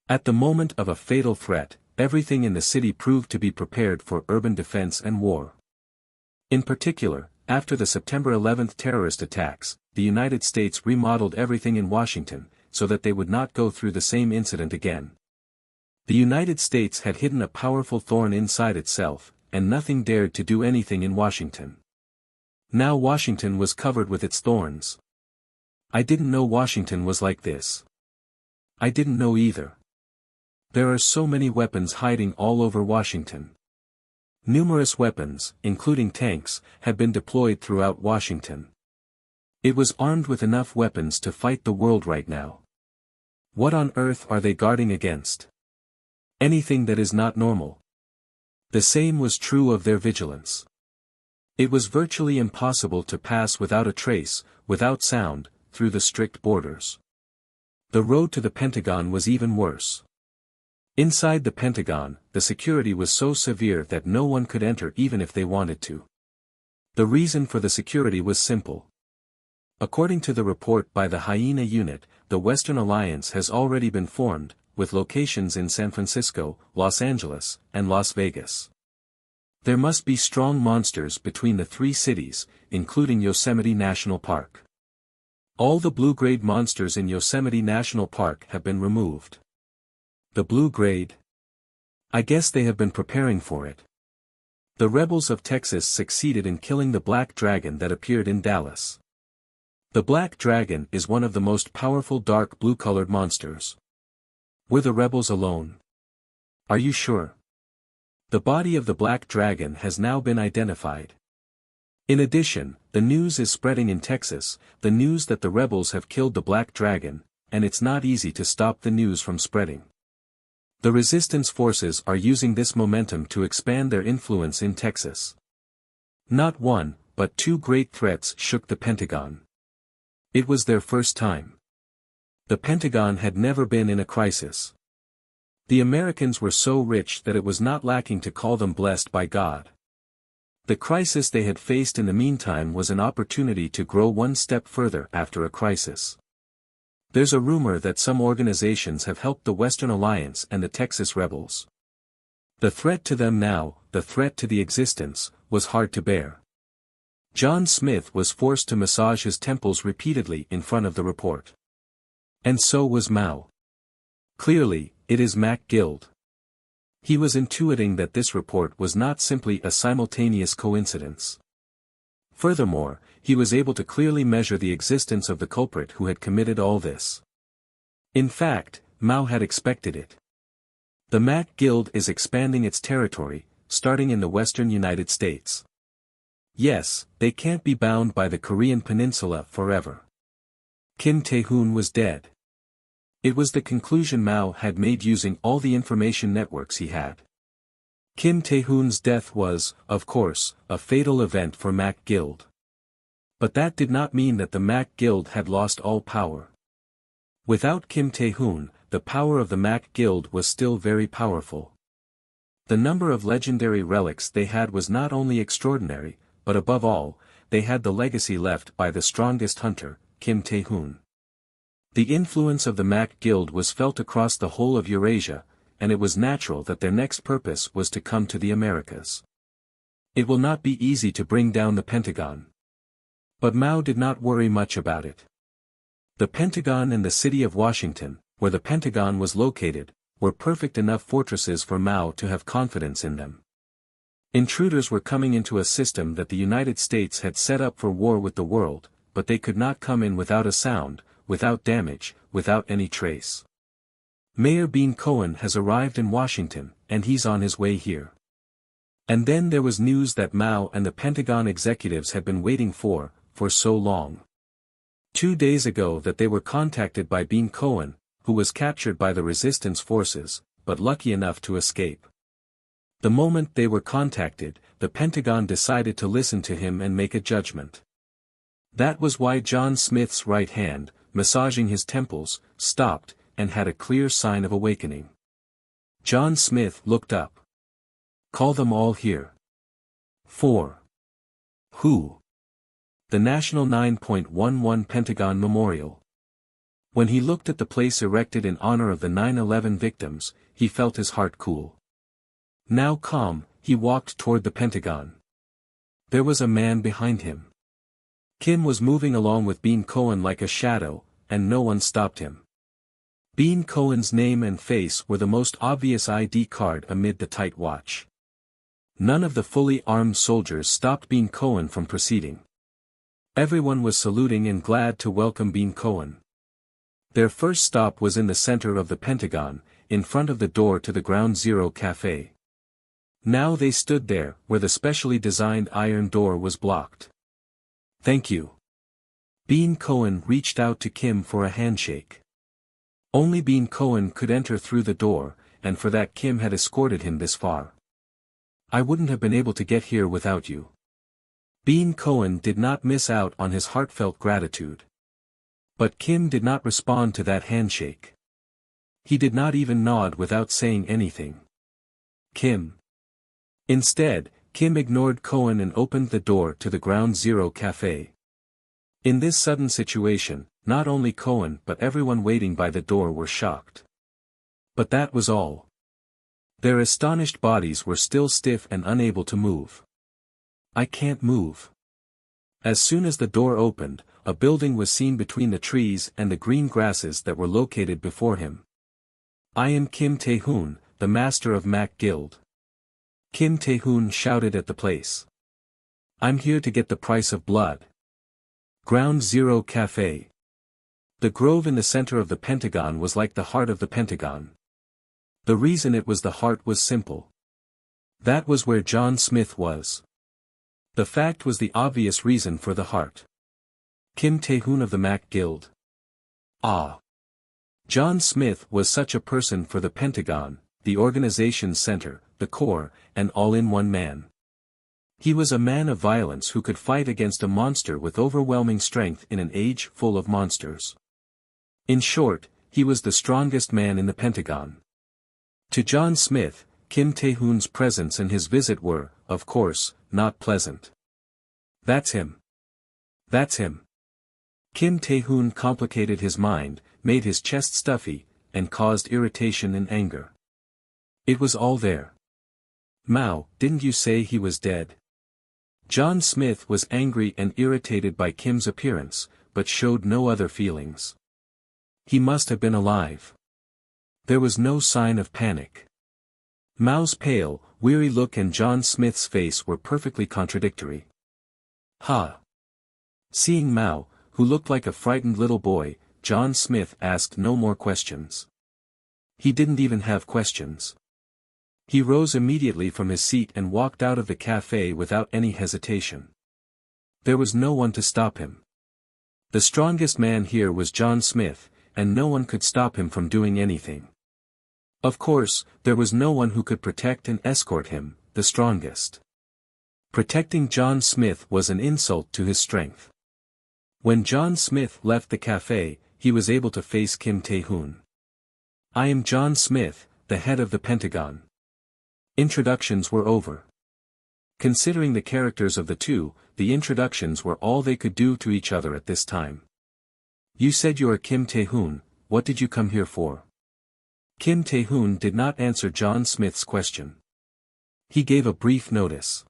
At the moment of a fatal threat, everything in the city proved to be prepared for urban defense and war. In particular, after the September 11th terrorist attacks, the United States remodeled everything in Washington, so that they would not go through the same incident again. The United States had hidden a powerful thorn inside itself, and nothing dared to do anything in Washington. Now Washington was covered with its thorns. I didn't know Washington was like this. I didn't know either. There are so many weapons hiding all over Washington. Numerous weapons, including tanks, had been deployed throughout Washington. It was armed with enough weapons to fight the world right now. What on earth are they guarding against? Anything that is not normal. The same was true of their vigilance. It was virtually impossible to pass without a trace, without sound, through the strict borders. The road to the Pentagon was even worse. Inside the Pentagon, the security was so severe that no one could enter even if they wanted to. The reason for the security was simple. According to the report by the Hyena Unit, the Western Alliance has already been formed, with locations in San Francisco, Los Angeles, and Las Vegas. There must be strong monsters between the three cities, including Yosemite National Park. All the blue-grade monsters in Yosemite National Park have been removed. The blue-grade? I guess they have been preparing for it. The rebels of Texas succeeded in killing the black dragon that appeared in Dallas. The black dragon is one of the most powerful dark blue-colored monsters. Were the rebels alone? Are you sure? The body of the black dragon has now been identified. In addition, the news is spreading in Texas, the news that the rebels have killed the black dragon, and it's not easy to stop the news from spreading. The resistance forces are using this momentum to expand their influence in Texas. Not one, but two great threats shook the Pentagon. It was their first time. The Pentagon had never been in a crisis. The Americans were so rich that it was not lacking to call them blessed by God. The crisis they had faced in the meantime was an opportunity to grow one step further after a crisis. There's a rumor that some organizations have helped the Western Alliance and the Texas rebels. The threat to them now, the threat to the existence, was hard to bear. John Smith was forced to massage his temples repeatedly in front of the report. And so was Mao. Clearly, it is Mac Guild. He was intuiting that this report was not simply a simultaneous coincidence. Furthermore, he was able to clearly measure the existence of the culprit who had committed all this. In fact, Mao had expected it. The Mac Guild is expanding its territory, starting in the western United States. Yes, they can't be bound by the Korean peninsula forever. Kim Tae-hoon was dead. It was the conclusion Mao had made using all the information networks he had. Kim Tae-hoon's death was, of course, a fatal event for Mac Guild. But that did not mean that the Mac Guild had lost all power. Without Kim Tae-hoon, the power of the Mac Guild was still very powerful. The number of legendary relics they had was not only extraordinary, but above all, they had the legacy left by the strongest hunter, Kim Tae-hoon. The influence of the Mac Guild was felt across the whole of Eurasia, and it was natural that their next purpose was to come to the Americas. It will not be easy to bring down the Pentagon. But Mao did not worry much about it. The Pentagon and the city of Washington, where the Pentagon was located, were perfect enough fortresses for Mao to have confidence in them. Intruders were coming into a system that the United States had set up for war with the world, but they could not come in without a sound, without damage, without any trace. Mayor Bean Cohen has arrived in Washington, and he's on his way here. And then there was news that Mao and the Pentagon executives had been waiting for so long. 2 days ago that they were contacted by Bean Cohen, who was captured by the resistance forces, but lucky enough to escape. The moment they were contacted, the Pentagon decided to listen to him and make a judgment. That was why John Smith's right hand, massaging his temples, stopped, and had a clear sign of awakening. John Smith looked up. Call them all here. 4. Who? The National 9.11 Pentagon Memorial. When he looked at the place erected in honor of the 9/11 victims, he felt his heart cool. Now calm, he walked toward the Pentagon. There was a man behind him. Kim was moving along with Bean Cohen like a shadow, and no one stopped him. Bean Cohen's name and face were the most obvious ID card amid the tight watch. None of the fully armed soldiers stopped Bean Cohen from proceeding. Everyone was saluting and glad to welcome Bean Cohen. Their first stop was in the center of the Pentagon, in front of the door to the Ground Zero Cafe. Now they stood there, where the specially designed iron door was blocked. Thank you. Bean Cohen reached out to Kim for a handshake. Only Bean Cohen could enter through the door, and for that Kim had escorted him this far. I wouldn't have been able to get here without you. Bean Cohen did not miss out on his heartfelt gratitude. But Kim did not respond to that handshake. He did not even nod without saying anything. Kim. Instead, Kim ignored Cohen and opened the door to the Ground Zero Cafe. In this sudden situation, not only Cohen but everyone waiting by the door were shocked. But that was all. Their astonished bodies were still stiff and unable to move. I can't move. As soon as the door opened, a building was seen between the trees and the green grasses that were located before him. I am Kim Tae-hoon, the master of Mac Guild. Kim Tae-hoon shouted at the place. I'm here to get the price of blood. Ground Zero Cafe. The grove in the center of the Pentagon was like the heart of the Pentagon. The reason it was the heart was simple. That was where John Smith was. The fact was the obvious reason for the heart. Kim Tae-hoon of the Mac Guild. Ah. John Smith was such a person for the Pentagon, the organization's center, the core, and all-in-one man. He was a man of violence who could fight against a monster with overwhelming strength in an age full of monsters. In short, he was the strongest man in the Pentagon. To John Smith, Kim Tae-hoon's presence and his visit were, of course, not pleasant. That's him. That's him. Kim Tae-hoon complicated his mind, made his chest stuffy, and caused irritation and anger. It was all there. Mao, didn't you say he was dead? John Smith was angry and irritated by Kim's appearance, but showed no other feelings. He must have been alive. There was no sign of panic. Mao's pale, weary look and John Smith's face were perfectly contradictory. Ha! Seeing Mao, who looked like a frightened little boy, John Smith asked no more questions. He didn't even have questions. He rose immediately from his seat and walked out of the cafe without any hesitation. There was no one to stop him. The strongest man here was John Smith, and no one could stop him from doing anything. Of course, there was no one who could protect and escort him, the strongest. Protecting John Smith was an insult to his strength. When John Smith left the cafe, he was able to face Kim Tae-hoon. I am John Smith, the head of the Pentagon. Introductions were over. Considering the characters of the two, the introductions were all they could do to each other at this time. You said you are Kim Tae-hoon, what did you come here for? Kim Tae-hoon did not answer John Smith's question. He gave a brief notice.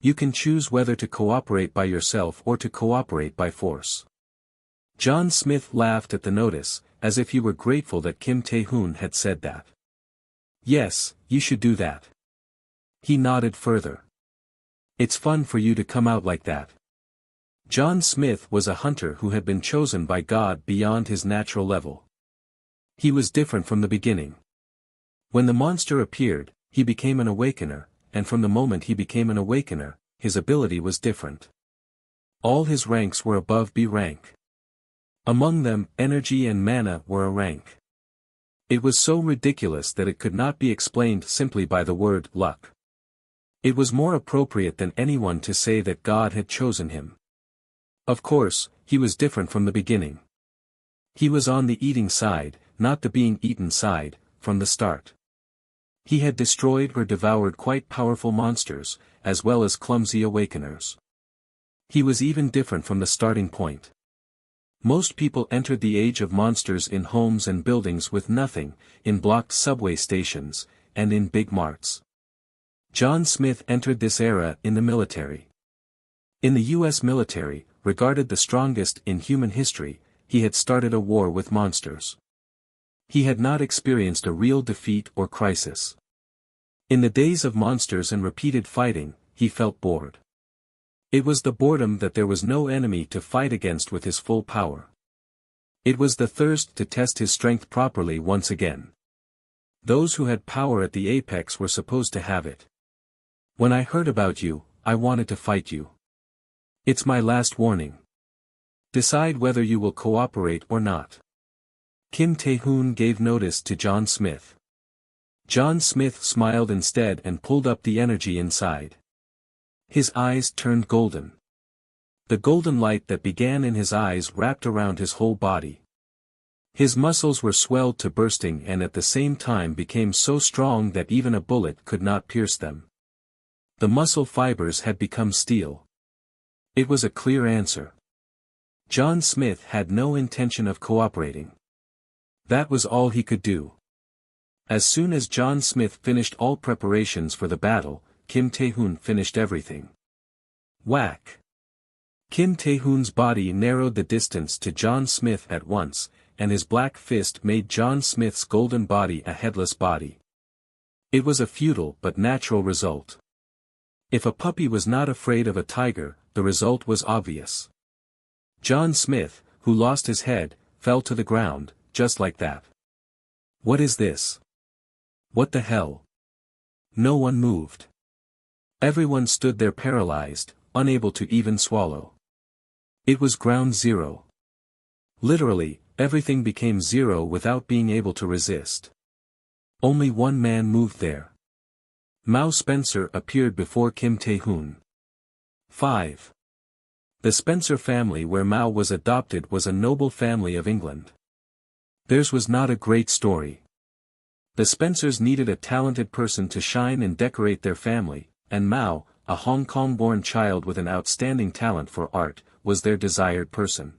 You can choose whether to cooperate by yourself or to cooperate by force. John Smith laughed at the notice, as if he were grateful that Kim Tae-hoon had said that. Yes, you should do that. He nodded further. It's fun for you to come out like that. John Smith was a hunter who had been chosen by God beyond his natural level. He was different from the beginning. When the monster appeared, he became an awakener, and from the moment he became an awakener, his ability was different. All his ranks were above B rank. Among them, energy and mana were a rank. It was so ridiculous that it could not be explained simply by the word luck. It was more appropriate than anyone to say that God had chosen him. Of course, he was different from the beginning. He was on the eating side, not the being eaten side, from the start. He had destroyed or devoured quite powerful monsters, as well as clumsy awakeners. He was even different from the starting point. Most people entered the age of monsters in homes and buildings with nothing, in blocked subway stations, and in big marts. John Smith entered this era in the military. In the U.S. military, regarded the strongest in human history, he had started a war with monsters. He had not experienced a real defeat or crisis. In the days of monsters and repeated fighting, he felt bored. It was the boredom that there was no enemy to fight against with his full power. It was the thirst to test his strength properly once again. Those who had power at the apex were supposed to have it. When I heard about you, I wanted to fight you. It's my last warning. Decide whether you will cooperate or not. Kim Tae-hoon gave notice to John Smith. John Smith smiled instead and pulled up the energy inside. His eyes turned golden. The golden light that began in his eyes wrapped around his whole body. His muscles were swelled to bursting and at the same time became so strong that even a bullet could not pierce them. The muscle fibers had become steel. It was a clear answer. John Smith had no intention of cooperating. That was all he could do. As soon as John Smith finished all preparations for the battle, Kim Tae-hoon finished everything. Whack! Kim Tae-hoon's body narrowed the distance to John Smith at once, and his black fist made John Smith's golden body a headless body. It was a futile but natural result. If a puppy was not afraid of a tiger, the result was obvious. John Smith, who lost his head, fell to the ground, just like that. What is this? What the hell? No one moved. Everyone stood there paralyzed, unable to even swallow. It was ground zero. Literally, everything became zero without being able to resist. Only one man moved there. Mao Spencer appeared before Kim Tae-hoon. 5. The Spencer family where Mao was adopted was a noble family of England. Theirs was not a great story. The Spencers needed a talented person to shine and decorate their family, and Mao, a Hong Kong-born child with an outstanding talent for art, was their desired person.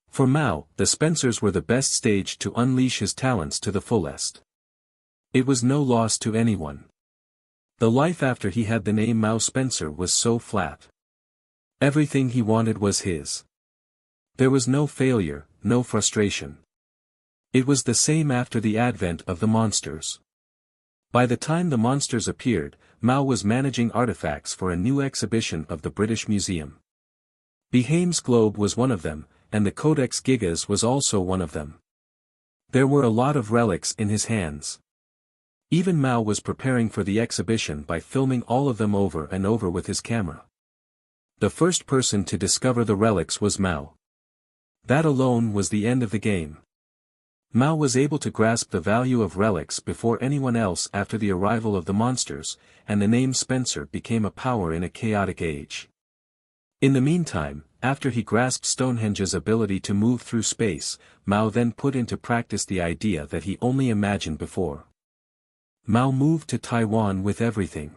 For Mao, the Spencers were the best stage to unleash his talents to the fullest. It was no loss to anyone. The life after he had the name Mao Spencer was so flat. Everything he wanted was his. There was no failure, no frustration. It was the same after the advent of the monsters. By the time the monsters appeared, Mao was managing artifacts for a new exhibition of the British Museum. Behaim's globe was one of them, and the Codex Gigas was also one of them. There were a lot of relics in his hands. Even Mao was preparing for the exhibition by filming all of them over and over with his camera. The first person to discover the relics was Mao. That alone was the end of the game. Mao was able to grasp the value of relics before anyone else after the arrival of the monsters, and the name Spencer became a power in a chaotic age. In the meantime, after he grasped Stonehenge's ability to move through space, Mao then put into practice the idea that he only imagined before. Mao moved to Taiwan with everything.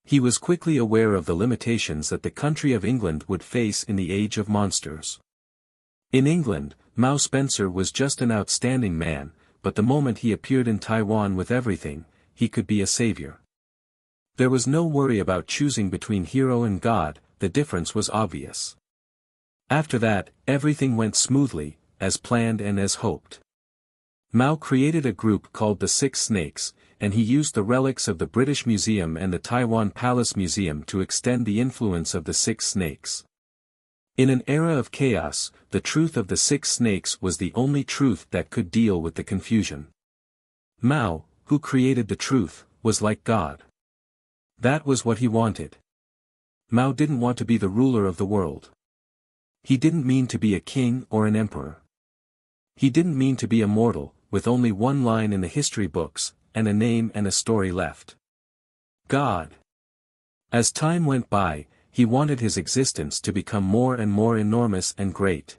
He was quickly aware of the limitations that the country of England would face in the age of monsters. In England, Mao Spencer was just an outstanding man, but the moment he appeared in Taiwan with everything, he could be a savior. There was no worry about choosing between hero and god, the difference was obvious. After that, everything went smoothly, as planned and as hoped. Mao created a group called the Six Snakes, and he used the relics of the British Museum and the Taiwan Palace Museum to extend the influence of the Six Snakes. In an era of chaos, the truth of the Six Snakes was the only truth that could deal with the confusion. Mao, who created the truth, was like God. That was what he wanted. Mao didn't want to be the ruler of the world. He didn't mean to be a king or an emperor. He didn't mean to be immortal, with only one line in the history books, and a name and a story left. God. As time went by, he wanted his existence to become more and more enormous and great.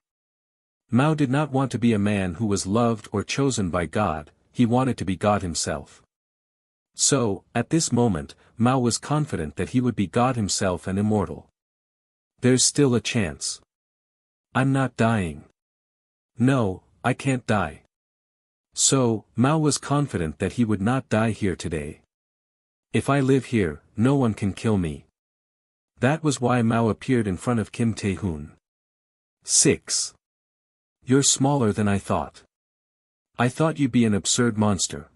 Mao did not want to be a man who was loved or chosen by God, he wanted to be God himself. So, at this moment, Mao was confident that he would be God himself and immortal. There's still a chance. I'm not dying. No, I can't die. So, Mao was confident that he would not die here today. If I live here, no one can kill me. That was why Mao appeared in front of Kim Tae-hoon. 6. You're smaller than I thought. I thought you'd be an absurd monster.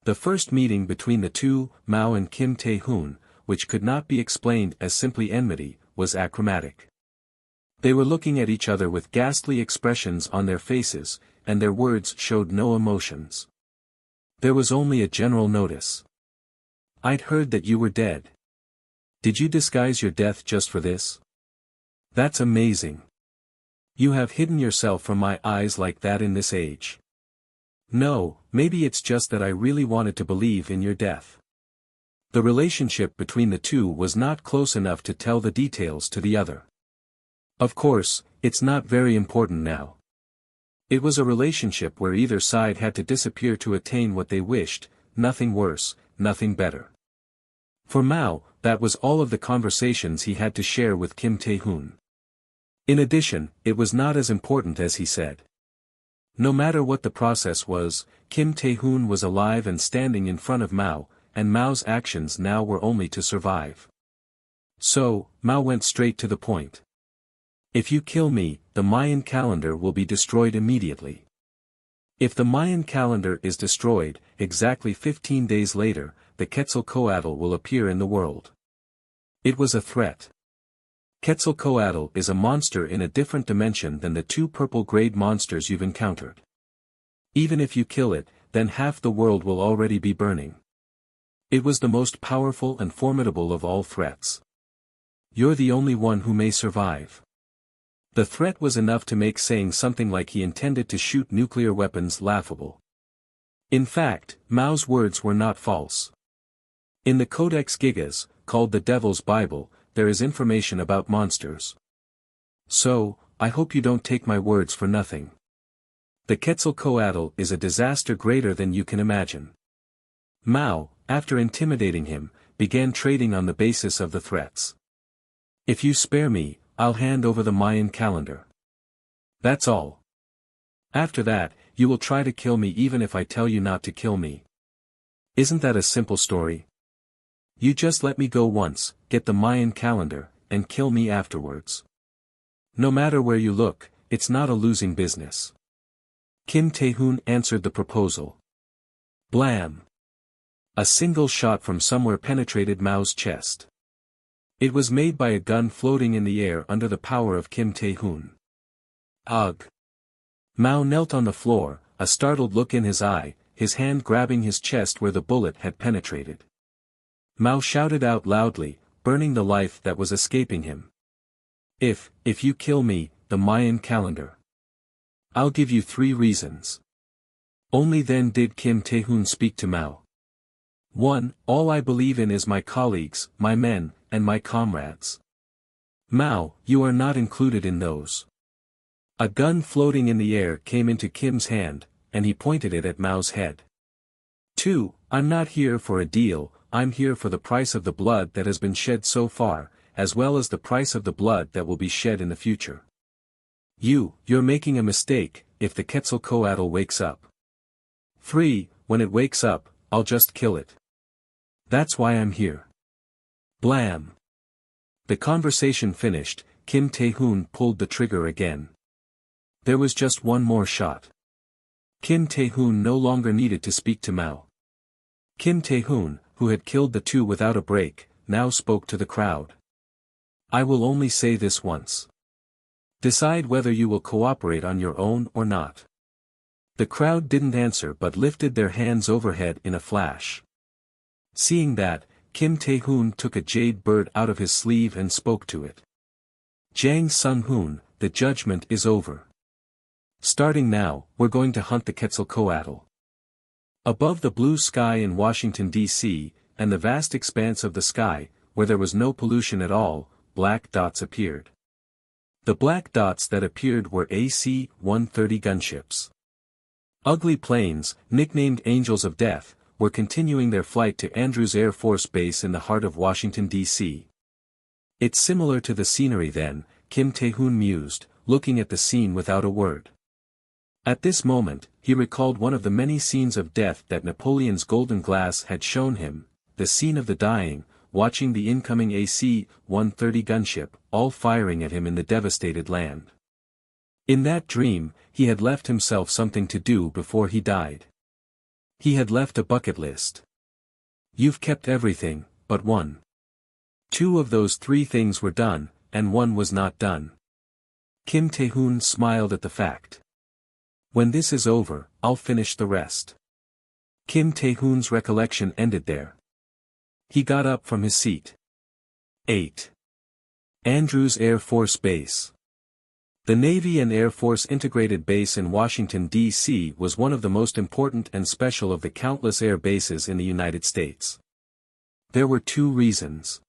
The first meeting between the two, Mao and Kim Tae-hoon, which could not be explained as simply enmity, was achromatic. They were looking at each other with ghastly expressions on their faces, and their words showed no emotions. There was only a general notice. I'd heard that you were dead. Did you disguise your death just for this? That's amazing. You have hidden yourself from my eyes like that in this age. No, maybe it's just that I really wanted to believe in your death. The relationship between the two was not close enough to tell the details to the other. Of course, it's not very important now. It was a relationship where either side had to disappear to attain what they wished, nothing worse, nothing better. For Mao, that was all of the conversations he had to share with Kim Tae-hoon. In addition, it was not as important as he said. No matter what the process was, Kim Tae-hoon was alive and standing in front of Mao, and Mao's actions now were only to survive. So, Mao went straight to the point. If you kill me, the Mayan calendar will be destroyed immediately. If the Mayan calendar is destroyed, exactly 15 days later, the Quetzalcoatl will appear in the world. It was a threat. Quetzalcoatl is a monster in a different dimension than the two purple-grade monsters you've encountered. Even if you kill it, then half the world will already be burning. It was the most powerful and formidable of all threats. You're the only one who may survive. The threat was enough to make saying something like he intended to shoot nuclear weapons laughable. In fact, Mao's words were not false. In the Codex Gigas, called the Devil's Bible, there is information about monsters. So, I hope you don't take my words for nothing. The Quetzalcoatl is a disaster greater than you can imagine. Mao, after intimidating him, began trading on the basis of the threats. If you spare me, I'll hand over the Mayan calendar. That's all. After that, you will try to kill me even if I tell you not to kill me. Isn't that a simple story? You just let me go once, get the Mayan calendar, and kill me afterwards. No matter where you look, it's not a losing business. Kim Tae-hoon answered the proposal. Blam! A single shot from somewhere penetrated Mao's chest. It was made by a gun floating in the air under the power of Kim Tae-hoon. Ugh! Mao knelt on the floor, a startled look in his eye, his hand grabbing his chest where the bullet had penetrated. Mao shouted out loudly, burning the life that was escaping him. If you kill me, the Mayan calendar. I'll give you 3 reasons. Only then did Kim Tae-hoon speak to Mao. 1. All I believe in is my colleagues, my men, and my comrades. Mao, you are not included in those. A gun floating in the air came into Kim's hand, and he pointed it at Mao's head. 2. I'm not here for a deal, I'm here for the price of the blood that has been shed so far, as well as the price of the blood that will be shed in the future. You're making a mistake, if the Quetzalcoatl wakes up. 3. When it wakes up, I'll just kill it. That's why I'm here. Blam! The conversation finished, Kim Tae-hoon pulled the trigger again. There was just one more shot. Kim Tae-hoon no longer needed to speak to Mao. Kim Tae-hoon, who had killed the two without a break, now spoke to the crowd. I will only say this once. Decide whether you will cooperate on your own or not. The crowd didn't answer but lifted their hands overhead in a flash. Seeing that, Kim Tae-hoon took a jade bird out of his sleeve and spoke to it. Jang Sung-hoon, the judgment is over. Starting now, we're going to hunt the Quetzalcoatl. Above the blue sky in Washington, D.C., and the vast expanse of the sky, where there was no pollution at all, black dots appeared. The black dots that appeared were AC-130 gunships. Ugly planes, nicknamed Angels of Death, were continuing their flight to Andrews Air Force Base in the heart of Washington, D.C. It's similar to the scenery then, Kim Tae-hoon mused, looking at the scene without a word. At this moment, he recalled one of the many scenes of death that Napoleon's Golden Glass had shown him, the scene of the dying, watching the incoming AC-130 gunship, all firing at him in the devastated land. In that dream, he had left himself something to do before he died. He had left a bucket list. You've kept everything, but one. 2 of those 3 things were done, and 1 was not done. Kim Tae-hoon smiled at the fact. When this is over, I'll finish the rest. Kim Tae-hoon's recollection ended there. He got up from his seat. 8. Andrews Air Force Base. The Navy and Air Force Integrated Base in Washington, D.C. was one of the most important and special of the countless air bases in the United States. There were 2 reasons.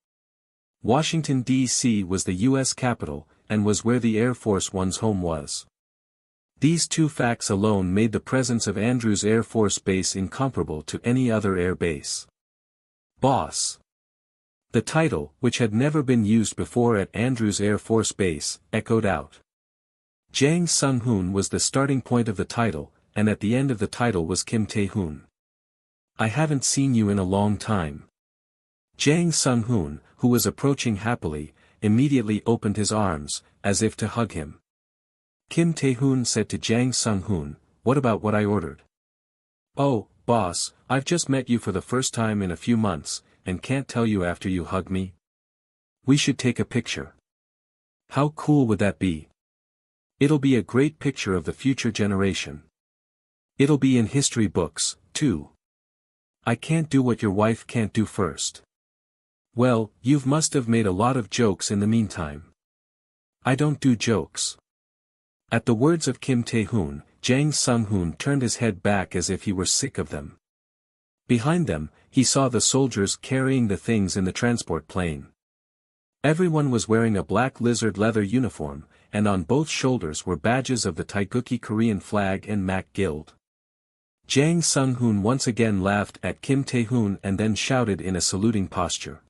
Washington, D.C. was the U.S. capital, and was where the Air Force One's home was. These 2 facts alone made the presence of Andrews Air Force Base incomparable to any other air base. Boss. The title, which had never been used before at Andrews Air Force Base, echoed out. Jang Sung-hoon was the starting point of the title, and at the end of the title was Kim Tae-hoon. I haven't seen you in a long time. Jang Sung-hoon, who was approaching happily, immediately opened his arms, as if to hug him. Kim Tae-hoon said to Jang Sung-hoon, "What about what I ordered?" "Oh, boss, I've just met you for the first time in a few months, and can't tell you after you hug me. We should take a picture. How cool would that be? It'll be a great picture of the future generation. It'll be in history books, too. I can't do what your wife can't do first." "Well, you must have made a lot of jokes in the meantime." "I don't do jokes." At the words of Kim Tae-hoon, Jang Sung-hoon turned his head back as if he were sick of them. Behind them, he saw the soldiers carrying the things in the transport plane. Everyone was wearing a black lizard leather uniform, and on both shoulders were badges of the Taegukgi Korean flag and Mac Guild. Jang Sung-hoon once again laughed at Kim Tae-hoon and then shouted in a saluting posture.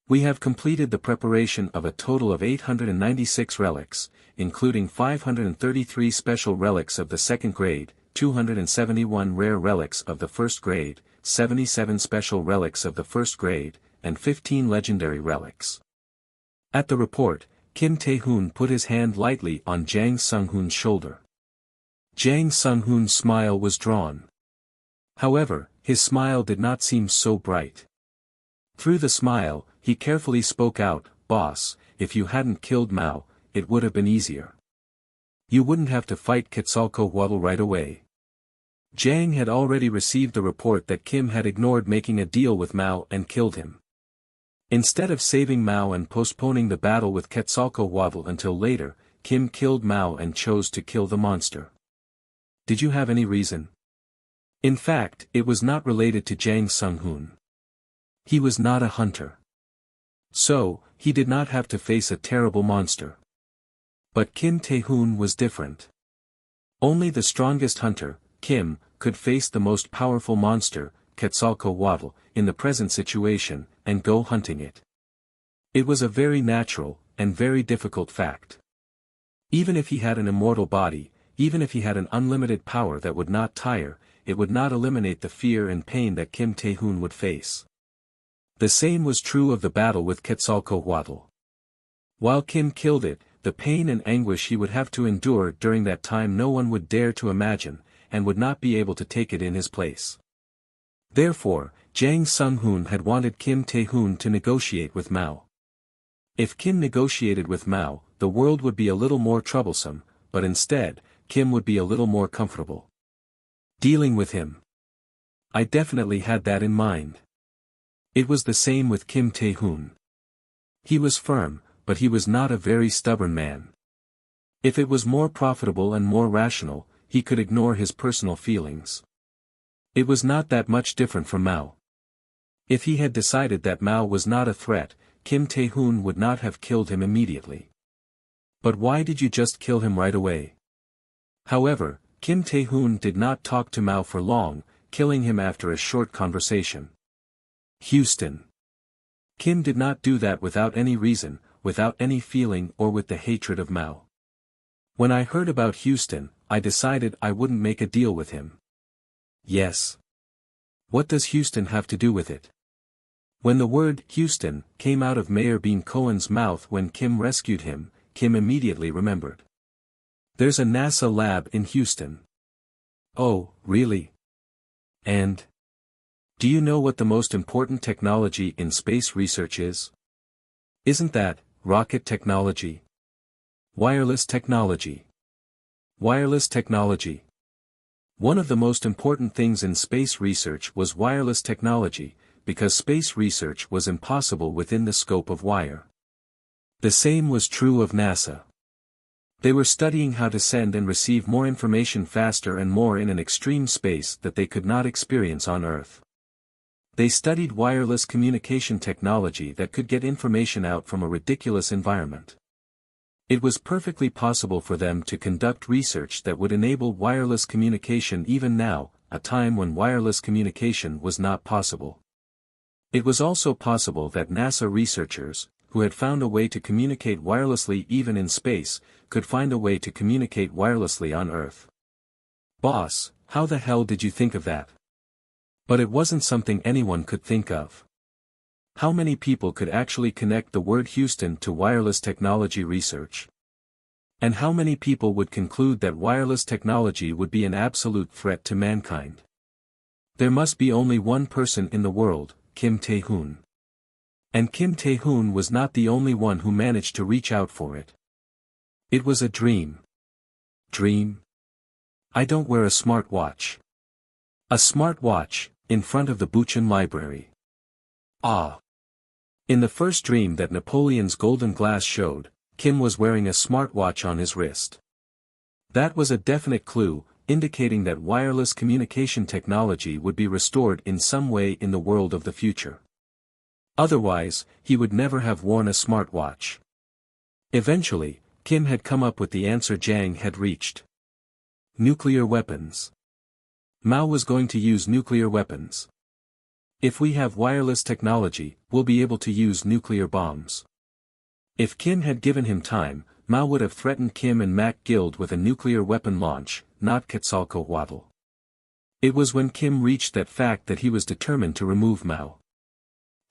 "We have completed the preparation of a total of 896 relics, including 533 special relics of the second grade, 271 rare relics of the first grade, 77 special relics of the first grade, and 15 legendary relics." At the report, Kim Tae-hoon put his hand lightly on Jang Sung-hoon's shoulder. Jang Sung-hoon's smile was drawn. However, his smile did not seem so bright. Through the smile, he carefully spoke out, "Boss, if you hadn't killed Mao, it would have been easier. You wouldn't have to fight Quetzalcoatl right away." Jang had already received the report that Kim had ignored making a deal with Mao and killed him. Instead of saving Mao and postponing the battle with Quetzalcoatl until later, Kim killed Mao and chose to kill the monster. Did you have any reason? In fact, it was not related to Jang Sung-hoon. He was not a hunter. So, he did not have to face a terrible monster. But Kim Tae-hoon was different. Only the strongest hunter, Kim, could face the most powerful monster, Quetzalcoatl, in the present situation, and go hunting it. It was a very natural, and very difficult fact. Even if he had an immortal body, even if he had an unlimited power that would not tire, it would not eliminate the fear and pain that Kim Tae-hoon would face. The same was true of the battle with Quetzalcoatl. While Kim killed it, the pain and anguish he would have to endure during that time no one would dare to imagine, and would not be able to take it in his place. Therefore, Jang Sung-hoon had wanted Kim Tae-hoon to negotiate with Mao. If Kim negotiated with Mao, the world would be a little more troublesome, but instead, Kim would be a little more comfortable. Dealing with him. I definitely had that in mind. It was the same with Kim Tae-hoon. He was firm, but he was not a very stubborn man. If it was more profitable and more rational, he could ignore his personal feelings. It was not that much different from Mao. If he had decided that Mao was not a threat, Kim Tae-hoon would not have killed him immediately. But why did you just kill him right away? However, Kim Tae-hoon did not talk to Mao for long, killing him after a short conversation. Houston. Kim did not do that without any reason, without any feeling or with the hatred of Mao. When I heard about Houston, I decided I wouldn't make a deal with him. Yes. What does Houston have to do with it? When the word Houston came out of Mayor Bean Cohen's mouth when Kim rescued him, Kim immediately remembered. There's a NASA lab in Houston. Oh, really? And? Do you know what the most important technology in space research is? Isn't that rocket technology? Wireless technology. Wireless technology. One of the most important things in space research was wireless technology, because space research was impossible within the scope of wire. The same was true of NASA. They were studying how to send and receive more information faster and more in an extreme space that they could not experience on Earth. They studied wireless communication technology that could get information out from a ridiculous environment. It was perfectly possible for them to conduct research that would enable wireless communication even now, a time when wireless communication was not possible. It was also possible that NASA researchers, who had found a way to communicate wirelessly even in space, could find a way to communicate wirelessly on Earth. Boss, how the hell did you think of that? But it wasn't something anyone could think of. How many people could actually connect the word Houston to wireless technology research? And how many people would conclude that wireless technology would be an absolute threat to mankind? There must be only one person in the world, Kim Tae-hoon. And Kim Tae-hoon was not the only one who managed to reach out for it. It was a dream. Dream? I don't wear a smartwatch. A smartwatch, in front of the Buchan Library. Ah. In the first dream that Napoleon's golden glass showed, Kim was wearing a smartwatch on his wrist. That was a definite clue, indicating that wireless communication technology would be restored in some way in the world of the future. Otherwise, he would never have worn a smartwatch. Eventually, Kim had come up with the answer Jang had reached. Nuclear weapons. Mao was going to use nuclear weapons. If we have wireless technology, we'll be able to use nuclear bombs. If Kim had given him time, Mao would have threatened Kim and Mac Guild with a nuclear weapon launch, not Quetzalcoatl. It was when Kim reached that fact that he was determined to remove Mao.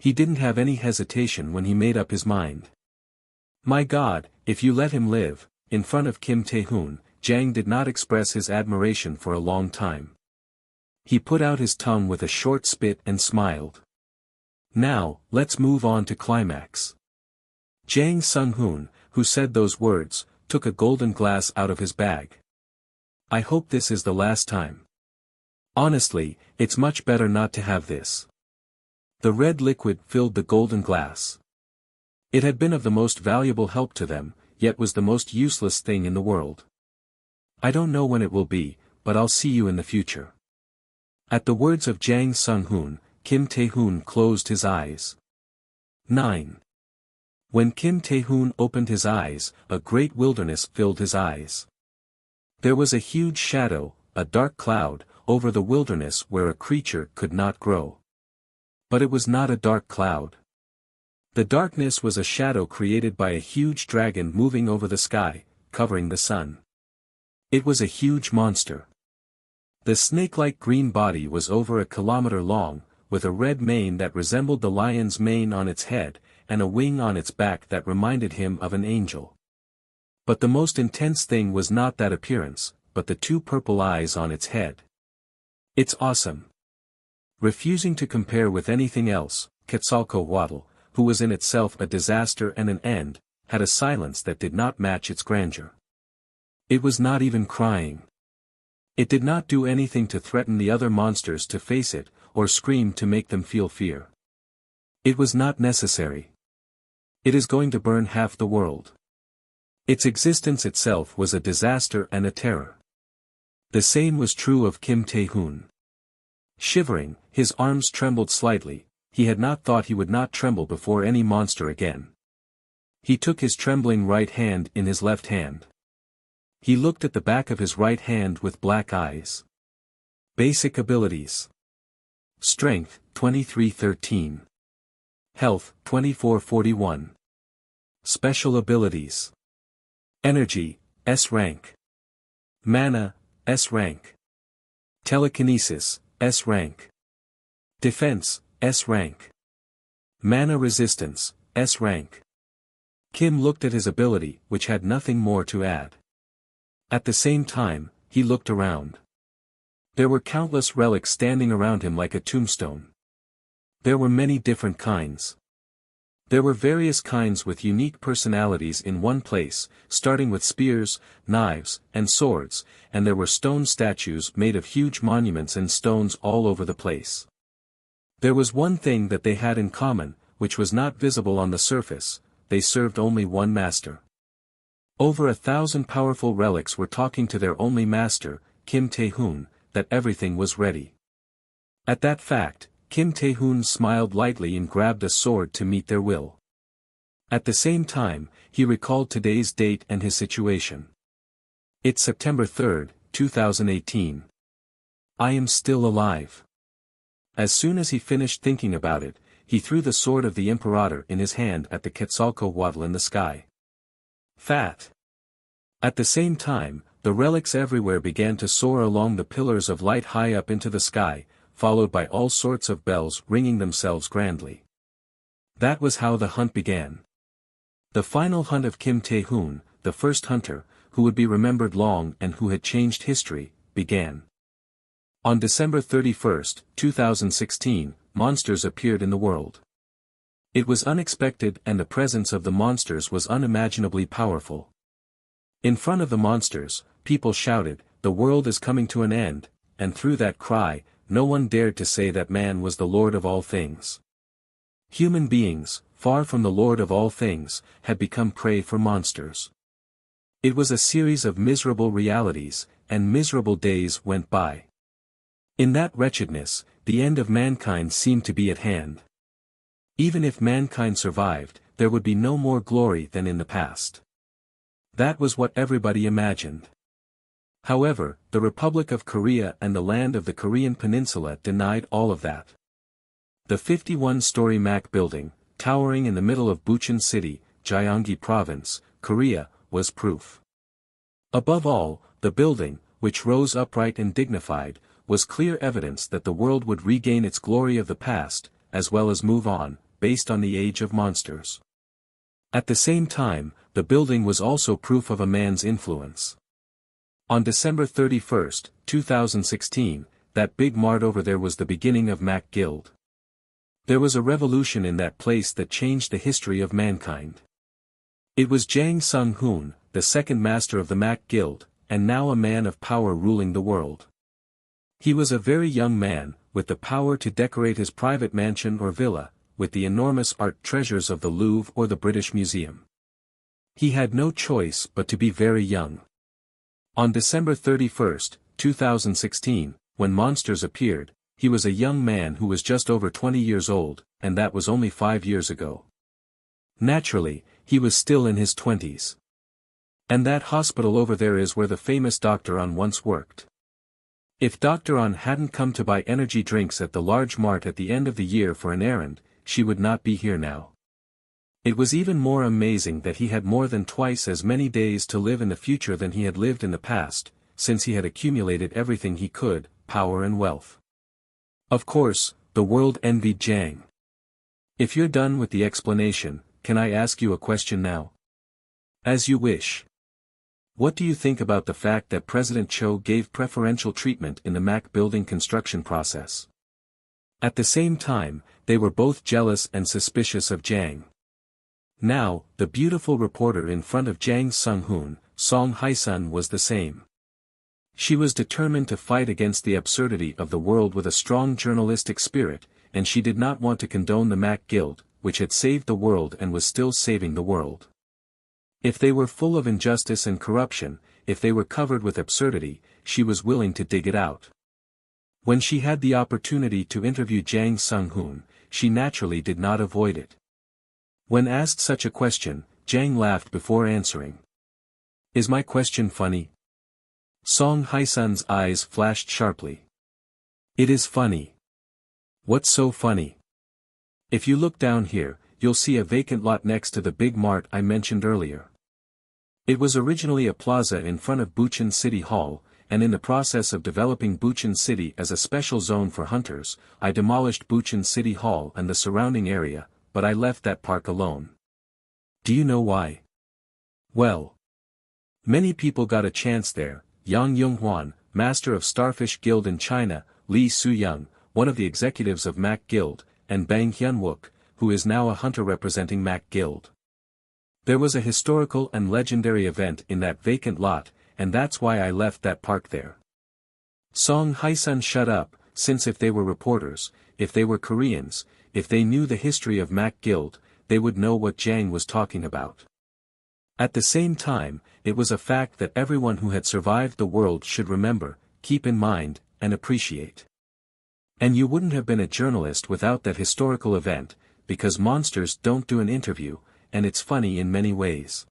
He didn't have any hesitation when he made up his mind. My God, if you let him live. In front of Kim Tae-hoon, Jang did not express his admiration for a long time. He put out his tongue with a short spit and smiled. Now, let's move on to climax. Jang Sung-hoon, who said those words, took a golden glass out of his bag. I hope this is the last time. Honestly, it's much better not to have this. The red liquid filled the golden glass. It had been of the most valuable help to them, yet was the most useless thing in the world. I don't know when it will be, but I'll see you in the future. At the words of Jang Sung-hoon, Kim Tae-hoon closed his eyes. 9. When Kim Tae-hoon opened his eyes, a great wilderness filled his eyes. There was a huge shadow, a dark cloud, over the wilderness where a creature could not grow. But it was not a dark cloud. The darkness was a shadow created by a huge dragon moving over the sky, covering the sun. It was a huge monster. The snake-like green body was over a kilometer long, with a red mane that resembled the lion's mane on its head, and a wing on its back that reminded him of an angel. But the most intense thing was not that appearance, but the two purple eyes on its head. It's awesome. Refusing to compare with anything else, Quetzalcoatl, who was in itself a disaster and an end, had a silence that did not match its grandeur. It was not even crying. It did not do anything to threaten the other monsters to face it, or scream to make them feel fear. It was not necessary. It is going to burn half the world. Its existence itself was a disaster and a terror. The same was true of Kim Tae-hoon. Shivering, his arms trembled slightly. He had not thought he would not tremble before any monster again. He took his trembling right hand in his left hand. He looked at the back of his right hand with black eyes. Basic abilities. Strength, 2313. Health, 2441. Special abilities. Energy, S rank. Mana, S rank. Telekinesis, S rank. Defense, S rank. Mana resistance, S rank. Kim looked at his ability, which had nothing more to add. At the same time, he looked around. There were countless relics standing around him like a tombstone. There were many different kinds. There were various kinds with unique personalities in one place, starting with spears, knives, and swords, and there were stone statues made of huge monuments and stones all over the place. There was one thing that they had in common, which was not visible on the surface: they served only one master. Over 1,000 powerful relics were talking to their only master, Kim Tae-hoon, that everything was ready. At that fact, Kim Tae-hoon smiled lightly and grabbed a sword to meet their will. At the same time, he recalled today's date and his situation. It's September 3, 2018. I am still alive. As soon as he finished thinking about it, he threw the sword of the Imperator in his hand at the Quetzalcoatl in the sky. Fat. At the same time, the relics everywhere began to soar along the pillars of light high up into the sky, followed by all sorts of bells ringing themselves grandly. That was how the hunt began. The final hunt of Kim Tae-hoon, the first hunter, who would be remembered long and who had changed history, began. On December 31, 2016, monsters appeared in the world. It was unexpected and the presence of the monsters was unimaginably powerful. In front of the monsters, people shouted, "The world is coming to an end," and through that cry, no one dared to say that man was the Lord of all things. Human beings, far from the Lord of all things, had become prey for monsters. It was a series of miserable realities, and miserable days went by. In that wretchedness, the end of mankind seemed to be at hand. Even if mankind survived, there would be no more glory than in the past. That was what everybody imagined. However, the Republic of Korea and the land of the Korean Peninsula denied all of that. The 51-story MAC building, towering in the middle of Bucheon City, Gyeonggi Province, Korea, was proof. Above all, the building, which rose upright and dignified, was clear evidence that the world would regain its glory of the past, as well as move on, based on the age of monsters. At the same time, the building was also proof of a man's influence. On December 31, 2016, that big mart over there was the beginning of Mac Guild. There was a revolution in that place that changed the history of mankind. It was Jang Sung-hoon, the second master of the Mac Guild, and now a man of power ruling the world. He was a very young man, with the power to decorate his private mansion or villa, with the enormous art treasures of the Louvre or the British Museum. He had no choice but to be very young. On December 31, 2016, when monsters appeared, he was a young man who was just over 20 years old, and that was only 5 years ago. Naturally, he was still in his 20s. And that hospital over there is where the famous Dr. On once worked. If Dr. On hadn't come to buy energy drinks at the large mart at the end of the year for an errand, she would not be here now. It was even more amazing that he had more than twice as many days to live in the future than he had lived in the past, since he had accumulated everything he could, power and wealth. Of course, the world envied Jang. If you're done with the explanation, can I ask you a question now? As you wish. What do you think about the fact that President Cho gave preferential treatment in the MAC building construction process? At the same time, they were both jealous and suspicious of Jang. Now, the beautiful reporter in front of Jang Sung-hoon, Song Hae-sun, was the same. She was determined to fight against the absurdity of the world with a strong journalistic spirit, and she did not want to condone the Mac Guild, which had saved the world and was still saving the world. If they were full of injustice and corruption, if they were covered with absurdity, she was willing to dig it out. When she had the opportunity to interview Jang Sung-hoon, she naturally did not avoid it. When asked such a question, Jang laughed before answering. "Is my question funny?" Song Hae-sun's eyes flashed sharply. "It is funny." "What's so funny?" "If you look down here, you'll see a vacant lot next to the big mart I mentioned earlier. It was originally a plaza in front of Bucheon City Hall, and in the process of developing Bucheon City as a special zone for hunters, I demolished Bucheon City Hall and the surrounding area, but I left that park alone. Do you know why? Well, many people got a chance there. Yang Yung-hwan, master of Starfish Guild in China, Lee Soo-young, one of the executives of Mac Guild, and Bang Hyun-wook, who is now a hunter representing Mac Guild. There was a historical and legendary event in that vacant lot, and that's why I left that park there." Song Hae-sun shut up, since if they were reporters, if they were Koreans, if they knew the history of Mac Guild, they would know what Jang was talking about. At the same time, it was a fact that everyone who had survived the world should remember, keep in mind, and appreciate. And you wouldn't have been a journalist without that historical event, because monsters don't do an interview, and it's funny in many ways.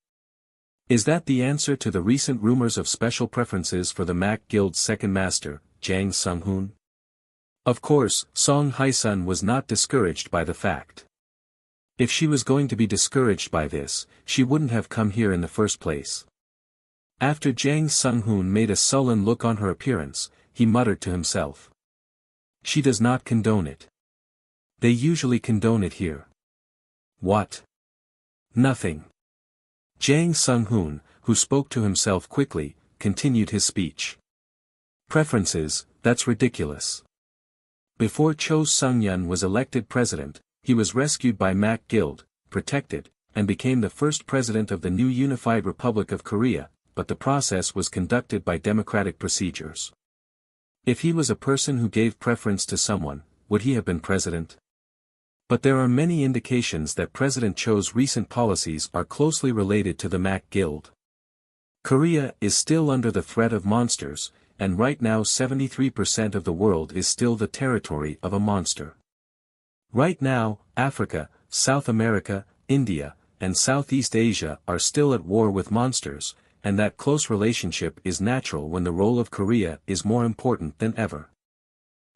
Is that the answer to the recent rumors of special preferences for the Mac Guild's second master, Jang Sung-hoon? Of course, Song Hae-sun was not discouraged by the fact. If she was going to be discouraged by this, she wouldn't have come here in the first place. After Jang Sung-hoon made a sullen look on her appearance, he muttered to himself. She does not condone it. They usually condone it here. What? Nothing. Jang Sung-hoon, who spoke to himself quickly, continued his speech. Preferences, that's ridiculous. Before Cho Sung-yun was elected president, he was rescued by Mac Guild, protected, and became the first president of the new unified Republic of Korea, but the process was conducted by democratic procedures. If he was a person who gave preference to someone, would he have been president? But there are many indications that President Cho's recent policies are closely related to the Mac Guild. Korea is still under the threat of monsters, and right now 73% of the world is still the territory of a monster. Right now, Africa, South America, India, and Southeast Asia are still at war with monsters, and that close relationship is natural when the role of Korea is more important than ever.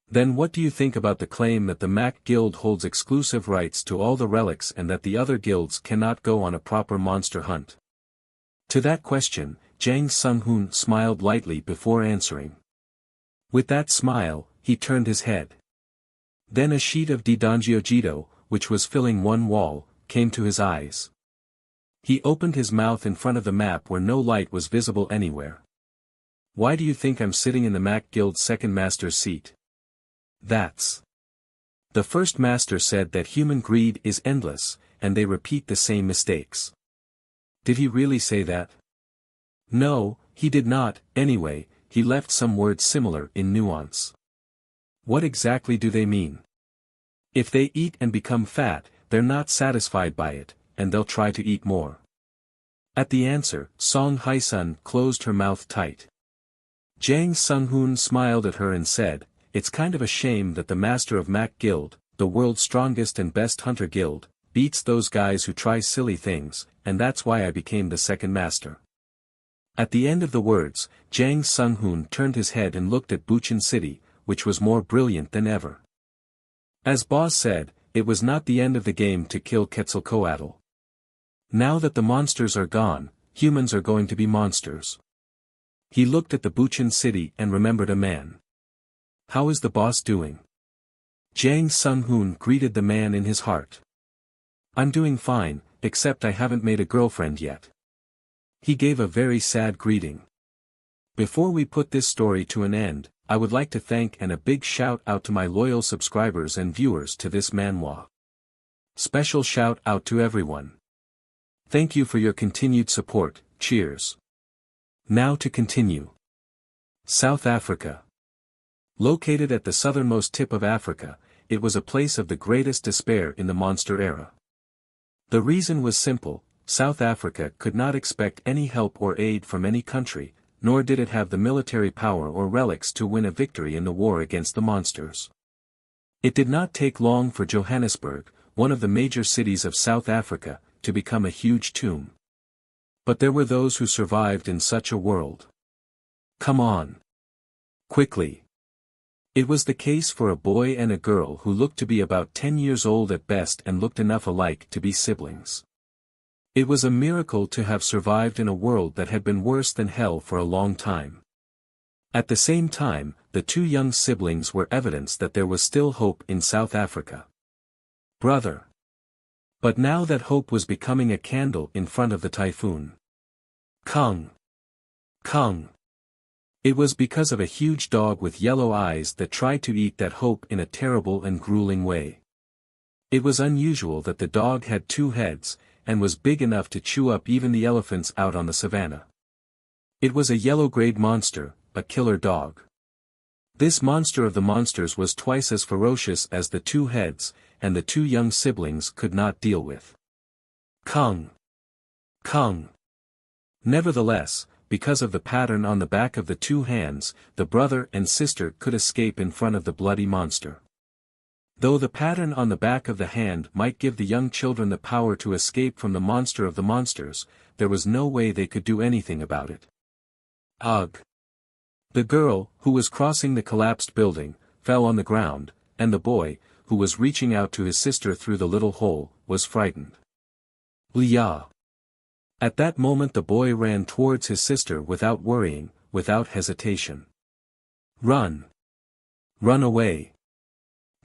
Then what do you think about the claim that the Mac Guild holds exclusive rights to all the relics and that the other guilds cannot go on a proper monster hunt? To that question, Jang Sung-hoon smiled lightly before answering. With that smile, he turned his head. Then a sheet of Didangyojido, which was filling one wall, came to his eyes. He opened his mouth in front of the map where no light was visible anywhere. Why do you think I'm sitting in the Mac Guild's second master's seat? That's. The first master said that human greed is endless, and they repeat the same mistakes. Did he really say that? No, he did not. Anyway, he left some words similar in nuance. What exactly do they mean? If they eat and become fat, they're not satisfied by it, and they'll try to eat more. At the answer, Song Hae-sun closed her mouth tight. Jang Sung-hoon smiled at her and said, "It's kind of a shame that the master of Mac Guild, the world's strongest and best hunter guild, beats those guys who try silly things, and that's why I became the second master." At the end of the words, Jang Sung-hoon turned his head and looked at Bucheon City, which was more brilliant than ever. As Boss said, it was not the end of the game to kill Quetzalcoatl. Now that the monsters are gone, humans are going to be monsters. He looked at the Bucheon City and remembered a man. How is the boss doing? Jang Sung-hoon greeted the man in his heart. I'm doing fine, except I haven't made a girlfriend yet. He gave a very sad greeting. Before we put this story to an end, I would like to thank and a big shout out to my loyal subscribers and viewers to this manhwa. Special shout out to everyone. Thank you for your continued support, cheers. Now to continue. South Africa. Located at the southernmost tip of Africa, it was a place of the greatest despair in the monster era. The reason was simple: South Africa could not expect any help or aid from any country, nor did it have the military power or relics to win a victory in the war against the monsters. It did not take long for Johannesburg, one of the major cities of South Africa, to become a huge tomb. But there were those who survived in such a world. Come on. Quickly. It was the case for a boy and a girl who looked to be about 10 years old at best and looked enough alike to be siblings. It was a miracle to have survived in a world that had been worse than hell for a long time. At the same time, the two young siblings were evidence that there was still hope in South Africa. Brother. But now that hope was becoming a candle in front of the typhoon. Kung. Kung. It was because of a huge dog with yellow eyes that tried to eat that hope in a terrible and grueling way. It was unusual that the dog had two heads, and was big enough to chew up even the elephants out on the savannah. It was a yellow-grayed monster, a killer dog. This monster of the monsters was twice as ferocious as the two heads, and the two young siblings could not deal with. Kung. Kung. Nevertheless, because of the pattern on the back of the two hands, the brother and sister could escape in front of the bloody monster. Though the pattern on the back of the hand might give the young children the power to escape from the monster of the monsters, there was no way they could do anything about it. Ugh! The girl, who was crossing the collapsed building, fell on the ground, and the boy, who was reaching out to his sister through the little hole, was frightened. Leah. At that moment the boy ran towards his sister without worrying, without hesitation. Run! Run away!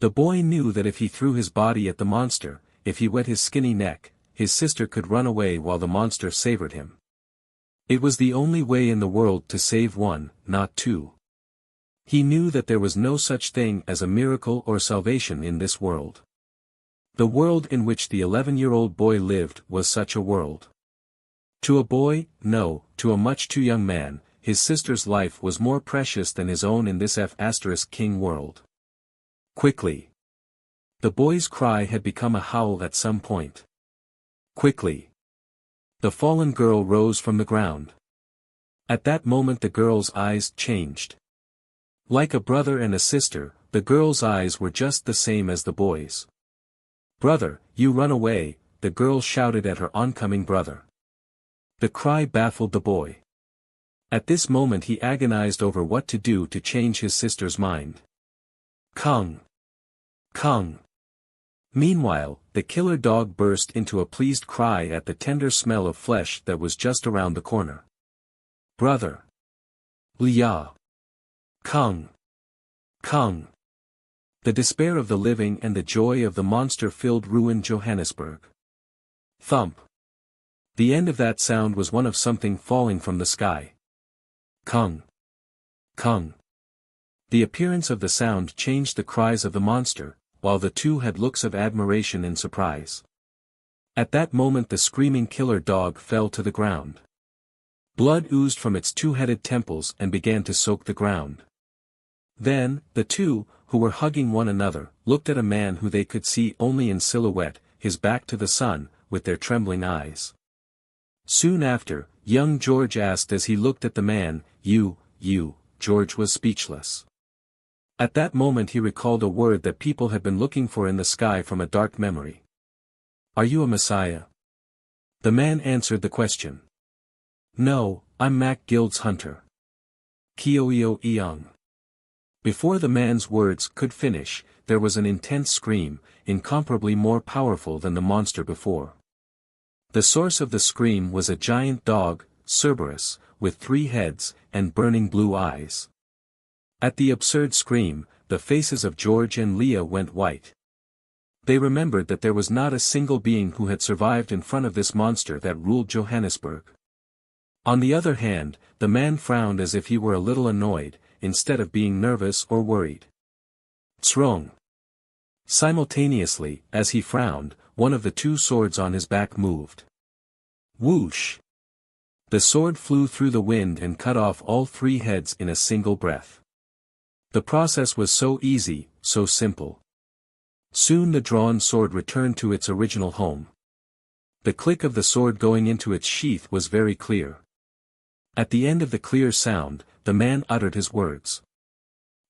The boy knew that if he threw his body at the monster, if he wet his skinny neck, his sister could run away while the monster savored him. It was the only way in the world to save one, not two. He knew that there was no such thing as a miracle or salvation in this world. The world in which the 11-year-old boy lived was such a world. To a boy, no, to a much too young man, his sister's life was more precious than his own in this F***king world. Quickly. The boy's cry had become a howl at some point. Quickly. The fallen girl rose from the ground. At that moment the girl's eyes changed. Like a brother and a sister, the girl's eyes were just the same as the boy's. "Brother, you run away," the girl shouted at her oncoming brother. The cry baffled the boy. At this moment he agonized over what to do to change his sister's mind. Kung! Kung! Meanwhile, the killer dog burst into a pleased cry at the tender smell of flesh that was just around the corner. Brother! Leah! Kung! Kung! The despair of the living and the joy of the monster filled ruined Johannesburg. Thump! The end of that sound was one of something falling from the sky. Kung! Kung! The appearance of the sound changed the cries of the monster, while the two had looks of admiration and surprise. At that moment the screaming killer dog fell to the ground. Blood oozed from its two-headed temples and began to soak the ground. Then, the two, who were hugging one another, looked at a man who they could see only in silhouette, his back to the sun, with their trembling eyes. Soon after, young George asked as he looked at the man, You. George was speechless. At that moment he recalled a word that people had been looking for in the sky from a dark memory. Are you a messiah? The man answered the question. No, I'm Mac Guild's hunter. Kyoyo Eung. Before the man's words could finish, there was an intense scream, incomparably more powerful than the monster before. The source of the scream was a giant dog, Cerberus, with 3 heads, and burning blue eyes. At the absurd scream, the faces of George and Leah went white. They remembered that there was not a single being who had survived in front of this monster that ruled Johannesburg. On the other hand, the man frowned as if he were a little annoyed, instead of being nervous or worried. Tsrong. Simultaneously, as he frowned, one of the 2 swords on his back moved. Whoosh! The sword flew through the wind and cut off all 3 heads in a single breath. The process was so easy, so simple. Soon the drawn sword returned to its original home. The click of the sword going into its sheath was very clear. At the end of the clear sound, the man uttered his words.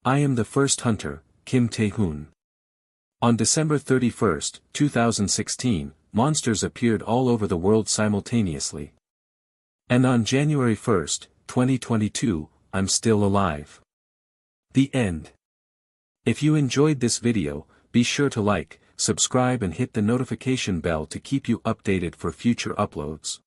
I am the first hunter, Kim Tae-hoon. On December 31, 2016, monsters appeared all over the world simultaneously. And on January 1, 2022, I'm still alive. The end. If you enjoyed this video, be sure to like, subscribe and hit the notification bell to keep you updated for future uploads.